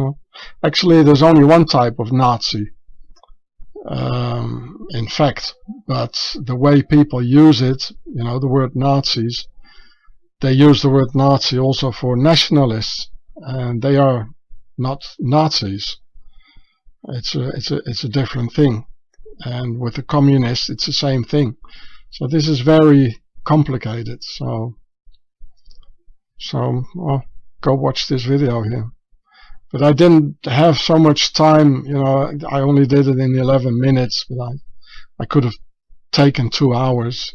Actually, there's only one type of Nazi, in fact, but the way people use it, the word Nazis, they use the word Nazi also for nationalists, and they are not Nazis. It's a different thing. And with the communists, it's the same thing. So this is very complicated. So well, go watch this video here. But I didn't have so much time, I only did it in 11 minutes, but I could have taken 2 hours,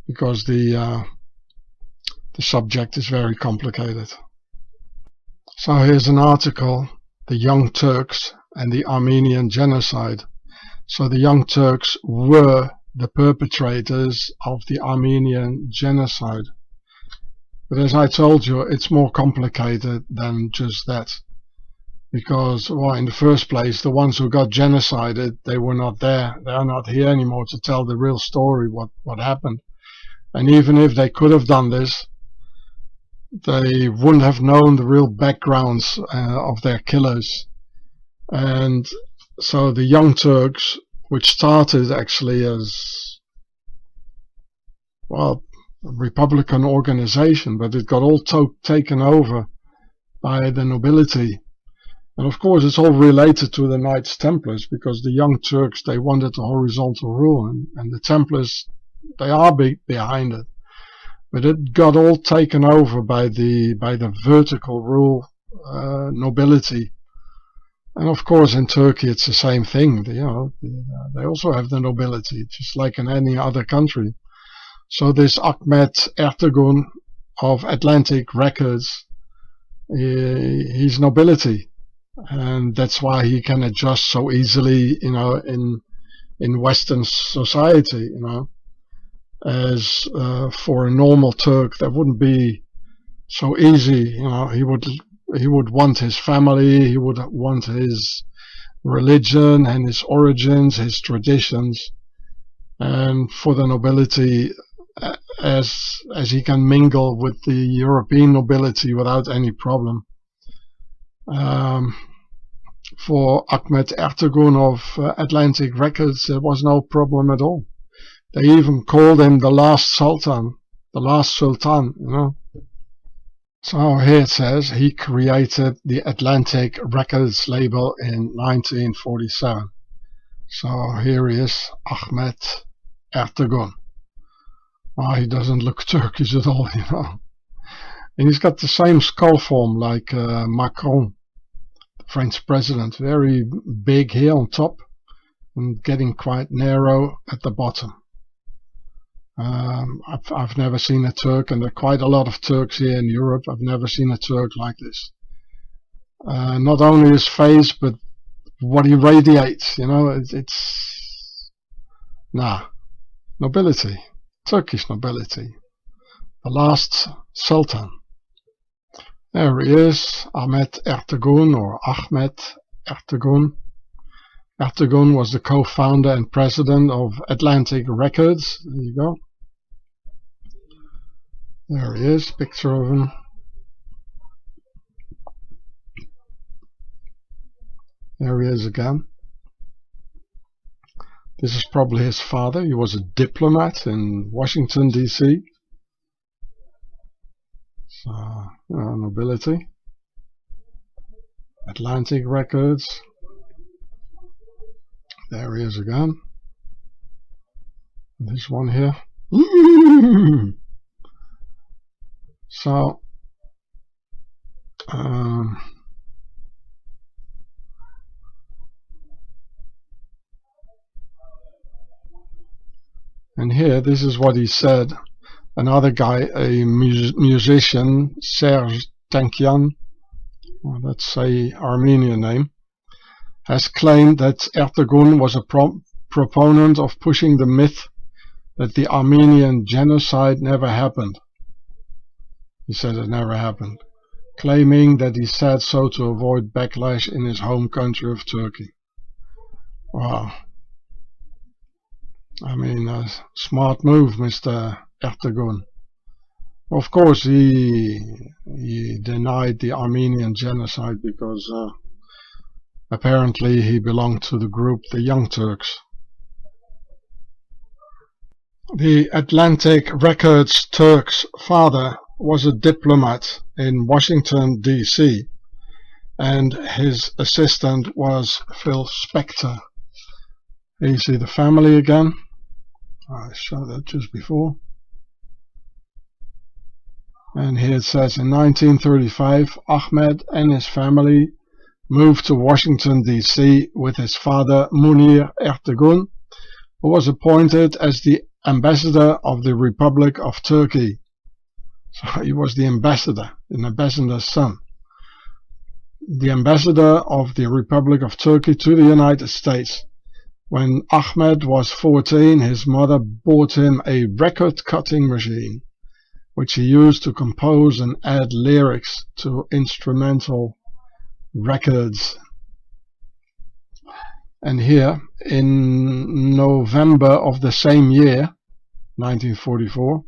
because the subject is very complicated. So here's an article, The Young Turks and the Armenian Genocide. So the Young Turks were the perpetrators of the Armenian genocide. But as I told you, it's more complicated than just that. Because, well, in the first place, the ones who got genocided, they were not there. They are not here anymore to tell the real story, what happened. And even if they could have done this, they wouldn't have known the real backgrounds of their killers. And so the Young Turks, which started actually as, well, a Republican organization, but it got all taken over by the nobility. And of course it's all related to the Knights Templars, because the Young Turks, they wanted the horizontal rule, and the Templars, they are behind it. but it got all taken over by the vertical rule nobility. And of course in Turkey it's the same thing. They also have the nobility, just like in any other country. So this Ahmet Ertegun of Atlantic Records, he's nobility, and that's why he can adjust so easily, in Western society, as for a normal Turk that wouldn't be so easy. He would want his family, he would want his religion and his origins, his traditions, and for the nobility, as he can mingle with the European nobility without any problem. For Ahmet Ertegun of Atlantic Records, there was no problem at all. They even called him the last sultan, So here it says he created the Atlantic Records label in 1947. So here he is, Ahmet Ertegun. Oh, he doesn't look Turkish at all, And he's got the same skull form like Macron, the French president. Very big here on top and getting quite narrow at the bottom. I've never seen a Turk, and there are quite a lot of Turks here in Europe. I've never seen a Turk like this. Not only his face, but what he radiates. Nobility. Turkish nobility, the last sultan. There he is, Ahmet Ertegun, or Ahmet Ertegun. Ertegun was the co-founder and president of Atlantic Records. There you go. There he is, picture of him. There he is again. This is probably his father. He was a diplomat in Washington, D.C. So, nobility. Atlantic Records. There he is again. This one here. So, and here, this is what he said. Another guy, a musician, Serge Tankian, well, that's a Armenian name, has claimed that Ertegun was a proponent of pushing the myth that the Armenian genocide never happened. He said it never happened, claiming that he said so to avoid backlash in his home country of Turkey. Wow. I mean, a smart move, Mr. Ertegun. Of course, he denied the Armenian genocide because apparently he belonged to the group the Young Turks. The Atlantic Records Turk's father was a diplomat in Washington, D.C., and his assistant was Phil Spector. Here you see the family again. I showed that just before. And here it says in 1935, Ahmed and his family moved to Washington, D.C. with his father Munir Ertegun, who was appointed as the ambassador of the Republic of Turkey. So he was the ambassador, an ambassador's son. The ambassador of the Republic of Turkey to the United States. When Ahmed was 14, his mother bought him a record-cutting machine, which he used to compose and add lyrics to instrumental records. And here, in November of the same year, 1944,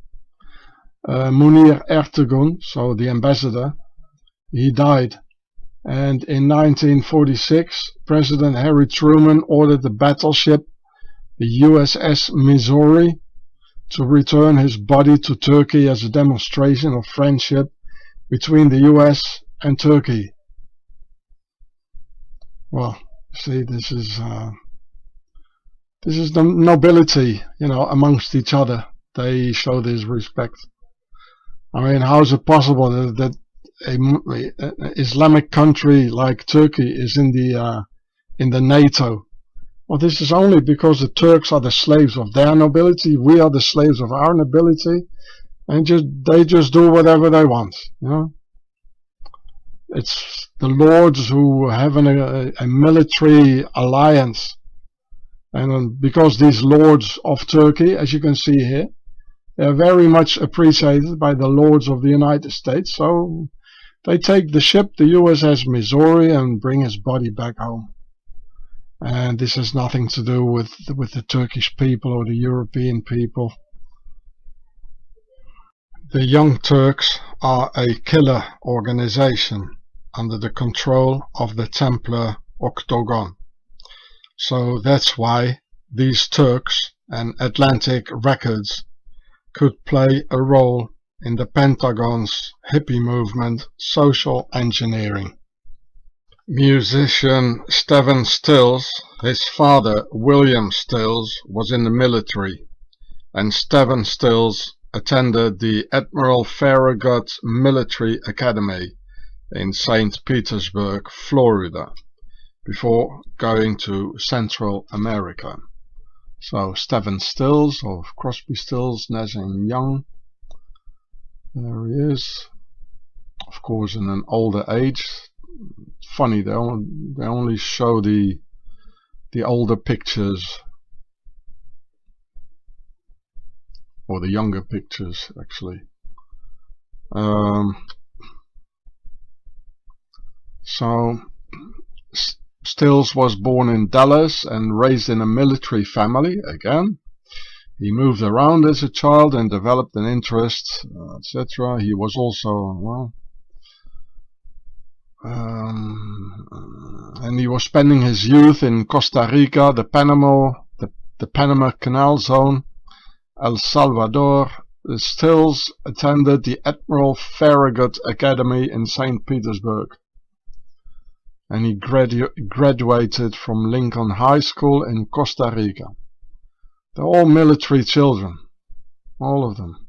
Munir Ertegun, so the ambassador, he died. And in 1946, President Harry Truman ordered the battleship, the USS Missouri, to return his body to Turkey as a demonstration of friendship between the US and Turkey. Well, see, this is the nobility, amongst each other. They show this respect. I mean, how is it possible that a Islamic country like Turkey is in the NATO? Well, this is only because the Turks are the slaves of their nobility, we are the slaves of our nobility, and they just do whatever they want, you know. It's the lords who have a military alliance, and because these lords of Turkey, as you can see here, they are very much appreciated by the lords of the United States, so they take the ship, the USS Missouri, and bring his body back home. And this has nothing to do with the Turkish people or the European people. The Young Turks are a killer organization under the control of the Templar Octagon. So that's why these Turks and Atlantic Records could play a role in the Pentagon's hippie movement, social engineering. Musician Stephen Stills, his father William Stills was in the military, and Stephen Stills attended the Admiral Farragut Military Academy in St. Petersburg, Florida, before going to Central America. So Stephen Stills of Crosby, Stills, Nash and Young, there he is, of course in an older age. Funny, they only show the older pictures, or the younger pictures actually. So Stills was born in Dallas and raised in a military family again. He moved around as a child and developed an interest, etc. He was also, well, and he was spending his youth in Costa Rica, the Panama Canal Zone, El Salvador. Stills attended the Admiral Farragut Academy in St. Petersburg, and he graduated from Lincoln High School in Costa Rica. They're all military children, all of them.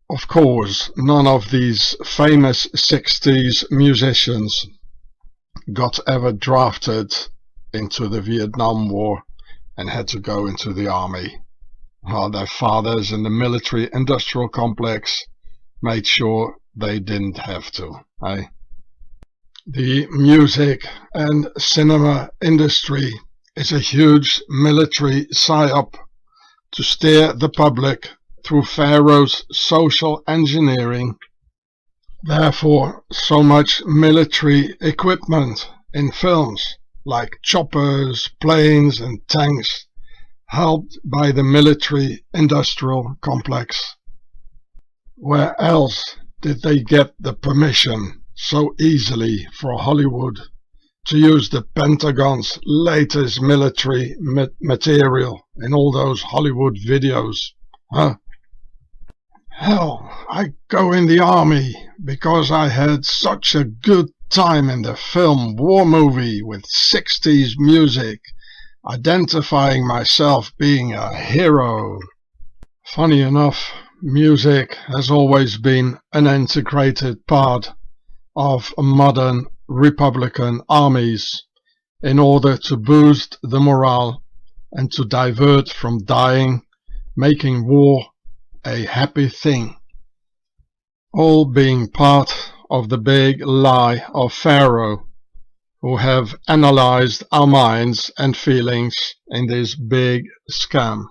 Of course, none of these famous 60s musicians got ever drafted into the Vietnam War and had to go into the army, while their fathers in the military-industrial complex made sure they didn't have to. Eh? The music and cinema industry is a huge military psyop to steer the public through Pharaoh's social engineering. Therefore, so much military equipment in films like choppers, planes and tanks, helped by the military-industrial complex. Where else did they get the permission so easily for Hollywood to use the Pentagon's latest military material in all those Hollywood videos? Huh? Hell, I go in the army because I had such a good time in the film war movie with 60s music, identifying myself being a hero. Funny enough, music has always been an integrated part of modern Republican armies in order to boost the morale and to divert from dying, making war a happy thing, all being part of the big lie of Pharaoh, who have analyzed our minds and feelings in this big scam.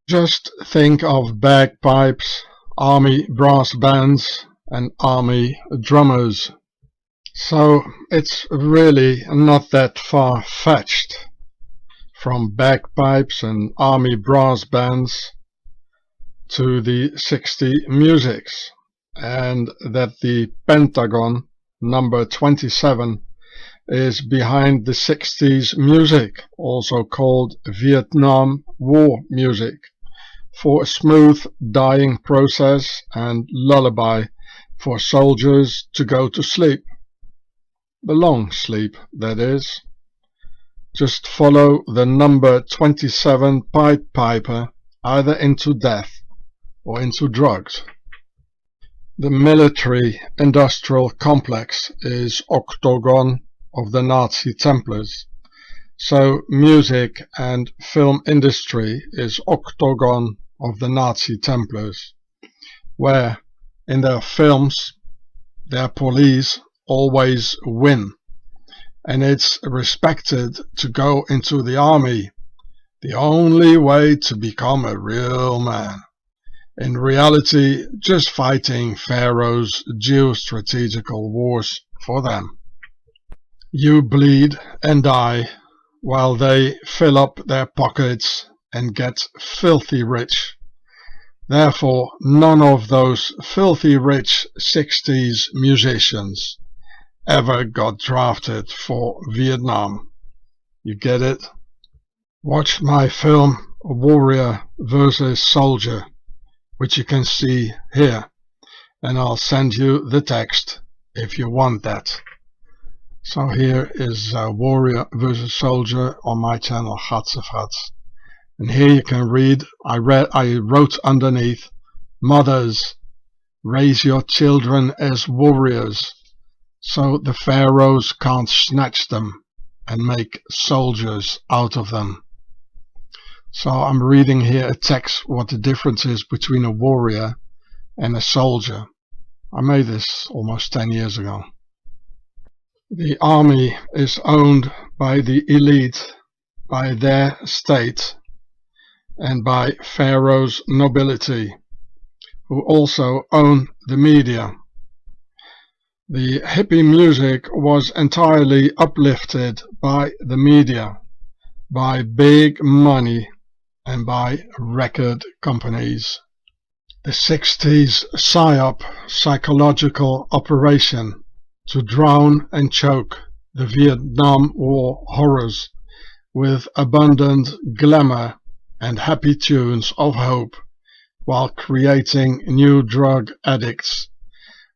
Just think of bagpipes, army brass bands and army drummers. So it's really not that far-fetched. From bagpipes and army brass bands to the 60 musics, and that the Pentagon number 27 is behind the 60s music, also called Vietnam War music, for a smooth dying process and lullaby for soldiers to go to sleep. The long sleep, that is. Just follow the number 27 Pied Piper either into death or into drugs. The military-industrial complex is octagon of the Nazi Templars, so music and film industry is octagon of the Nazi Templars, where in their films their police always win, and it's respected to go into the army, the only way to become a real man. In reality, just fighting Pharaoh's geostrategical wars for them. You bleed and die while they fill up their pockets and get filthy rich. Therefore, none of those filthy rich 60s musicians ever got drafted for Vietnam. You get it? Watch my film Warrior vs. Soldier, which you can see here, and I'll send you the text if you want that. So here is Warrior vs. Soldier on my channel, Gats of Gats. And here you can read, I wrote underneath, mothers, raise your children as warriors, so the pharaohs can't snatch them and make soldiers out of them. So I'm reading here a text what the difference is between a warrior and a soldier. I made this almost 10 years ago. The army is owned by the elite, by their state, and by Pharaoh's nobility, who also own the media. The hippie music was entirely uplifted by the media, by big money, and by record companies. The 60s PSYOP, psychological operation to drown and choke the Vietnam War horrors with abundant glamour and happy tunes of hope, while creating new drug addicts.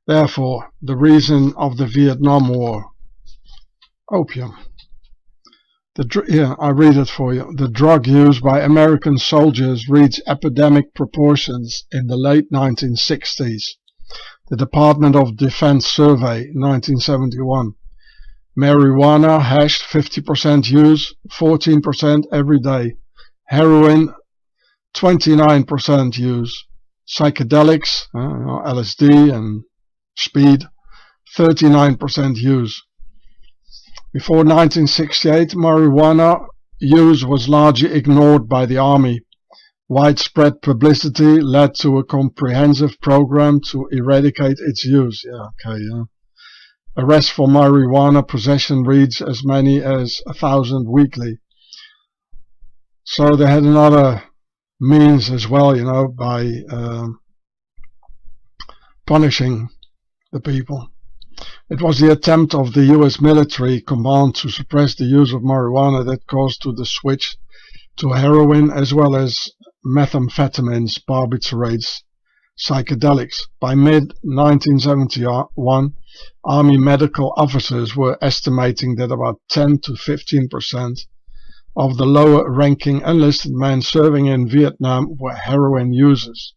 Therefore, the reason of the Vietnam War. Opium. Here, I read it for you. The drug use by American soldiers reached epidemic proportions in the late 1960s. The Department of Defense survey, 1971. Marijuana, hash, 50% use, 14% every day. Heroin, 29% use. Psychedelics, LSD and speed, 39% use. Before 1968, marijuana use was largely ignored by the army. Widespread publicity led to a comprehensive program to eradicate its use. Arrests for marijuana possession reached as many as 1,000 weekly. So they had another means as well, by punishing the people. It was the attempt of the US military command to suppress the use of marijuana that caused the switch to heroin as well as methamphetamines, barbiturates, psychedelics. By mid-1971, Army medical officers were estimating that about 10 to 15% of the lower-ranking enlisted men serving in Vietnam were heroin users.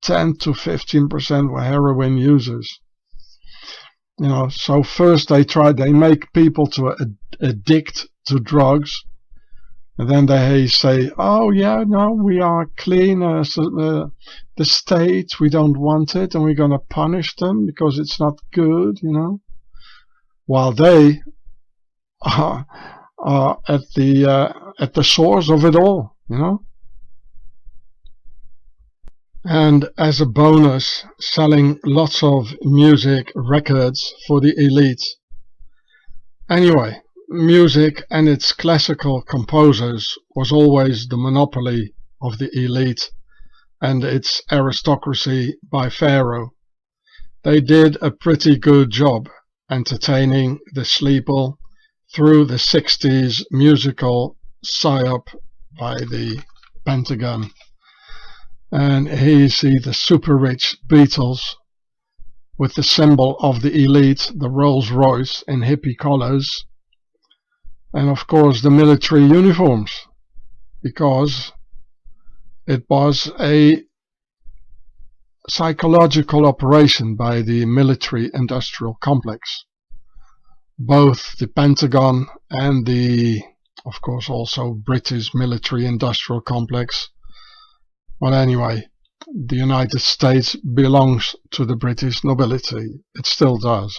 10 to 15% were heroin users. So first they make people to addict to drugs, and then they say, oh yeah, no, we are clean, the state, we don't want it, and we're going to punish them because it's not good, while they are at the source of it all, And as a bonus, selling lots of music records for the elite. Anyway, music and its classical composers was always the monopoly of the elite and its aristocracy by Pharaoh. They did a pretty good job entertaining the sleeple through the 60s musical PSYOP by the Pentagon. And here you see the super rich Beatles with the symbol of the elite, the Rolls Royce in hippie colors, and of course the military uniforms, because it was a psychological operation by the military-industrial complex. Both the Pentagon and the, of course, also British military-industrial complex. Well, anyway, the United States belongs to the British nobility. It still does.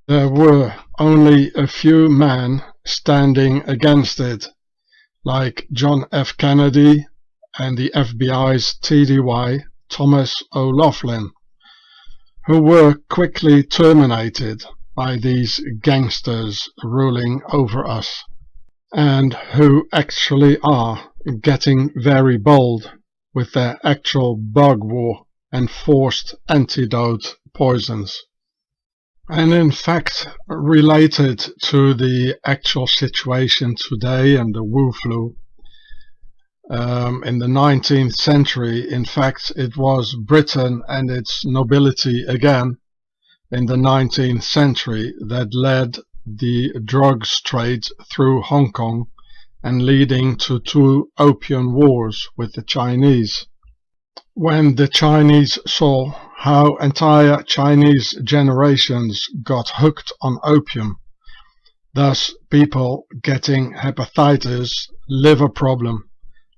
There were only a few men standing against it, like John F. Kennedy and the FBI's TDY, Thomas O'Loughlin, who were quickly terminated by these gangsters ruling over us, and who actually are getting very bold with their actual bug war and forced antidote poisons. And in fact, related to the actual situation today and the Wu flu, in the 19th century, in fact, it was Britain and its nobility again in the 19th century that led the drugs trade through Hong Kong and leading to 2 opium wars with the Chinese. When the Chinese saw how entire Chinese generations got hooked on opium, thus people getting hepatitis, liver problem,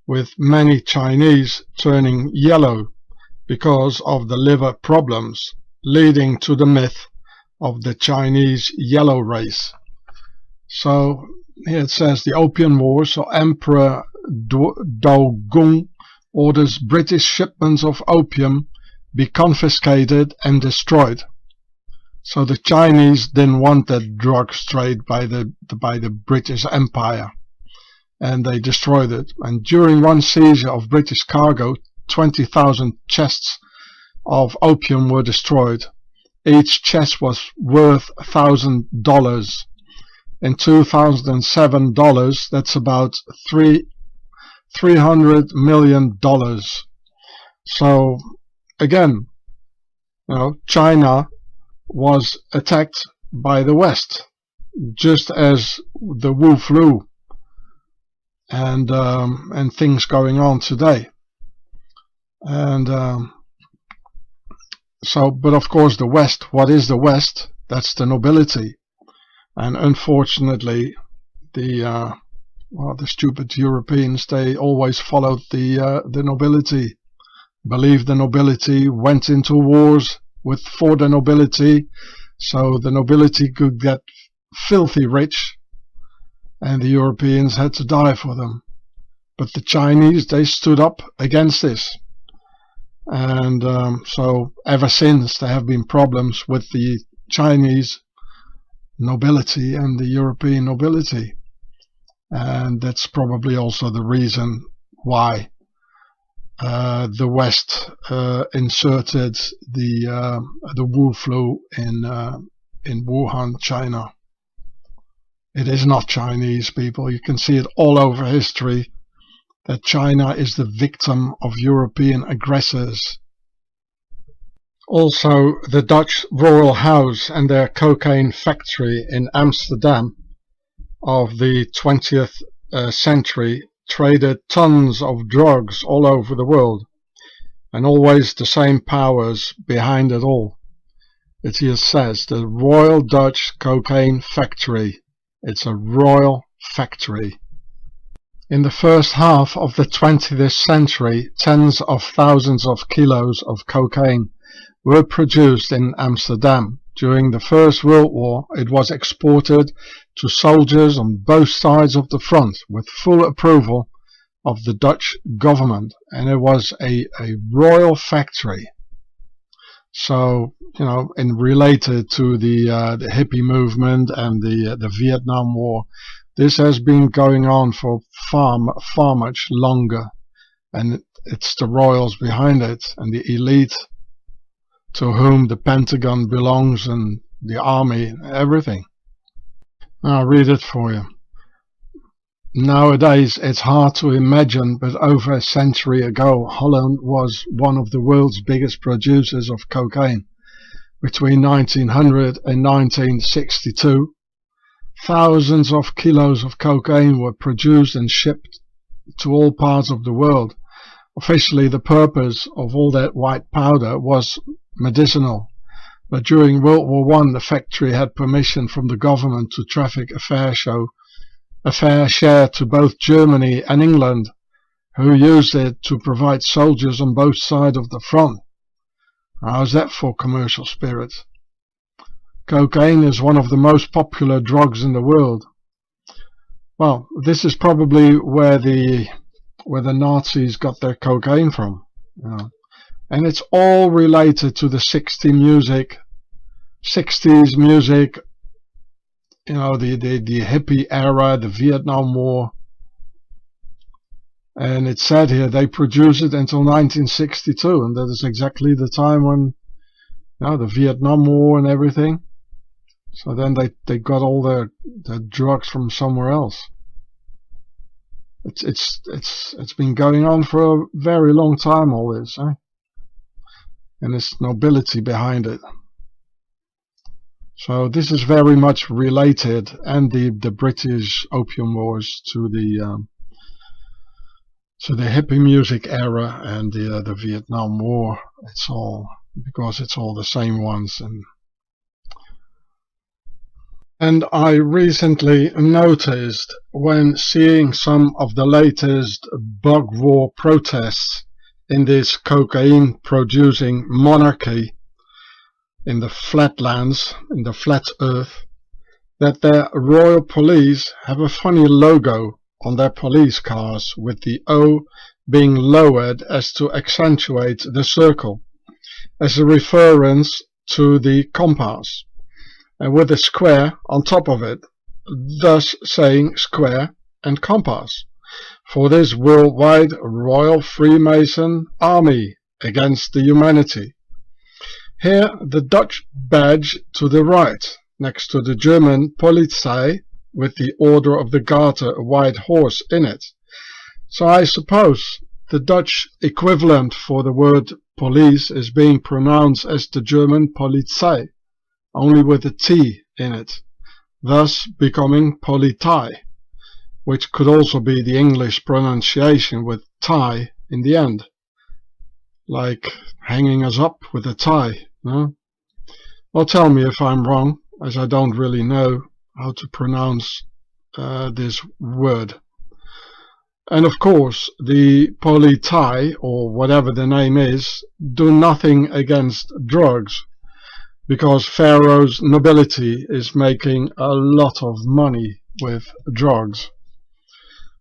with many Chinese turning yellow because of the liver problems, leading to the myth of the Chinese yellow race. So here it says the Opium Wars, so Emperor Dogung orders British shipments of opium be confiscated and destroyed. So the Chinese didn't want that drugs trade by the British Empire, and they destroyed it. And during one seizure of British cargo, 20,000 chests of opium were destroyed. Each chest was worth $1,000. In 2007 dollars, that's about $300 million. So again, China was attacked by the West, just as the Wu flu and things going on today. And but of course the West, what is the West? That's the nobility. And unfortunately, the stupid Europeans, they always followed the nobility, believed the nobility, went into wars for the nobility, so the nobility could get filthy rich, and the Europeans had to die for them. But the Chinese, they stood up against this. And so ever since there have been problems with the Chinese nobility and the European nobility. And that's probably also the reason why the West inserted the Wu flu in Wuhan, China. It is not Chinese, people. You can see it all over history that China is the victim of European aggressors. Also, the Dutch royal house and their cocaine factory in Amsterdam of the 20th century traded tons of drugs all over the world, and always the same powers behind it all. It here says the Royal Dutch Cocaine Factory. It's a royal factory. In the first half of the 20th century, tens of thousands of kilos of cocaine were produced in Amsterdam. During the First World War, it was exported to soldiers on both sides of the front with full approval of the Dutch government, and it was a royal factory. So, in related to the hippie movement and the Vietnam War, this has been going on for far much longer, and it's the royals behind it and the elite to whom the Pentagon belongs and the army, everything. I'll read it for you. Nowadays it's hard to imagine, but over a century ago Holland was one of the world's biggest producers of cocaine. Between 1900 and 1962, thousands of kilos of cocaine were produced and shipped to all parts of the world. Officially, the purpose of all that white powder was medicinal, but during World War I the factory had permission from the government to traffic a fair share to both Germany and England, who used it to provide soldiers on both sides of the front. How's that for commercial spirit? Cocaine is one of the most popular drugs in the world. Well, this is probably where the Nazis got their cocaine from, you know. And it's all related to the 60s music, you know, the hippie era, the Vietnam War. And it said here they produced it until 1962, and that is exactly the time when, you know, the Vietnam War and everything. So then they got all their drugs from somewhere else. It's been going on for a very long time, all this, eh? And there's nobility behind it. So this is very much related, and the British Opium Wars, to the hippie music era and the Vietnam War. It's all because it's all the same ones. And I recently noticed, when seeing some of the latest bug war protests in this cocaine producing monarchy in the flatlands, in the flat earth, that their royal police have a funny logo on their police cars, with the O being lowered as to accentuate the circle, as a reference to the compass, and with a square on top of it, thus saying square and compass, for this worldwide Royal Freemason Army against the humanity. Here the Dutch badge to the right, next to the German Polizei, with the Order of the Garter, a white horse in it. So I suppose the Dutch equivalent for the word police is being pronounced as the German Polizei, only with a T in it, thus becoming Politei, which could also be the English pronunciation with tie in the end, like hanging us up with a tie, no? Well, tell me if I'm wrong, as I don't really know how to pronounce this word. And of course, the Politei, or whatever the name is, do nothing against drugs, because Pharaoh's nobility is making a lot of money with drugs.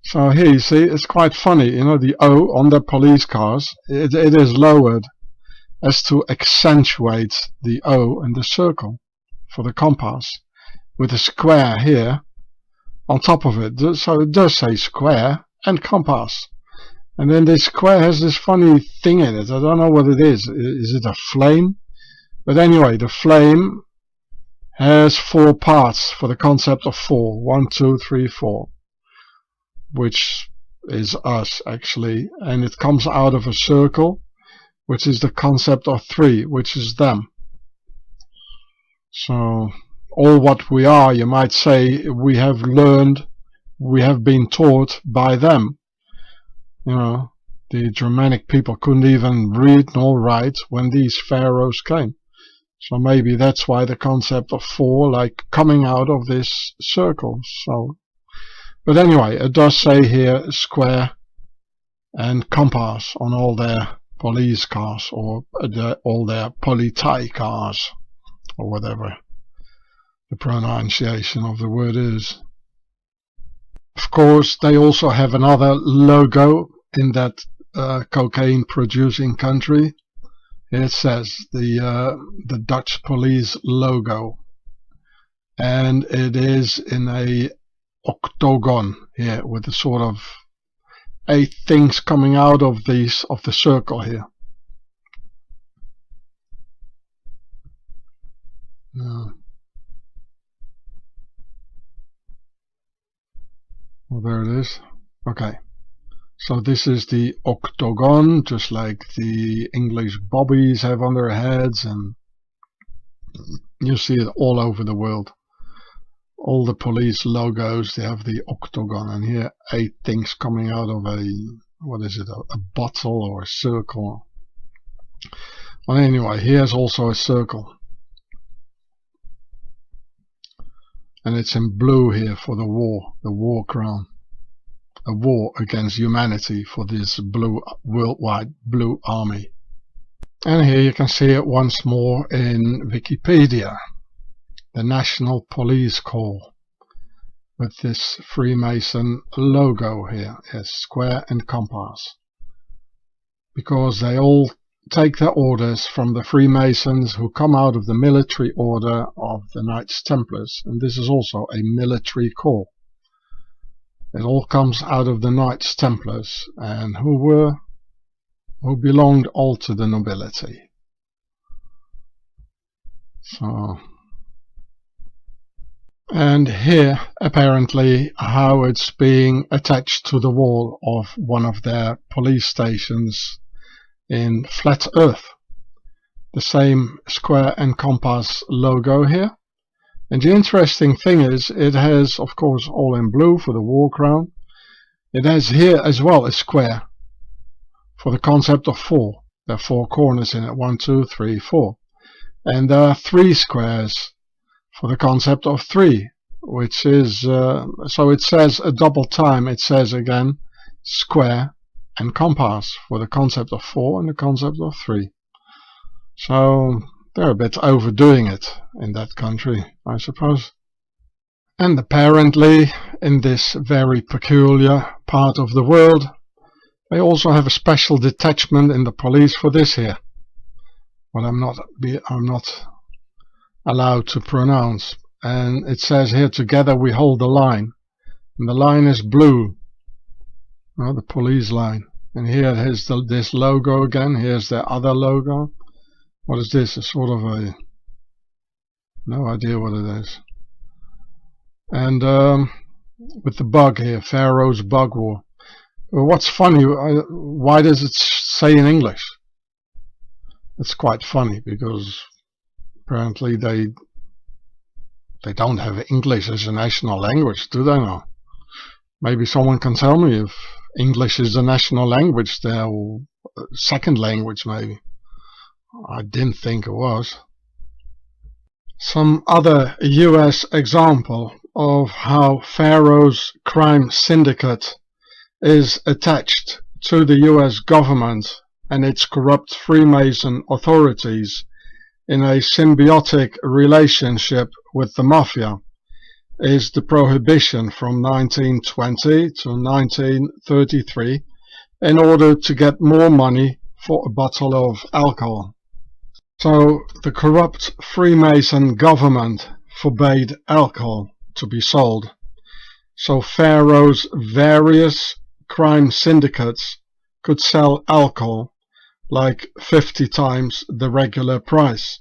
So here you see, it's quite funny, you know, the O on the police cars, it is lowered as to accentuate the O in the circle for the compass, with a square here on top of it. So it does say square and compass. And then this square has this funny thing in it. I don't know what it is. Is it a flame? But anyway, the flame has 4 parts for the concept of 4. 1, 2, 3, 4. Which is us, actually. And it comes out of a circle, which is the concept of 3, which is them. So all what we are, you might say, we have learned, we have been taught by them. You know, the Germanic people couldn't even read nor write when these pharaohs came. So maybe that's why the concept of 4, like coming out of this circle. So, but anyway, it does say here square and compass on all their police cars, or all their Politei cars, or whatever the pronunciation of the word is. Of course, they also have another logo in that cocaine producing country. It says the Dutch police logo, and it is in a octagon here, with a sort of 8 things coming out of the circle here. Well, there it is. Okay. So this is the octagon, just like the English bobbies have on their heads, and you see it all over the world. All the police logos, they have the octagon, and here 8 things coming out of a what is it, a bottle or a circle? Well, anyway, here's also a circle. And it's in blue here for the war crown. A war against humanity for this blue, worldwide blue army. And here you can see it once more in Wikipedia. The National Police Corps. With this Freemason logo here. Yes, square and compass. Because they all take their orders from the Freemasons who come out of the military order of the Knights Templars, and this is also a military corps. It all comes out of the Knights Templars, and who belonged all to the nobility. So, and here apparently how it's being attached to the wall of one of their police stations in Flat Earth. The same square and compass logo here. And the interesting thing is, it has, of course, all in blue for the war crown. It has here as well a square for the concept of 4. There are 4 corners in it, 1, 2, 3, 4. And there are 3 squares for the concept of 3, which is, so it says a double time, it says again, square and compass for the concept of 4 and the concept of 3. So they're a bit overdoing it in that country, I suppose. And apparently in this very peculiar part of the world, they also have a special detachment in the police for this here. What I'm not allowed to pronounce. And it says here, together we hold the line. And the line is blue. Well, the police line. And here it has this logo again. Here's their other logo. What is this? A sort of a... no idea what it is. And with the bug here, Pharaoh's Bug War. Well, what's funny, why does it say in English? It's quite funny because apparently they don't have English as a national language, do they now? Maybe someone can tell me if English is the national language there, or second language maybe. I didn't think it was. Some other US example of how Pharaoh's crime syndicate is attached to the US government and its corrupt Freemason authorities in a symbiotic relationship with the mafia is the prohibition from 1920 to 1933 in order to get more money for a bottle of alcohol. So the corrupt Freemason government forbade alcohol to be sold. So Pharaoh's various crime syndicates could sell alcohol like 50 times the regular price,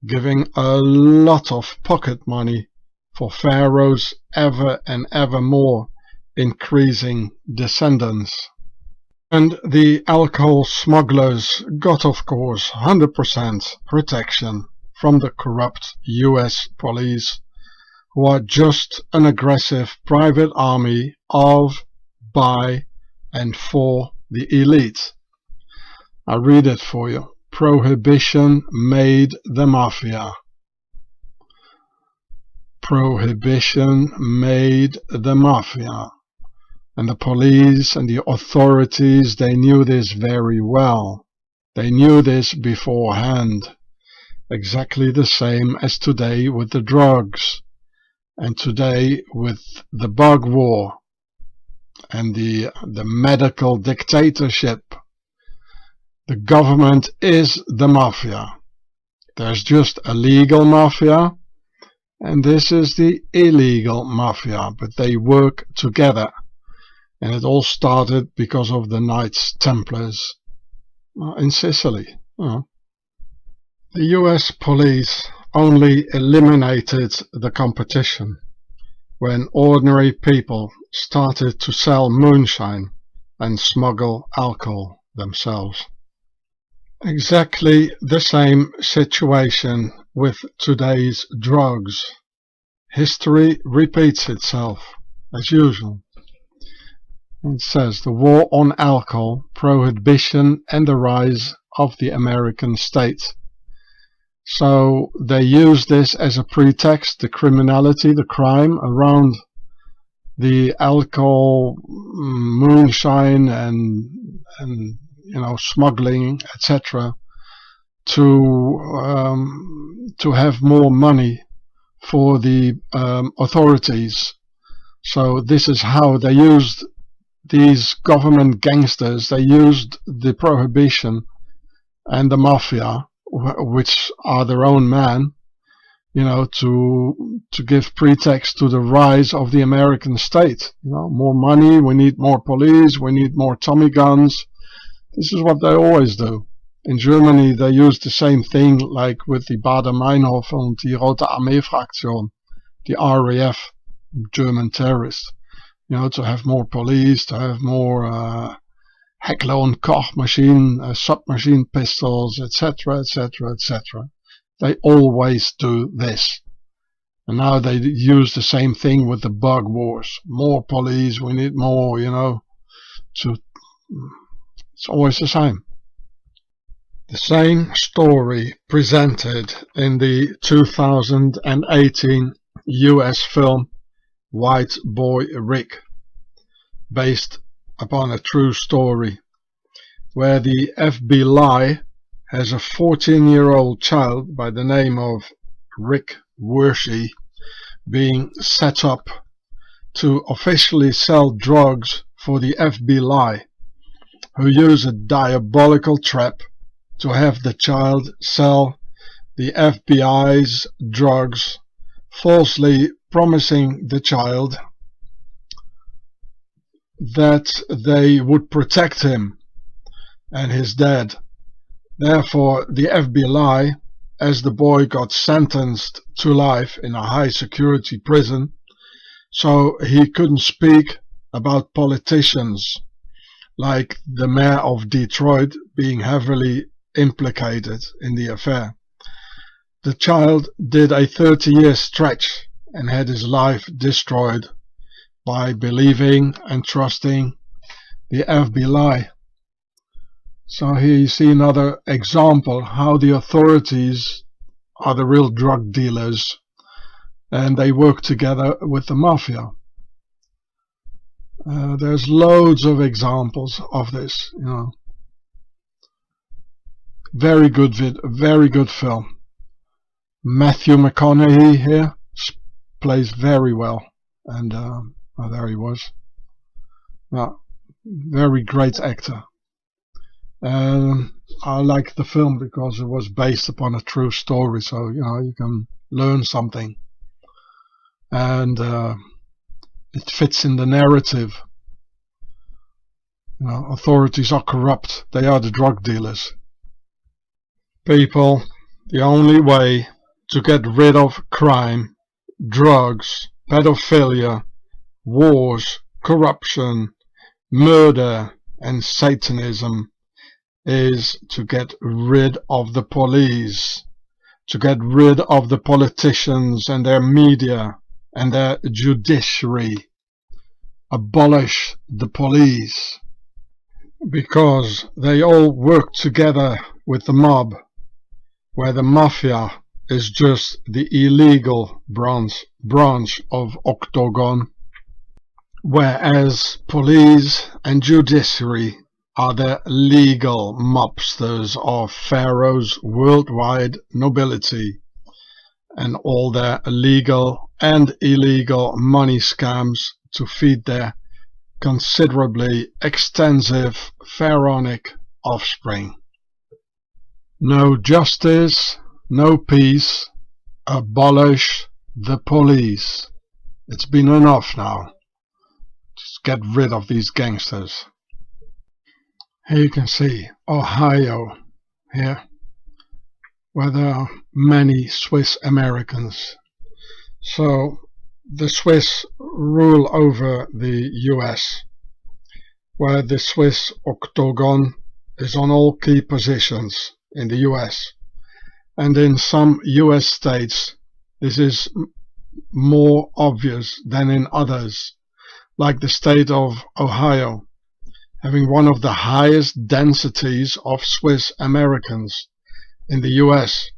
giving a lot of pocket money for Pharaoh's ever and ever more increasing descendants. And the alcohol smugglers got, of course, 100% protection from the corrupt US police, who are just an aggressive private army of, by, and for the elite. I'll read it for you. Prohibition made the mafia. Prohibition made the mafia. And the police and the authorities, they knew this very well. They knew this beforehand. Exactly the same as today with the drugs. And today with the bug war. And the medical dictatorship. The government is the mafia. There's just a legal mafia. And this is the illegal mafia. But they work together. And it all started because of the Knights Templars in Sicily. The US police only eliminated the competition when ordinary people started to sell moonshine and smuggle alcohol themselves. Exactly the same situation with today's drugs. History repeats itself, as usual. It says the war on alcohol, prohibition and the rise of the American state. So they use this as a pretext, the criminality, the crime around the alcohol, moonshine and smuggling, etc., to have more money for the authorities. So this is how they used these government gangsters. They used the prohibition and the mafia, which are their own men, to give pretext to the rise of the American state. More money, we need more police, we need more Tommy guns. This is what they always do. In Germany, they use the same thing, like with the Baader-Meinhof and the Rote Armee-Fraktion, the RAF, German terrorists. To have more police, to have more Heckler and Koch submachine pistols, etc., etc., etc. They always do this. And now they use the same thing with the bug wars. More police, we need more, it's always the same. The same story presented in the 2018 US film White Boy Rick, based upon a true story, where the FBI has a 14-year-old child by the name of Rick Wershey being set up to officially sell drugs for the FBI, who use a diabolical trap to have the child sell the FBI's drugs, falsely promising the child that they would protect him and his dad. Therefore, the FBI, as the boy got sentenced to life in a high security prison, so he couldn't speak about politicians, like the mayor of Detroit being heavily implicated in the affair. The child did a 30-year stretch and had his life destroyed by believing and trusting the FBI. So here you see another example how the authorities are the real drug dealers and they work together with the mafia. There's loads of examples of this. Very good film. Matthew McConaughey here plays very well, and there he was. Very great actor. I like the film because it was based upon a true story, so you can learn something, and it fits in the narrative. Authorities are corrupt. They are the drug dealers. People, the only way to get rid of crime, drugs, pedophilia, wars, corruption, murder, and Satanism is to get rid of the police, to get rid of the politicians and their media and their judiciary. Abolish the police, because they all work together with the mob, where the mafia is just the illegal branch of Octagon, whereas police and judiciary are the legal mobsters of Pharaoh's worldwide nobility and all their legal and illegal money scams to feed their considerably extensive pharaonic offspring. No justice, no peace, abolish the police. It's been enough now. Just get rid of these gangsters. Here you can see Ohio, here, where there are many Swiss Americans. So the Swiss rule over the US, where the Swiss Octagon is on all key positions in the US. And in some US states this is more obvious than in others, like the state of Ohio, having one of the highest densities of Swiss Americans in the US,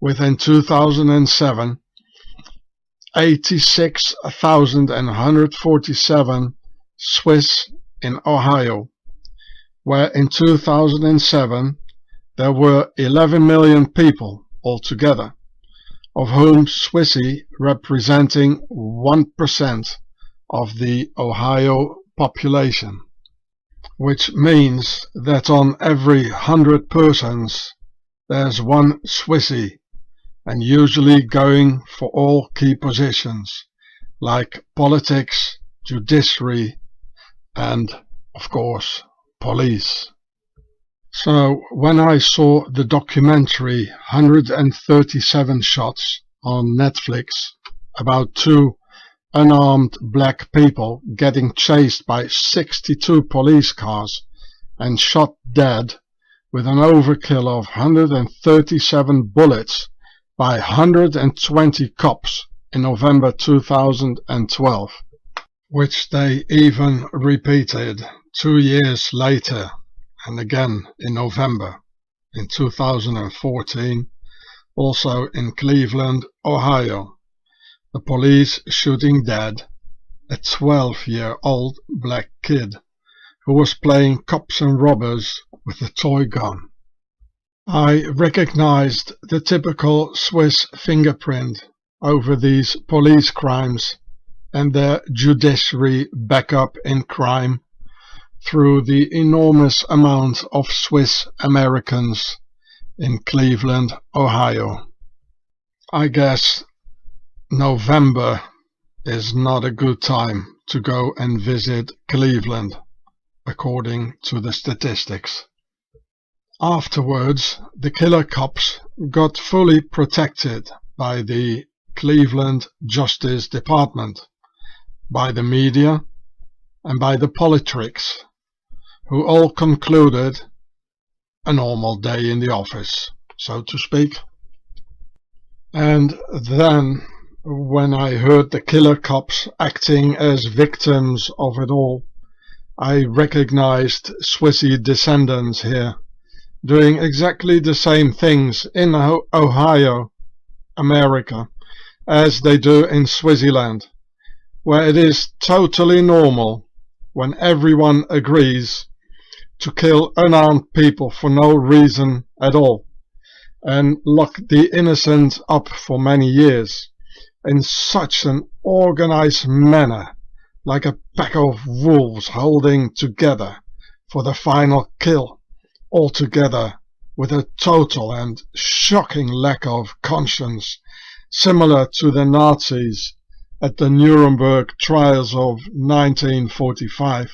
with in 2007 86,147 Swiss in Ohio, where in 2007 there were 11 million people altogether, of whom Swissy representing 1% of the Ohio population, which means that on every 100 persons there's one Swissy, and usually going for all key positions like politics, judiciary, and, of course, police. So when I saw the documentary 137 Shots on Netflix about two unarmed black people getting chased by 62 police cars and shot dead with an overkill of 137 bullets by 120 cops in November 2012, which they even repeated 2 years later and again in November in 2014, also in Cleveland, Ohio, the police shooting dead a 12-year-old black kid who was playing cops and robbers with a toy gun. I recognized the typical Swiss fingerprint over these police crimes and their judiciary backup in crime through the enormous amount of Swiss Americans in Cleveland, Ohio. I guess November is not a good time to go and visit Cleveland, according to the statistics. Afterwards, the killer cops got fully protected by the Cleveland Justice Department, by the media, and by the politics, who all concluded a normal day in the office, so to speak. And then, when I heard the killer cops acting as victims of it all, I recognized Swissy descendants here, doing exactly the same things in Ohio, America, as they do in Swaziland, where it is totally normal, when everyone agrees, to kill unarmed people for no reason at all, and lock the innocent up for many years, in such an organized manner, like a pack of wolves holding together for the final kill, all together with a total and shocking lack of conscience, similar to the Nazis at the Nuremberg trials of 1945.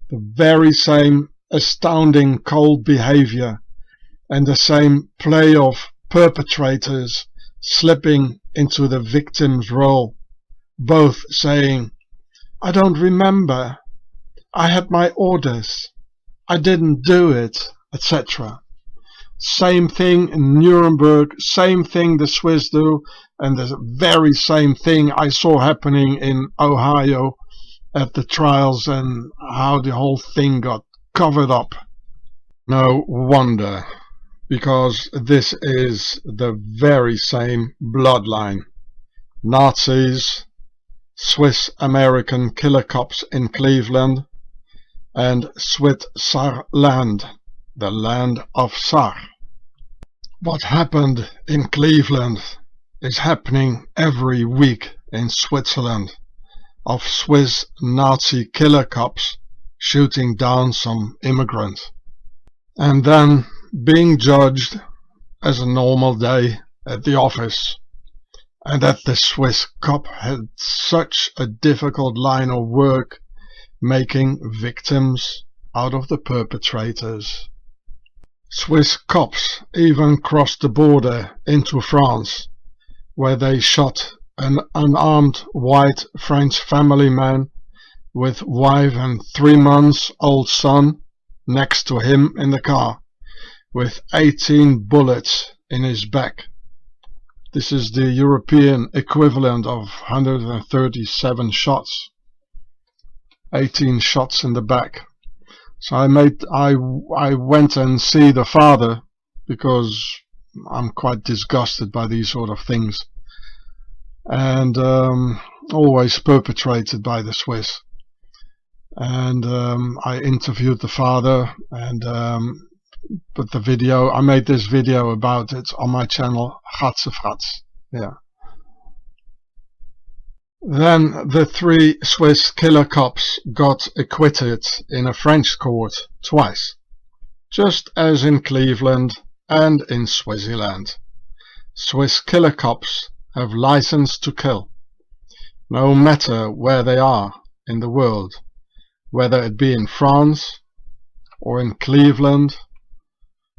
The very same astounding cold behavior and the same play of perpetrators slipping into the victim's role, both saying, "I don't remember, I had my orders, I didn't do it," etc. Same thing in Nuremberg, same thing the Swiss do, and the very same thing I saw happening in Ohio at the trials and how the whole thing got covered up. No wonder, because this is the very same bloodline. Nazis, Swiss American killer cops in Cleveland, and Switzerland, the land of Tsar. What happened in Cleveland is happening every week in Switzerland, of Swiss Nazi killer cops shooting down some immigrant, and then being judged as a normal day at the office, and that the Swiss cop had such a difficult line of work making victims out of the perpetrators. Swiss cops even crossed the border into France, where they shot an unarmed white French family man with wife and 3-month-old son next to him in the car, with 18 bullets in his back. This is the European equivalent of 137 shots. 18 shots in the back. So I went and see the father, because I'm quite disgusted by these sort of things, and always perpetrated by the Swiss. And I interviewed the father, and put the video. I made this video about it on my channel, Gatsefrats. Yeah. Then the 3 Swiss killer cops got acquitted in a French court twice, just as in Cleveland and in Swaziland. Swiss killer cops have license to kill, no matter where they are in the world, whether it be in France or in Cleveland,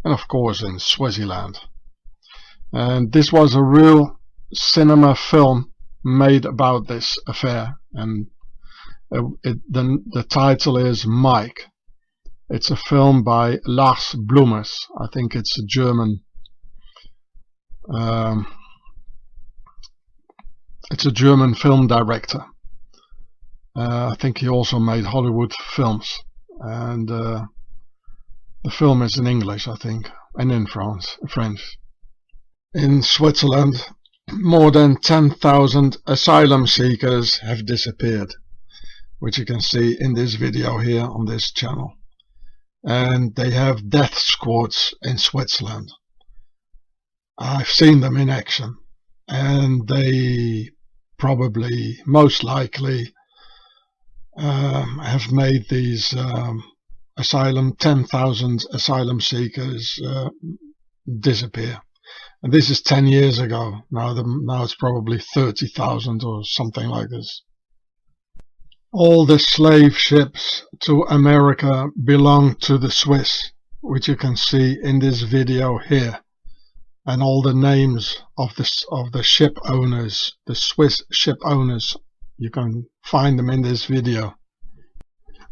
and of course in Swaziland. And this was a real cinema film made about this affair, and the title is Mike. It's a film by Lars Bloemers. I think it's a German film director. I think he also made Hollywood films, and the film is in English, I think, and in French. In Switzerland, more than 10,000 asylum seekers have disappeared, which you can see in this video here on this channel. And they have death squads in Switzerland. I've seen them in action, and they probably, most likely, have made these 10,000 asylum seekers disappear. And this is 10 years ago. Now it's probably 30,000 or something like this. All the slave ships to America belong to the Swiss, which you can see in this video here. And all the names of the ship owners, the Swiss ship owners, you can find them in this video.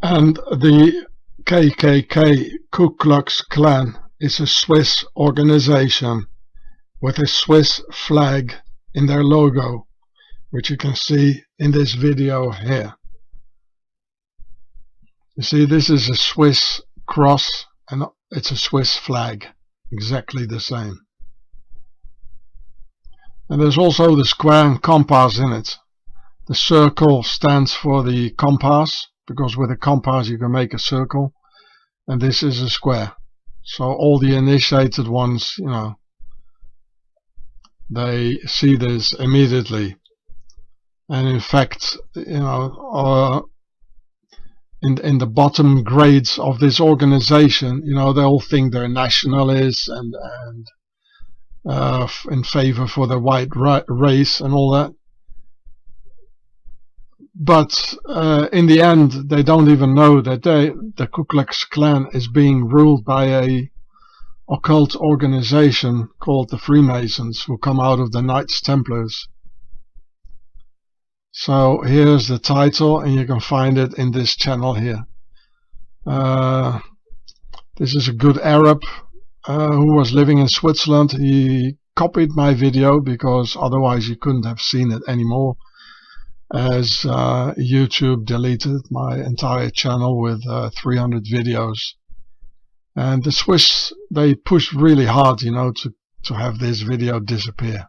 And the KKK, Ku Klux Klan, is a Swiss organization with a Swiss flag in their logo, which you can see in this video here. You see, this is a Swiss cross, and it's a Swiss flag, exactly the same. And there's also the square and compass in it. The circle stands for the compass, because with a compass you can make a circle, and this is a square. So all the initiated ones, you know, they see this immediately. And in fact, you know, in the bottom grades of this organization, you know, they all think they're nationalists and in favor for the white race and all that. But in the end, they don't even know that the Ku Klux Klan is being ruled by a occult organization called the Freemasons, who come out of the Knights Templars. So here's the title, and you can find it in this channel here. This is a good Arab who was living in Switzerland. He copied my video because otherwise you couldn't have seen it anymore, as YouTube deleted my entire channel with 300 videos. And the Swiss, they pushed really hard, you know, to have this video disappear.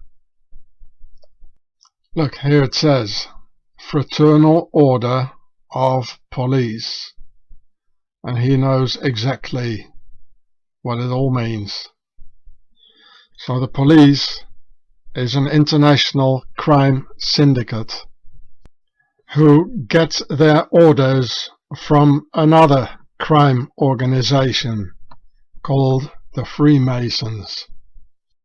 Look, here it says, Fraternal Order of Police. And he knows exactly what it all means. So the police is an international crime syndicate who get their orders from another crime organization called the Freemasons,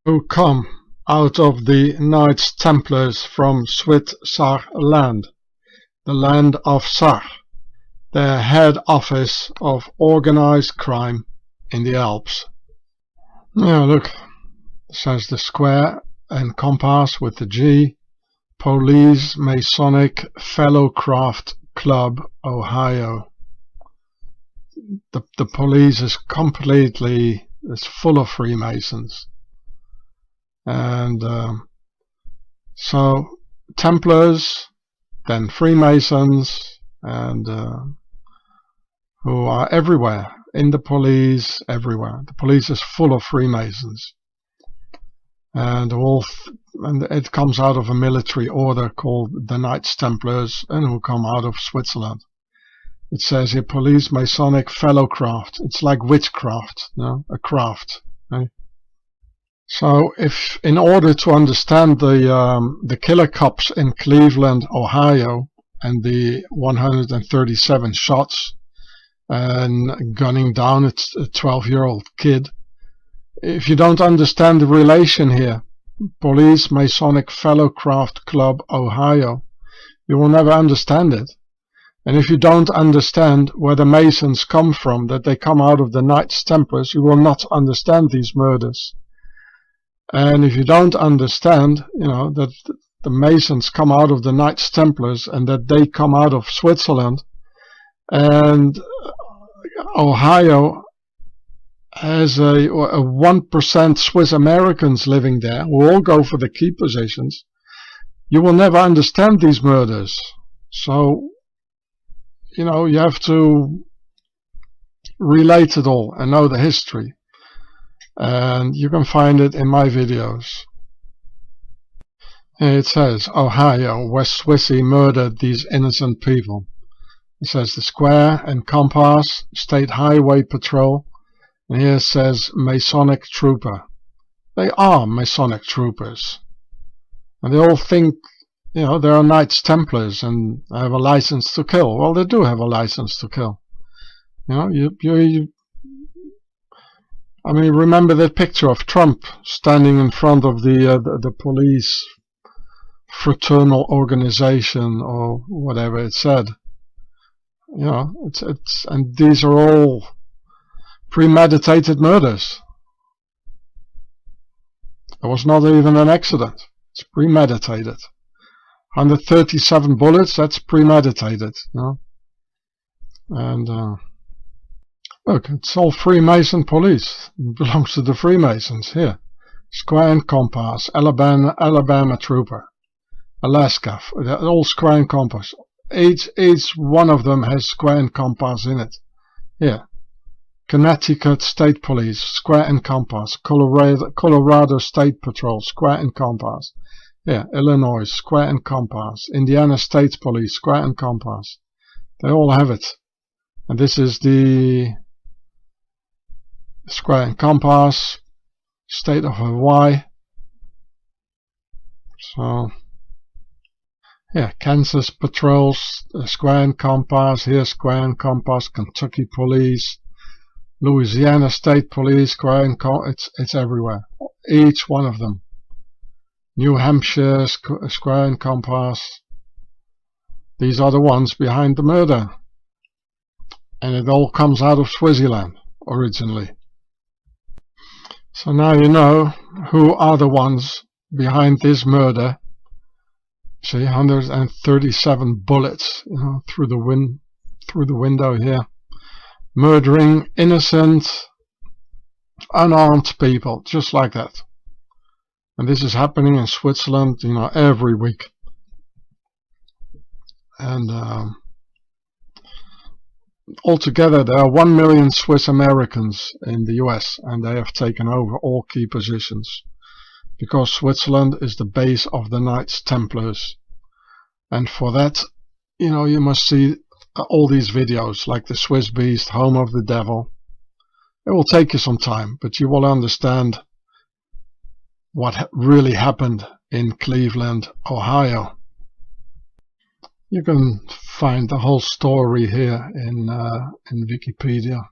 who come out of the Knights Templars from Switzerland, the land of Sarre, their head office of organized crime in the Alps. Now look, it says the square and compass with the G, Police Masonic Fellowcraft Club, Ohio. The police is completely, it's full of Freemasons. And so Templars, then Freemasons, and who are everywhere, in the police, everywhere. The police is full of Freemasons, and and it comes out of a military order called the Knights Templars, and who come out of Switzerland. It says here, police Masonic fellowcraft. It's like witchcraft, a craft. Right? So, if in order to understand the killer cops in Cleveland, Ohio, and the 137 shots and gunning down a 12-year-old kid, if you don't understand the relation here, Police Masonic Fellowcraft Club, Ohio, you will never understand it. And if you don't understand where the Masons come from, that they come out of the Knights Templars, you will not understand these murders. And if you don't understand, that the Masons come out of the Knights Templars and that they come out of Switzerland, and Ohio has a 1% Swiss Americans living there who all go for the key positions, you will never understand these murders. So, you have to relate it all and know the history. And you can find it in my videos. It says, Ohio, West Swissy murdered these innocent people. It says the square and compass, State Highway Patrol. And here it says Masonic Trooper. They are Masonic Troopers. And they all think, they are Knights Templars and have a license to kill. Well, they do have a license to kill. I mean, remember that picture of Trump standing in front of the police fraternal organization or whatever it said. And these are all premeditated murders. It was not even an accident. It's premeditated. 137 bullets, that's premeditated. And look, it's all Freemason police. It belongs to the Freemasons. Here, Square and Compass, Alabama Trooper, Alaska, all Square and Compass. Each one of them has Square and Compass in it. Here, Connecticut State Police, Square and Compass, Colorado State Patrol, Square and Compass. Here, Illinois, Square and Compass, Indiana State Police, Square and Compass. They all have it. And this is the Square and Compass, State of Hawaii. So, yeah, Kansas Patrols, Square and Compass, here Square and Compass, Kentucky Police, Louisiana State Police, Square and Compass, it's everywhere. Each one of them. New Hampshire, Square and Compass. These are the ones behind the murder. And it all comes out of Swaziland, originally. So now you know who are the ones behind this murder. See, 137 bullets, through the window here, murdering innocent, unarmed people, just like that. And this is happening in Switzerland, every week. And altogether, there are 1 million Swiss Americans in the US, and they have taken over all key positions. Because Switzerland is the base of the Knights Templars. And for that, you must see all these videos, like the Swiss Beast, Home of the Devil. It will take you some time, but you will understand what really happened in Cleveland, Ohio. You can find the whole story here in Wikipedia.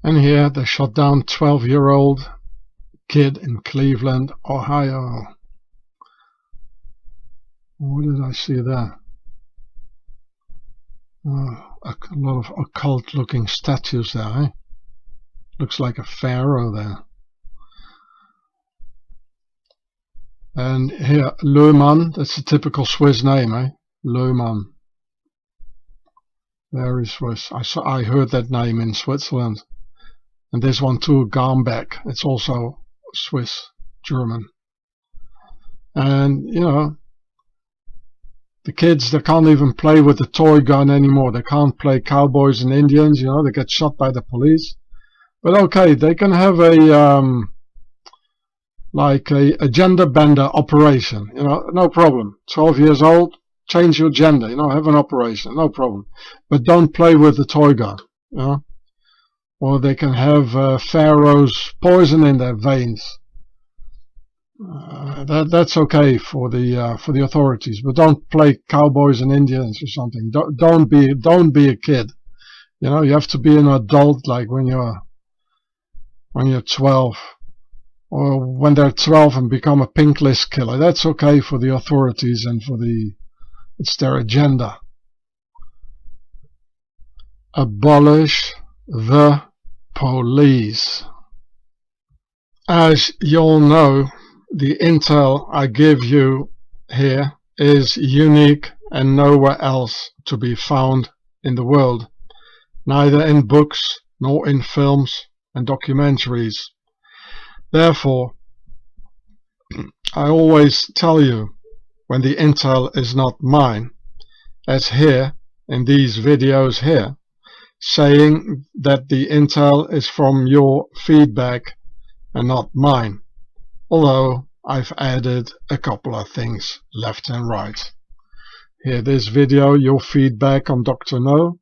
And here they shot down 12-year-old kid in Cleveland, Ohio. What did I see there? A lot of occult-looking statues there, eh? Looks like a pharaoh there. And here, Lehmann, that's a typical Swiss name, eh? Lehmann. Very Swiss. I heard that name in Switzerland. and this one too, Garnbeck. It's also Swiss German. And you know, the kids, they can't even play with the toy gun anymore. They can't play cowboys and Indians, you know, they get shot by the police. But okay, they can have a like a gender bender operation, you know, no problem. 12 years old, change your gender, you know, have an operation, no problem. But don't play with the toy gun, you know. Or they can have Pharaoh's poison in their veins. That's okay for the authorities, but don't play cowboys and Indians or something. Don't be a kid. You know, you have to be an adult, like when you're 12, or when they're 12 and become a pink list killer. That's okay for the authorities and it's their agenda. Abolish the police. As you all know, the intel I give you here is unique and nowhere else to be found in the world, neither in books nor in films and documentaries. Therefore, I always tell you when the intel is not mine, as here in these videos here, saying that the intel is from your feedback and not mine, although I've added a couple of things left and right. Here, this video, your feedback on Dr. No.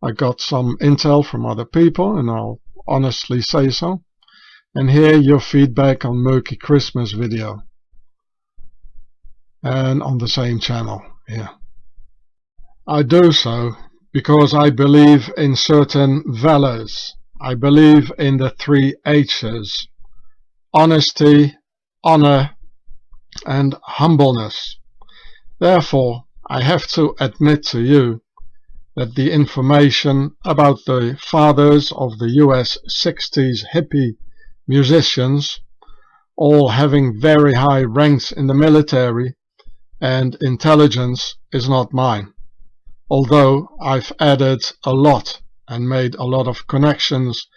I got some intel from other people, and I'll honestly say so. And here, your feedback on Murky Christmas video. And on the same channel here. I do so because I believe in certain values. I believe in the 3 H's. Honesty, honor, and humbleness. Therefore, I have to admit to you that the information about the fathers of the US 60s hippie musicians, all having very high ranks in the military and intelligence, is not mine, although I've added a lot and made a lot of connections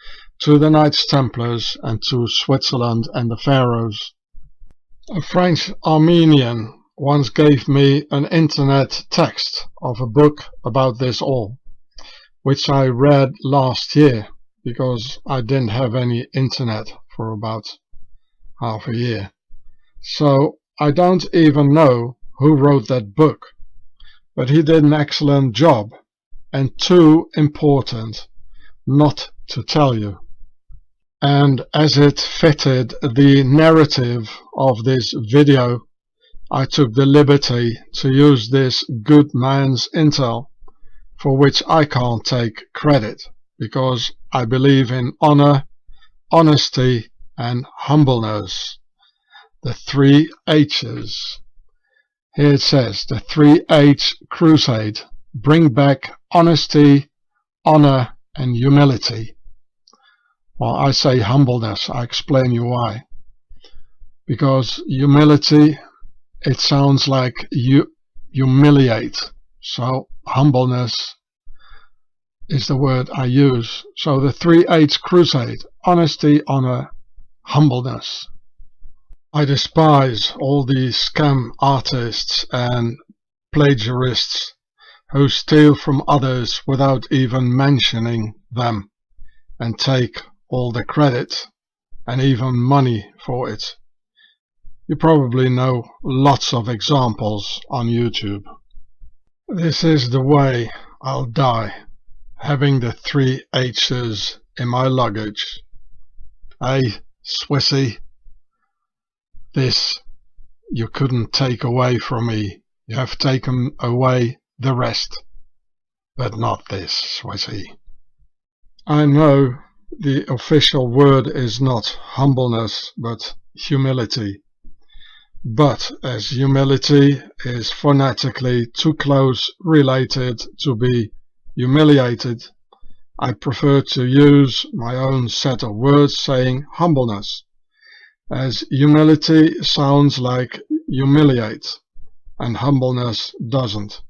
to the Knights Templars and to Switzerland and the Pharaohs. A French Armenian once gave me an internet text of a book about this all, which I read last year because I didn't have any internet for about half a year. So I don't even know who wrote that book, but he did an excellent job and too important not to tell you. And as it fitted the narrative of this video, I took the liberty to use this good man's intel, for which I can't take credit, because I believe in honor, honesty, and humbleness. The 3 H's. Here it says, the 3H crusade. Bring back honesty, honor, and humility. Well, I say humbleness. I explain you why. Because humility, it sounds like you humiliate. So humbleness is the word I use. So the 3H crusade: honesty, honor, humbleness. I despise all these scam artists and plagiarists who steal from others without even mentioning them and take all the credit and even money for it. You probably know lots of examples on YouTube. This is the way I'll die, having the 3 H's in my luggage. Hey, Swissy, this you couldn't take away from me. You have taken away the rest, but not this, Swissy. I know the official word is not humbleness, but humility. But as humility is phonetically too close related to be humiliated, I prefer to use my own set of words saying humbleness, as humility sounds like humiliate, and humbleness doesn't.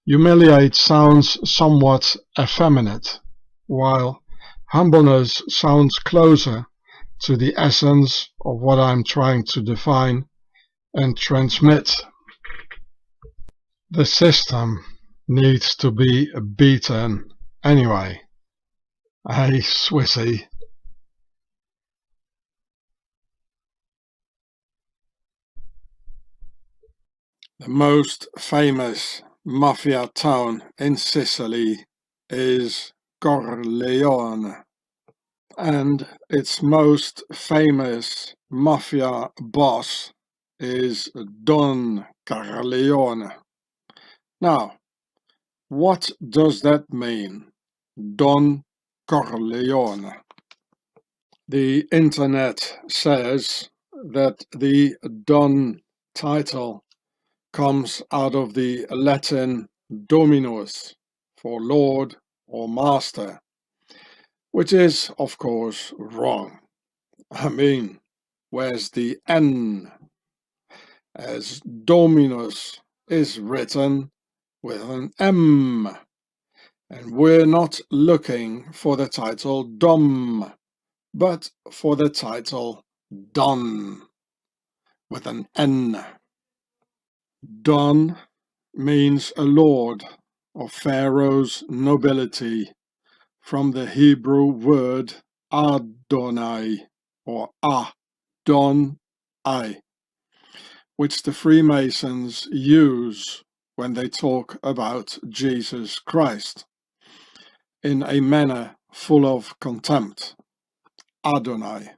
Humiliate sounds somewhat effeminate, while Humbleness sounds closer to the essence of what I'm trying to define and transmit. The system needs to be beaten anyway. Hey, Swissy. The most famous mafia town in Sicily is Corleone, and its most famous mafia boss is Don Corleone. Now, what does that mean, Don Corleone? The internet says that the Don title comes out of the Latin dominus, for lord or master, which is, of course, wrong. I mean, where's the N? As dominus is written with an M, and we're not looking for the title Dom, but for the title Don with an N. Don means a lord of Pharaoh's nobility, from the Hebrew word Adonai or Adon-ai, which the Freemasons use when they talk about Jesus Christ in a manner full of contempt. Adonai.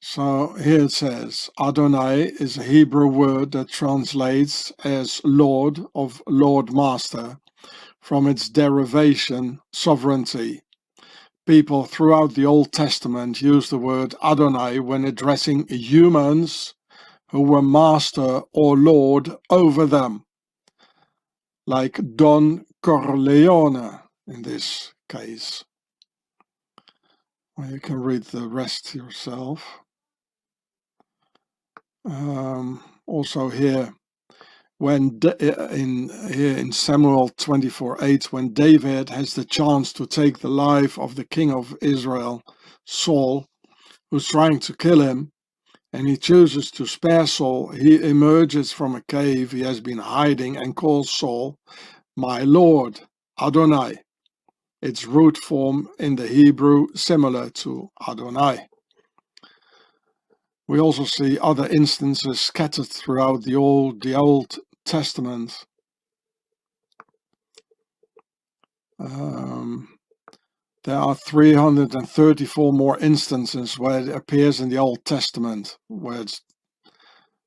So here it says, Adonai is a Hebrew word that translates as Lord of Lord Master from its derivation, sovereignty. People throughout the Old Testament use the word Adonai when addressing humans who were master or lord over them, like Don Corleone in this case. Well, you can read the rest yourself. Also here, when in Samuel 24:8, when David has the chance to take the life of the king of Israel, Saul, who's trying to kill him, and he chooses to spare Saul, he emerges from a cave he has been hiding and calls Saul, my Lord, Adonai. Its root form in the Hebrew similar to Adonai. We also see other instances scattered throughout the Old Testament. There are 334 more instances where it appears in the Old Testament, where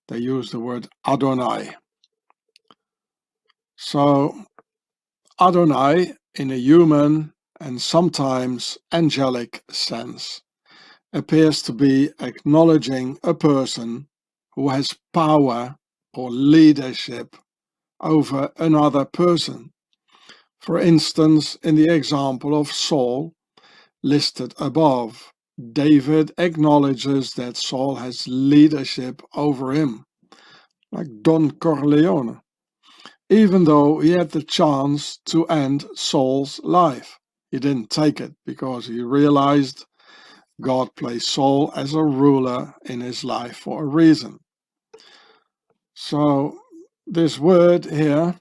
they use the word Adonai. So Adonai, in a human and sometimes angelic sense, appears to be acknowledging a person who has power or leadership over another person. For instance, in the example of Saul listed above, David acknowledges that Saul has leadership over him, like Don Corleone, even though he had the chance to end Saul's life. He didn't take it because he realized God placed Saul as a ruler in his life for a reason. So this word here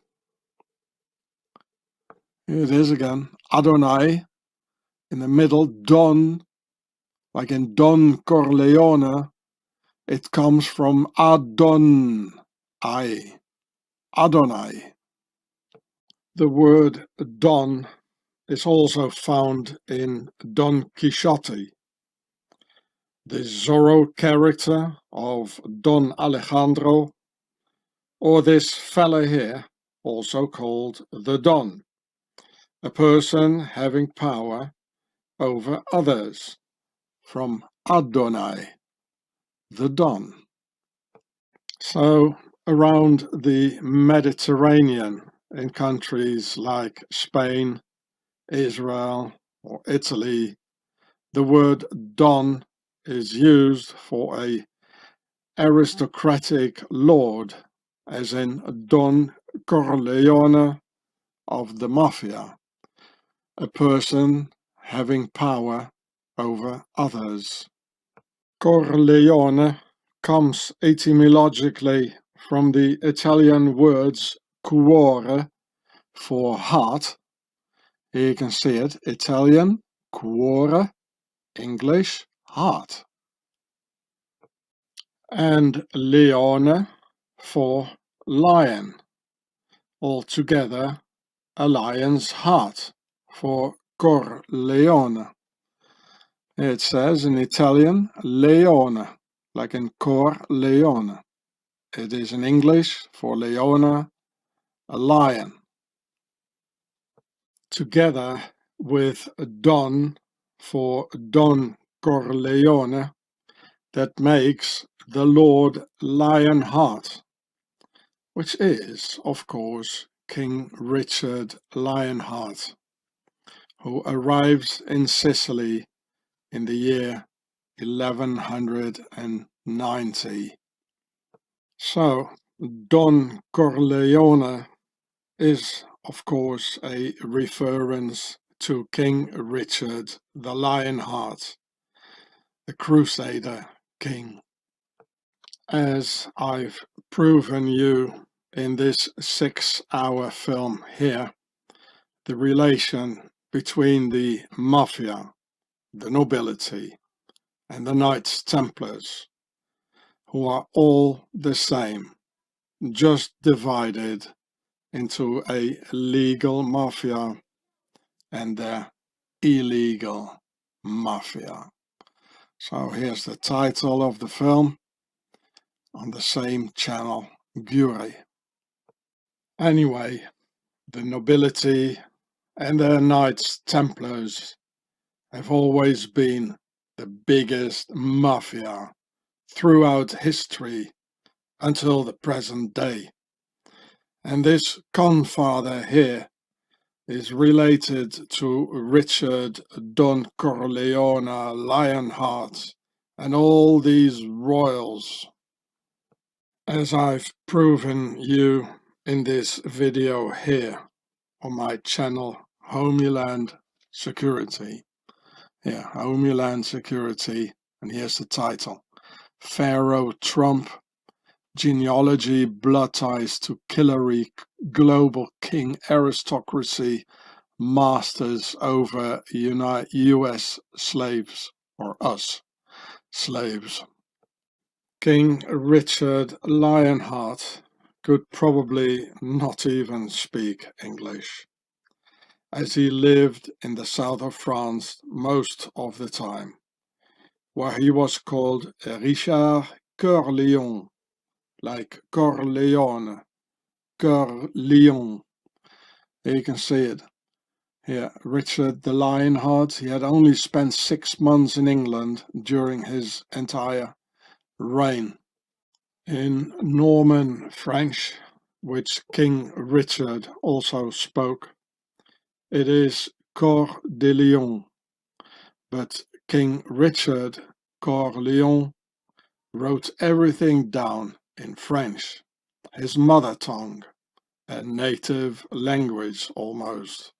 it is again, Adonai, in the middle, Don, like in Don Corleone, it comes from Adon-ai, Adonai. The word Don is also found in Don Quixote, the Zorro character of Don Alejandro, or this fella here, also called the Don, a person having power over others, from Adonai, the Don. So around the Mediterranean, in countries like Spain, Israel, or Italy, the word Don is used for a aristocratic lord, as in Don Corleone of the Mafia, a person having power over others. Corleone comes etymologically from the Italian words cuore, for heart. Here you can see it, Italian, cuore, English, heart. And leone, for lion. Altogether, a lion's heart, for Corleone. It says in Italian, leone, like in Cor Leone. It is in English, for leone, a lion. Together with Don, for Don Corleone, that makes the Lord Lionheart, which is, of course, King Richard Lionheart, who arrives in Sicily in the year 1190. So, Don Corleone is, of course, a reference to King Richard the Lionheart, the Crusader king. As I've proven you in this 6-hour film here, the relation between the mafia, the nobility, and the Knights Templars, who are all the same, just divided into a legal mafia and the illegal mafia. So here's the title of the film on the same channel, Gure. Anyway, the nobility and their Knights Templars have always been the biggest mafia throughout history until the present day. And this Confather here is related to Richard Don Corleone Lionheart and all these royals, as I've proven you in this video here on my channel Homeland Security. Yeah, Homeland Security, and here's the title: Pharaoh Trump, Genealogy, Blood Ties to Killary, Global King Aristocracy, Masters over US slaves, or us slaves. King Richard Lionheart could probably not even speak English, as he lived in the south of France most of the time, where he was called Richard Cœur Lion, like Corleone, Cœur Lion. Here you can see it. Here, Richard the Lionheart, he had only spent 6 months in England during his entire reign. In Norman French, which King Richard also spoke, it is Cœur de Lion, but King Richard Cœur Lion wrote everything down in French, his mother tongue, a native language almost,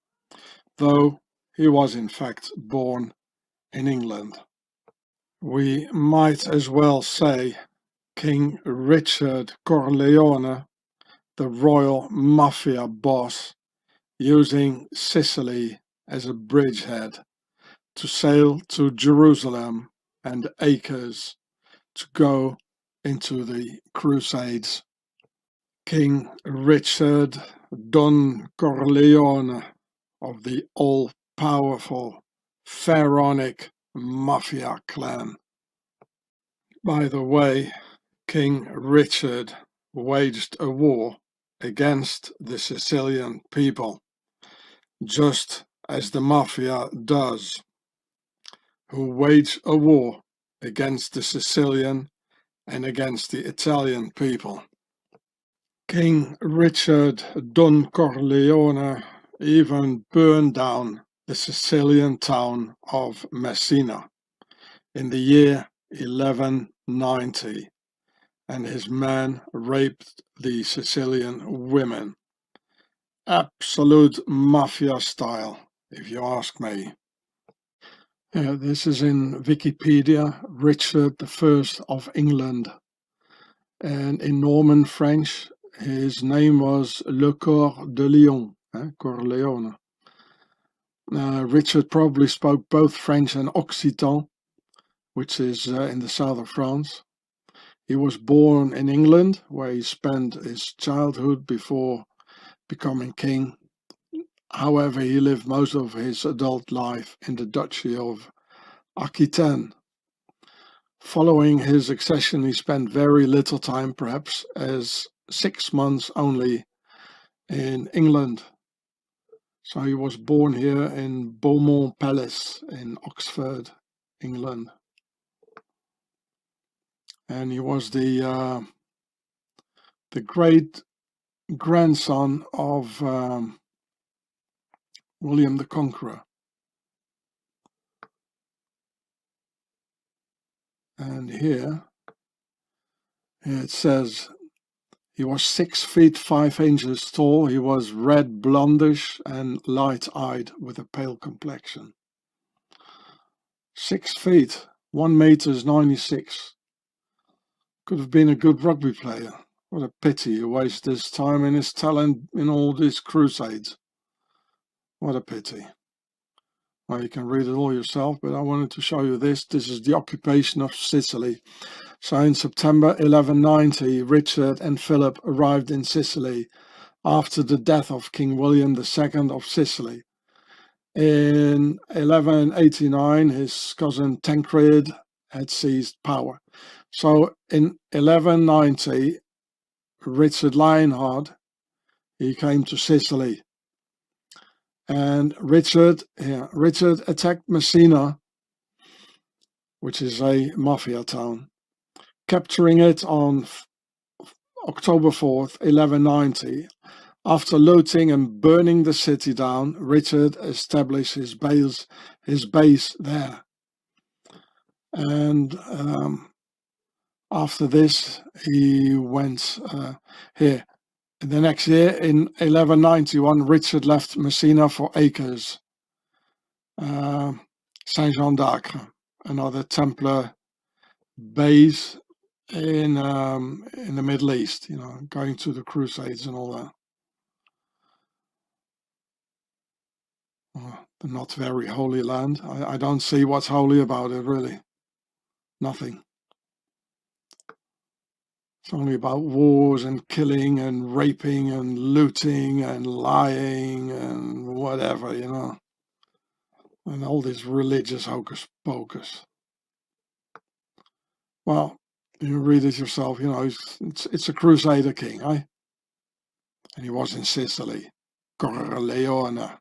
though he was in fact born in England. We might as well say King Richard Corleone, the royal mafia boss, using Sicily as a bridgehead to sail to Jerusalem and Acres to go into the Crusades. King Richard Don Corleone of the all-powerful pharaonic mafia clan. By the way, King Richard waged a war against the Sicilian people, just as the mafia does, who wage a war against the Sicilian and against the Italian people. King Richard Don Corleone even burned down the Sicilian town of Messina in the year 1190, and his men raped the Sicilian women. Absolute mafia style, if you ask me. This is in Wikipedia, Richard I of England. And in Norman French, his name was Le Coeur de Lion, Coeur Leone. Richard probably spoke both French and Occitan, which is in the south of France. He was born in England, where he spent his childhood before becoming king. However, he lived most of his adult life in the Duchy of Aquitaine. Following his accession, he spent very little time, perhaps as 6 months only, in England. So he was born here in Beaumont Palace in Oxford, England. And he was the great grandson of William the Conqueror. And here it says he was 6 feet 5 inches tall. He was red blondish and light-eyed with a pale complexion. 6 feet, 1 meter is 96. Could have been a good rugby player. What a pity he wasted his time and his talent in all these crusades. What a pity. Well, you can read it all yourself, but I wanted to show you this. This is the occupation of Sicily. So in September 1190, Richard and Philip arrived in Sicily after the death of King William II of Sicily. In 1189, his cousin Tancred had seized power. So in 1190, Richard Lionheart, he came to Sicily. And Richard attacked Messina, which is a mafia town, capturing it on October 4th, 1190. After looting and burning the city down, Richard established his base there. And after this, he went here. The next year, in 1191, Richard left Messina for Acres, Saint-Jean d'Acre, another Templar base in the Middle East, going to the Crusades and all that. The not very holy land. I don't see what's holy about it, really. Nothing. It's only about wars and killing and raping and looting and lying and whatever, and all this religious hocus pocus. Well, you read it yourself, it's a crusader king, eh? And he was in Sicily, Coeur Leone.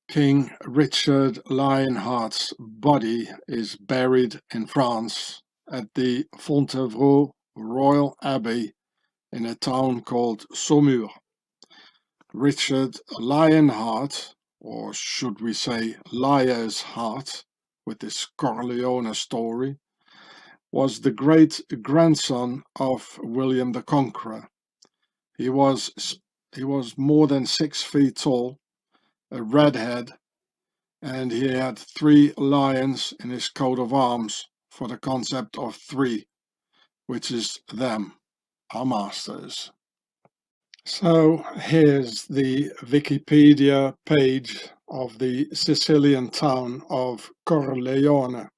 King Richard Lionheart's body is buried in France at the Fontevraud Royal Abbey in a town called Saumur. Richard Lionheart, or should we say Liar's Heart, with this Corleone story, was the great grandson of William the Conqueror. He was more than 6 feet tall, a redhead, and he had 3 lions in his coat of arms for the concept of 3, which is them, our masters. So here's the Wikipedia page of the Sicilian town of Corleone.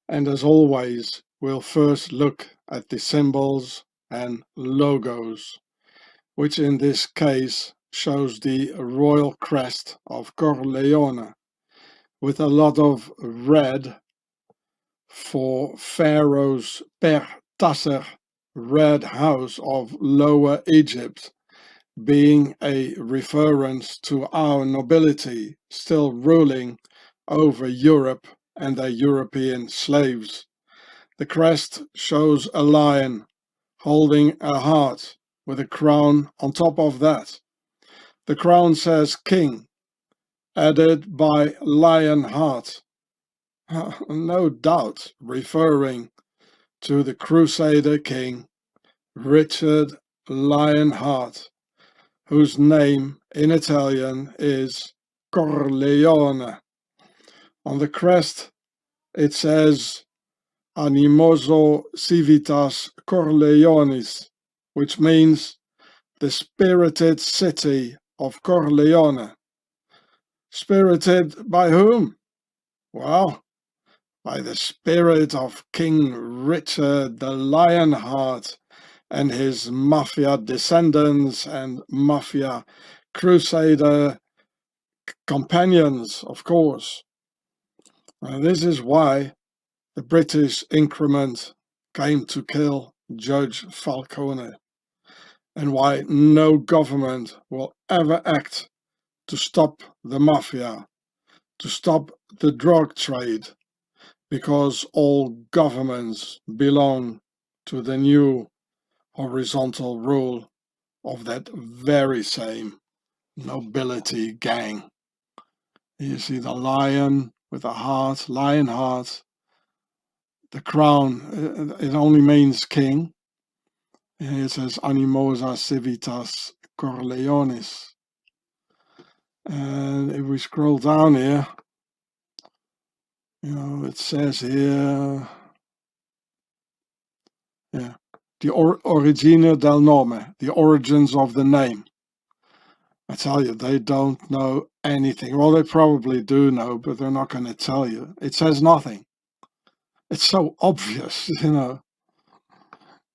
And as always, we'll first look at the symbols and logos, which in this case shows the royal crest of Corleone, with a lot of red for Pharaoh's Per Tasser, Red House of Lower Egypt, being a reference to our nobility still ruling over Europe and their European slaves. The crest shows a lion holding a heart with a crown on top of that. The crown says King, added by Lionheart, no doubt referring to the Crusader king Richard Lionheart, whose name in Italian is Corleone, On the crest it says Animoso Civitas Corleonis, which means the spirited city of Corleone. Spirited by whom? Well, by the spirit of King Richard the Lionheart and his mafia descendants and mafia crusader companions, of course. This is why the British increment came to kill Judge Falcone, and why no government will ever act to stop the mafia, to stop the drug trade, because all governments belong to the new horizontal rule of that very same nobility gang. You see the lion with a heart, lion heart. The crown, it only means king. Here it says Animosa Civitas Corleonis. And if we scroll down here, it says here, yeah, the origine del nome, the origins of the name. I tell you, they don't know anything. Well, they probably do know, but they're not going to tell you. It says nothing. It's so obvious,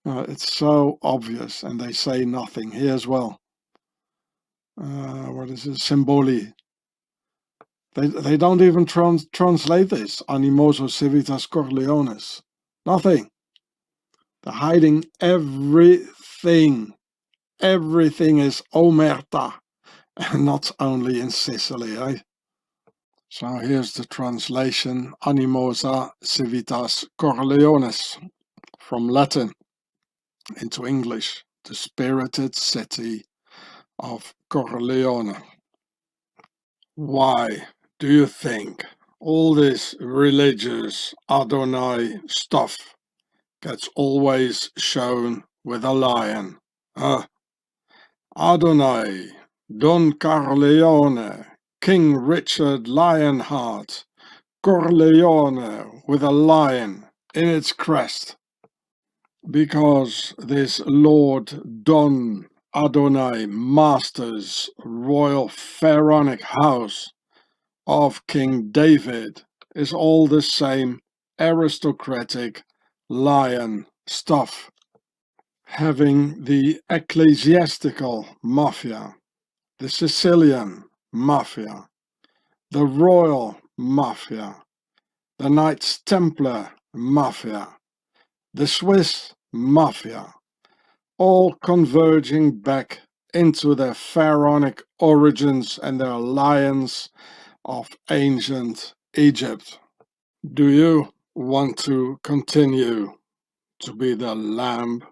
it's so obvious, and they say nothing here as well. What is it? Symboli. They don't even translate this. Animoso Civitas Corleones. Nothing. They're hiding everything. Everything is omerta, and not only in Sicily, eh? So here's the translation, Animosa Civitas Corleones, from Latin into English, the spirited city of Corleone. Why do you think all this religious Adonai stuff gets always shown with a lion? Adonai, Don Corleone, King Richard Lionheart, Corleone with a lion in its crest. Because this Lord Don Adonai Master's royal pharaonic house of King David is all the same aristocratic lion stuff, having the ecclesiastical mafia, the Sicilian mafia, the royal mafia, the Knights Templar mafia, the Swiss mafia, all converging back into their pharaonic origins and their lions of ancient Egypt. Do you want to continue to be the lamb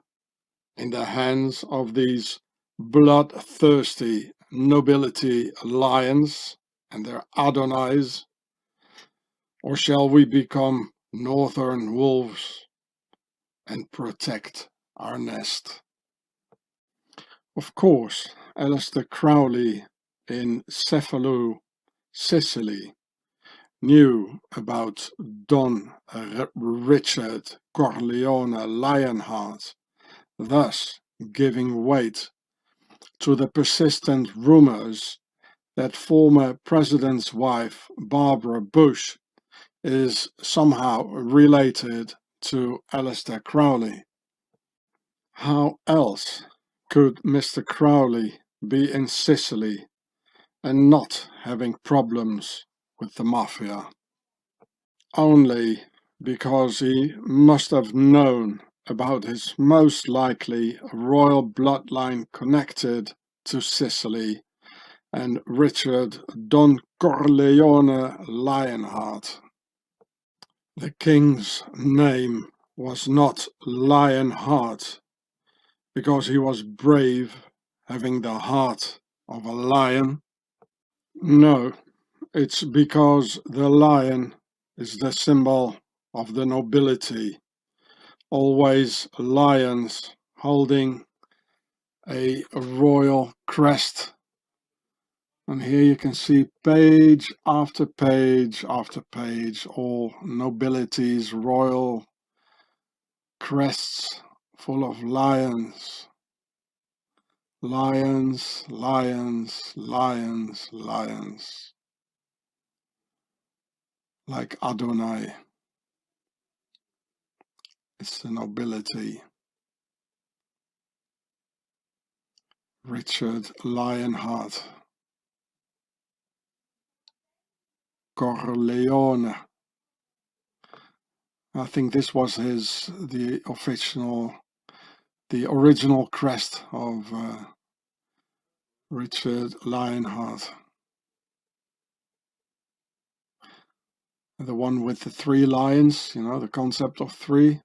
in the hands of these bloodthirsty nobility lions and their Adonais? Or shall we become northern wolves and protect our nest? Of course, Aleister Crowley in Cefalù, Sicily, knew about Don Richard Corleone Lionheart, thus giving weight to the persistent rumors that former president's wife, Barbara Bush, is somehow related to Aleister Crowley. How else could Mr. Crowley be in Sicily and not having problems with the mafia? Only because he must have known about his most likely royal bloodline connected to Sicily and Richard Don Corleone Lionheart. The king's name was not Lionheart because he was brave, having the heart of a lion. No, it's because the lion is the symbol of the nobility. Always lions holding a royal crest And here you can see page after page after page, all nobilities, royal crests full of lions. Lions, lions, lions, lions. Like Adonai. It's the nobility. Richard Lionheart. Corleone. I think this was the original crest of Richard Lionheart. The one with the 3 lions, you know, the concept of 3.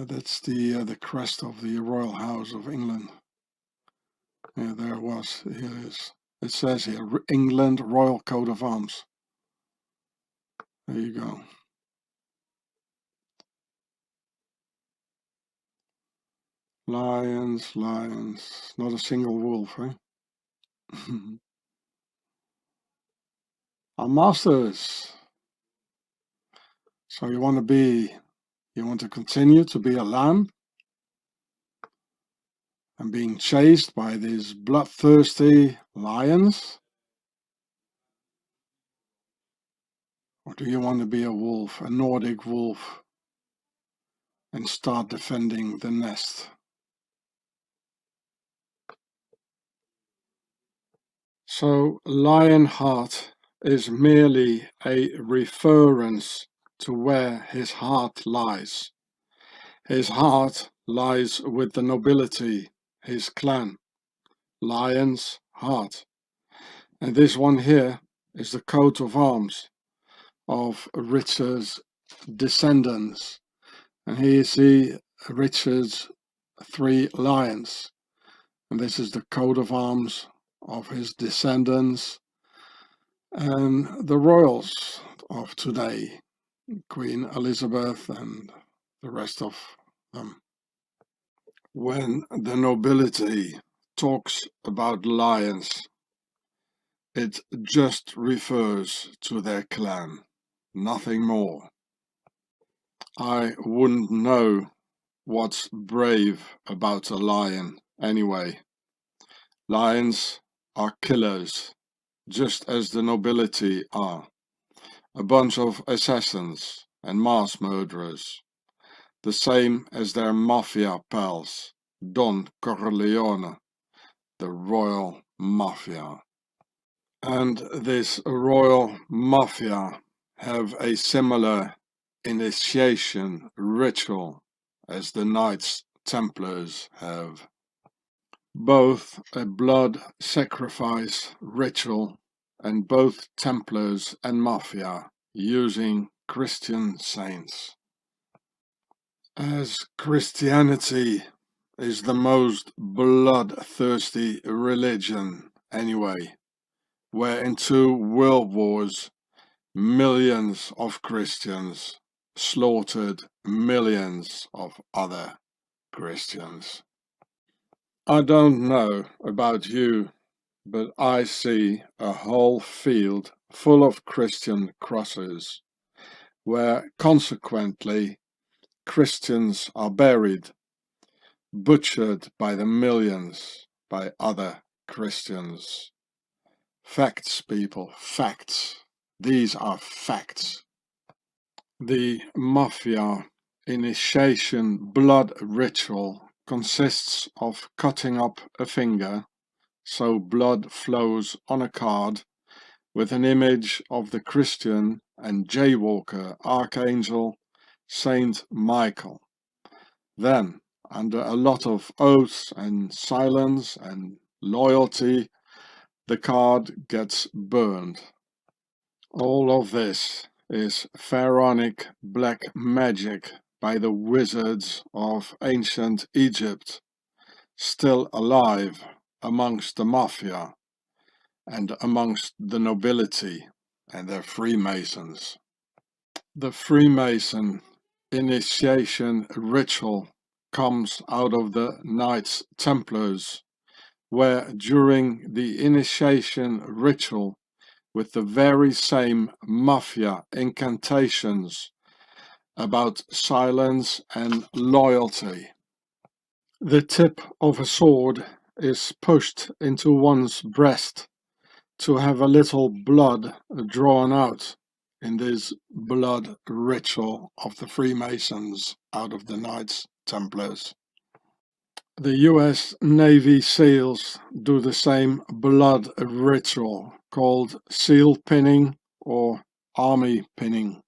That's the crest of the Royal House of England. Yeah, there it was. Here it is. It says here, England Royal Coat of Arms. There you go. Lions, lions. Not a single wolf, eh? Our masters. So you want to continue to be a lamb and being chased by these bloodthirsty lions? Or do you want to be a wolf, a Nordic wolf, and start defending the nest? So Lionheart is merely a reference to where his heart lies. His heart lies with the nobility, his clan, Lion's Heart. And this one here is the coat of arms of Richard's descendants. And here you see Richard's 3 lions. And this is the coat of arms of his descendants and the royals of today, Queen Elizabeth and the rest of them. When the nobility talks about lions, it just refers to their clan, nothing more. I wouldn't know what's brave about a lion anyway. Lions are killers, just as the nobility are. A bunch of assassins and mass murderers, the same as their mafia pals, Don Corleone, the royal mafia. And this royal mafia have a similar initiation ritual as the Knights Templars have. Both a blood sacrifice ritual and both Templars and Mafia using Christian saints. As Christianity is the most bloodthirsty religion anyway, where in 2 world wars millions of Christians slaughtered millions of other Christians. I don't know about you, but I see a whole field full of Christian crosses, where consequently Christians are buried, butchered by the millions by other Christians. Facts, people, facts. These are facts. The Mafia initiation blood ritual consists of cutting up a finger so blood flows on a card with an image of the Christian and jaywalker archangel Saint Michael. Then, under a lot of oaths and silence and loyalty, the card gets burned. All of this is pharaonic black magic by the wizards of ancient Egypt, still alive amongst the mafia and amongst the nobility and their Freemasons. The Freemason initiation ritual comes out of the Knights Templars, where during the initiation ritual, with the very same mafia incantations about silence and loyalty, the tip of a sword is pushed into one's breast to have a little blood drawn out in this blood ritual of the Freemasons out of the Knights Templars. The US Navy SEALs do the same blood ritual called seal pinning or army pinning.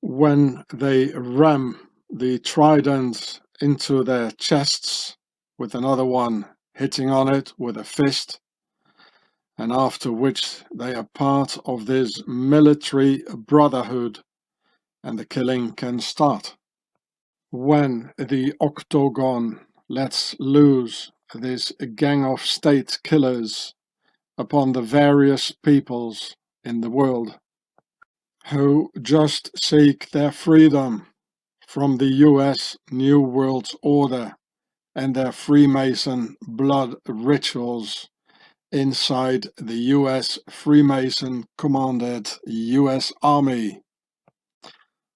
When they ram the trident into their chests with another one hitting on it with a fist, and after which they are part of this military brotherhood and the killing can start. When the Octagon lets loose this gang of state killers upon the various peoples in the world who just seek their freedom from the US New World Order and their Freemason blood rituals inside the US Freemason commanded US Army.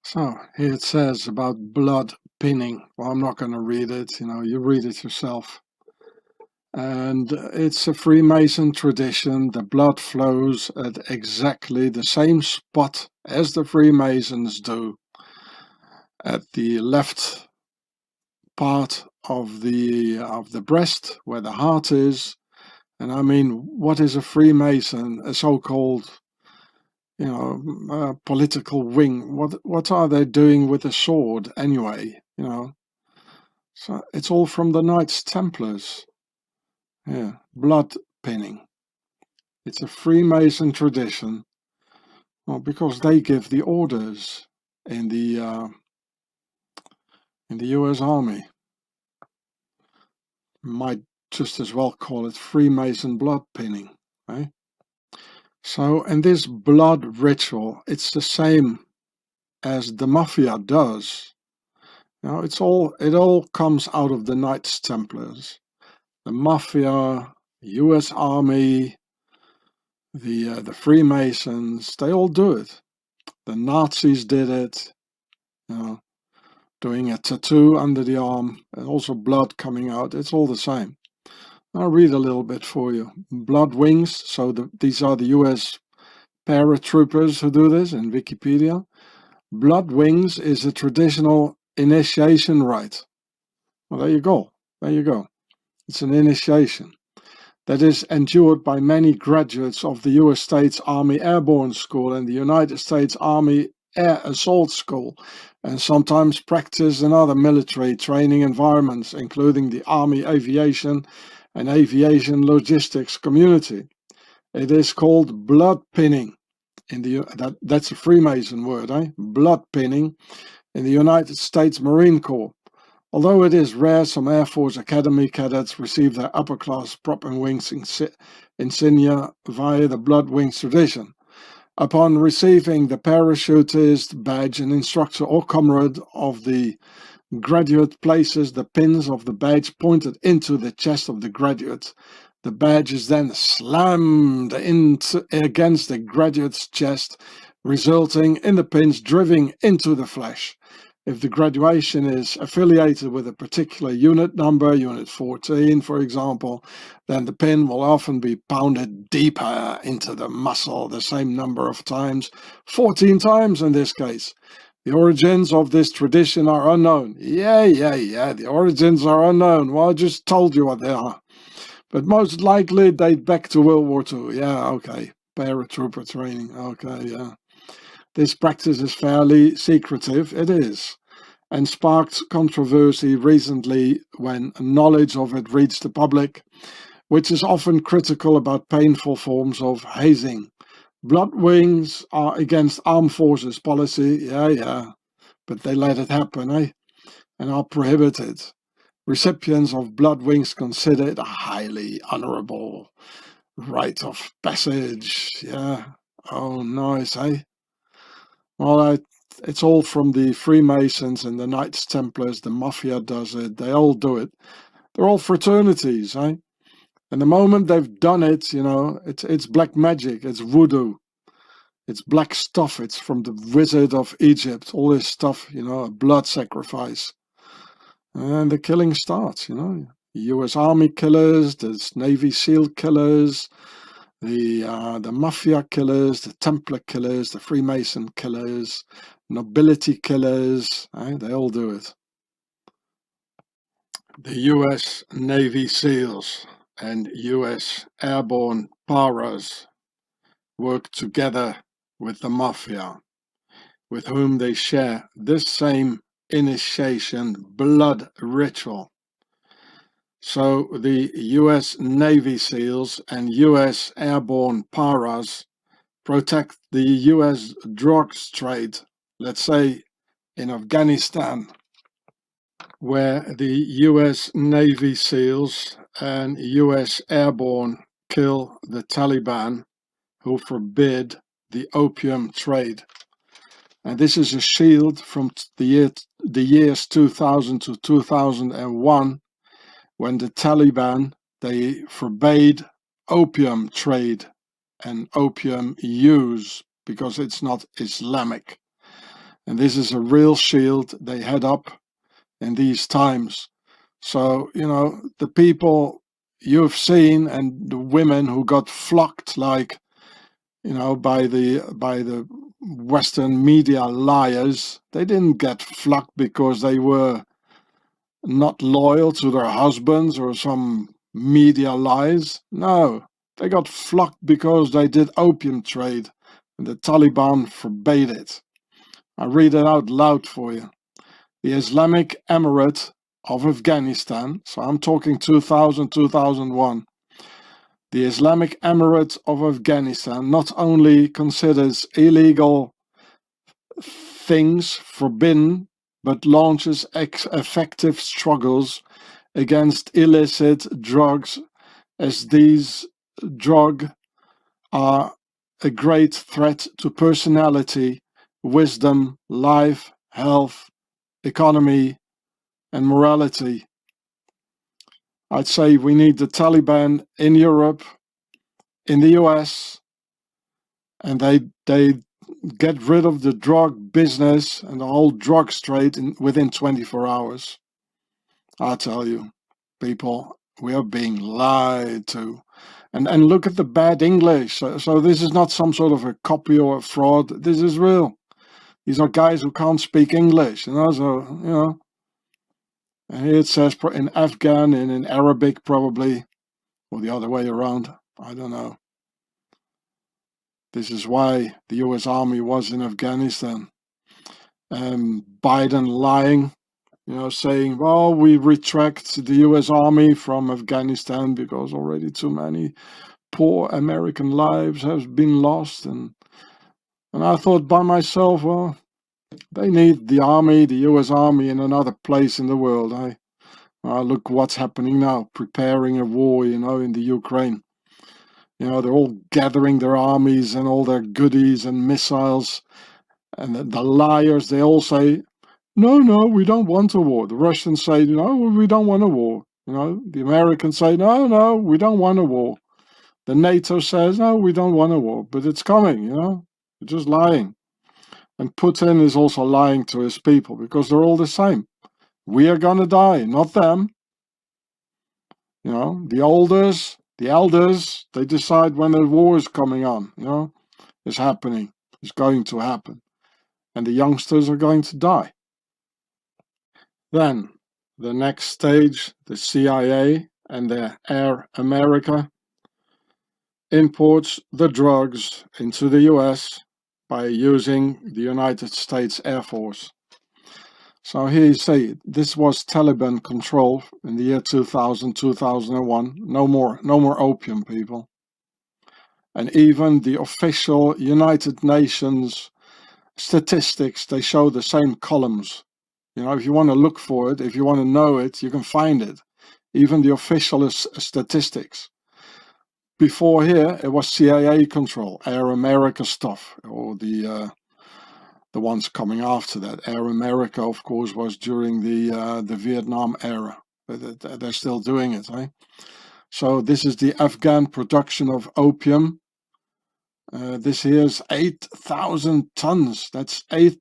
So here it says about blood pinning. Well, I'm not going to read it, you read it yourself. And it's a Freemason tradition. The blood flows at exactly the same spot as the Freemasons do, at the left part of the breast where the heart is. And I mean, what is a Freemason? A so-called, political wing. What are they doing with a sword anyway? So it's all from the Knights Templars. Yeah, blood pinning. It's a Freemason tradition. Well, because they give the orders in the U.S. Army. Might just as well call it Freemason blood pinning, right? So, and this blood ritual, it's the same as the mafia does. It all comes out of the Knights Templars. The mafia, U.S. Army, the Freemasons, they all do it. The Nazis did it, doing a tattoo under the arm, and also blood coming out. It's all the same. I'll read a little bit for you. Blood wings, so these are the US paratroopers who do this in Wikipedia. Blood wings is a traditional initiation rite. Well, there you go. There you go. It's an initiation that is endured by many graduates of the US States Army Airborne School and the United States Army Air Assault School, and sometimes practiced in other military training environments, including the Army Aviation and Aviation Logistics community. It is called blood pinning. That's a Freemason word, eh? Blood pinning in the United States Marine Corps. Although it is rare, some Air Force Academy cadets receive their upper-class prop and wings insignia via the blood wings tradition. Upon receiving the parachutist badge, an instructor or comrade of the graduate places the pins of the badge pointed into the chest of the graduate. The badge is then slammed against the graduate's chest, resulting in the pins driving into the flesh. If the graduation is affiliated with a particular unit number, Unit 14 for example, then the pin will often be pounded deeper into the muscle the same number of times, 14 times in this case. The origins of this tradition are unknown. Yeah, the origins are unknown. Well, I just told you what they are. But most likely date back to World War II. Yeah, okay. Paratrooper training. Okay, yeah. This practice is fairly secretive. It is. And sparked controversy recently when knowledge of it reached the public, which is often critical about painful forms of hazing. Blood wings are against armed forces policy, yeah, but they let it happen, eh? And are prohibited. Recipients of blood wings consider it a highly honorable rite of passage, yeah. Oh, nice, eh? Well, it's all from the Freemasons and the Knights Templars. The Mafia does it. They all do it. They're all fraternities, eh? And the moment they've done it, it's black magic, it's voodoo, it's black stuff, it's from the Wizard of Egypt, all this stuff, a blood sacrifice. And the killing starts, The US Army killers, the Navy SEAL killers, the mafia killers, the Templar killers, the Freemason killers, nobility killers, they all do it. The US Navy SEALs and US airborne paras work together with the mafia, with whom they share this same initiation blood ritual. So the US Navy SEALs and US airborne paras protect the US drugs trade, let's say in Afghanistan, where the US Navy SEALs and US airborne kill the Taliban, who forbid the opium trade. And this is a shield from the years 2000 to 2001, when the Taliban, they forbade opium trade and opium use because it's not Islamic. And this is a real shield they had up in these times. So, the people you've seen and the women who got flocked like, by the Western media liars, they didn't get flocked because they were not loyal to their husbands or some media lies. No, they got flocked because they did opium trade and the Taliban forbade it. I read it out loud for you. The Islamic Emirate of Afghanistan, so I'm talking 2000, 2001, the Islamic Emirate of Afghanistan not only considers illegal things forbidden, but launches effective struggles against illicit drugs, as these drugs are a great threat to personality, wisdom, life, health, economy, and morality. I'd say we need the Taliban in Europe, in the US, and they get rid of the drug business and the whole drugs trade within 24 hours. I tell you, people, we are being lied to. And look at the bad English. So this is not some sort of a copy or a fraud. This is real. These are guys who can't speak English. So, and here it says in Afghan and in Arabic probably, or the other way around. I don't know. This is why the US Army was in Afghanistan. Biden lying, saying, well, we retract the US Army from Afghanistan because already too many poor American lives have been lost. And I thought by myself, well, they need the army, the US Army, in another place in the world. Look what's happening now, preparing a war, in the Ukraine. They're all gathering their armies and all their goodies and missiles. And the liars, they all say, no, we don't want a war. The Russians say, we don't want a war. The Americans say, no, we don't want a war. The NATO says, no, we don't want a war. But it's coming, They're just lying. And Putin is also lying to his people because they're all the same. We are going to die, not them. The elders, they decide when the war is coming on, it's happening, it's going to happen. And the youngsters are going to die. Then, the next stage, the CIA and their Air America imports the drugs into the US by using the United States Air Force. So here you see, this was Taliban control in the year 2000, 2001. No more opium, people. And even the official United Nations statistics, they show the same columns. If you want to look for it, if you want to know it, you can find it. Even the official statistics. Before here, it was CIA control, Air America stuff, or the ones coming after that. Air America, of course, was during the Vietnam era. But they're still doing it, eh? So this is the Afghan production of opium. This here is 8,000 tons. That's 8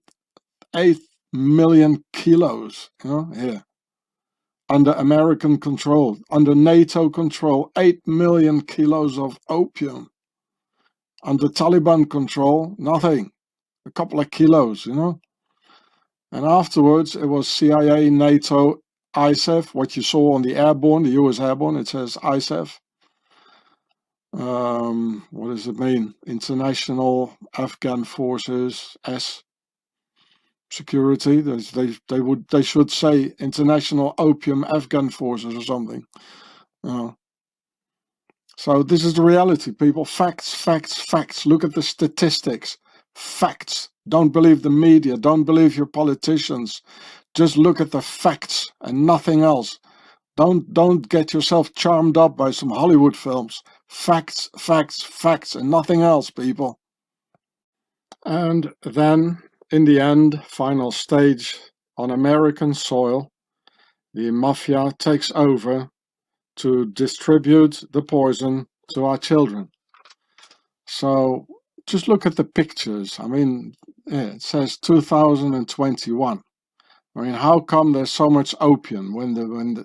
million kilos, here. Under American control, under NATO control, 8 million kilos of opium. Under Taliban control, nothing. A couple of kilos, And afterwards, it was CIA, NATO, ISAF, what you saw on the airborne, the US airborne, it says ISAF. What does it mean? International Afghan Forces, security. They should say International Opium Afghan Forces or something. So this is the reality, people. Facts, facts, facts. Look at the statistics. Facts. Don't believe the media. Don't believe your politicians. Just look at the facts and nothing else. Don't get yourself charmed up by some Hollywood films. Facts, facts, facts, and nothing else, people. And then, in the end, final stage, on American soil, the mafia takes over to distribute the poison to our children. So just look at the pictures. I mean, it says 2021. I mean, how come there's so much opium when the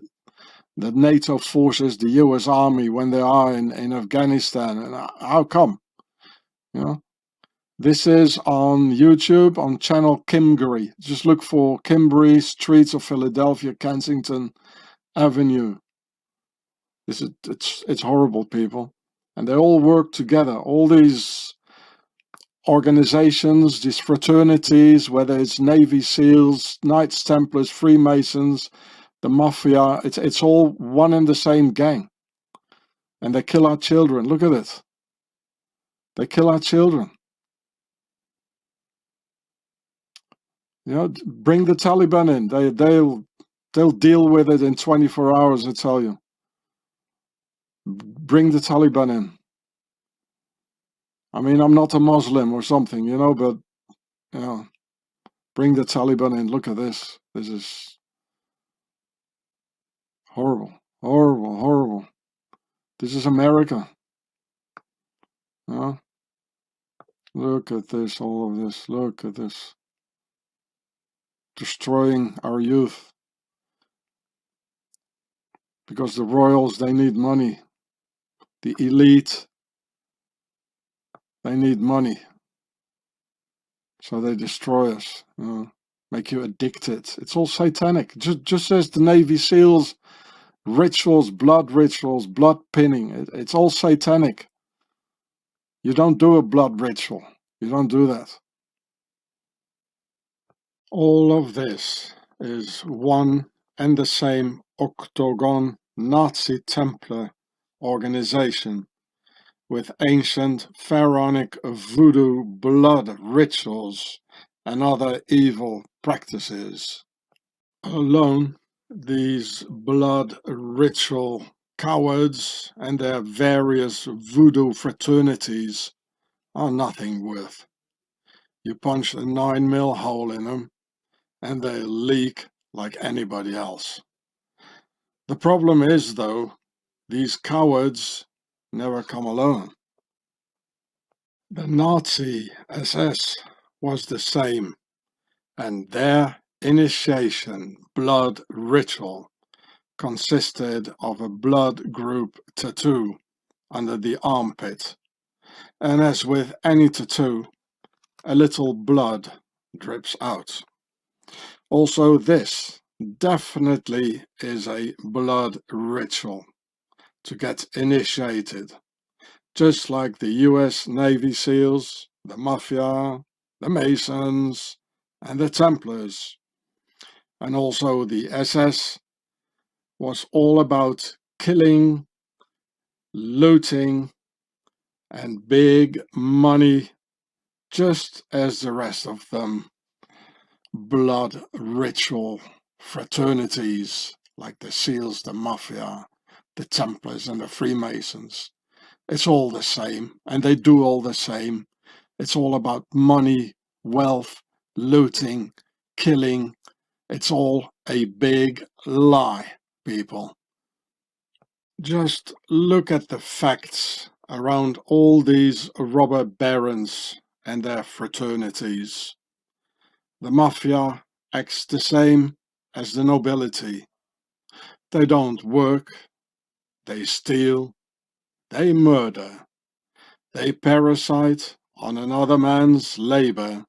NATO forces, the US Army, when they are in Afghanistan? And how come? This is on YouTube on channel Kimberly. Just look for Kimberly, Streets of Philadelphia, Kensington Avenue. It's horrible, people. And they all work together. All these organizations, these fraternities, whether it's Navy SEALs, Knights Templars, Freemasons, the Mafia, it's all one and the same gang. And they kill our children. Look at it. They kill our children. Bring the Taliban in. They'll deal with it in 24 hours, I tell you. Bring the Taliban in. I mean, I'm not a Muslim or something, but, bring the Taliban in. Look at this. This is horrible, horrible, horrible. This is America. Look at this, all of this. Look at this. Destroying our youth. Because the royals, they need money. The elite, they need money. So they destroy us, make you addicted. It's all satanic. Just as the Navy SEALs, rituals, blood pinning. It's all satanic. You don't do a blood ritual. You don't do that. All of this is one and the same octagon Nazi Templar organization with ancient pharaonic voodoo blood rituals and other evil practices. Alone, these blood ritual cowards and their various voodoo fraternities are nothing worth. You punch a 9mm hole in them and they leak like anybody else. The problem is, though, these cowards never come alone. The Nazi SS was the same, and their initiation blood ritual consisted of a blood group tattoo under the armpit, and as with any tattoo, a little blood drips out. Also, this definitely is a blood ritual to get initiated, just like the US Navy SEALs, the Mafia, the Masons, and the Templars. And also the SS was all about killing, looting, and big money, just as the rest of them. Blood ritual fraternities like the SEALs, the Mafia, the Templars, and the Freemasons. It's all the same, and they do all the same. It's all about money, wealth, looting, killing. It's all a big lie, people. Just look at the facts around all these robber barons and their fraternities. The mafia acts the same as the nobility. They don't work, they steal, they murder, they parasite on another man's labor.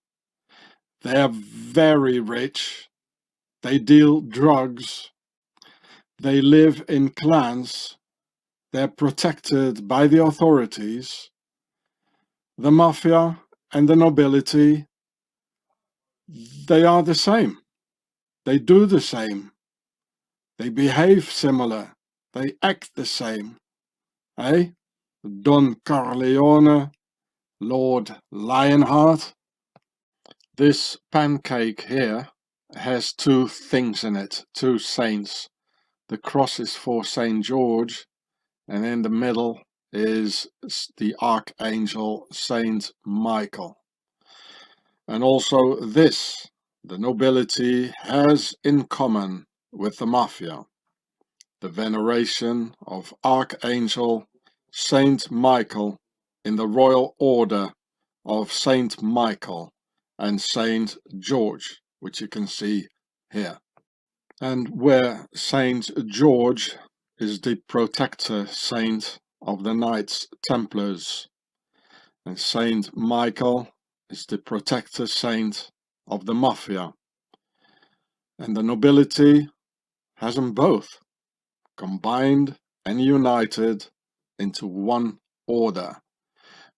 They are very rich, they deal drugs, they live in clans, they're protected by the authorities. The mafia and the nobility, they are the same. They do the same. They behave similar. They act the same. Eh? Don Corleone, Lord Lionheart. This pancake here has two things in it, two saints. The cross is for Saint George, and in the middle is the Archangel Saint Michael. And also this, the nobility has in common with the mafia, the veneration of Archangel Saint Michael in the royal order of Saint Michael and Saint George, which you can see here. And where Saint George is the protector saint of the Knights Templars, and Saint Michael is the protector saint of the mafia. And the nobility has them both combined and united into one order,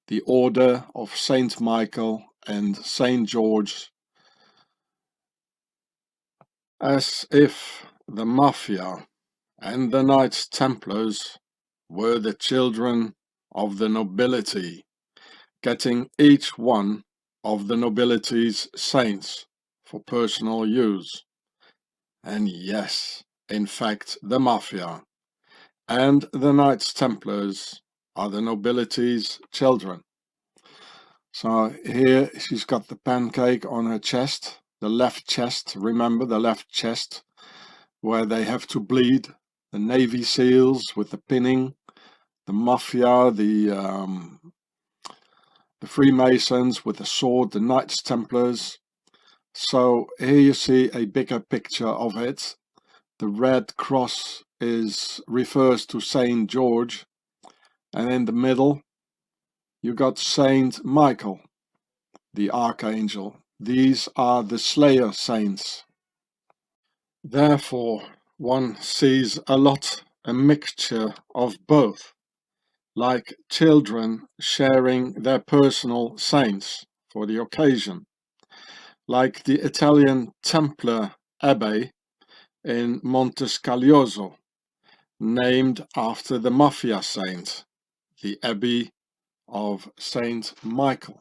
the order of Saint Michael and Saint George, as if the mafia and the Knights Templars were the children of the nobility, getting each one of the nobility's saints for personal use. And yes, in fact, the mafia and the Knights Templars are the nobility's children. So here she's got the pancake on her chest, the left chest, remember the left chest, where they have to bleed, the Navy SEALs with the pinning, the mafia, the Freemasons with the sword, the Knights Templars. So here you see a bigger picture of it. The red cross refers to Saint George, and in the middle you got Saint Michael, the Archangel. These are the Slayer saints. Therefore, one sees a mixture of both, like children sharing their personal saints for the occasion, like the Italian Templar Abbey in Montescaglioso, named after the mafia saint, the Abbey of Saint Michael.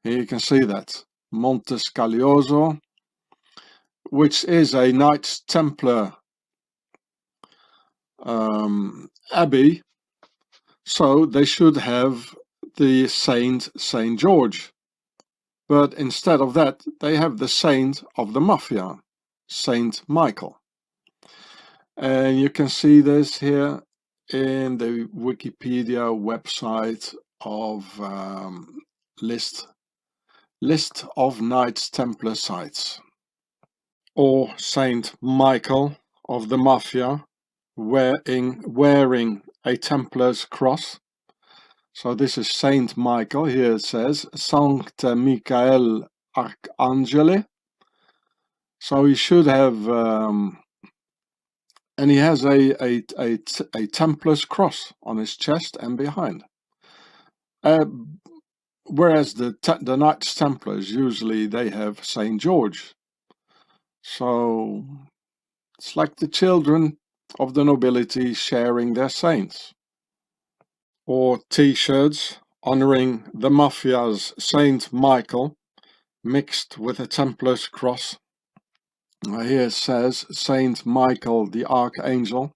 Here you can see that, Montescaglioso, which is a Knights Templar abbey, so they should have the Saint George. But instead of that, they have the saint of the mafia, Saint Michael. And you can see this here in the Wikipedia website of list of Knights Templar sites. Or Saint Michael of the mafia wearing a Templar's cross. So this is Saint Michael. Here it says Sancte Michael Arcangeli. So he should have, and he has a Templar's cross on his chest and behind. Whereas the Knights Templars, usually they have Saint George. So it's like the children of the nobility sharing their saints. Or t-shirts honoring the mafia's Saint Michael mixed with a Templar's cross. Here it says Saint Michael the Archangel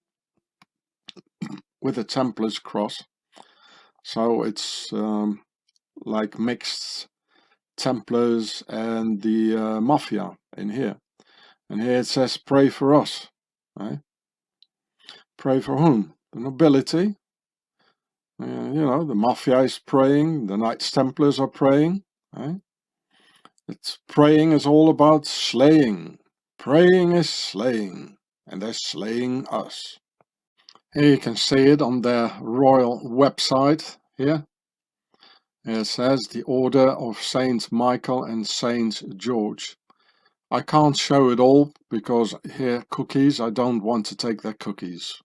with a Templar's cross. So it's like mixed Templars and the mafia in here. And here it says pray for us. Right? Pray for whom? the nobility. You know, the mafia is praying, the Knights Templars are praying. Right? It's praying is all about slaying. Praying is slaying, and they're slaying us. Here you can see it on their royal website here. It says the Order of Saint Michael and Saint George. I can't show it all because here cookies, I don't want to take their cookies.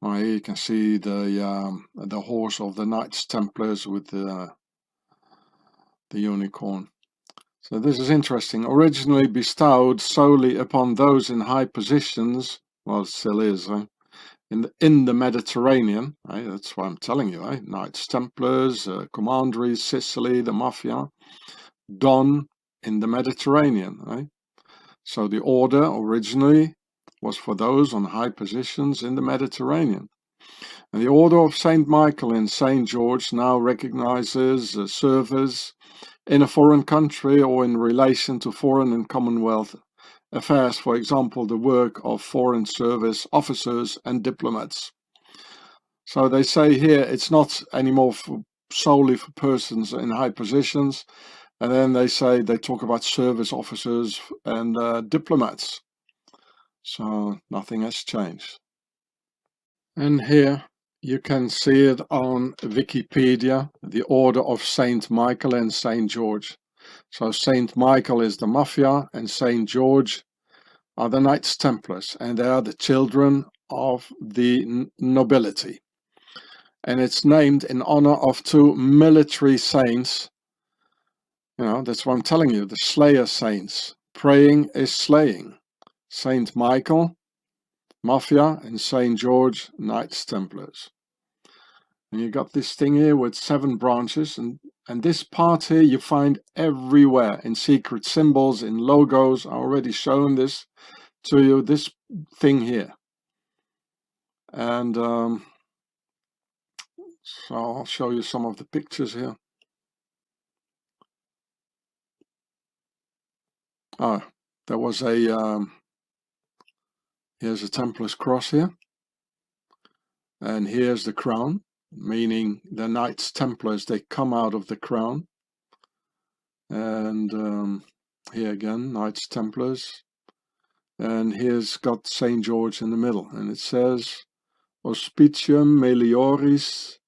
Here you can see the horse of the Knights Templars with the unicorn. So this is interesting. Originally bestowed solely upon those in high positions, well, it still is, in the Mediterranean. That's what I'm telling you. Knights Templars, Commanderies, Sicily, the Mafia, done in the Mediterranean. So the order originally was for those on high positions in the Mediterranean. And the Order of Saint Michael and Saint George now recognizes service in a foreign country or in relation to foreign and Commonwealth affairs, for example, the work of foreign service officers and diplomats. So they say here it's not anymore solely for persons in high positions, and then they talk about service officers and diplomats. So nothing has changed. And here you can see it on Wikipedia, the Order of Saint Michael and Saint George. So Saint Michael is the Mafia and Saint George are the Knights Templars, and they are the children of the nobility. And it's named in honor of two military saints. You know, that's what I'm telling you, the Slayer saints. Praying is slaying. Saint Michael, Mafia, and Saint George, Knights Templars. And you got this thing here with 7 branches, and this part here you find everywhere in secret symbols, in logos. I already shown this to you, this thing here. And so I'll show you some of the pictures here. There was here's a Templar's cross here, and here's the crown, meaning the Knights Templars, they come out of the crown. And here again, Knights Templars, and here's got Saint George in the middle, and it says Auspicium Melioris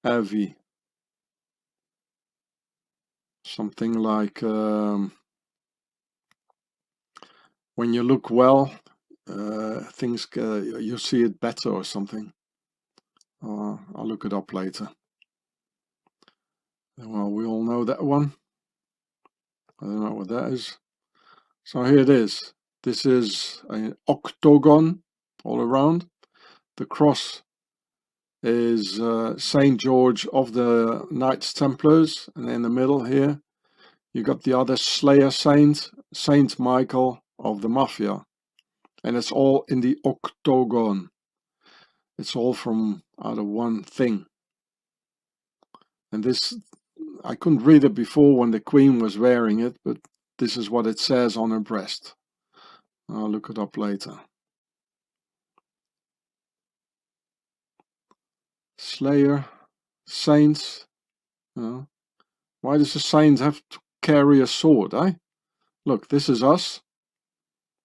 Avi, something like when you look well, things you see it better or something. I'll look it up later. Well, we all know that one. I don't know what that is. So here it is. This is an octagon all around. The cross is Saint George of the Knights Templars, and in the middle here you got the other Slayer saint, Saint Michael of the Mafia, and it's all in the octagon. It's all from out of one thing. And this, I couldn't read it before when the Queen was wearing it, but this is what it says on her breast. I'll look it up later. Slayer, saints. Why does a saint have to carry a sword, eh? Look, this is us,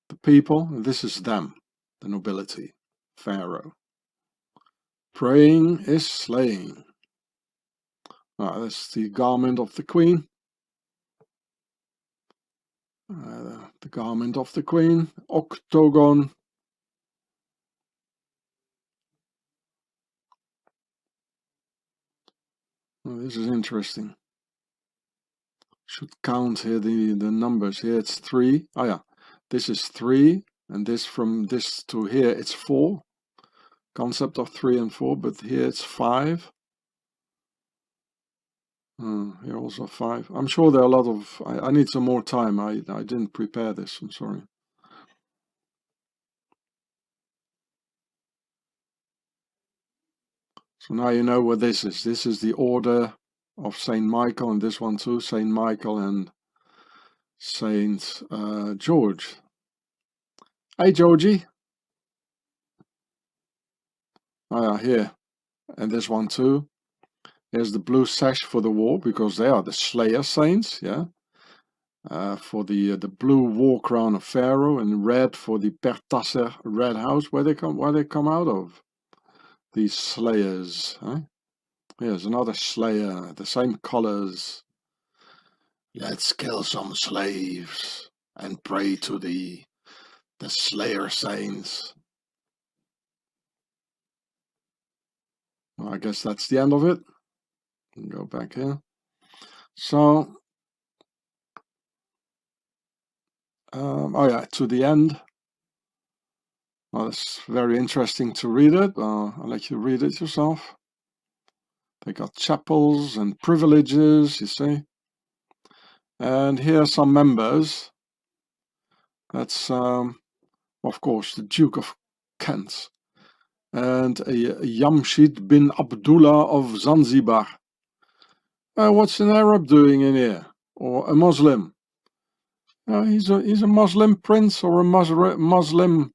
the people, and this is them, the nobility, Pharaoh. Praying is slaying. That's the garment of the Queen. The garment of the Queen, octagon. This is interesting. Should count here the numbers. Here it's 3. Oh yeah, this is 3, and this from this to here it's 4. Concept of 3 and 4, but here it's 5. Here also 5. I'm sure there are a lot of. I need some more time. I didn't prepare this. I'm sorry. So now you know what this is. This is the Order of Saint Michael, and this one too, Saint Michael and Saint George. Hey, Georgie. Oh yeah, here. And this one too. Here's the blue sash for the war, because they are the Slayer Saints, yeah. For the blue war crown of Pharaoh, and red for the Pertasser red house, where they come out of. These slayers, huh? Here's another slayer, the same colors. Let's kill some slaves and pray to the Slayer Saints. Well, I guess that's the end of it. Go back here. So, oh yeah, to the end. Well, it's very interesting to read it. I'll let you read it yourself. They got chapels and privileges, you see. And here are some members. That's, of course, the Duke of Kent and a Yamshid bin Abdullah of Zanzibar. What's an Arab doing in here? Or a Muslim? He's a Muslim prince or a Muslim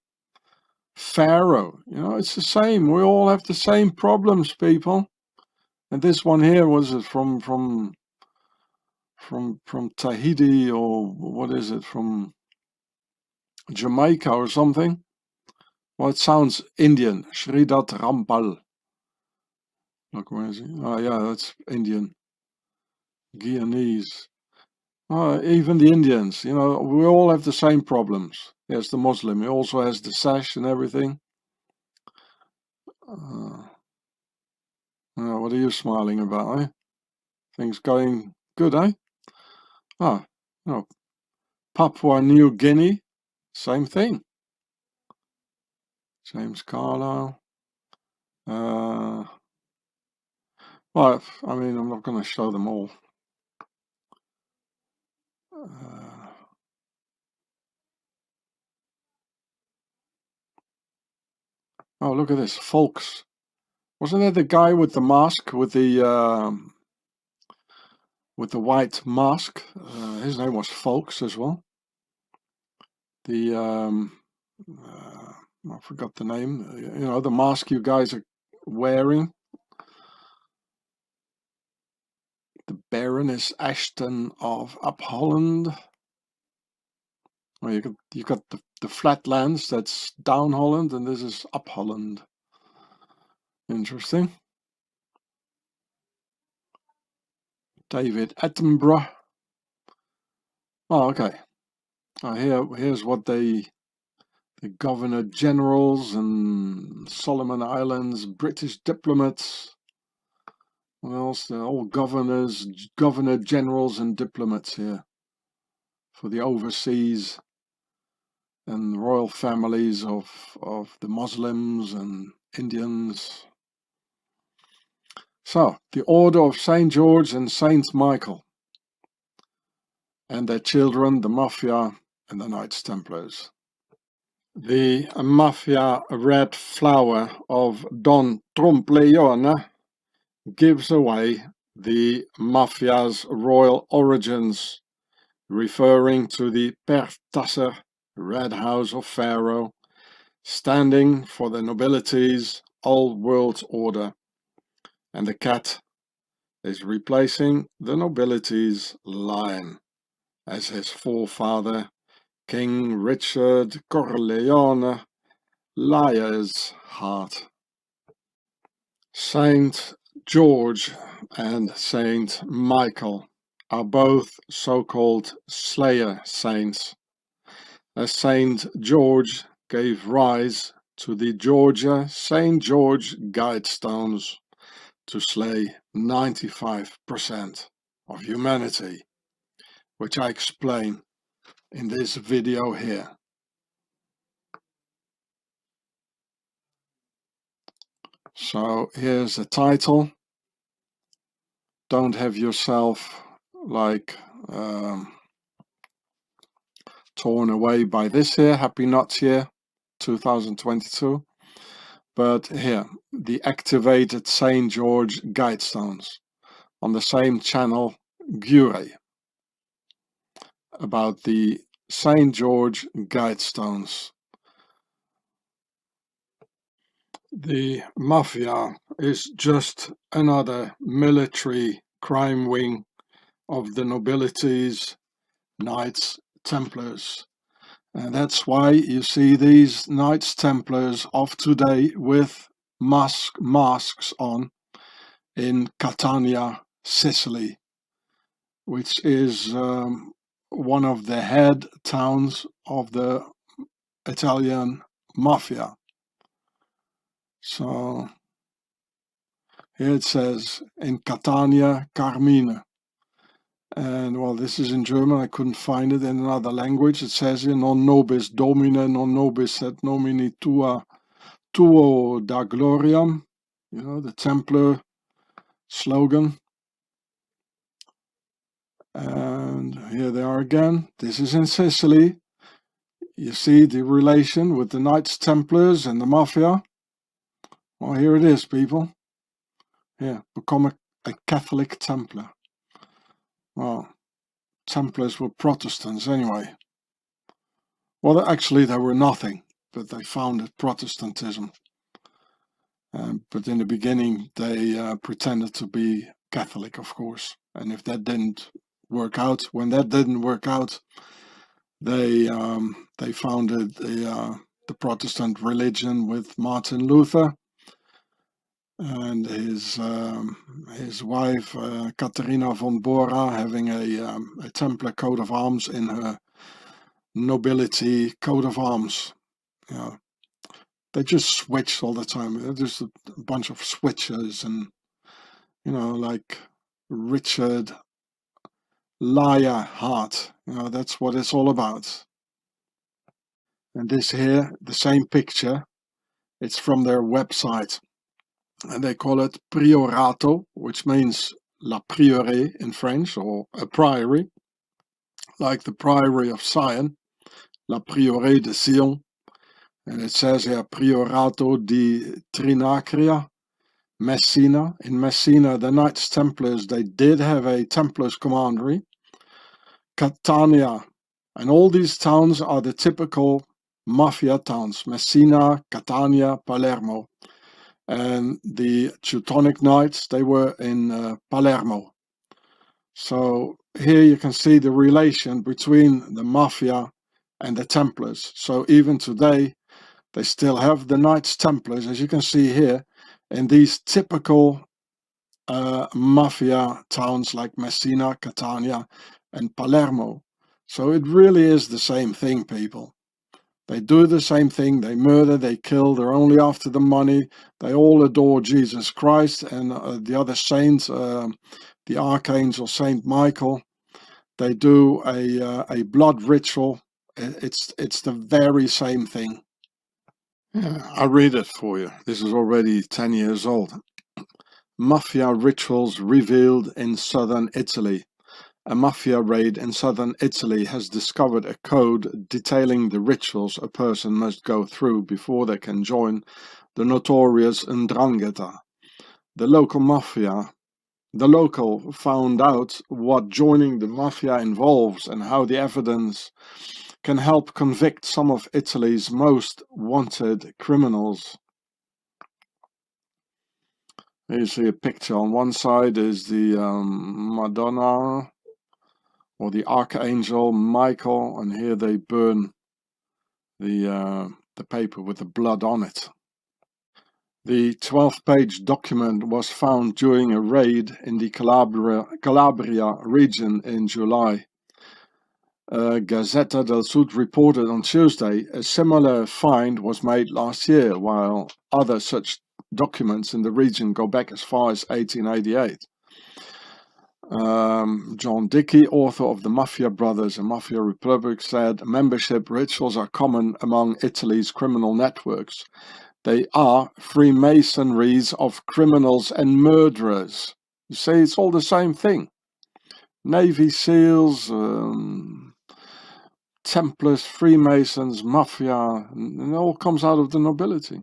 pharaoh. You know, it's the same. We all have the same problems, people. And this one here was from Tahiti, or what is it, from Jamaica or something. Well, it sounds Indian. Shridat Rampal. Look, where is he? Oh yeah, that's Indian. Guyanese. Even the Indians, you know, we all have the same problems. There's the Muslim, he also has the sash and everything. What are you smiling about, eh? Things going good, eh? Ah, no. Papua New Guinea, same thing. James Carlisle. Well, I mean, I'm not going to show them all. Oh, look at this, Folks. Wasn't there the guy with the mask, with the white mask? His name was Folks as well. The I forgot the name. You know, the mask you guys are wearing. The Baroness Ashton of Up Holland. Well, you got the flatlands, that's down Holland, and this is Up Holland. Interesting. David Attenborough. Oh, okay. Here's what the Governor Generals and Solomon Islands, British diplomats. What else? They're all governors, Governor Generals and diplomats here for the overseas and royal families of the Muslims and Indians. So, the Order of St. George and St. Michael, and their children, the Mafia and the Knights Templars. The Mafia Red Flower of Don Trompeleone gives away the Mafia's royal origins, referring to the Pertasser Red House of Pharaoh, standing for the nobility's old world order, and the cat is replacing the nobility's lion as his forefather, King Richard Corleone, Liar's heart. Saint George and Saint Michael are both so-called Slayer Saints, as Saint George gave rise to the Georgia St. George Guidestones to slay 95% of humanity, which I explain in this video here. So here's the title. Don't have yourself like torn away by this here, Happy Nuts Year 2022. But here, the activated St. George Guidestones on the same channel, Gure, about the St. George Guidestones. The Mafia is just another military crime wing of the nobility's Knights Templars. And that's why you see these Knights Templars of today with masks on in Catania, Sicily, which is one of the head towns of the Italian Mafia. So here it says in Catania, Carmine. And well, this is in German. I couldn't find it in another language. It says here, non nobis domine, non nobis et nomini tua, tuo da gloriam. You know, the Templar slogan. And here they are again. This is in Sicily. You see the relation with the Knights Templars and the Mafia. Well, here it is, people. Here, become a Catholic Templar. Well, Templars were Protestants anyway. Well, actually, they were nothing, but they founded Protestantism. But in the beginning, they pretended to be Catholic, of course. And if that didn't work out, when that didn't work out, they founded the Protestant religion with Martin Luther and his wife Catharina von Bora having a Templar coat of arms in her nobility coat of arms. You know, they just switch all the time. They're just a bunch of switchers, and you know, like Richard Lionheart. You know, that's what it's all about. And this here, the same picture, it's from their website, and they call it Priorato, which means La Prieuré in French, or a priory, like the Priory of Sion, La Prieuré de Sion. And it says here Priorato di Trinacria, Messina. In Messina, the Knights Templars, they did have a Templars commandery. Catania, and all these towns are the typical Mafia towns: Messina, Catania, Palermo. And the Teutonic Knights, they were in Palermo. So here you can see the relation between the Mafia and the Templars. So even today, they still have the Knights Templars, as you can see here, in these typical Mafia towns like Messina, Catania, and Palermo. So it really is the same thing, people. They do the same thing. They murder, they kill, they're only after the money. They all adore Jesus Christ and the other saints, the Archangel Saint Michael. They do a blood ritual. It's the very same thing. Yeah, I'll read it for you. This is already 10 years old. Mafia rituals revealed in southern Italy. A mafia raid in southern Italy has discovered a code detailing the rituals a person must go through before they can join the notorious 'Ndrangheta. The local found out what joining the mafia involves and how the evidence can help convict some of Italy's most wanted criminals. Here you see a picture. On one side is the Madonna, or the Archangel Michael, and here they burn the paper with the blood on it. The 12-page document was found during a raid in the Calabria region in July. Gazzetta del Sud reported on Tuesday a similar find was made last year, while other such documents in the region go back as far as 1888. John Dickey, author of The Mafia Brothers and Mafia Republic, said membership rituals are common among Italy's criminal networks. They are Freemasonries of criminals and murderers. You see, it's all the same thing. Navy SEALs, Templars, Freemasons, Mafia, and it all comes out of the nobility.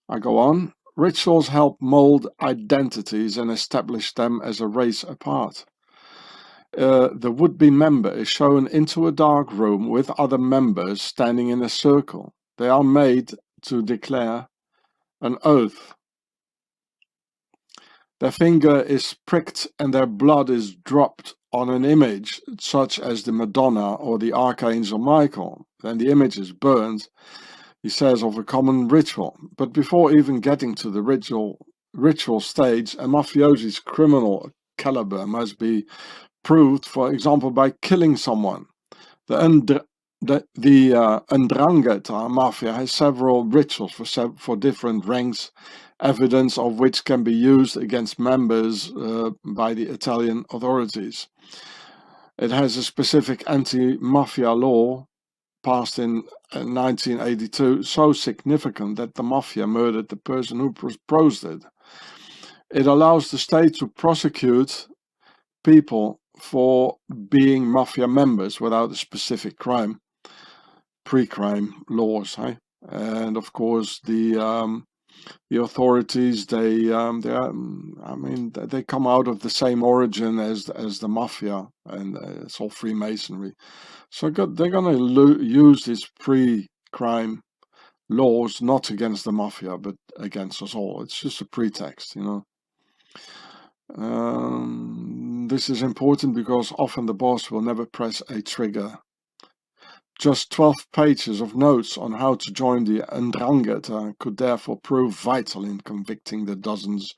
I go on. Rituals help mold identities and establish them as a race apart. The would-be member is shown into a dark room with other members standing in a circle. They are made to declare an oath. Their finger is pricked and their blood is dropped on an image such as the Madonna or the Archangel Michael. Then the image is burned, he says, of a common ritual. But before even getting to the ritual stage, a mafioso's criminal caliber must be proved, for example, by killing someone. The 'Ndrangheta mafia has several rituals for different ranks, evidence of which can be used against members by the Italian authorities. It has a specific anti-mafia law passed in 1982, so significant that the mafia murdered the person who proposed it. It allows the state to prosecute people for being mafia members without a specific crime, pre-crime laws, hey? And of course the authorities, they come out of the same origin as the mafia, and it's all Freemasonry. So they're going to use these pre-crime laws not against the mafia but against us all. It's just a pretext, you know. This is important because often the boss will never press a trigger. Just 12 pages of notes on how to join the 'Ndrangheta could therefore prove vital in convicting the dozens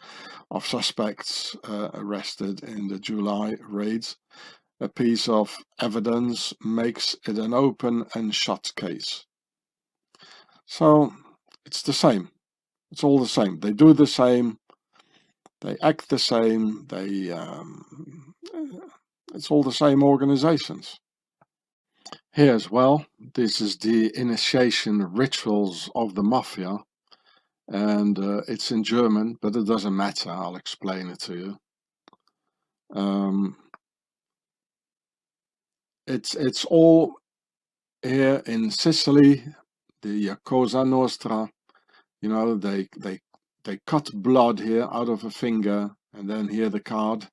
of suspects arrested in the July raids. A piece of evidence makes it an open and shut case. So it's the same. It's all the same. They do the same. They act the same. It's all the same organizations. Here as well, this is the initiation rituals of the mafia, and it's in German, but it doesn't matter. I'll explain it to you. It's all here in Sicily, the Cosa Nostra. You know, they cut blood here out of a finger, and then here the card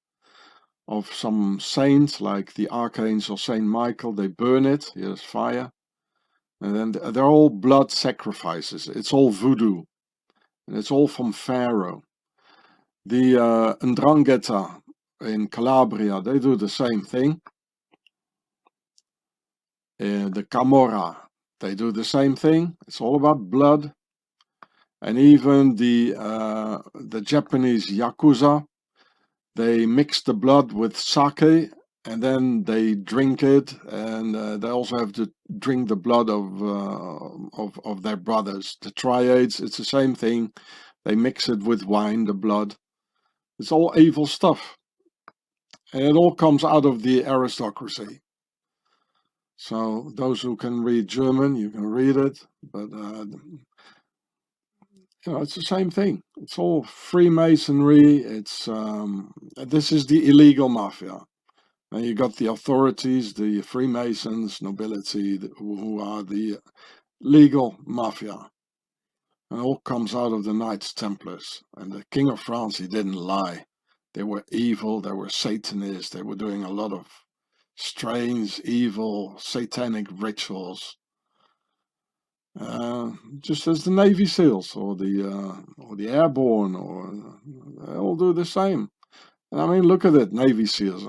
of some saint, like the Archangel Saint Michael. They burn it. Here's fire, and then they're all blood sacrifices. It's all voodoo, and it's all from Pharaoh. The 'Ndrangheta in Calabria, they do the same thing. The Camorra, they do the same thing. It's all about blood. And even the Japanese Yakuza, they mix the blood with sake and then they drink it, and they also have to drink the blood of their brothers. The triads, it's the same thing. They mix it with wine, the blood. It's all evil stuff. And it all comes out of the aristocracy. So those who can read German, you can read it, but you know, it's the same thing. It's all Freemasonry. It's this is the illegal mafia. And you got the authorities, the Freemasons, nobility, who are the legal mafia. And it all comes out of the Knights Templars. And the King of France, he didn't lie. They were evil, they were Satanists, they were doing a lot of strange, evil, satanic rituals. Just as the Navy SEALs or the Airborne, or they all do the same. And I mean, look at it, Navy SEALs.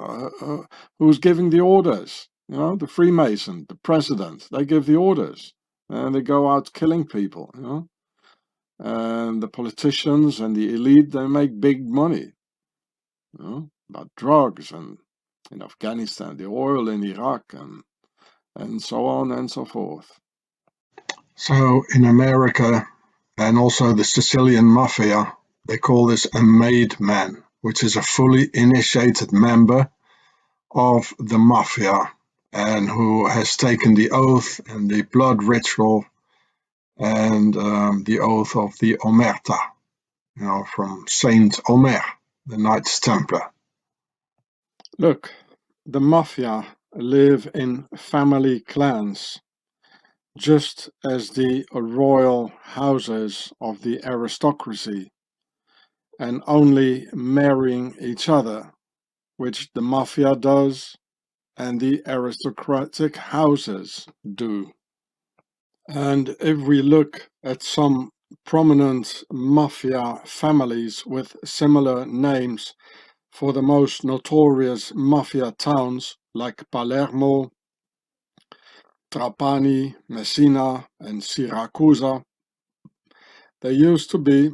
Who's giving the orders? You know, the Freemason, the president. They give the orders, and they go out killing people. You know, and the politicians and the elite, they make big money. You know, about drugs, and in Afghanistan, the oil in Iraq, and so on and so forth. So in America, and also the Sicilian mafia, they call this a made man, which is a fully initiated member of the mafia, and who has taken the oath and the blood ritual and the oath of the Omerta, you know, from Saint Omer, the Knights Templar. Look, the mafia live in family clans, just as the royal houses of the aristocracy, and only marrying each other, which the mafia does and the aristocratic houses do. And if we look at some prominent mafia families with similar names for the most notorious mafia towns like Palermo, Trapani, Messina, and Siracusa. There used to be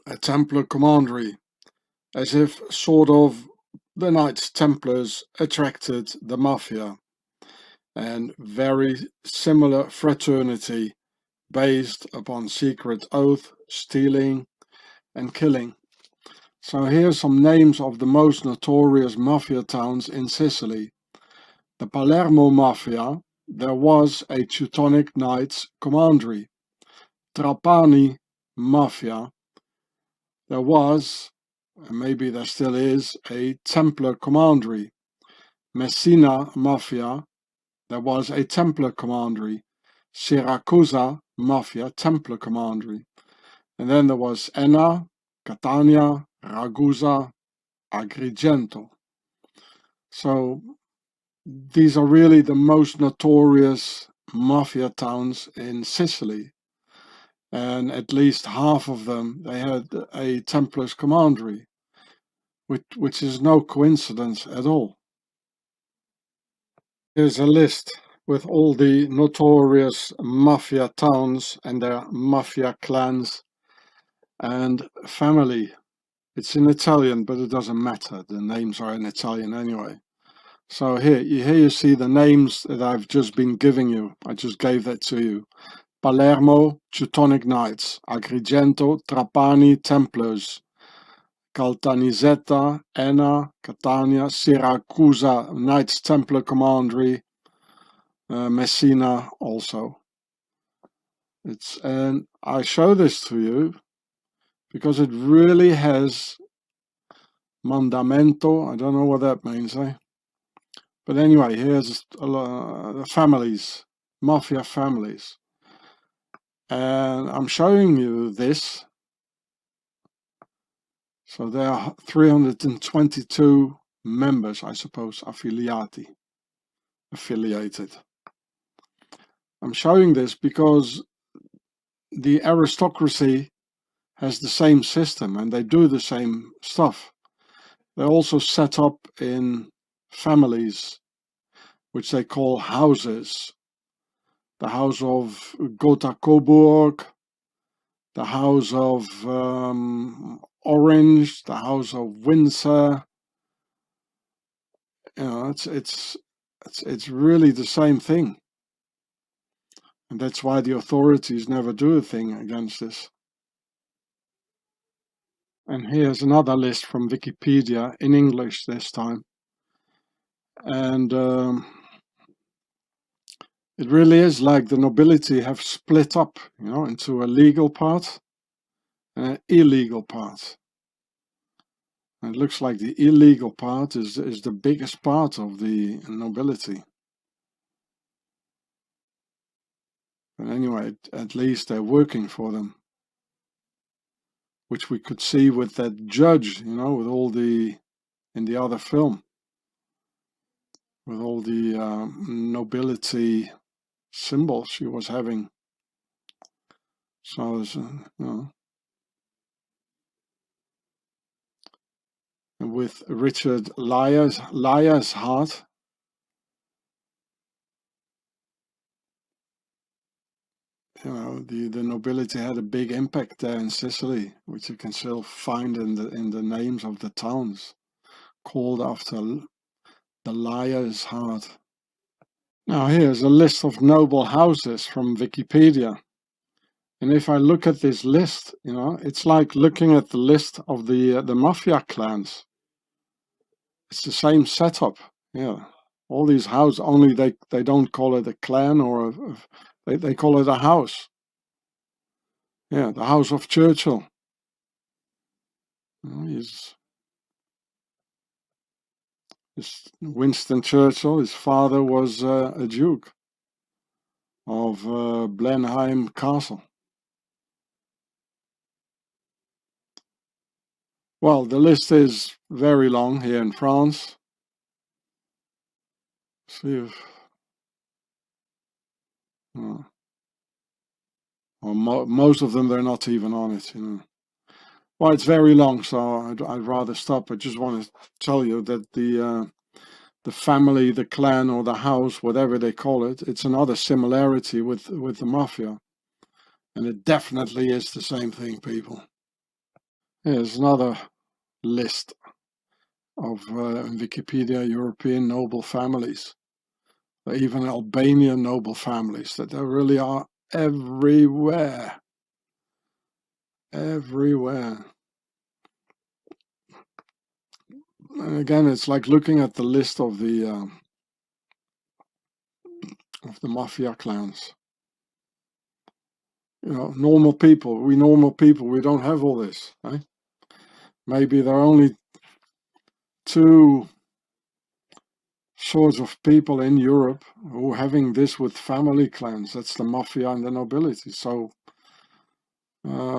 a Templar commandery, as if sort of the Knights Templars attracted the mafia, and very similar fraternity based upon secret oath, stealing, and killing. So here's some names of the most notorious mafia towns in Sicily. The Palermo Mafia, there was a Teutonic Knights commandery. Trapani Mafia, there was, and maybe there still is, a Templar commandery. Messina Mafia, there was a Templar commandery. Siracusa Mafia, Templar commandery. And then there was Enna, Catania, Ragusa, Agrigento. So these are really the most notorious mafia towns in Sicily. And at least half of them, they had a Templars commandery, which is no coincidence at all. Here's a list with all the notorious mafia towns and their mafia clans and family. It's in Italian, but it doesn't matter. The names are in Italian anyway. So here you see the names that I've just been giving you. I just gave that to you. Palermo, Teutonic Knights. Agrigento, Trapani, Templars. Caltanissetta, Enna, Catania, Siracusa, Knights Templar Commandery. Messina also. And I show this to you because it really has mandamento. I don't know what that means, eh? But anyway, here's the families, mafia families. And I'm showing you this. So there are 322 members, I suppose, affiliated. I'm showing this because the aristocracy has the same system and they do the same stuff. They're also set up in families, which they call houses. The house of Gotha Coburg, the house of Orange, the house of Windsor. You know, it's really the same thing. And that's why the authorities never do a thing against this. And here's another list from Wikipedia, in English this time. And it really is like the nobility have split up, you know, into a legal part and an illegal part. And it looks like the illegal part is the biggest part of the nobility. But anyway, at least they're working for them. Which we could see with that judge, you know, with all the, in the other film, with all the nobility symbols she was having. So, you know, and with Richard Lyre's heart, you know, the nobility had a big impact there in Sicily, which you can still find in the names of the towns called after the Lyre's heart. Now here's a list of noble houses from Wikipedia. And if I look at this list, you know, it's like looking at the list of the mafia clans. It's the same setup, yeah. All these houses, only they don't call it a clan or they call it a house. Yeah, the House of Churchill. He's Winston Churchill. His father was a duke of Blenheim Castle. Well, the list is very long here in France. See if, oh or most of them, they're not even on it, you know. Well, it's very long, so I'd rather stop. I just want to tell you that the family, the clan, or the house, whatever they call it, it's another similarity with the mafia. And it definitely is the same thing, people. Here's another list of Wikipedia European noble families, even Albanian noble families, that there really are everywhere. Everywhere. And again, it's like looking at the list of the mafia clans. You know, normal people, we don't have all this, right? Maybe there are only two sorts of people in Europe who are having this with family clans. That's the mafia and the nobility. So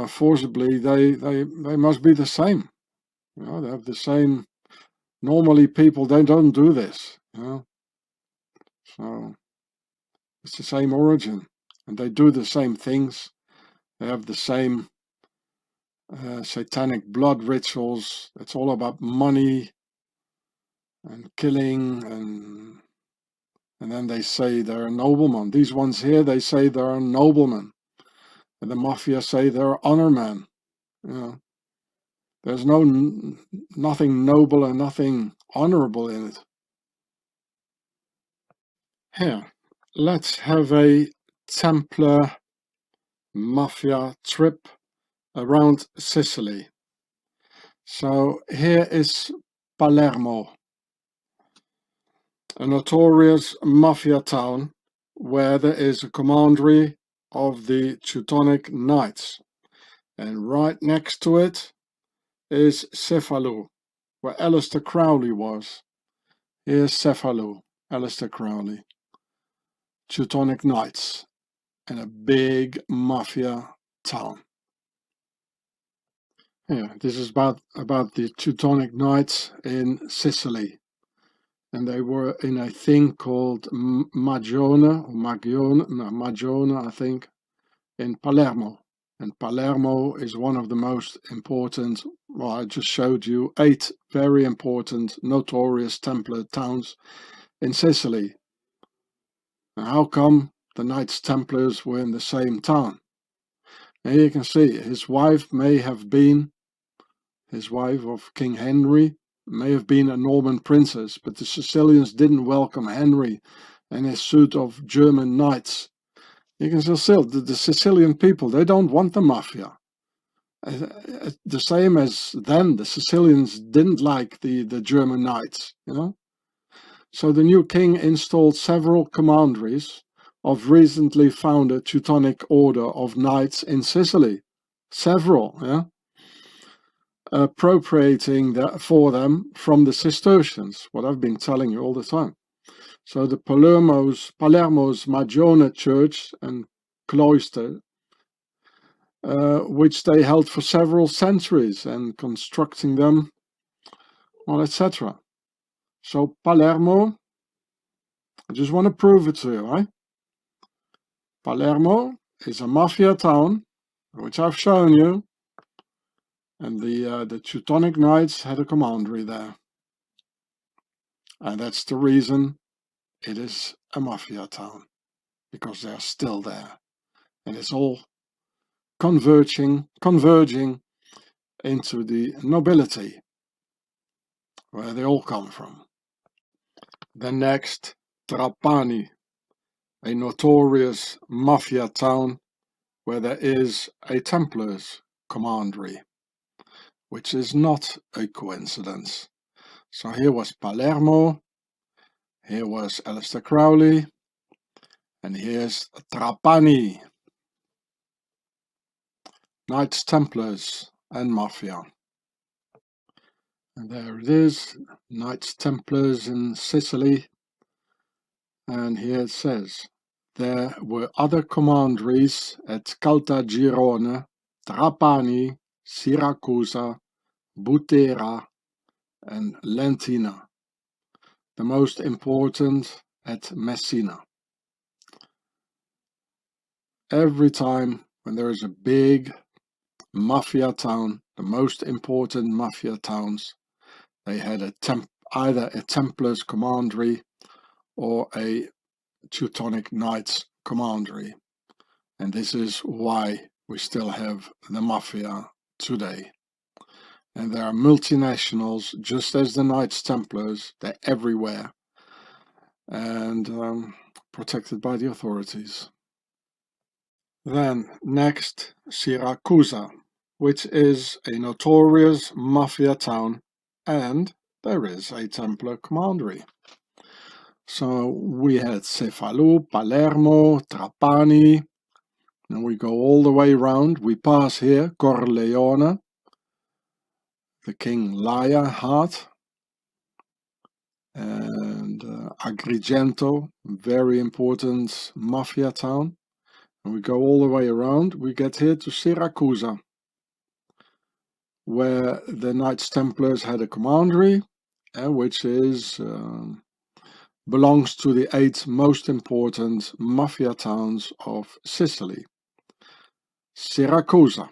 forcibly they must be the same. You know, they have the same. Normally people, they don't do this, you know. So it's the same origin, and they do the same things. They have the same satanic blood rituals. It's all about money and killing, and then they say they're a nobleman. These ones here, they say they're a nobleman, and the mafia say they're honor men. You know, there's nothing noble and nothing honorable in it. Here, let's have a Templar mafia trip around Sicily. So here is Palermo, a notorious mafia town where there is a commandery of the Teutonic Knights, and right next to it is Cefalù, where Aleister Crowley was. Here's Cefalù, Aleister Crowley, Teutonic Knights, and a big mafia town. Yeah, this is about the Teutonic Knights in Sicily. And they were in a thing called Magione, I think, in Palermo. And Palermo is one of the most important, well, I just showed you 8 very important, notorious Templar towns in Sicily. Now, how come the Knights Templars were in the same town? And here you can see his wife of King Henry, may have been a Norman princess, but the Sicilians didn't welcome Henry and his suite of German knights. You can still the Sicilian people, they don't want the mafia. The same as then, the Sicilians didn't like the German knights, you know. So the new king installed several commanderies of recently founded Teutonic Order of Knights in Sicily. Several, yeah. Appropriating for them from the Cistercians, what I've been telling you all the time. So the Palermo's Magione church and cloister, which they held for several centuries, and constructing them, well, etc. So Palermo, I just want to prove it to you, right? Palermo is a mafia town, which I've shown you, and the Teutonic Knights had a commandery there. And that's the reason it is a mafia town, because they're still there. And it's all converging into the nobility, where they all come from. Then next, Trapani, a notorious mafia town where there is a Templars commandery, which is not a coincidence. So here was Palermo, here was Aleister Crowley, and here's Trapani. Knights Templars and Mafia. And there it is, Knights Templars in Sicily. And here it says, there were other commanderies at Caltagirone, Trapani, Siracusa, Butera, and Lentina. The most important at Messina. Every time when there is a big mafia town, the most important mafia towns, they had either a Templars commandery or a Teutonic Knights commandery. And this is why we still have the mafia today. And there are multinationals, just as the Knights Templars. They're everywhere and protected by the authorities. Then next, Siracusa, which is a notorious mafia town, and there is a Templar commandery. So we had Cefalù, Palermo, Trapani, and we go all the way around. We pass here Corleone, the King Leonhard, and Agrigento, very important mafia town. And we go all the way around. We get here to Siracusa, where the Knights Templars had a commandery, which is belongs to the 8 most important mafia towns of Sicily. Siracusa.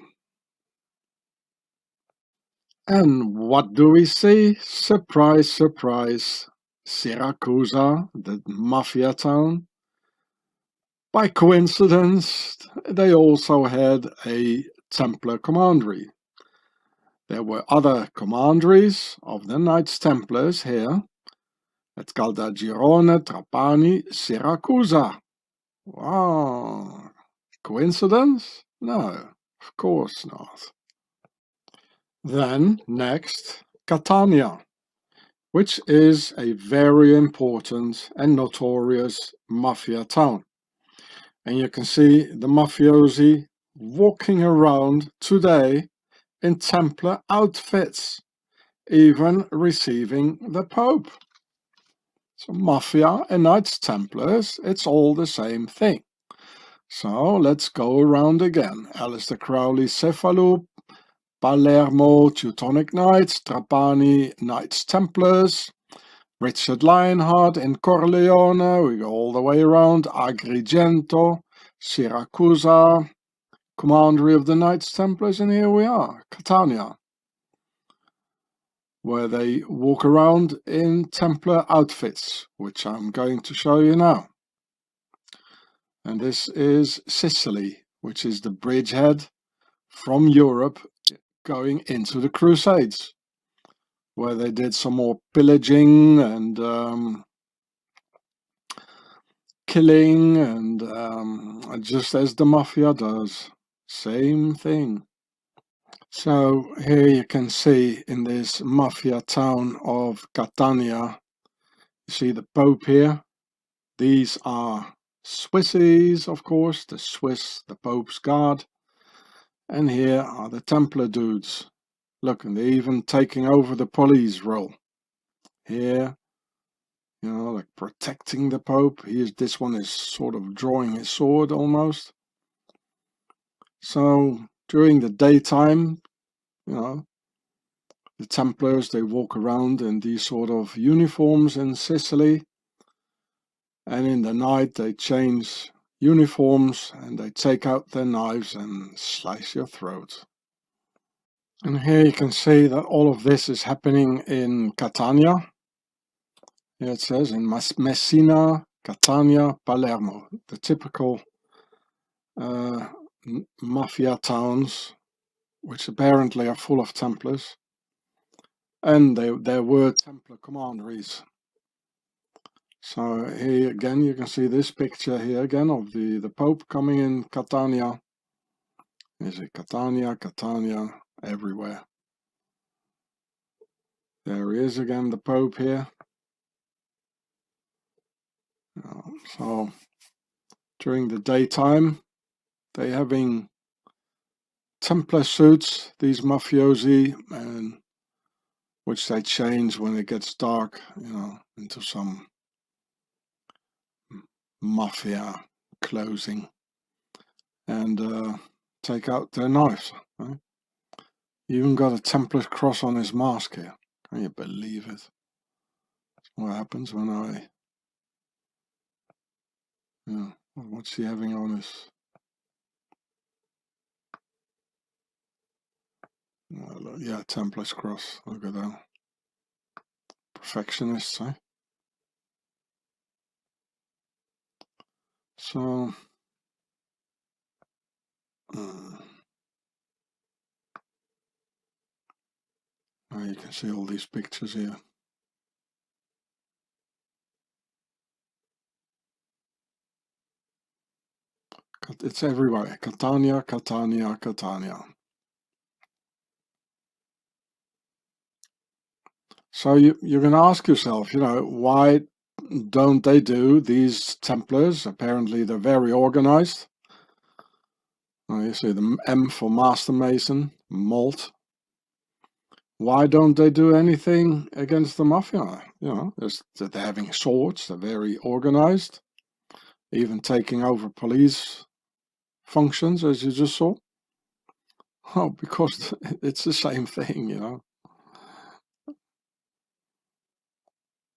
And what do we see? Surprise, surprise. Siracusa, the mafia town. By coincidence, they also had a Templar commandery. There were other commanderies of the Knights Templars here at Caltagirone, Trapani, Siracusa. Wow. Coincidence? No, of course not. Then, next, Catania, which is a very important and notorious mafia town. And you can see the mafiosi walking around today in Templar outfits, even receiving the Pope. So mafia and Knights Templars, it's all the same thing. So let's go around again. Aleister Crowley, Cefalù, Palermo, Teutonic Knights, Trapani, Knights Templars, Richard Lionheart in Corleone, we go all the way around, Agrigento, Siracusa, commandery of the Knights Templars, and here we are, Catania, where they walk around in Templar outfits, which I'm going to show you now. And this is Sicily, which is the bridgehead from Europe going into the Crusades, where they did some more pillaging and killing, and just as the mafia does, same thing. So here you can see in this mafia town of Catania, you see the Pope here. These are Swissies, of course, the Swiss, the Pope's guard. And here are the Templar dudes. Look, and they're even taking over the police role. Here, you know, like protecting the Pope. This one is sort of drawing his sword almost. So during the daytime, you know, the Templars, they walk around in these sort of uniforms in Sicily. And in the night, they change uniforms and they take out their knives and slice your throat. And here you can see that all of this is happening in Catania. Here it says in Messina, Catania, Palermo, the typical mafia towns, which apparently are full of Templars. And there were Templar commanderies. So here again you can see this picture here again of the Pope coming in Catania. Is it Catania, Catania, everywhere. There he is again, the Pope here. So during the daytime they having Templar suits, these mafiosi, and which they change when it gets dark, you know, into some mafia clothing, and take out their knives. Right? He even got a Templar cross on his mask here. Can you believe it? That's what happens when I... Yeah, what's he having on his... Yeah, Templars cross. Look at that. Perfectionists, eh? So, now you can see all these pictures here. It's everywhere. Catania, Catania, Catania. So you're going to ask yourself, why don't they do these Templars? Apparently they're very organized. You see the M for Master Mason, Malt. Why don't they do anything against the Mafia? They're having swords, they're very organized, even taking over police functions, as you just saw. Oh, because it's the same thing,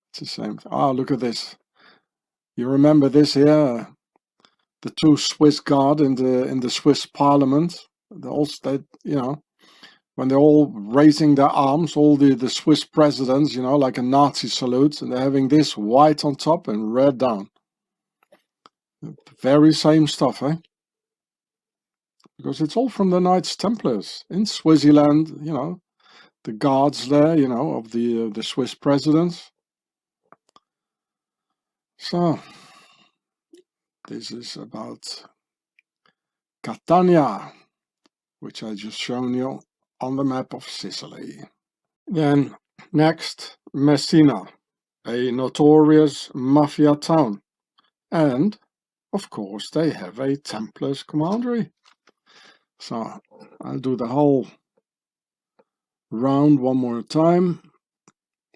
It's the same thing. Oh, look at this. You remember this here? The two Swiss guard in the Swiss Parliament. When they're all raising their arms, all the Swiss presidents, like a Nazi salute, and they're having this white on top and red down. The very same stuff, eh? Because it's all from the Knights Templars in Swaziland, the guards there, of the Swiss presidents. So, this is about Catania, which I just shown you on the map of Sicily. Then, next, Messina, a notorious mafia town. And, of course, they have a Templars commandery. So, I'll do the whole round one more time.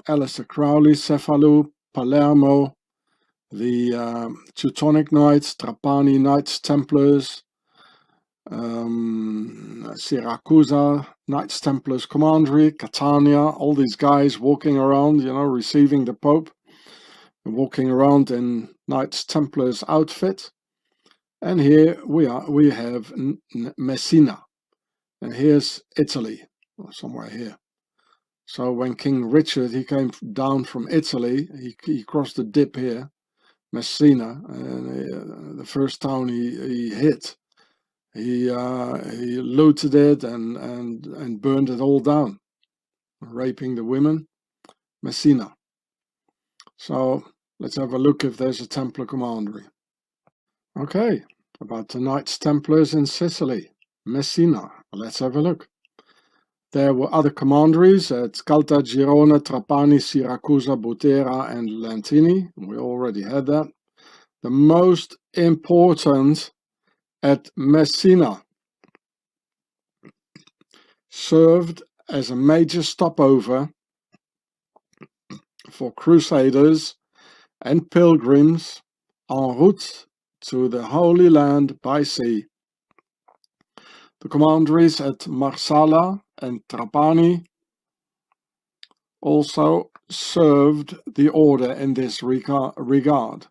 Aleister Crowley, Cefalù, Palermo, the Teutonic Knights, Trapani Knights Templars, Siracusa Knights Templars Commandery, Catania, all these guys walking around, receiving the Pope, walking around in Knights Templars outfit. And here we have Messina, and here's Italy, somewhere here. So when King Richard, he came down from Italy, he crossed the dip here, Messina, and the first town he hit, he looted it and burned it all down, raping the women. Messina. So let's have a look if there's a Templar commandery. Okay, about the Knights Templars in Sicily, Messina. Let's have a look. There were other commanderies at Calta, Girona, Trapani, Siracusa, Butera, and Lentini. We already had that. The most important at Messina, served as a major stopover for crusaders and pilgrims en route to the Holy Land by sea. The commanderies at Marsala and Trapani also served the order in this regard.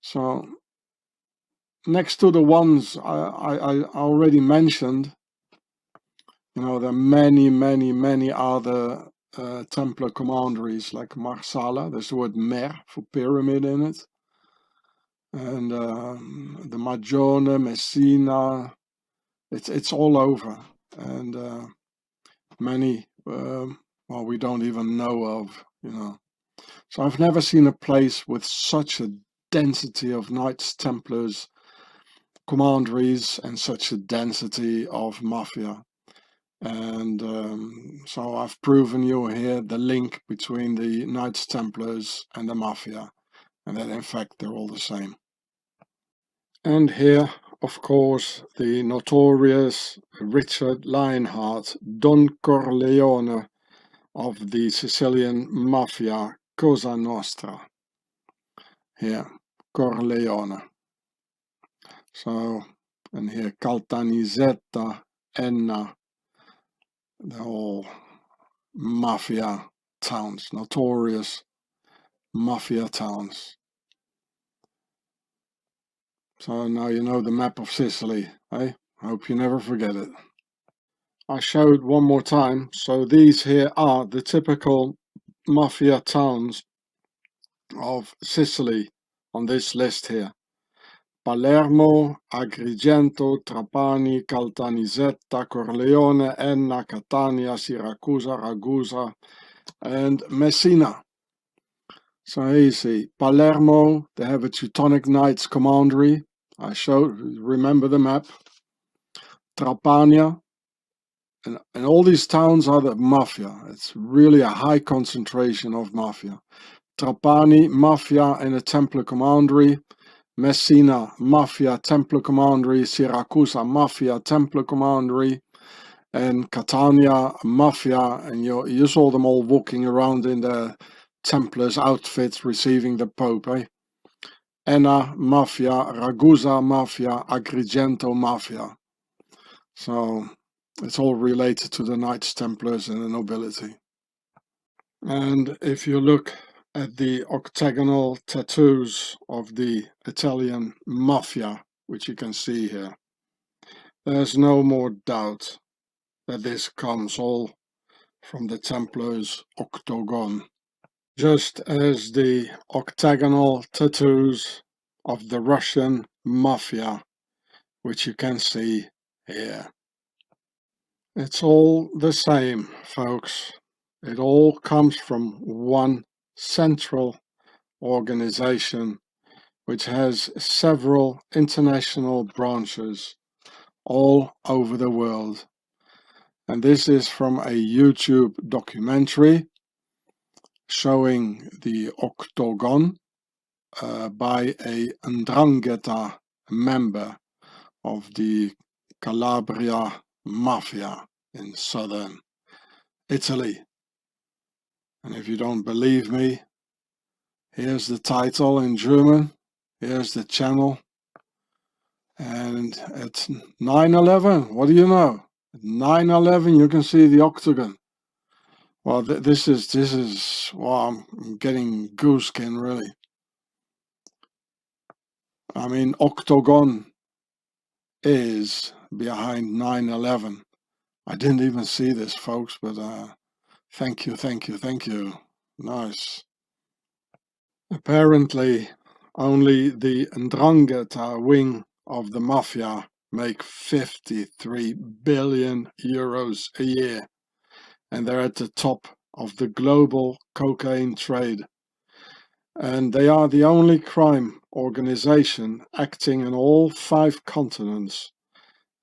So, next to the ones I already mentioned, there are many other Templar commanderies like Marsala. There's the word mer for pyramid in it. And the Magione, Messina, it's all over. And many, we don't even know of, So I've never seen a place with such a density of Knights Templars commanderies and such a density of mafia. And so I've proven you here the link between the Knights Templars and the mafia, and that in fact they're all the same. And here, of course, the notorious Richard Lionheart, Don Corleone of the Sicilian mafia Cosa Nostra. Here, Corleone. So, and here Caltanissetta, Enna, they're all mafia towns, notorious mafia towns. So now you know the map of Sicily, eh? Hope you never forget it. I showed one more time. So these here are the typical mafia towns of Sicily on this list here. Palermo, Agrigento, Trapani, Caltanissetta, Corleone, Enna, Catania, Siracusa, Ragusa, and Messina. So here you see Palermo, they have a Teutonic Knights commandery. I showed, remember the map. Trapania, and all these towns are the mafia. It's really a high concentration of mafia. Trapani, mafia and a Templar commandery. Messina, mafia, Templar commandery. Siracusa, mafia, Templar commandery. And Catania, mafia, and you saw them all walking around in the Templars outfits receiving the Pope, eh? Enna, mafia, Ragusa, mafia, Agrigento, mafia. So it's all related to the Knights Templars and the nobility. And if you look at the octagonal tattoos of the Italian mafia, which you can see here, there's no more doubt that this comes all from the Templars' octagon, just as the octagonal tattoos of the Russian mafia, which you can see here. It's all the same, folks. It all comes from one central organization which has several international branches all over the world. And this is from a YouTube documentary showing the octagon by a 'Ndrangheta member of the Calabria Mafia in southern Italy. And if you don't believe me, here's the title in German, here's the channel, and at 9/11, what do you know? At 9/11 you can see the octagon. Well, this is, well, I'm getting goose skin really. I mean, octagon is behind 9/11. I didn't even see this, folks, but thank you. Nice. Apparently, only the 'Ndrangheta wing of the mafia make 53 billion euros a year, and they're at the top of the global cocaine trade. And they are the only crime organization acting in all 5 continents,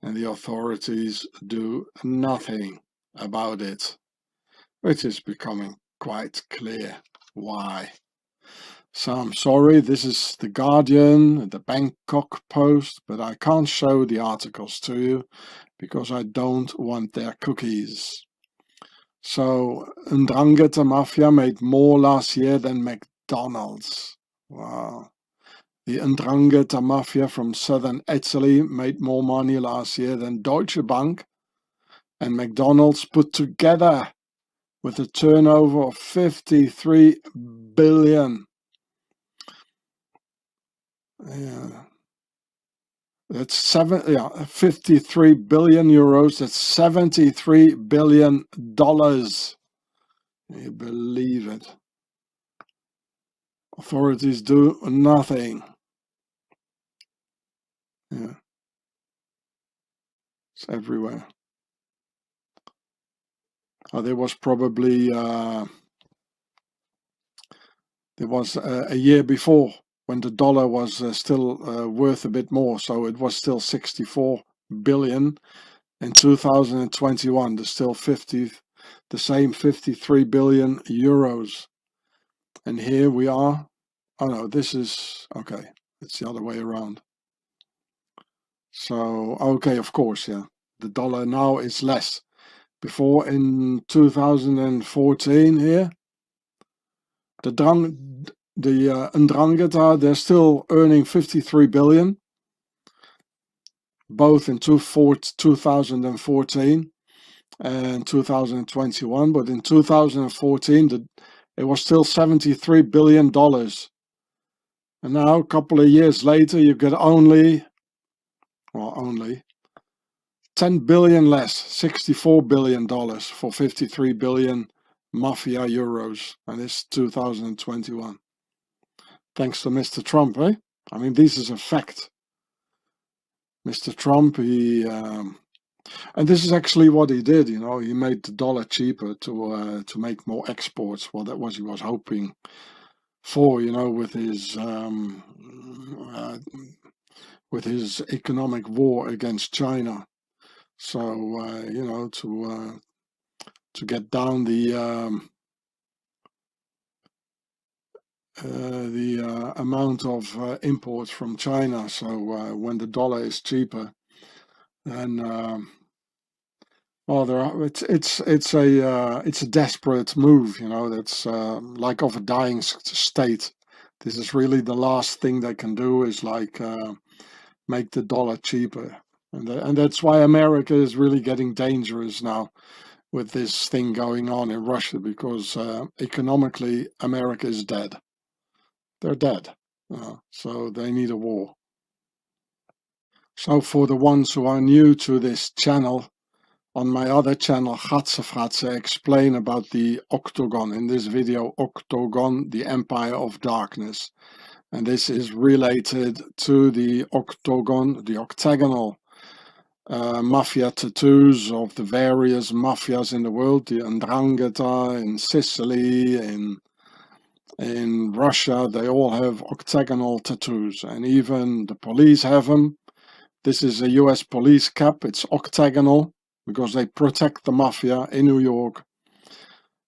and the authorities do nothing about it, which is becoming quite clear why. So I'm sorry, this is the Guardian, the Bangkok Post, but I can't show the articles to you because I don't want their cookies. So 'Ndrangheta Mafia made more last year than McDonald's. Wow. The 'Ndrangheta Mafia from southern Italy made more money last year than Deutsche Bank and McDonald's put together, with a turnover of 53 billion. Yeah. That's 53 billion euros. That's $73 billion. You believe it? Authorities do nothing. Yeah. It's everywhere. There was probably a year before when the dollar was still worth a bit more, so it was still 64 billion. In 2021, there's still the same 53 billion euros. And here we are. Oh no, this is, okay, it's the other way around. So, okay, of course, yeah. The dollar now is less. Before, in 2014 here, the 'Ndrangheta, they're still earning 53 billion, both in 2014 and 2021, but in 2014 it was still $73 billion. And now, a couple of years later, you get only 10 billion less, $64 billion for 53 billion mafia euros, and it's 2021. Thanks to Mr. Trump, eh? I mean, this is a fact. Mr. Trump, and this is actually what he did, you know, he made the dollar cheaper to make more exports. Well, that was he was hoping for, you know, with his economic war against China. So, you know, to get down the amount of imports from China. So when the dollar is cheaper, then well, it's a desperate move, you know. That's like of a dying state. This is really the last thing they can do, is like make the dollar cheaper, and that's why America is really getting dangerous now with this thing going on in Russia, because economically America is dead. They're dead, so they need a war. So for the ones who are new to this channel, on my other channel, Gatse explain about the octagon. In this video, Octagon, the Empire of Darkness. And this is related to the octagon, the octagonal mafia tattoos of the various mafias in the world, the 'Ndrangheta in Sicily, in Russia. They all have octagonal tattoos, and even the police have them. This is a US police cap. It's octagonal, because they protect the mafia in New York,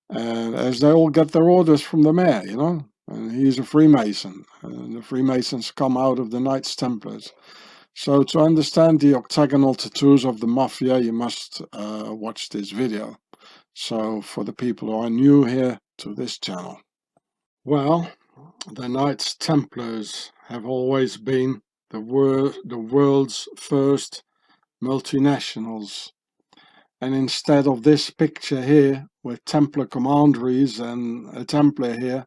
and as they all get their orders from the mayor, you know, and he's a Freemason, and the Freemasons come out of the Knights Templars. So to understand the octagonal tattoos of the mafia, you must watch this video. So for the people who are new here to this channel, well, the Knights Templars have always been the world's first multinationals. And instead of this picture here with Templar commanderies and a Templar here,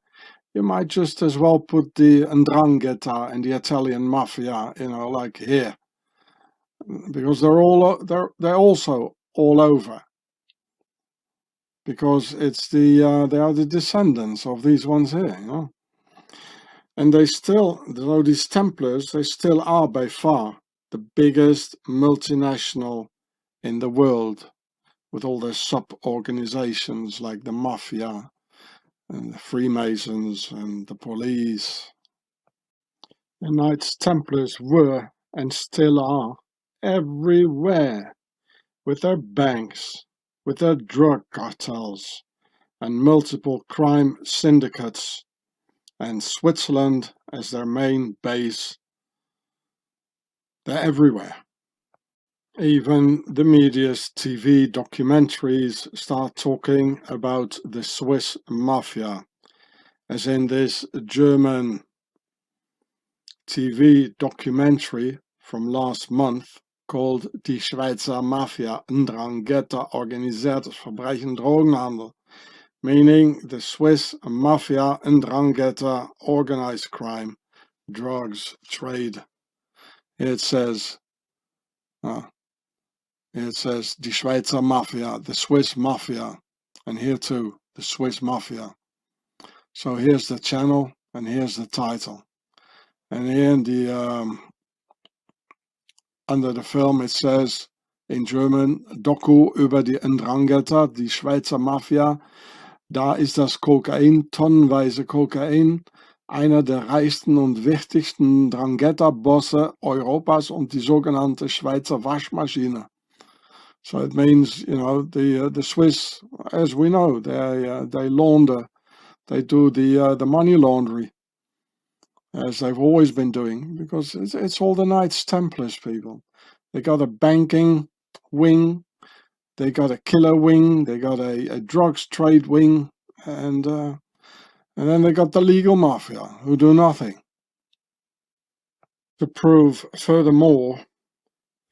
you might just as well put the 'Ndrangheta and the Italian mafia, you know, like here, because they're also all over, because it's they are the descendants of these ones here, you know. And they still, though these Templars, they still are by far the biggest multinational in the world, with all their sub-organizations like the mafia and the Freemasons and the police. The Knights Templars were and still are everywhere, with their banks, with their drug cartels and multiple crime syndicates, and Switzerland as their main base. They're everywhere. Even the media's TV documentaries start talking about the Swiss mafia, as in this German TV documentary from last month called Die Schweizer Mafia, 'Ndrangheta, organisiertes Verbrechen, Drogenhandel, meaning the Swiss mafia, 'Ndrangheta, organized crime, drugs, trade. It says Die Schweizer Mafia, the Swiss Mafia, and here too, the Swiss Mafia. So here's the channel, and here's the title. And here in the under the film it says in German, Doku über die 'Ndrangheta, die Schweizer Mafia. Da ist das Kokain, tonnenweise Kokain, einer der reichsten und wichtigsten 'Ndrangheta-Bosse Europas und die sogenannte Schweizer Waschmaschine. So it means, you know, the Swiss, as we know, they launder, they do the money laundry, as they've always been doing, because it's all the Knights Templars, people. They got a banking wing, they got a killer wing, they got a drugs trade wing, and then they got the legal mafia, who do nothing. To prove furthermore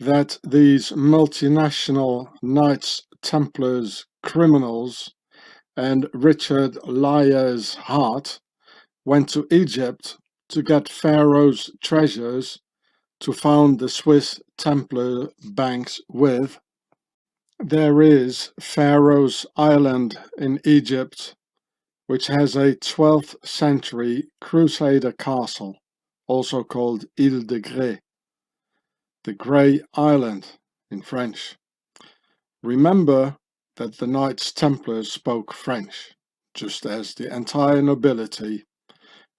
that these multinational Knights Templars criminals and Richard Lyer's Hart went to Egypt to get Pharaoh's treasures, to found the Swiss Templar banks with. There is Pharaoh's Island in Egypt, which has a 12th century Crusader castle, also called Île de Grès, the Grey Island in French. Remember that the Knights Templars spoke French, just as the entire nobility,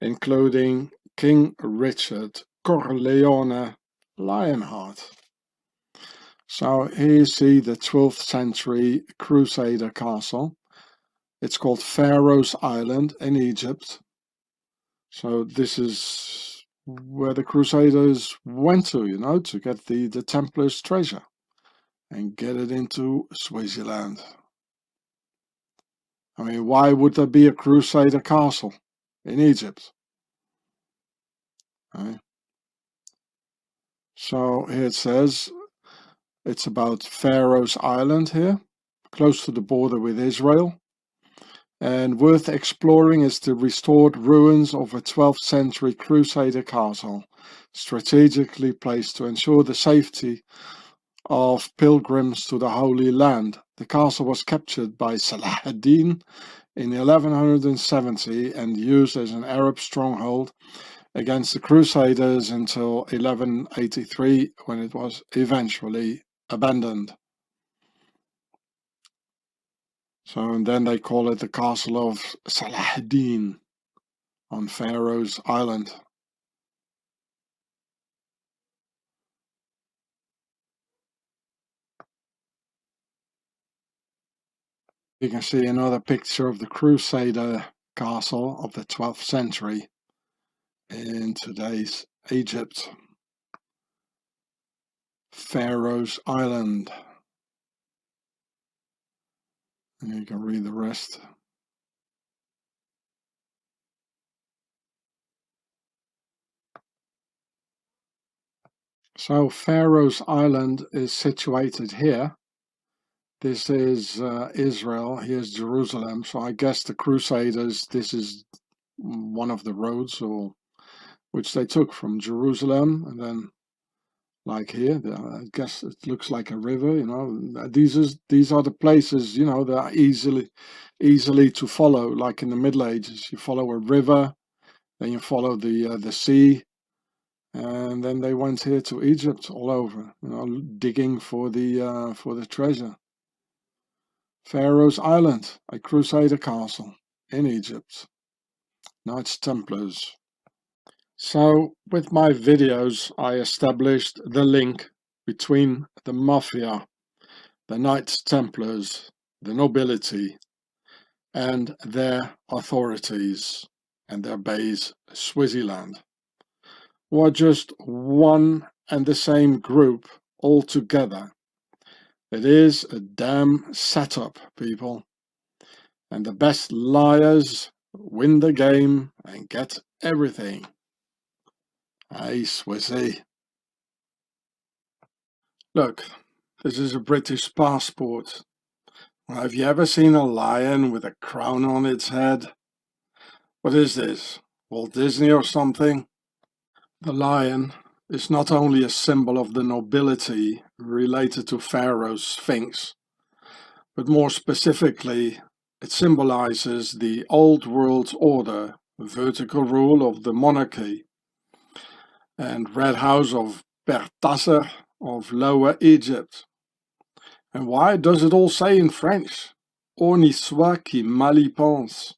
including King Richard Corleone Lionheart. So here you see the 12th century Crusader castle. It's called Pharaoh's Island in Egypt. So this is where the Crusaders went to, you know, to get the Templars' treasure and get it into Swaziland. I mean, why would there be a Crusader castle in Egypt? Right? So here it says it's about Pharaoh's Island here, close to the border with Israel. And worth exploring is the restored ruins of a 12th century Crusader castle, strategically placed to ensure the safety of pilgrims to the Holy Land. The castle was captured by Salah ad-Din in 1170 and used as an Arab stronghold against the Crusaders until 1183, when it was eventually abandoned. So, and then they call it the Castle of Salah ad-Din on Pharaoh's Island. You can see another picture of the Crusader castle of the 12th century in today's Egypt. Pharaoh's Island. And you can read the rest. So Pharaoh's Island is situated here. This is Israel, here's Jerusalem. So I guess the Crusaders, this is one of the roads or which they took from Jerusalem, and then like here, I guess it looks like a river, you know. These are the places, you know, that are easily to follow, like in the Middle Ages. You follow a river, then you follow the sea, and then they went here to Egypt all over, you know, digging for the treasure. Pharaoh's Island, a Crusader castle in Egypt. Knights Templars. So with my videos I established the link between the mafia, the Knights Templars, the nobility and their authorities and their base Swaziland, who are just one and the same group all together. It is a damn setup, people, and the best liars win the game and get everything. Hey, Swissy. Look, this is a British passport. Have you ever seen a lion with a crown on its head? What is this, Walt Disney or something? The lion is not only a symbol of the nobility related to Pharaoh's Sphinx, but more specifically, it symbolizes the old world order, vertical rule of the monarchy, and Red House of Bertasser of Lower Egypt. And why does it all say in French? Honni soit qui mal y pense,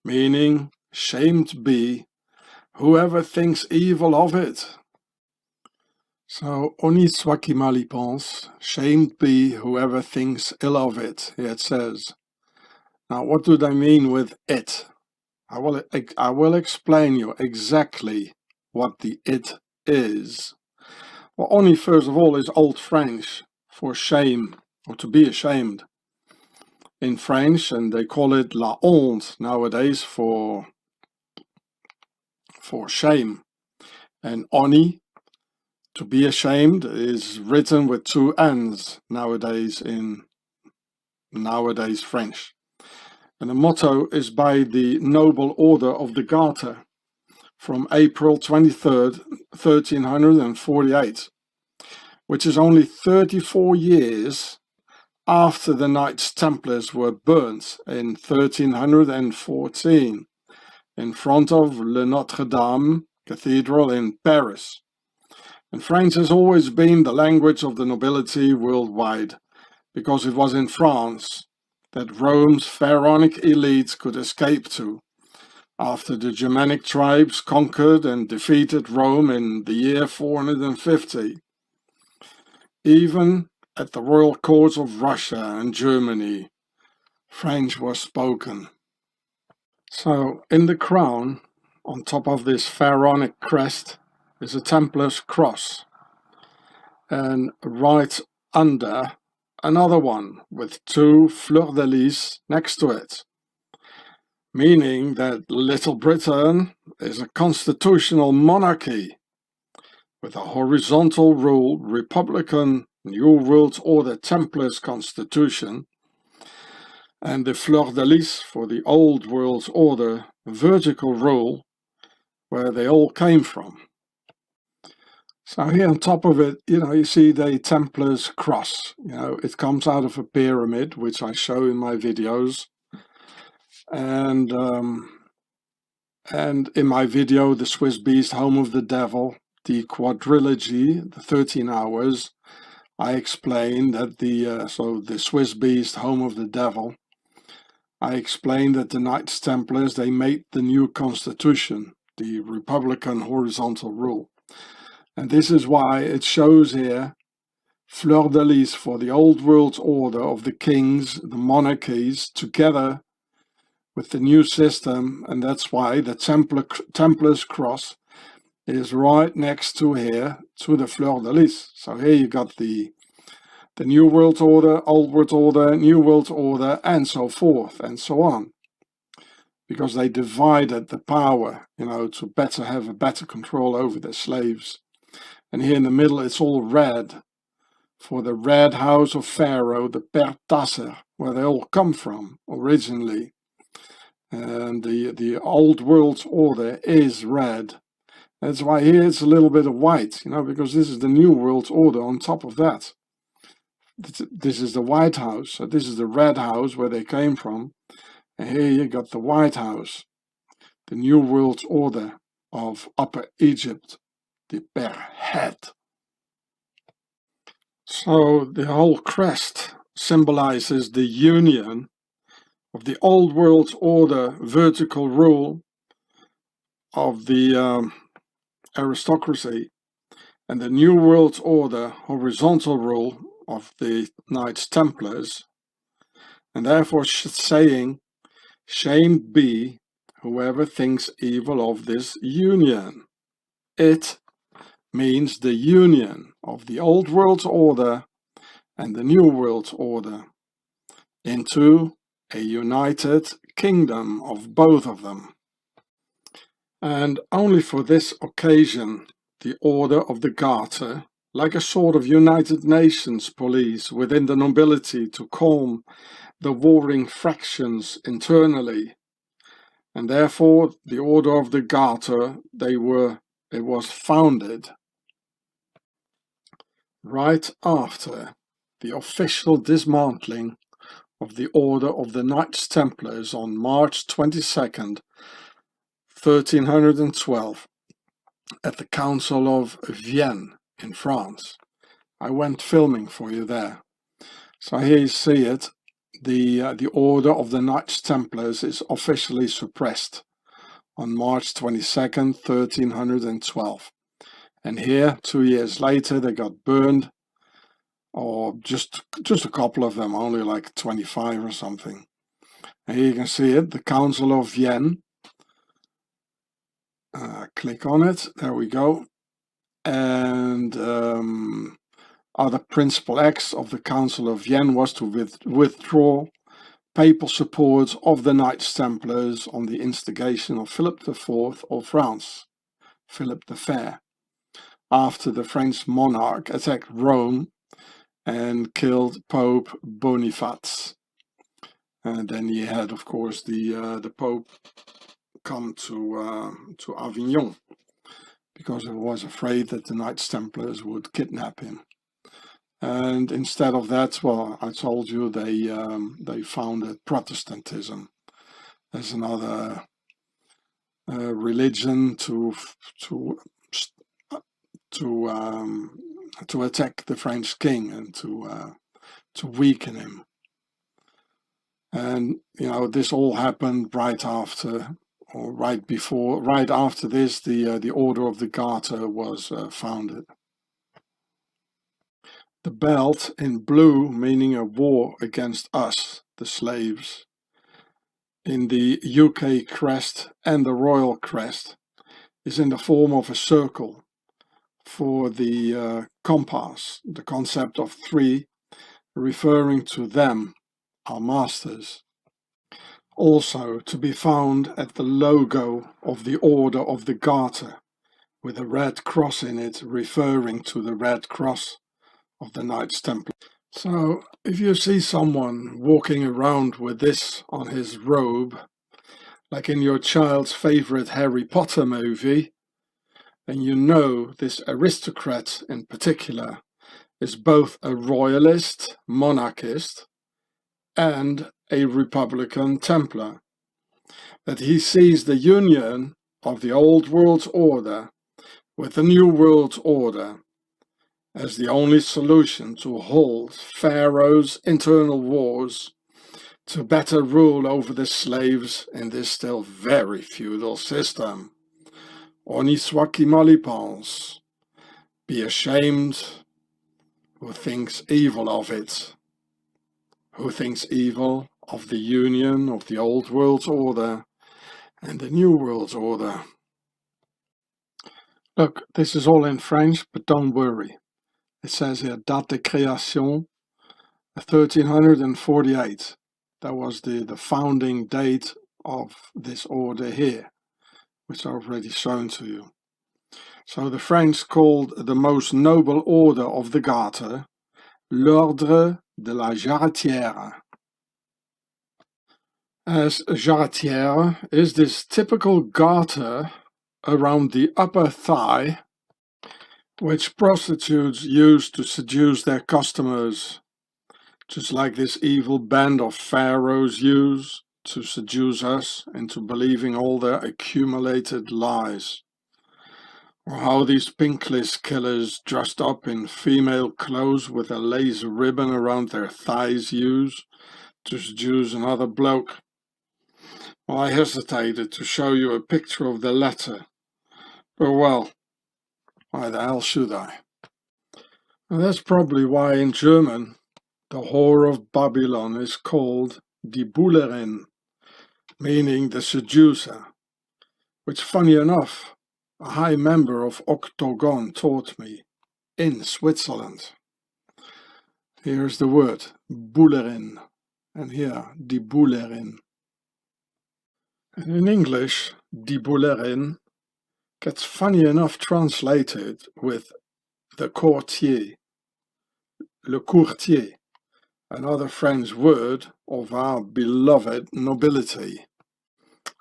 meaning shamed be whoever thinks evil of it. So, honni soit qui mal y pense, shamed be whoever thinks ill of it, here it says. Now, what do they mean with it? I will explain you exactly what the it is. Well, honni, first of all, is Old French for shame, or to be ashamed. In French, and they call it la honte nowadays for shame. And honni, to be ashamed, is written with two N's nowadays in nowadays French. And the motto is by the Noble Order of the Garter, from April 23rd, 1348, which is only 34 years after the Knights Templars were burnt in 1314 in front of Le Notre Dame Cathedral in Paris. And French has always been the language of the nobility worldwide, because it was in France that Rome's pharaonic elite could escape to, after the Germanic tribes conquered and defeated Rome in the year 450. Even at the royal courts of Russia and Germany, French was spoken. So, in the crown, on top of this pharaonic crest, is a Templar's cross, and right under, another one with two fleurs-de-lis next to it, meaning that Little Britain is a constitutional monarchy with a horizontal rule Republican New World Order Templars constitution, and the fleurs-de-lis for the Old World Order vertical rule, where they all came from. So here on top of it, you see the Templars cross. It comes out of a pyramid, which I show in my videos. And in my video, The Swiss Beast, Home of the Devil, the quadrilogy, the 13 hours, I explain that the Swiss Beast, Home of the Devil, I explained that the Knights Templars, they made the new constitution, the Republican horizontal rule. And this is why it shows here fleur-de-lis for the Old World Order of the kings, the monarchies, together with the new system, and that's why the Templars cross is right next to here, to the fleur-de-lis. So here you got the New World Order, Old World Order, New World Order, and so forth, and so on. Because they divided the power, to have a better control over their slaves. And here in the middle, it's all red, for the red house of Pharaoh, the Per Tasser, where they all come from originally. And the Old World Order is red. That's why here it's a little bit of white, because this is the New World Order on top of that. This is the White House, so this is the red house where they came from. And here you got the White House, the New World Order of Upper Egypt, the Per Het. So the whole crest symbolizes the union of the Old World Order vertical rule of the aristocracy and the New World Order horizontal rule of the Knights Templars, and therefore saying, "Shame be whoever thinks evil of this union." It means the union of the Old World Order and the New World Order into a united kingdom of both of them. And only for this occasion, the Order of the Garter, like a sort of United Nations police within the nobility to calm the warring fractions internally, and therefore the Order of the Garter, it was founded right after the official dismantling of the Order of the Knights Templars on March 22nd, 1312, at the Council of Vienne in France. I went filming for you there. So here you see it. The Order of the Knights Templars is officially suppressed on March 22nd, 1312. And here, 2 years later, they got burned, or just a couple of them, only like 25 or something. And here you can see it, the Council of Vienne. Click on it, there we go. And other principal acts of the Council of Vienne was to withdraw papal support of the Knights Templars on the instigation of Philip IV of France, Philip the Fair, after the French monarch attacked Rome and killed Pope Boniface. And then you had, of course, the Pope come to Avignon, because he was afraid that the Knights Templars would kidnap him. And instead of that, well, I told you they founded Protestantism as another religion to attack the French king and to weaken him. And you know, this all happened right after, or right before, right after this, the Order of the Garter was founded. The belt in blue, meaning a war against us, the slaves, in the UK crest and the royal crest, is in the form of a circle for the compass, the concept of three, referring to them, our masters. Also to be found at the logo of the Order of the Garter, with a red cross in it, referring to the red cross of the Knights Templar. So if you see someone walking around with this on his robe, like in your child's favorite Harry Potter movie, then you know this aristocrat in particular is both a royalist, monarchist, and a Republican Templar. That he sees the union of the old world order with the new world order as the only solution to halt Pharaoh's internal wars, to better rule over the slaves in this still very feudal system. Honi soit qui mal y pense. Be ashamed who thinks evil of it. Who thinks evil of the union of the old world order and the new world order. Look, this is all in French, but don't worry. It says here, date de création, 1348. That was the founding date of this order here, which I've already shown to you. So the French called the most noble order of the Garter l'Ordre de la Jarretière. As jarretière is this typical garter around the upper thigh, which prostitutes use to seduce their customers, just like this evil band of pharaohs use to seduce us into believing all their accumulated lies. Or how these pinkless killers dressed up in female clothes with a lace ribbon around their thighs use to seduce another bloke. Well, I hesitated to show you a picture of the latter, but well, why the hell should I? And that's probably why in German the whore of Babylon is called die Bullerin, meaning the seducer, which, funny enough, a high member of Octagon taught me in Switzerland. Here's the word, Bullerin, and here, die Bullerin. And in English, die Bullerin gets funny enough translated with the courtier, le courtier, another French word of our beloved nobility,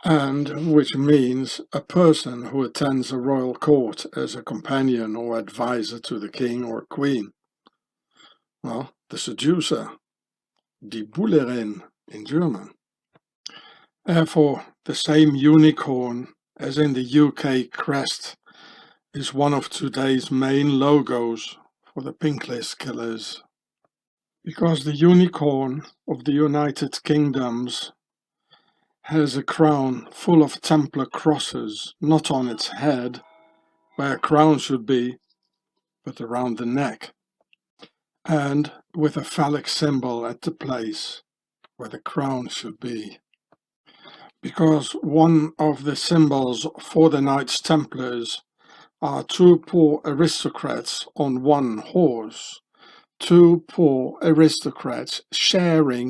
and which means a person who attends a royal court as a companion or advisor to the king or queen. Well, the seducer, die Bullerin in German. Therefore, the same unicorn as in the UK crest is one of today's main logos for the pinkless killers. Because the unicorn of the United Kingdoms has a crown full of Templar crosses, not on its head, where a crown should be, but around the neck, and with a phallic symbol at the place where the crown should be. Because one of the symbols for the Knights Templars are two poor aristocrats on one horse, two poor aristocrats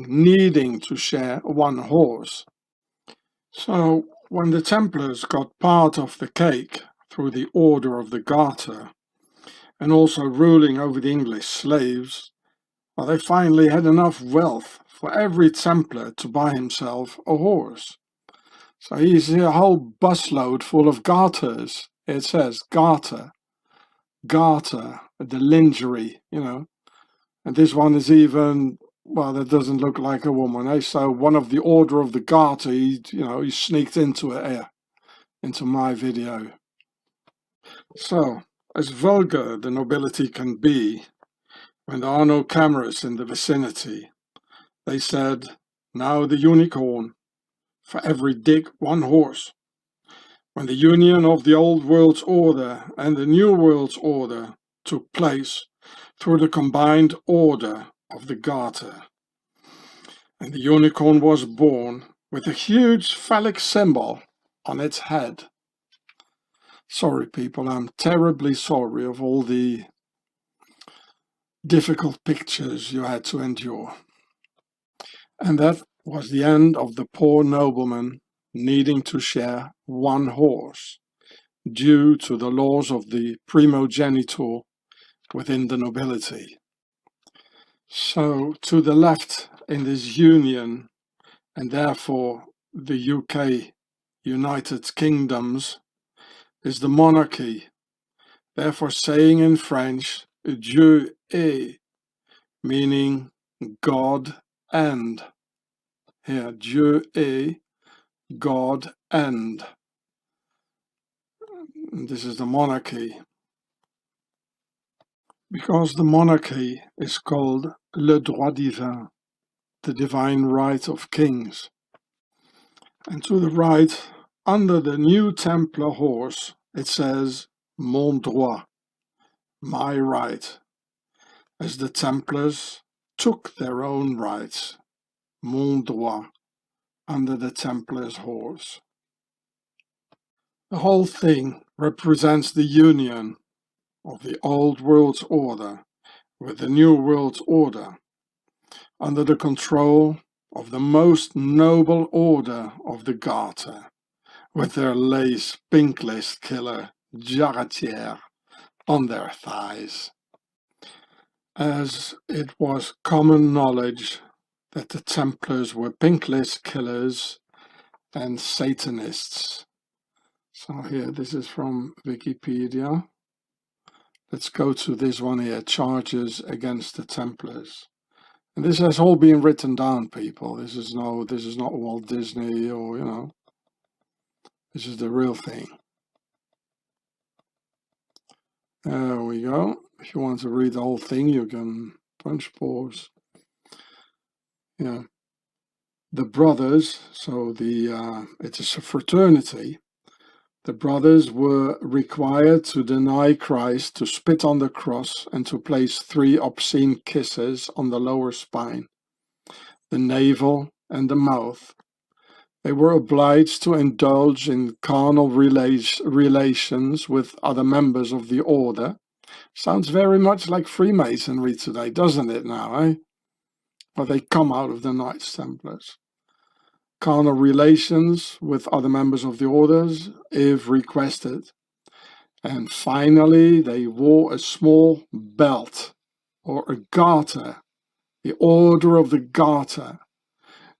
needing to share one horse. So when the Templars got part of the cake through the Order of the Garter, and also ruling over the English slaves, well, they finally had enough wealth for every Templar to buy himself a horse. So you see a whole busload full of garters. It says garter, garter, the lingerie, And this one is even, well, that doesn't look like a woman, eh? So one of the order of the garter, he sneaked into it here, into my video. So, as vulgar the nobility can be, when there are no cameras in the vicinity, they said, now the unicorn, for every dick one horse. When the union of the old world's order and the new world's order took place through the combined order of the garter, and the unicorn was born with a huge phallic symbol on its head. Sorry people, I'm terribly sorry of all the difficult pictures you had to endure. And that was the end of the poor nobleman needing to share one horse, due to the laws of the primogeniture within the nobility. So to the left in this union, and therefore the UK, United Kingdoms, is the monarchy, therefore saying in French, Dieu est, meaning God and. Here, Dieu est, God and. This is the monarchy. Because the monarchy is called le droit divin, the divine right of kings. And to the right, under the new Templar horse, it says mon droit, my right, as the Templars took their own rights, mon droit, under the Templars' horse. The whole thing represents the union of the old world's order with the new world's order, under the control of the most noble order of the Garter, with their lace pink-laced killer Jarretière on their thighs. As it was common knowledge that the Templars were pink-laced killers and Satanists. So here, this is from Wikipedia. Let's go to this one here, charges against the Templars. And this has all been written down, people. This is not Walt Disney or, this is the real thing. There we go. If you want to read the whole thing, you can punch pause. Yeah. The brothers, so it's a fraternity. The brothers were required to deny Christ, to spit on the cross, and to place 3 obscene kisses on the lower spine, the navel, and the mouth. They were obliged to indulge in carnal relations with other members of the order. Sounds very much like Freemasonry today, doesn't it now, eh? Well, they come out of the Knights Templars. Carnal relations with other members of the orders, if requested. And finally, they wore a small belt, or a garter, the order of the garter,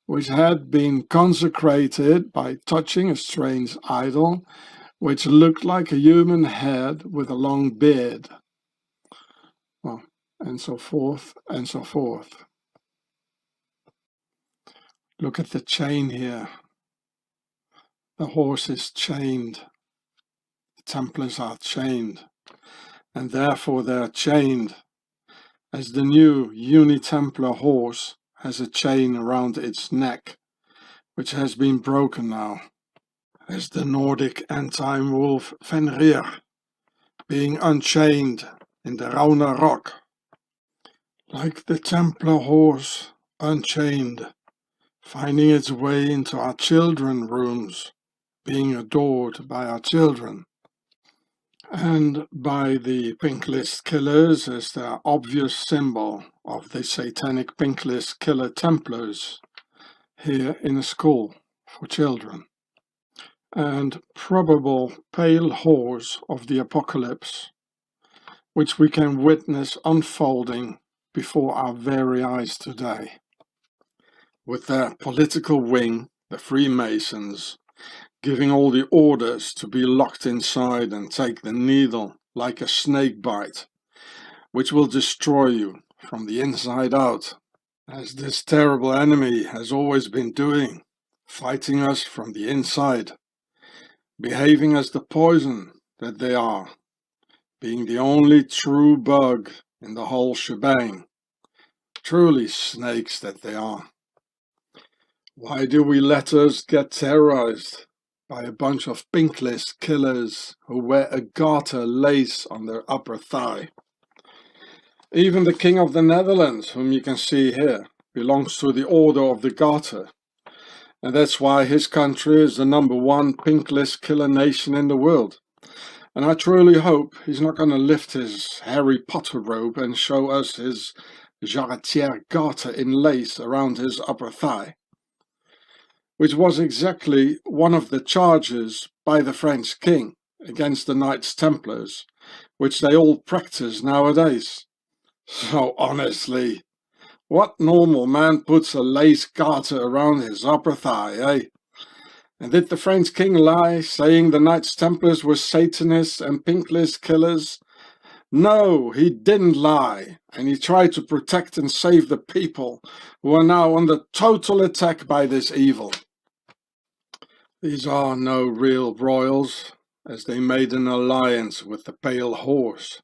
which had been consecrated by touching a strange idol, which looked like a human head with a long beard. Well, and so forth, and so forth. Look at the chain here. The horse is chained. The Templars are chained, and therefore they are chained, as the new Uni-Templar horse has a chain around its neck, which has been broken now, as the Nordic anti-wolf Fenrir, being unchained in the Rauner Rock, like the Templar horse unchained, finding its way into our children's rooms, being adored by our children, and by the pink-list killers as their obvious symbol of the satanic pink-list killer Templars here in a school for children, and probable pale horrors of the apocalypse, which we can witness unfolding before our very eyes today. With their political wing, the Freemasons, giving all the orders to be locked inside and take the needle like a snake bite, which will destroy you from the inside out, as this terrible enemy has always been doing, fighting us from the inside, behaving as the poison that they are, being the only true bug in the whole shebang, truly snakes that they are. Why do we let us get terrorized by a bunch of pinkless killers who wear a garter lace on their upper thigh? Even the King of the Netherlands, whom you can see here, belongs to the Order of the Garter, and that's why his country is the #1 pinkless killer nation in the world. And I truly hope he's not going to lift his Harry Potter robe and show us his jarretière garter in lace around his upper thigh, which was exactly one of the charges by the French king against the Knights Templars, which they all practice nowadays. So honestly, what normal man puts a lace garter around his upper thigh, eh? And did the French king lie, saying the Knights Templars were Satanists and pinkless killers? No, he didn't lie, and he tried to protect and save the people who are now under total attack by this evil. These are no real royals, as they made an alliance with the Pale Horse.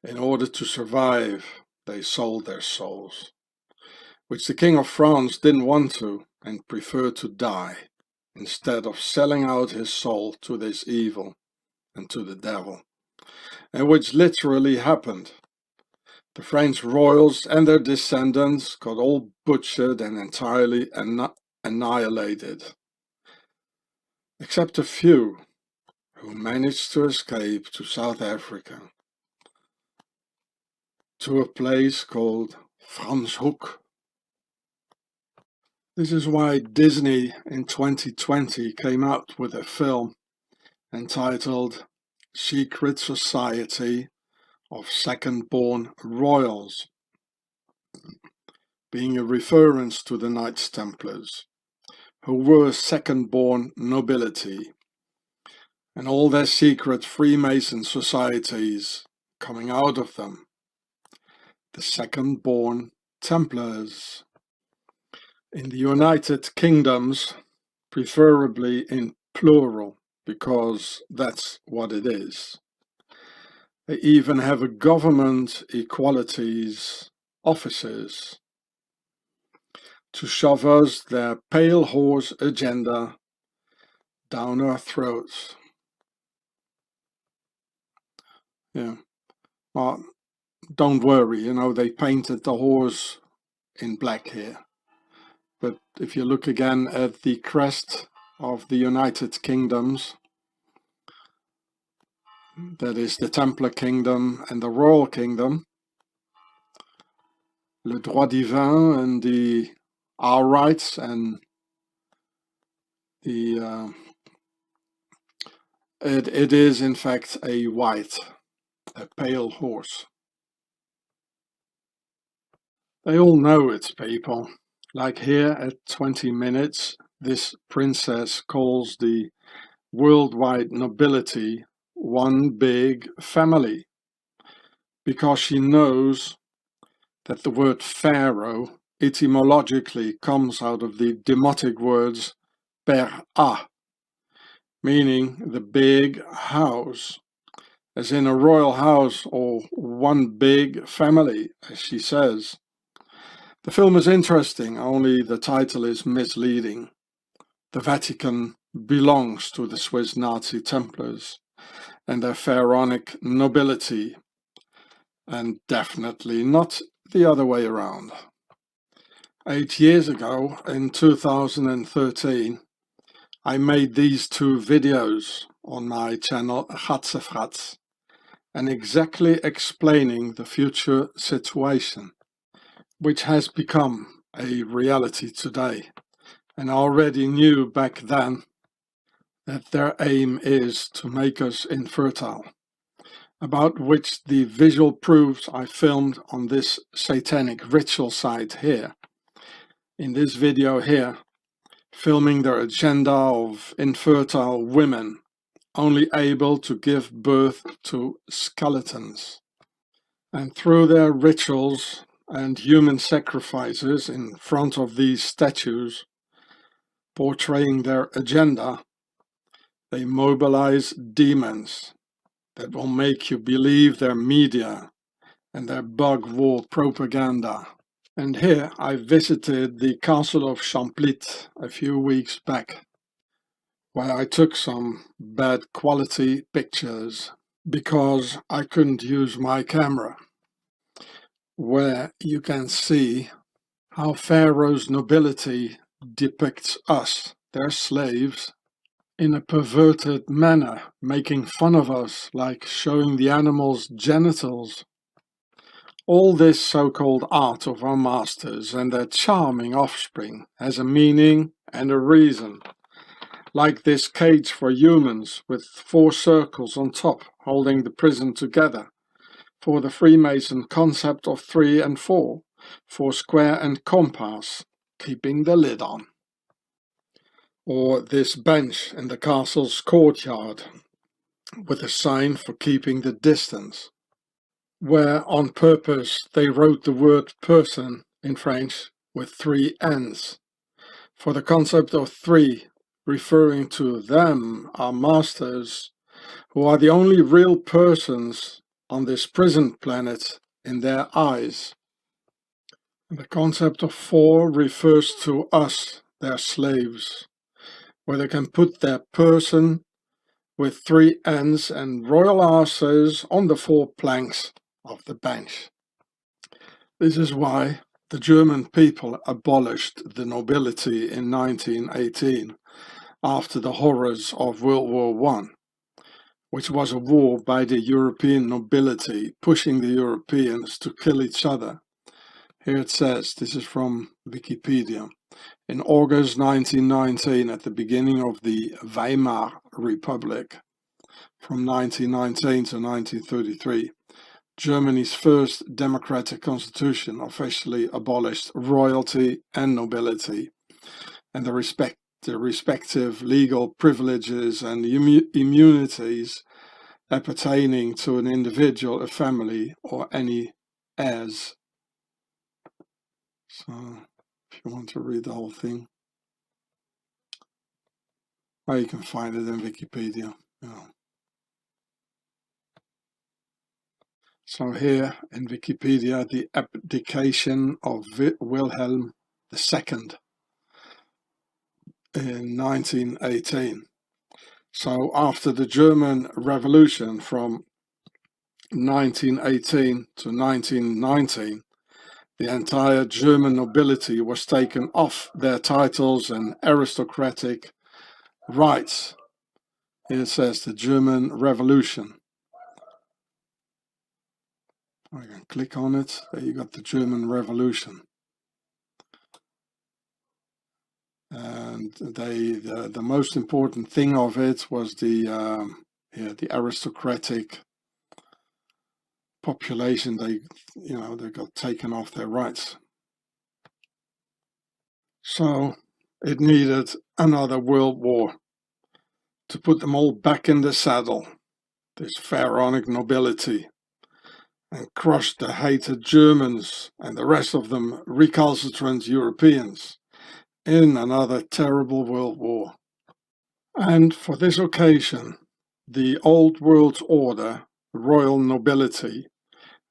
In order to survive, they sold their souls, which the King of France didn't want to and preferred to die, instead of selling out his soul to this evil and to the devil, and which literally happened. The French royals and their descendants got all butchered and entirely annihilated, except a few who managed to escape to South Africa, to a place called Franschhoek. This is why Disney in 2020 came out with a film entitled Secret Society of Second-Born Royals, being a reference to the Knights Templars, who were second-born nobility, and all their secret Freemason societies coming out of them. The second-born Templars. In the United Kingdoms, preferably in plural, because that's what it is. They even have a government equalities offices to shove us their pale horse agenda down our throats. Yeah, well, don't worry, you know, they painted the horse in black here. But if you look again at the crest of the United Kingdoms, that is the Templar Kingdom and the Royal Kingdom, le droit divin and the our rights and the it is in fact a pale horse. They all know it, people. Like here at 20 minutes, this princess calls the worldwide nobility one big family, because she knows that the word pharaoh etymologically comes out of the demotic words per a, meaning the big house, as in a royal house or one big family, as she says. The film is interesting, only the title is misleading. The Vatican belongs to the Swiss Nazi Templars and their pharaonic nobility, and definitely not the other way around. 8 years ago, in 2013, I made these 2 videos on my channel Gatsefrats, and exactly explaining the future situation, which has become a reality today, and I already knew back then that their aim is to make us infertile, about which the visual proofs I filmed on this satanic ritual site here. In this video here, filming their agenda of infertile women, only able to give birth to skeletons. And through their rituals and human sacrifices in front of these statues, portraying their agenda, they mobilize demons that will make you believe their media and their bug war propaganda. And here I visited the castle of Champlit a few weeks back, where I took some bad quality pictures because I couldn't use my camera, where you can see how Pharaoh's nobility depicts us, their slaves, in a perverted manner, making fun of us, like showing the animals' genitals. All this so-called art of our masters and their charming offspring has a meaning and a reason, like this cage for humans with 4 circles on top holding the prison together, for the Freemason concept of 3 and 4, for square and compass, keeping the lid on. Or this bench in the castle's courtyard, with a sign for keeping the distance, where on purpose they wrote the word person in French with 3 N's, for the concept of 3, referring to them, our masters, who are the only real persons on this prison planet in their eyes. The concept of 4 refers to us, their slaves, where they can put their person with 3 N's and royal asses on the 4 planks of the bench. This is why the German people abolished the nobility in 1918, after the horrors of World War I, which was a war by the European nobility, pushing the Europeans to kill each other. Here it says, this is from Wikipedia, in August 1919, at the beginning of the Weimar Republic, from 1919 to 1933, Germany's first democratic constitution officially abolished royalty and nobility, and the respective legal privileges and immunities appertaining to an individual, a family, or any heirs. So, if you want to read the whole thing, well, you can find it in Wikipedia. Yeah. So here in Wikipedia, the abdication of Wilhelm II in 1918. So after the German Revolution from 1918 to 1919, the entire German nobility was taken off their titles and aristocratic rights. Here it says the German Revolution. I can click on it. There you got the German Revolution. And the most important thing of it was the aristocratic population. They got taken off their rights. So it needed another world war to put them all back in the saddle, this pharaonic nobility, and crush the hated Germans and the rest of them recalcitrant Europeans in another terrible world war. And for this occasion, the old world order, royal nobility,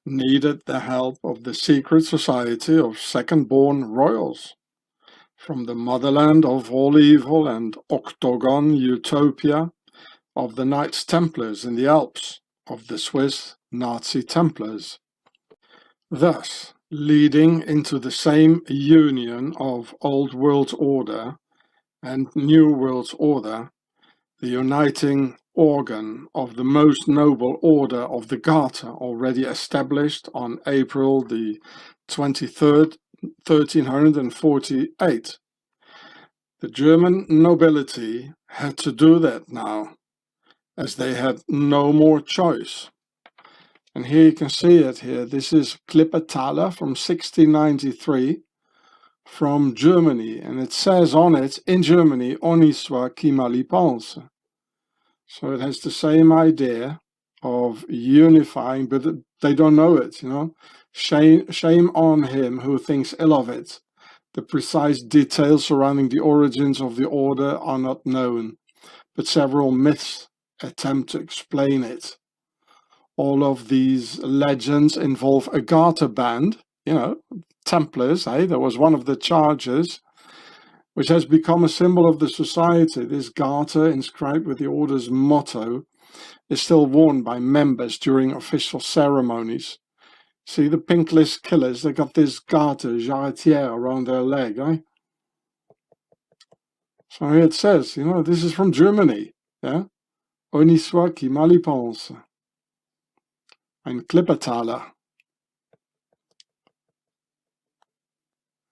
needed the help of the secret society of second-born royals from the motherland of all evil and octagon utopia of the Knights Templars in the Alps, of the Swiss Nazi Templars, thus leading into the same union of Old World Order and New World Order, the uniting organ of the most noble order of the Garter, already established on April the 23rd, 1348. The German nobility had to do that now, as they had no more choice. And here you can see it here. This is Klippetaler from 1693, from Germany, and it says on it, in Germany, on y soit qui mal y pense. So it has the same idea of unifying, but they don't know it, you know. Shame on him who thinks ill of it. The precise details surrounding the origins of the order are not known, but several myths attempt to explain it. All of these legends involve a garter band, you know, Templars, that was one of the charges, which has become a symbol of the society. This garter, inscribed with the order's motto, is still worn by members during official ceremonies. See the pink list killers, they got this garter, jarretière, around their leg, So here it says, you know, this is from Germany, yeah? On y soit qui mal y pense. Ein Klippetaler.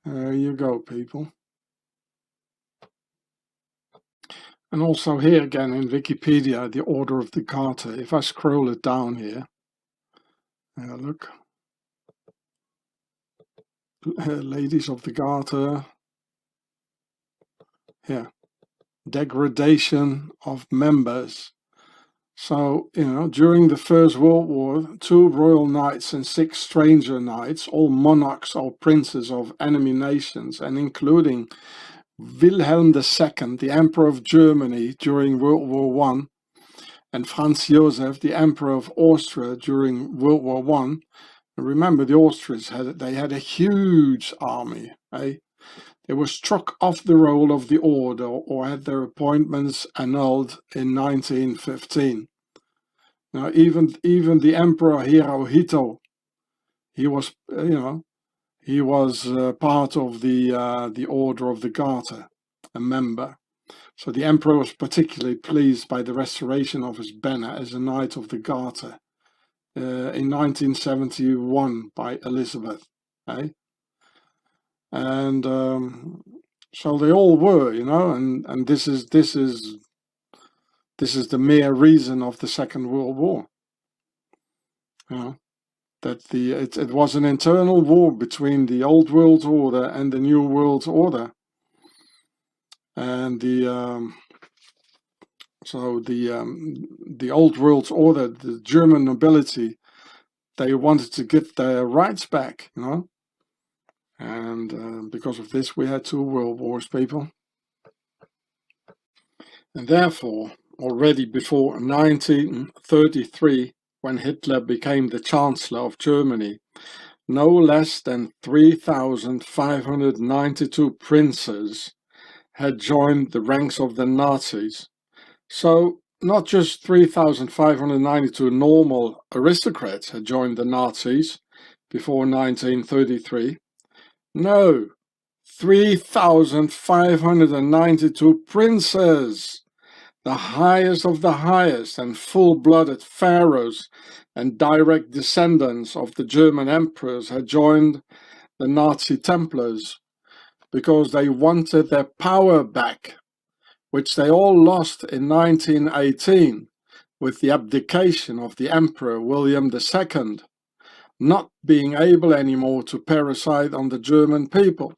There you go, people. And also here again in Wikipedia, the order of the garter. If I scroll it down here, look. Ladies of the garter. Here. Degradation of members. So, you know, during the First World War, 2 royal knights and 6 stranger knights, all monarchs or princes of enemy nations, and including Wilhelm II, the Emperor of Germany during World War I, and Franz Joseph, the Emperor of Austria during World War I. And remember, the Austrians had a huge army. They were struck off the roll of the order or had their appointments annulled in 1915. Now, even the Emperor Hirohito, he was, he was part of the Order of the Garter, a member. So the Emperor was particularly pleased by the restoration of his banner as a Knight of the Garter in 1971 by Elizabeth. And so they all were, you know, and this is the mere reason of the Second World War. You know, that it was an internal war between the Old World Order and the New World Order, and the Old World Order, the German nobility, they wanted to get their rights back, you know. And because of this, we had 2 world wars, people. And therefore, already before 1933, when Hitler became the Chancellor of Germany, no less than 3,592 princes had joined the ranks of the Nazis. So, not just 3,592 normal aristocrats had joined the Nazis before 1933. No, 3,592 princes, the highest of the highest and full-blooded pharaohs and direct descendants of the German emperors had joined the Nazi Templars because they wanted their power back, which they all lost in 1918 with the abdication of the Emperor William II. Not being able anymore to parasite on the German people.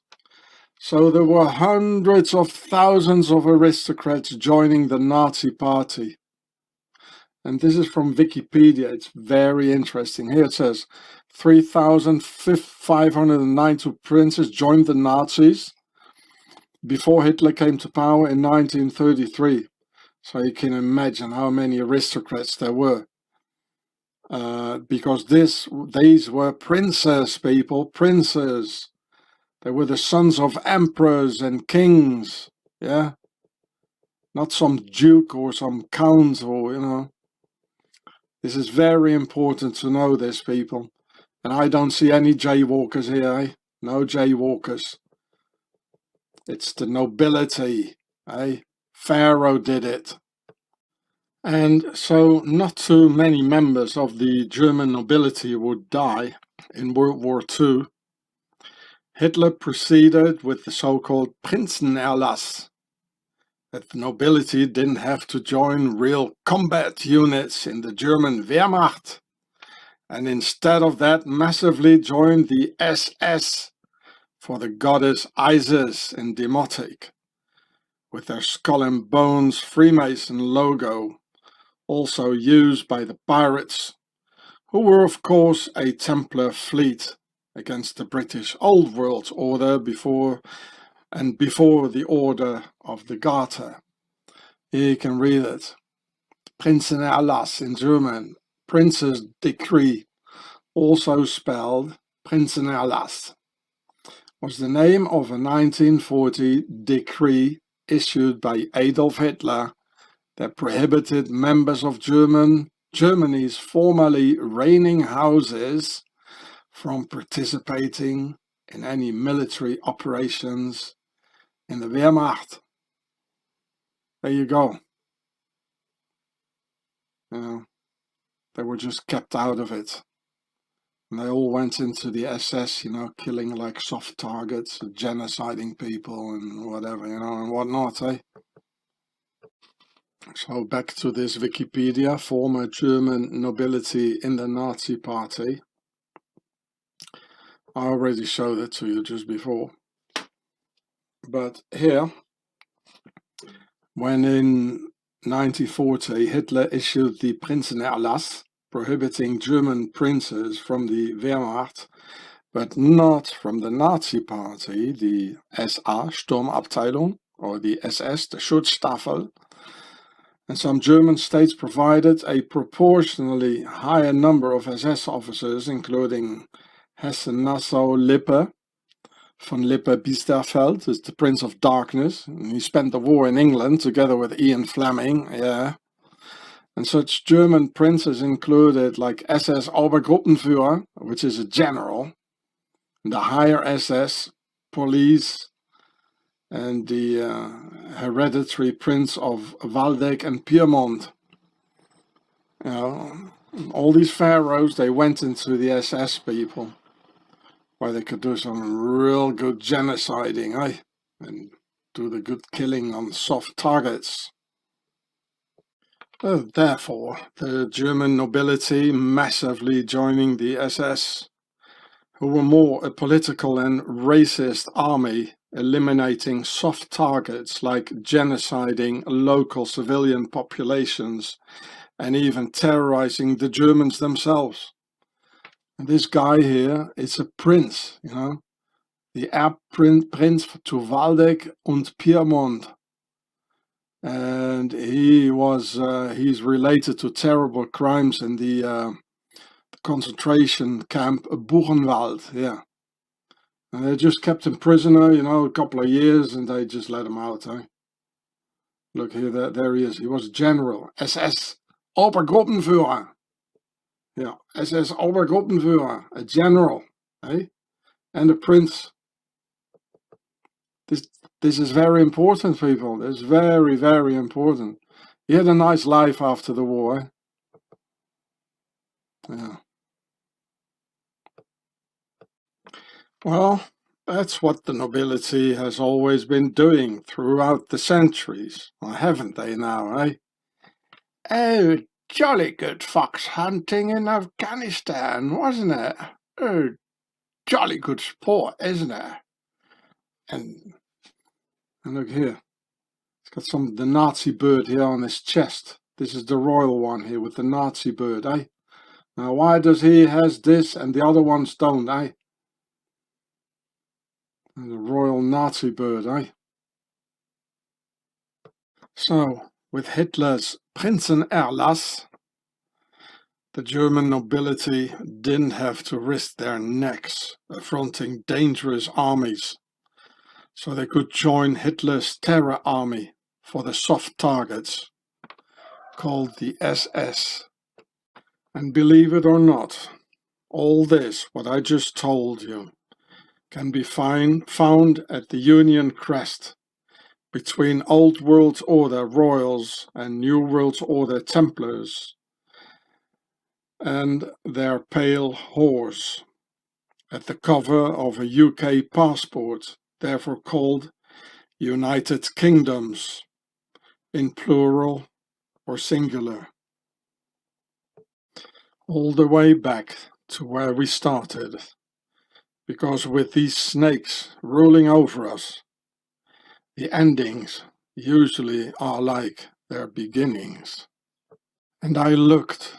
So there were hundreds of thousands of aristocrats joining the Nazi party. And this is from Wikipedia. It's very interesting. Here it says 3,592 princes joined the Nazis before Hitler came to power in 1933. So you can imagine how many aristocrats there were. Because these were princes, people, princes. They were the sons of emperors and kings, yeah? Not some duke or some count or, you know. This is very important to know this, people. And I don't see any jaywalkers here, No jaywalkers. It's the nobility, Pharaoh did it. And so not too many members of the German nobility would die in World War II. Hitler proceeded with the so-called Prinzenerlass, that the nobility didn't have to join real combat units in the German Wehrmacht, and instead of that massively joined the SS for the goddess Isis in Demotic, with their skull and bones Freemason logo, also used by the pirates, who were of course a Templar fleet against the British Old World Order before the Order of the Garter. Here you can read it. Prinzenerlass in German, Prince's Decree, also spelled Prinzenerlass, was the name of a 1940 decree issued by Adolf Hitler that prohibited members of Germany's formerly reigning houses from participating in any military operations in the Wehrmacht. There you go. You know, they were just kept out of it. And they all went into the SS, you know, killing like soft targets, genociding people and whatever, you know, and whatnot, eh? So back to this Wikipedia, former German nobility in the Nazi Party. I already showed it to you just before. But here, when in 1940 Hitler issued the Prinzenerlass, prohibiting German princes from the Wehrmacht, but not from the Nazi Party, the SA Sturmabteilung, or the SS, the Schutzstaffel, and some German states provided a proportionally higher number of SS officers, including Hessen-Nassau-Lippe. Von Lippe-Biesterfeld is the Prince of Darkness, and he spent the war in England together with Ian Fleming, yeah. And such German princes included like SS Obergruppenführer, which is a general, the higher SS, police, and the hereditary Prince of Waldeck and Piedmont. You know, all these pharaohs, they went into the SS people, where they could do some real good genociding, eh? And do the good killing on soft targets. Therefore, the German nobility massively joining the SS, who were more a political and racist army, eliminating soft targets like genociding local civilian populations and even terrorizing the Germans themselves. And this guy here is a prince, you know, the Erbprinz to Waldeck und Piedmont. And he's related to terrible crimes in the concentration camp Buchenwald, yeah. And they just kept him prisoner, you know, a couple of years, and they just let him out, eh? Look here, there he is. He was general, SS Obergruppenführer. Yeah, SS Obergruppenführer, a general, eh? And a prince. This is very important, people. This is very, very important. He had a nice life after the war, eh? Yeah. Well, that's what the nobility has always been doing throughout the centuries, or haven't they now, eh? Oh, jolly good fox hunting in Afghanistan, wasn't it? Oh, jolly good sport, isn't it? And look here, it's got the Nazi bird here on his chest. This is the royal one here with the Nazi bird, eh? Now, why does he has this and the other ones don't, eh? And the royal Nazi bird, eh? So, with Hitler's Prinzenerlass, the German nobility didn't have to risk their necks affronting dangerous armies, so they could join Hitler's terror army for the soft targets, called the SS. And believe it or not, all this, what I just told you, can be found at the Union Crest between Old World Order Royals and New World Order Templars and their pale horse at the cover of a UK passport, therefore called United Kingdoms, in plural or singular. All the way back to where we started, because with these snakes ruling over us, the endings usually are like their beginnings. And I looked,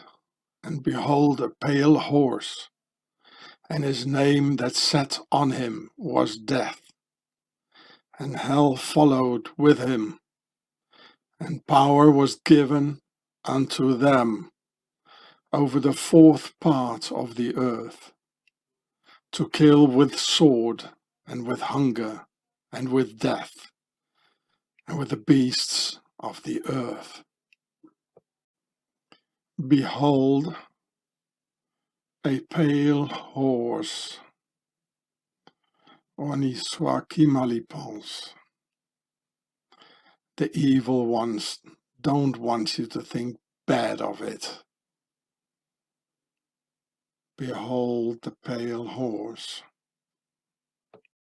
and behold a pale horse, and his name that sat on him was Death, and hell followed with him, and power was given unto them over the fourth part of the earth, to kill with sword, and with hunger, and with death, and with the beasts of the earth. Behold, a pale horse, Oniswakimalipals. The evil ones don't want you to think bad of it. Behold the pale horse.